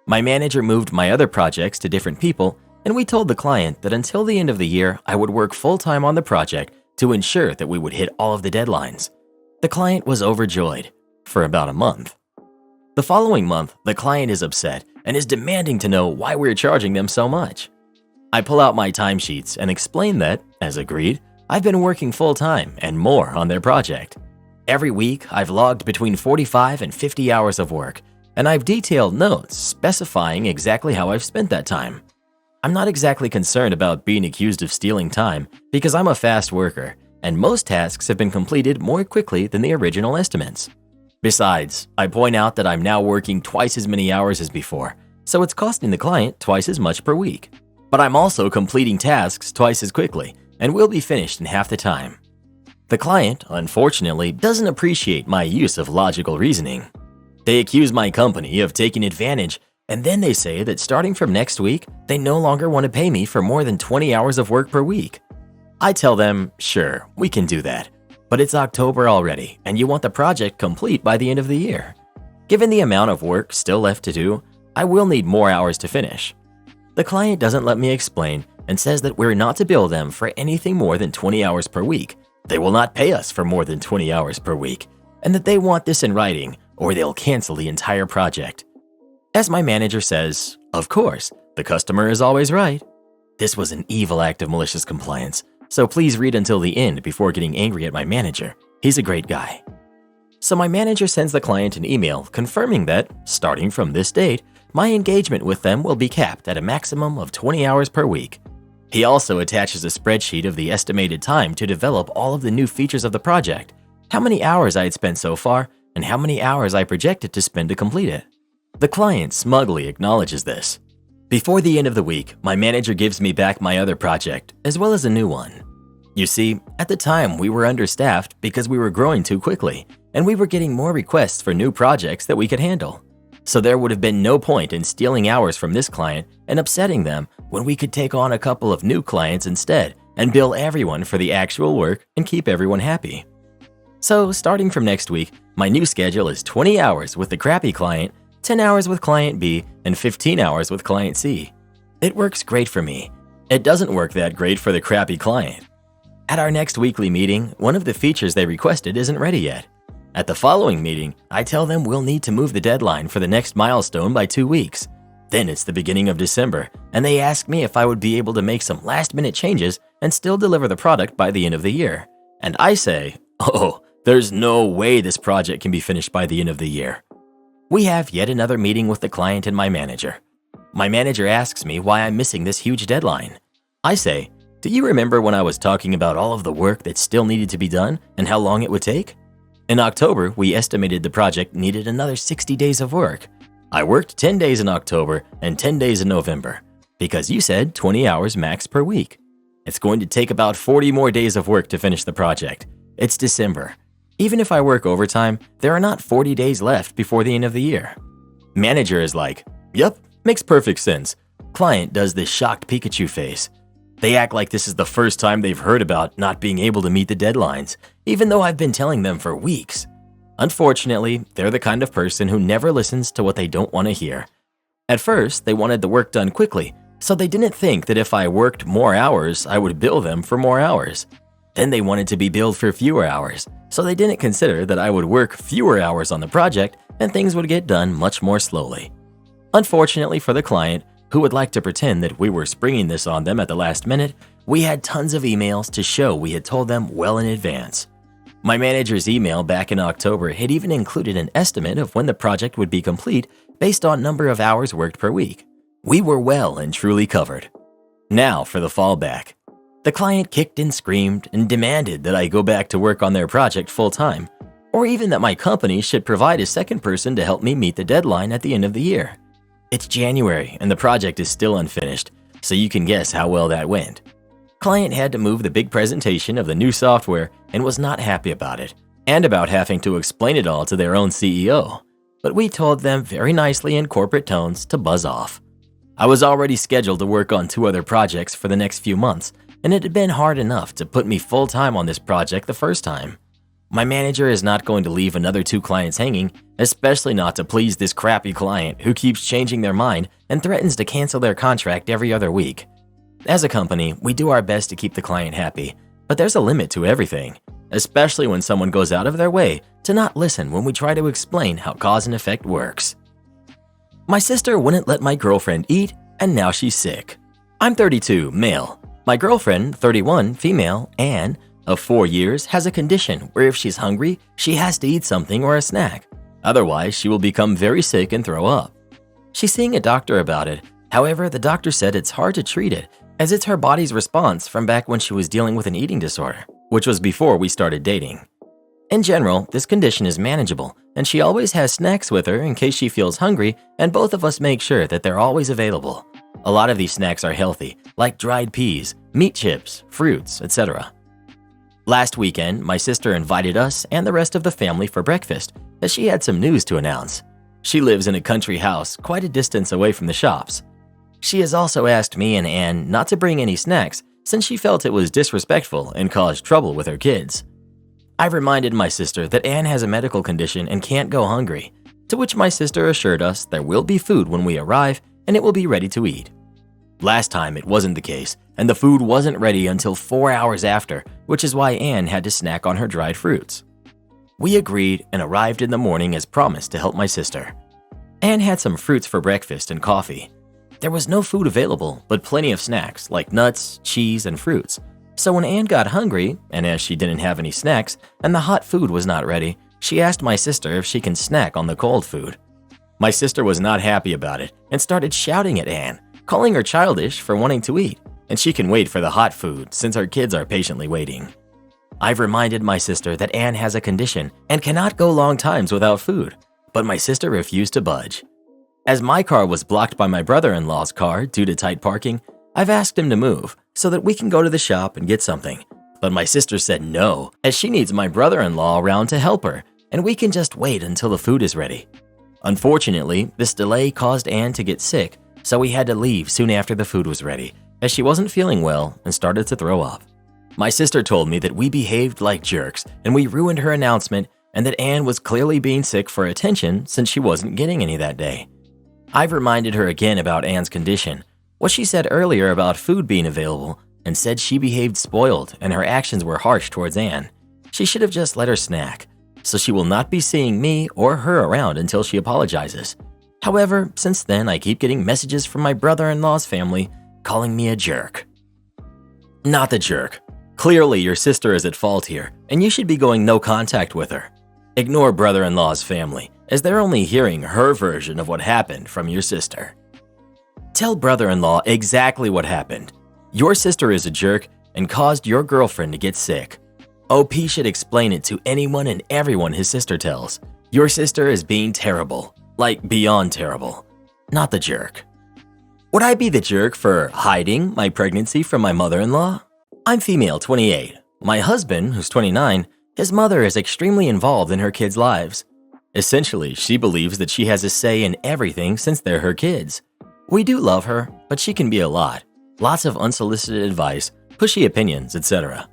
A: My manager moved my other projects to different people, and we told the client that until the end of the year, I would work full-time on the project to ensure that we would hit all of the deadlines. The client was overjoyed for about a month. The following month, the client is upset and is demanding to know why we're charging them so much. I pull out my timesheets and explain that, as agreed, I've been working full-time and more on their project. Every week, I've logged between 45 and 50 hours of work, and I've detailed notes specifying exactly how I've spent that time. I'm not exactly concerned about being accused of stealing time because I'm a fast worker, and most tasks have been completed more quickly than the original estimates. Besides, I point out that I'm now working twice as many hours as before, so it's costing the client twice as much per week. But I'm also completing tasks twice as quickly and will be finished in half the time. The client, unfortunately, doesn't appreciate my use of logical reasoning. They accuse my company of taking advantage, and then they say that starting from next week, they no longer want to pay me for more than 20 hours of work per week. I tell them, sure, we can do that, but it's October already, and you want the project complete by the end of the year. Given the amount of work still left to do, I will need more hours to finish. The client doesn't let me explain and says that we're not to bill them for anything more than 20 hours per week. They will not pay us for more than 20 hours per week, and that they want this in writing or they'll cancel the entire project. As my manager says, of course, the customer is always right. This was an evil act of malicious compliance, so please read until the end before getting angry at my manager. He's a great guy. So my manager sends the client an email confirming that, starting from this date, my engagement with them will be capped at a maximum of 20 hours per week. He also attaches a spreadsheet of the estimated time to develop all of the new features of the project, how many hours I had spent so far, and how many hours I projected to spend to complete it. The client smugly acknowledges this. Before the end of the week, my manager gives me back my other project, as well as a new one. You see, at the time we were understaffed because we were growing too quickly, and we were getting more requests for new projects that we could handle. So there would have been no point in stealing hours from this client and upsetting them when we could take on a couple of new clients instead and bill everyone for the actual work and keep everyone happy. So starting from next week, my new schedule is 20 hours with the crappy client, 10 hours with client B, and 15 hours with client C. It works great for me. It doesn't work that great for the crappy client. At our next weekly meeting, one of the features they requested isn't ready yet. At the following meeting, I tell them we'll need to move the deadline for the next milestone by 2 weeks. Then it's the beginning of December, and they ask me if I would be able to make some last-minute changes and still deliver the product by the end of the year. And I say, oh, there's no way this project can be finished by the end of the year. We have yet another meeting with the client and my manager. My manager asks me why I'm missing this huge deadline. I say, do you remember when I was talking about all of the work that still needed to be done and how long it would take? In October, we estimated the project needed another 60 days of work. I worked 10 days in October and 10 days in November, because you said 20 hours max per week. It's going to take about 40 more days of work to finish the project. It's December. Even if I work overtime, there are not 40 days left before the end of the year. Manager is like, yup, makes perfect sense. Client does this shocked Pikachu face. They act like this is the first time they've heard about not being able to meet the deadlines, even though I've been telling them for weeks. Unfortunately, they're the kind of person who never listens to what they don't want to hear. At first, they wanted the work done quickly, so they didn't think that if I worked more hours, I would bill them for more hours. Then they wanted to be billed for fewer hours, so they didn't consider that I would work fewer hours on the project and things would get done much more slowly. Unfortunately for the client, who would like to pretend that we were springing this on them at the last minute, we had tons of emails to show we had told them well in advance. My manager's email back in October had even included an estimate of when the project would be complete based on number of hours worked per week. We were well and truly covered. Now for the fallback. The client kicked and screamed and demanded that I go back to work on their project full-time, or even that my company should provide a second person to help me meet the deadline at the end of the year. It's January and the project is still unfinished, so you can guess how well that went. Client had to move the big presentation of the new software and was not happy about it, and about having to explain it all to their own CEO. But we told them very nicely in corporate tones to buzz off. I was already scheduled to work on 2 other projects for the next few months, and it had been hard enough to put me full-time on this project the first time. My manager is not going to leave another 2 clients hanging, especially not to please this crappy client who keeps changing their mind and threatens to cancel their contract every other week. As a company, we do our best to keep the client happy, but there's a limit to everything, especially when someone goes out of their way to not listen when we try to explain how cause and effect works. My sister wouldn't let my girlfriend eat, and now she's sick. I'm 32, male. My girlfriend, 31, female, Anne, of 4 years, has a condition where if she's hungry, she has to eat something or a snack. Otherwise, she will become very sick and throw up. She's seeing a doctor about it. However, the doctor said it's hard to treat it, as it's her body's response from back when she was dealing with an eating disorder, which was before we started dating. In general, this condition is manageable, and she always has snacks with her in case she feels hungry, and both of us make sure that they're always available. A lot of these snacks are healthy, like dried peas, meat chips, fruits, etc. Last weekend, my sister invited us and the rest of the family for breakfast, as she had some news to announce. She lives in a country house quite a distance away from the shops. She has also asked me and Anne not to bring any snacks since she felt it was disrespectful and caused trouble with her kids. I reminded my sister that Anne has a medical condition and can't go hungry, to which my sister assured us there will be food when we arrive and it will be ready to eat. Last time it wasn't the case, and the food wasn't ready until 4 hours after, which is why Anne had to snack on her dried fruits. We agreed and arrived in the morning as promised to help my sister. Anne had some fruits for breakfast and coffee. There was no food available, but plenty of snacks like nuts, cheese, and fruits. So when Anne got hungry, and as she didn't have any snacks and the hot food was not ready, she asked my sister if she can snack on the cold food. My sister was not happy about it and started shouting at Anne, calling her childish for wanting to eat, and she can wait for the hot food since our kids are patiently waiting. I've reminded my sister that Anne has a condition and cannot go long times without food, but my sister refused to budge. As my car was blocked by my brother-in-law's car due to tight parking, I've asked him to move so that we can go to the shop and get something. But my sister said no, as she needs my brother-in-law around to help her, and we can just wait until the food is ready. Unfortunately, this delay caused Anne to get sick, so we had to leave soon after the food was ready, as she wasn't feeling well and started to throw up. My sister told me that we behaved like jerks and we ruined her announcement and that Anne was clearly being sick for attention since she wasn't getting any that day. I've reminded her again about Anne's condition, what she said earlier about food being available, and said she behaved spoiled and her actions were harsh towards Anne. She should have just let her snack, so she will not be seeing me or her around until she apologizes. However, since then I keep getting messages from my brother-in-law's family calling me a jerk. Not the jerk. Clearly your sister is at fault here, and you should be going no contact with her. Ignore brother-in-law's family, as they're only hearing her version of what happened from your sister. Tell brother-in-law exactly what happened. Your sister is a jerk and caused your girlfriend to get sick. OP should explain it to anyone and everyone his sister tells. Your sister is being terrible, like beyond terrible, not the jerk. Would I be the jerk for hiding my pregnancy from my mother-in-law? I'm female, 28. My husband, who's 29, his mother is extremely involved in her kids' lives. Essentially, she believes that she has a say in everything since they're her kids. We do love her, but she can be a lot. Lots of unsolicited advice, pushy opinions, etc.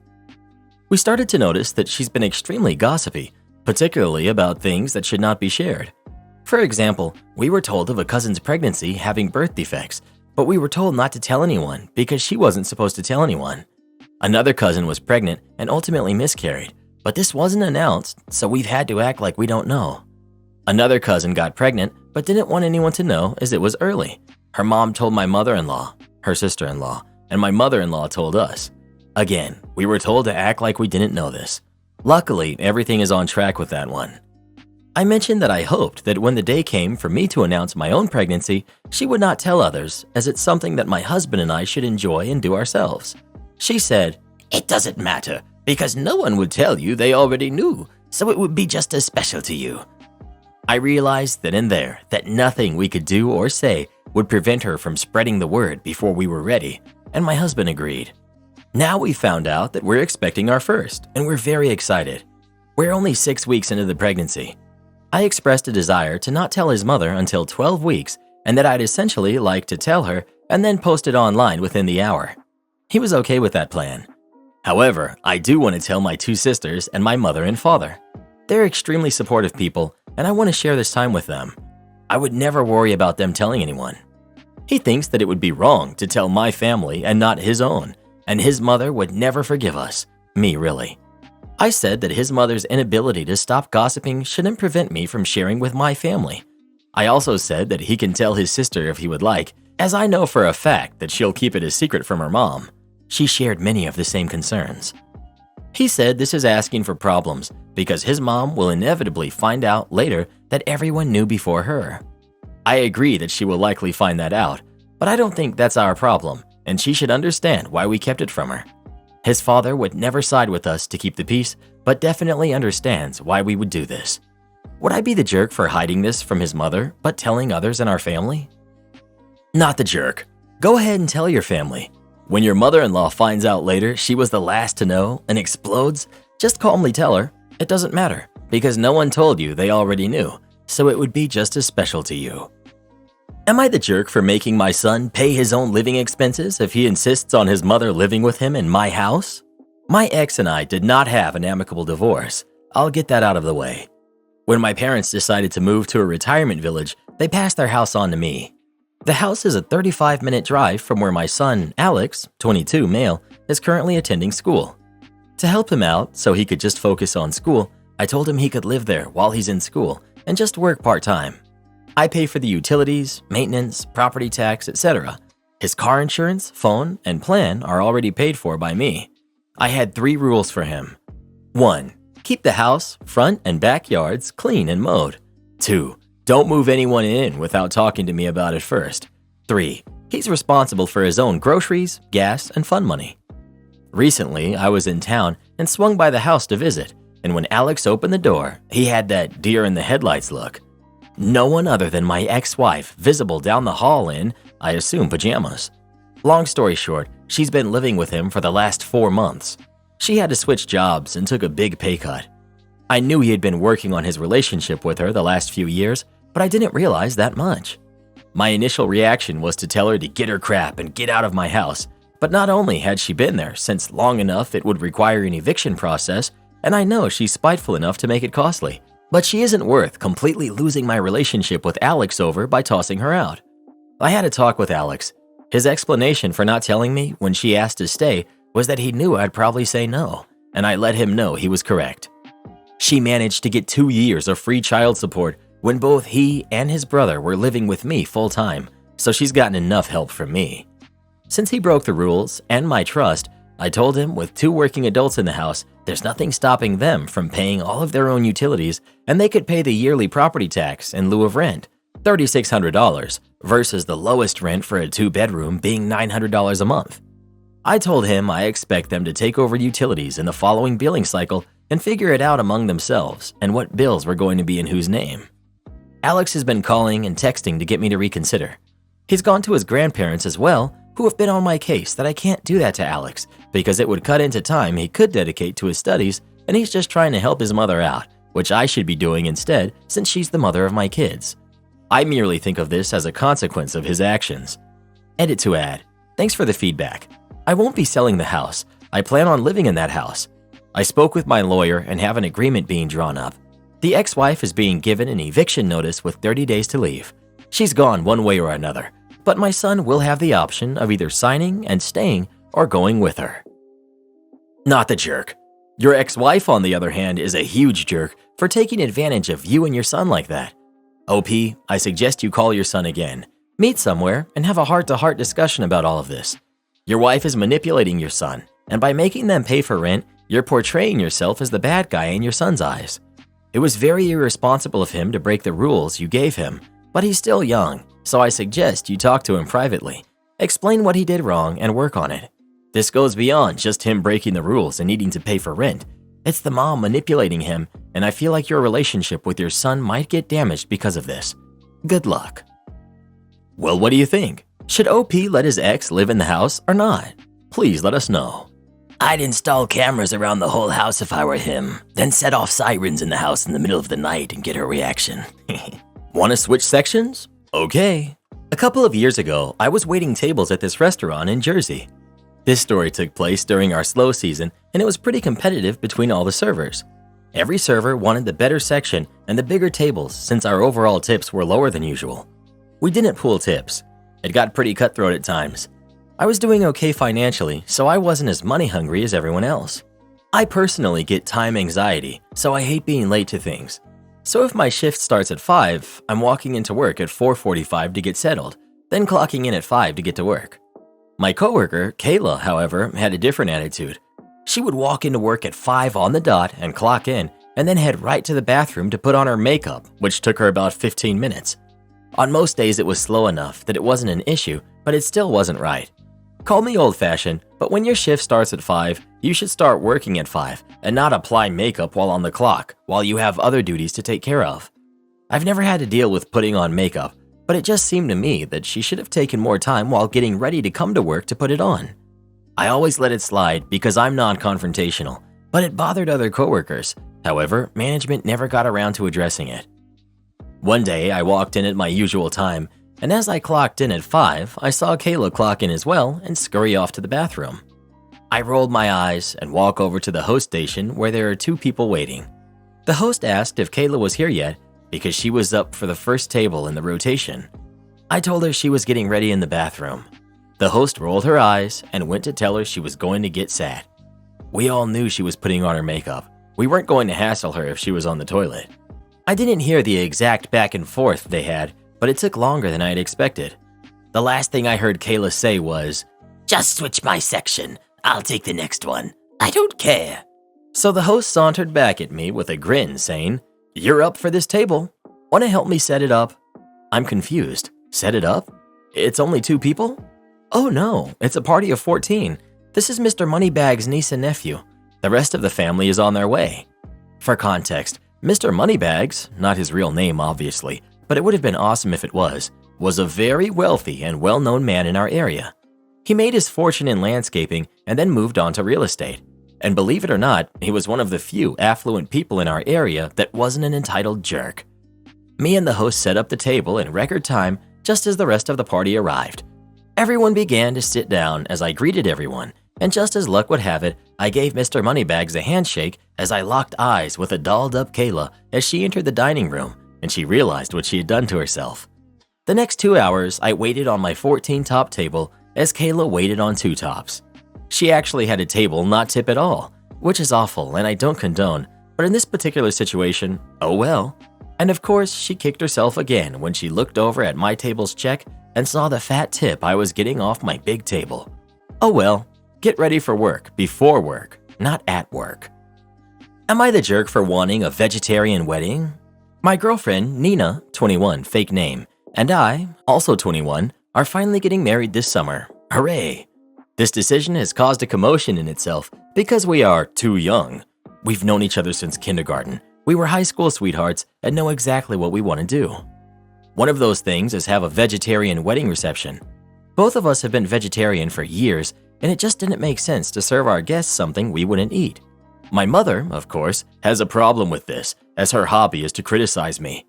A: We started to notice that she's been extremely gossipy, particularly about things that should not be shared. For example, we were told of a cousin's pregnancy having birth defects, but we were told not to tell anyone because she wasn't supposed to tell anyone. Another cousin was pregnant and ultimately miscarried, but this wasn't announced, so we've had to act like we don't know. Another cousin got pregnant but didn't want anyone to know as it was early. Her mom told my mother-in-law, her sister-in-law, and my mother-in-law told us. Again, we were told to act like we didn't know this. Luckily, everything is on track with that one. I mentioned that I hoped that when the day came for me to announce my own pregnancy, she would not tell others, as it's something that my husband and I should enjoy and do ourselves. She said,
B: It doesn't matter, because no one would tell you they already knew, so it would be just as special to you.
A: I realized then and there that nothing we could do or say would prevent her from spreading the word before we were ready, and my husband agreed. Now we found out that we're expecting our first, and we're very excited. We're only 6 weeks into the pregnancy. I expressed a desire to not tell his mother until 12 weeks, and that I'd essentially like to tell her and then post it online within the hour. He was okay with that plan. However, I do want to tell my 2 sisters and my mother and father. They're extremely supportive people, and I want to share this time with them. I would never worry about them telling anyone. He thinks that it would be wrong to tell my family and not his own, and his mother would never forgive us. Me, really. I said that his mother's inability to stop gossiping shouldn't prevent me from sharing with my family. I also said that he can tell his sister if he would like, as I know for a fact that she'll keep it a secret from her mom. She shared many of the same concerns. He said this is asking for problems because his mom will inevitably find out later that everyone knew before her. I agree that she will likely find that out, but I don't think that's our problem, and she should understand why we kept it from her. His father would never side with us to keep the peace, but definitely understands why we would do this. Would I be the jerk for hiding this from his mother, but telling others in our family? Not the jerk. Go ahead and tell your family. When your mother-in-law finds out later she was the last to know and explodes, just calmly tell her. It doesn't matter, because no one told you they already knew, so it would be just as special to you. Am I the jerk for making my son pay his own living expenses if he insists on his mother living with him in my house? My ex and I did not have an amicable divorce. I'll get that out of the way. When my parents decided to move to a retirement village, they passed their house on to me. The house is a 35-minute drive from where my son, Alex, 22 male, is currently attending school. To help him out so he could just focus on school, I told him he could live there while he's in school and just work part-time. I pay for the utilities, maintenance, property tax, etc. His car insurance, phone, and plan are already paid for by me. I had 3 rules for him. 1. Keep the house, front, and backyards clean and mowed. 2. Don't move anyone in without talking to me about it first. 3. He's responsible for his own groceries, gas, and fun money. Recently, I was in town and swung by the house to visit, and when Alex opened the door, he had that deer-in-the-headlights look. No one other than my ex-wife visible down the hall in, I assume, pajamas. Long story short, she's been living with him for the last 4 months. She had to switch jobs and took a big pay cut. I knew he had been working on his relationship with her the last few years, but I didn't realize that much. My initial reaction was to tell her to get her crap and get out of my house, but not only had she been there since long enough it would require an eviction process, and I know she's spiteful enough to make it costly, but she isn't worth completely losing my relationship with Alex over by tossing her out. I had a talk with Alex. His explanation for not telling me when she asked to stay was that he knew I'd probably say no, and I let him know he was correct. She managed to get 2 years of free child support when both he and his brother were living with me full-time, so she's gotten enough help from me. Since he broke the rules and my trust, I told him with 2 working adults in the house, there's nothing stopping them from paying all of their own utilities, and they could pay the yearly property tax in lieu of rent, $3,600, versus the lowest rent for a 2-bedroom being $900 a month. I told him I expect them to take over utilities in the following billing cycle and figure it out among themselves and what bills were going to be in whose name. Alex has been calling and texting to get me to reconsider. He's gone to his grandparents as well, who have been on my case that I can't do that to Alex because it would cut into time he could dedicate to his studies, and he's just trying to help his mother out, which I should be doing instead since she's the mother of my kids. I merely think of this as a consequence of his actions. Edit to add, thanks for the feedback. I won't be selling the house. I plan on living in that house. I spoke with my lawyer and have an agreement being drawn up. The ex-wife is being given an eviction notice with 30 days to leave. She's gone one way or another, but my son will have the option of either signing and staying or going with her. Not the jerk. Your ex-wife, on the other hand, is a huge jerk for taking advantage of you and your son like that. OP, I suggest you call your son again, meet somewhere, and have a heart-to-heart discussion about all of this. Your wife is manipulating your son, and by making them pay for rent, you're portraying yourself as the bad guy in your son's eyes. It was very irresponsible of him to break the rules you gave him, but he's still young, so I suggest you talk to him privately, explain what he did wrong, and work on it. This goes beyond just him breaking the rules and needing to pay for rent. It's the mom manipulating him, and I feel like your relationship with your son might get damaged because of this. Good luck. Well, what do you think? Should OP let his ex live in the house or not? Please let us know.
B: I'd install cameras around the whole house if I were him, then set off sirens in the house in the middle of the night and get her reaction.
A: Want to switch sections? Okay. A couple of years ago, I was waiting tables at this restaurant in Jersey. This story took place during our slow season, and it was pretty competitive between all the servers. Every server wanted the better section and the bigger tables since our overall tips were lower than usual. We didn't pool tips. It got pretty cutthroat at times. I was doing okay financially, so I wasn't as money hungry as everyone else. I personally get time anxiety, so I hate being late to things. So if my shift starts at 5, I'm walking into work at 4:45 to get settled, then clocking in at 5 to get to work. My coworker, Kayla, however, had a different attitude. She would walk into work at 5 on the dot and clock in, and then head right to the bathroom to put on her makeup, which took her about 15 minutes. On most days it was slow enough that it wasn't an issue, but it still wasn't right. Call me old-fashioned, but when your shift starts at 5, you should start working at 5 and not apply makeup while on the clock while you have other duties to take care of. I've never had to deal with putting on makeup, but it just seemed to me that she should have taken more time while getting ready to come to work to put it on. I always let it slide because I'm non-confrontational, but it bothered other coworkers. However, management never got around to addressing it. One day, I walked in at my usual time, and as I clocked in at 5, I saw Kayla clock in as well and scurry off to the bathroom. I rolled my eyes and walk over to the host station where there are 2 people waiting. The host asked if Kayla was here yet because she was up for the first table in the rotation. I told her she was getting ready in the bathroom. The host rolled her eyes and went to tell her she was going to get sat. We all knew she was putting on her makeup. We weren't going to hassle her if she was on the toilet. I didn't hear the exact back and forth they had, but it took longer than I had expected. The last thing I heard Kayla say was,
B: Just switch my section. I'll take the next one. I don't care.
A: So the host sauntered back at me with a grin saying, You're up for this table. Want to help me set it up? I'm confused. Set it up? It's only 2 people? Oh no, it's a party of 14. This is Mr. Moneybag's niece and nephew. The rest of the family is on their way. For context, Mr. Moneybags, not his real name obviously, but it would have been awesome if it was a very wealthy and well-known man in our area. He made his fortune in landscaping and then moved on to real estate. And believe it or not, he was one of the few affluent people in our area that wasn't an entitled jerk. Me and the host set up the table in record time just as the rest of the party arrived. Everyone began to sit down as I greeted everyone, and just as luck would have it, I gave Mr. Moneybags a handshake as I locked eyes with a dolled-up Kayla as she entered the dining room, and she realized what she had done to herself. The next 2 hours, I waited on my 14-top table as Kayla waited on 2 tops. She actually had a table not tip at all, which is awful and I don't condone, but in this particular situation, oh well. And of course, she kicked herself again when she looked over at my table's check and saw the fat tip I was getting off my big table. Oh well, get ready for work before work, not at work. Am I the jerk for wanting a vegetarian wedding? My girlfriend, Nina, 21, fake name, and I, also 21, are finally getting married this summer. Hooray! This decision has caused a commotion in itself because we are too young. We've known each other since kindergarten. We were high school sweethearts and know exactly what we want to do. One of those things is have a vegetarian wedding reception. Both of us have been vegetarian for years, and it just didn't make sense to serve our guests something we wouldn't eat. My mother, of course, has a problem with this, as her hobby is to criticize me.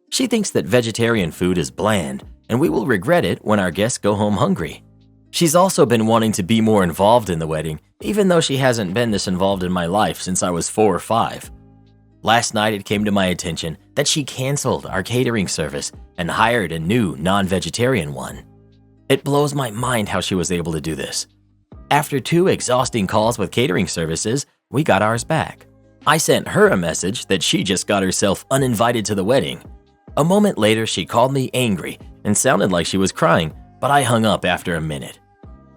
A: She thinks that vegetarian food is bland, and we will regret it when our guests go home hungry. She's also been wanting to be more involved in the wedding, even though she hasn't been this involved in my life since I was 4 or 5. Last night it came to my attention that she canceled our catering service and hired a new non-vegetarian one. It blows my mind how she was able to do this. After 2 exhausting calls with catering services, we got ours back. I sent her a message that she just got herself uninvited to the wedding. A moment later, she called me angry and sounded like she was crying, but I hung up after a minute.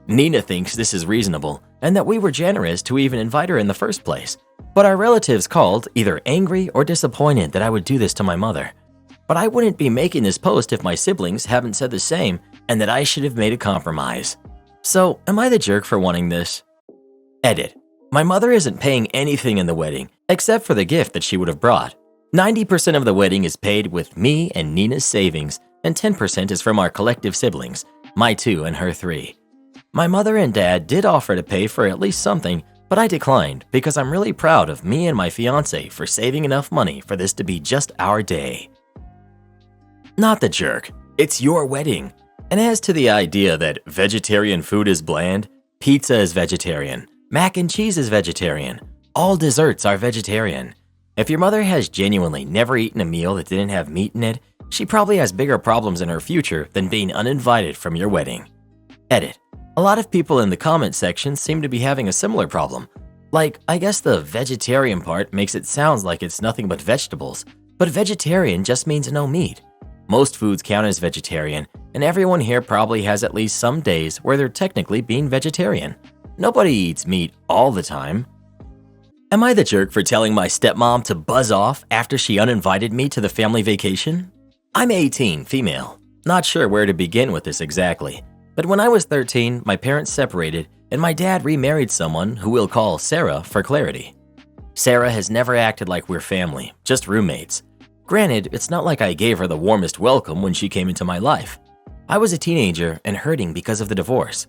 A: Nina thinks this is reasonable and that we were generous to even invite her in the first place, but our relatives called either angry or disappointed that I would do this to my mother. But I wouldn't be making this post if my siblings haven't said the same and that I should have made a compromise. So, am I the jerk for wanting this? Edit. My mother isn't paying anything in the wedding except for the gift that she would have brought. 90% of the wedding is paid with me and Nina's savings, and 10% is from our collective siblings, my 2 and her 3. My mother and dad did offer to pay for at least something, but I declined because I'm really proud of me and my fiancé for saving enough money for this to be just our day. Not the jerk. It's your wedding. And as to the idea that vegetarian food is bland, pizza is vegetarian, mac and cheese is vegetarian, all desserts are vegetarian. If your mother has genuinely never eaten a meal that didn't have meat in it, she probably has bigger problems in her future than being uninvited from your wedding. Edit. A lot of people in the comment section seem to be having a similar problem. Like, I guess the vegetarian part makes it sound like it's nothing but vegetables, but vegetarian just means no meat. Most foods count as vegetarian, and everyone here probably has at least some days where they're technically being vegetarian. Nobody eats meat all the time. Am I the jerk for telling my stepmom to buzz off after she uninvited me to the family vacation? I'm 18, female. Not sure where to begin with this exactly. But when I was 13, my parents separated and my dad remarried someone who we'll call Sarah for clarity. Sarah has never acted like we're family, just roommates. Granted, it's not like I gave her the warmest welcome when she came into my life. I was a teenager and hurting because of the divorce.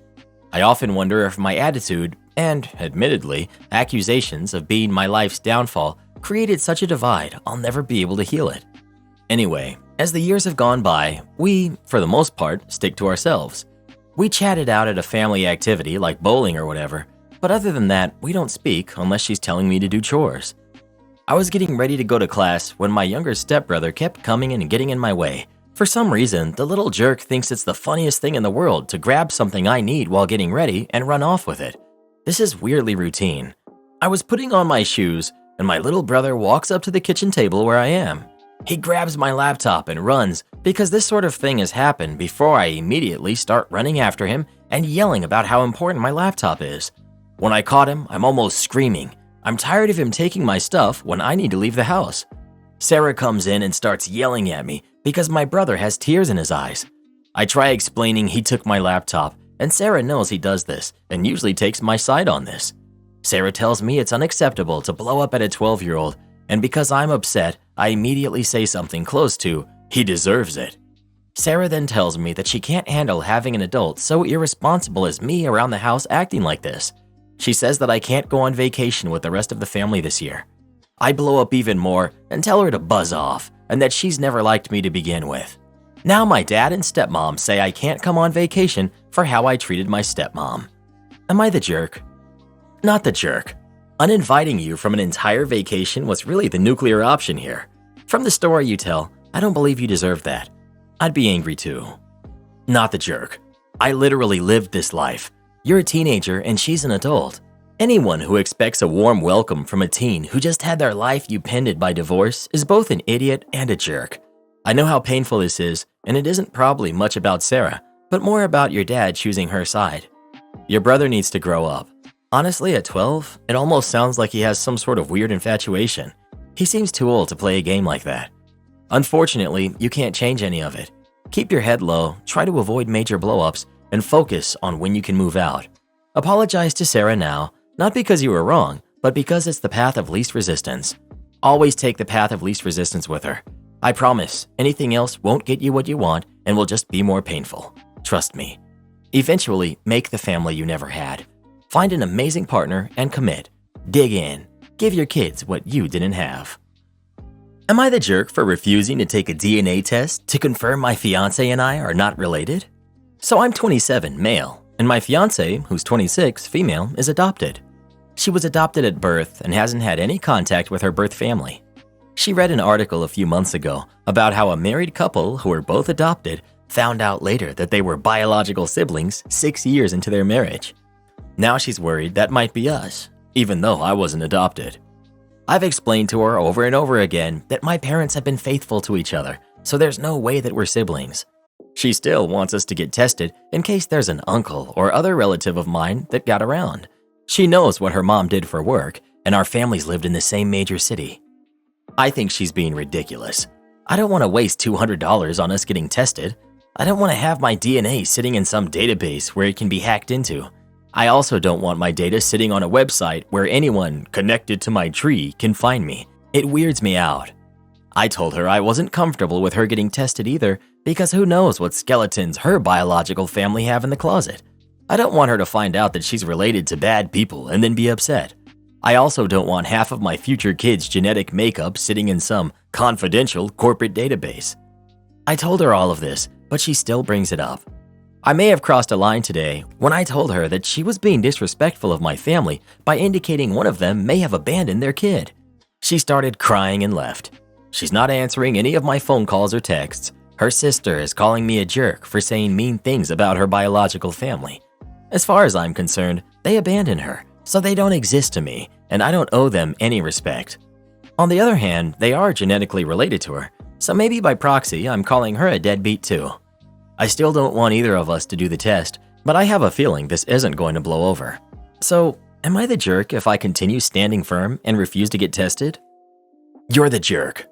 A: I often wonder if my attitude, and admittedly, accusations of being my life's downfall created such a divide I'll never be able to heal it. Anyway, as the years have gone by, we, for the most part, stick to ourselves. We chatted out at a family activity like bowling or whatever, but other than that, we don't speak unless she's telling me to do chores. I was getting ready to go to class when my younger stepbrother kept coming and getting in my way. For some reason, the little jerk thinks it's the funniest thing in the world to grab something I need while getting ready and run off with it. This is weirdly routine. I was putting on my shoes, and my little brother walks up to the kitchen table where I am. He grabs my laptop and runs because this sort of thing has happened before I immediately start running after him and yelling about how important my laptop is. When I caught him, I'm almost screaming. I'm tired of him taking my stuff when I need to leave the house. Sarah comes in and starts yelling at me because my brother has tears in his eyes. I try explaining he took my laptop, and Sarah knows he does this and usually takes my side on this. Sarah tells me it's unacceptable to blow up at a 12-year-old, and because I'm upset, I immediately say something close to, "He deserves it." Sarah then tells me that she can't handle having an adult so irresponsible as me around the house acting like this. She says that I can't go on vacation with the rest of the family this year. I blow up even more and tell her to buzz off and that she's never liked me to begin with. Now my dad and stepmom say I can't come on vacation for how I treated my stepmom. Am I the jerk? Not the jerk. Uninviting you from an entire vacation was really the nuclear option here. From the story you tell, I don't believe you deserve that. I'd be angry too. Not the jerk. I literally lived this life. You're a teenager and she's an adult. Anyone who expects a warm welcome from a teen who just had their life upended by divorce is both an idiot and a jerk. I know how painful this is, and it isn't probably much about Sarah, but more about your dad choosing her side. Your brother needs to grow up. Honestly, at 12, it almost sounds like he has some sort of weird infatuation. He seems too old to play a game like that. Unfortunately, you can't change any of it. Keep your head low, try to avoid major blow-ups, and focus on when you can move out. Apologize to Sarah now, not because you were wrong, but because it's the path of least resistance. Always take the path of least resistance with her. I promise, anything else won't get you what you want and will just be more painful. Trust me. Eventually, make the family you never had. Find an amazing partner and commit. Dig in. Give your kids what you didn't have. Am I the jerk for refusing to take a DNA test to confirm my fiancé and I are not related? So I'm 27, male, and my fiancé, who's 26, female, is adopted. She was adopted at birth and hasn't had any contact with her birth family. She read an article a few months ago about how a married couple who were both adopted found out later that they were biological siblings 6 years into their marriage. Now she's worried that might be us, even though I wasn't adopted. I've explained to her over and over again that my parents have been faithful to each other, so there's no way that we're siblings. She still wants us to get tested in case there's an uncle or other relative of mine that got around. She knows what her mom did for work, and our families lived in the same major city. I think she's being ridiculous. I don't want to waste $200 on us getting tested. I don't want to have my DNA sitting in some database where it can be hacked into. I also don't want my data sitting on a website where anyone connected to my tree can find me. It weirds me out. I told her I wasn't comfortable with her getting tested either because who knows what skeletons her biological family have in the closet. I don't want her to find out that she's related to bad people and then be upset. I also don't want half of my future kids' genetic makeup sitting in some confidential corporate database. I told her all of this, but she still brings it up. I may have crossed a line today when I told her that she was being disrespectful of my family by indicating one of them may have abandoned their kid. She started crying and left. She's not answering any of my phone calls or texts. Her sister is calling me a jerk for saying mean things about her biological family. As far as I'm concerned, they abandoned her, so they don't exist to me, and I don't owe them any respect. On the other hand, they are genetically related to her, so maybe by proxy, I'm calling her a deadbeat too. I still don't want either of us to do the test, but I have a feeling this isn't going to blow over. So, am I the jerk if I continue standing firm and refuse to get tested? You're the jerk.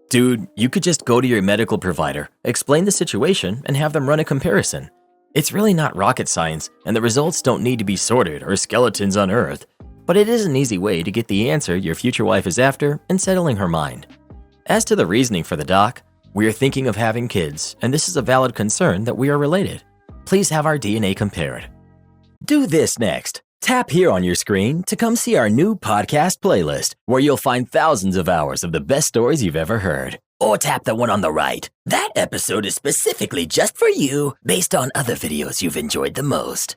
A: Dude, you could just go to your medical provider, explain the situation, and have them run a comparison. It's really not rocket science, and the results don't need to be sorted or skeletons unearthed, but it is an easy way to get the answer your future wife is after and settling her mind. As to the reasoning for the doc, we are thinking of having kids, and this is a valid concern that we are related. Please have our DNA compared. Do this next. Tap here on your screen to come see our new podcast playlist, where you'll find thousands of hours of the best stories you've ever heard.
B: Or tap the one on the right. That episode is specifically just for you, based on other videos you've enjoyed the most.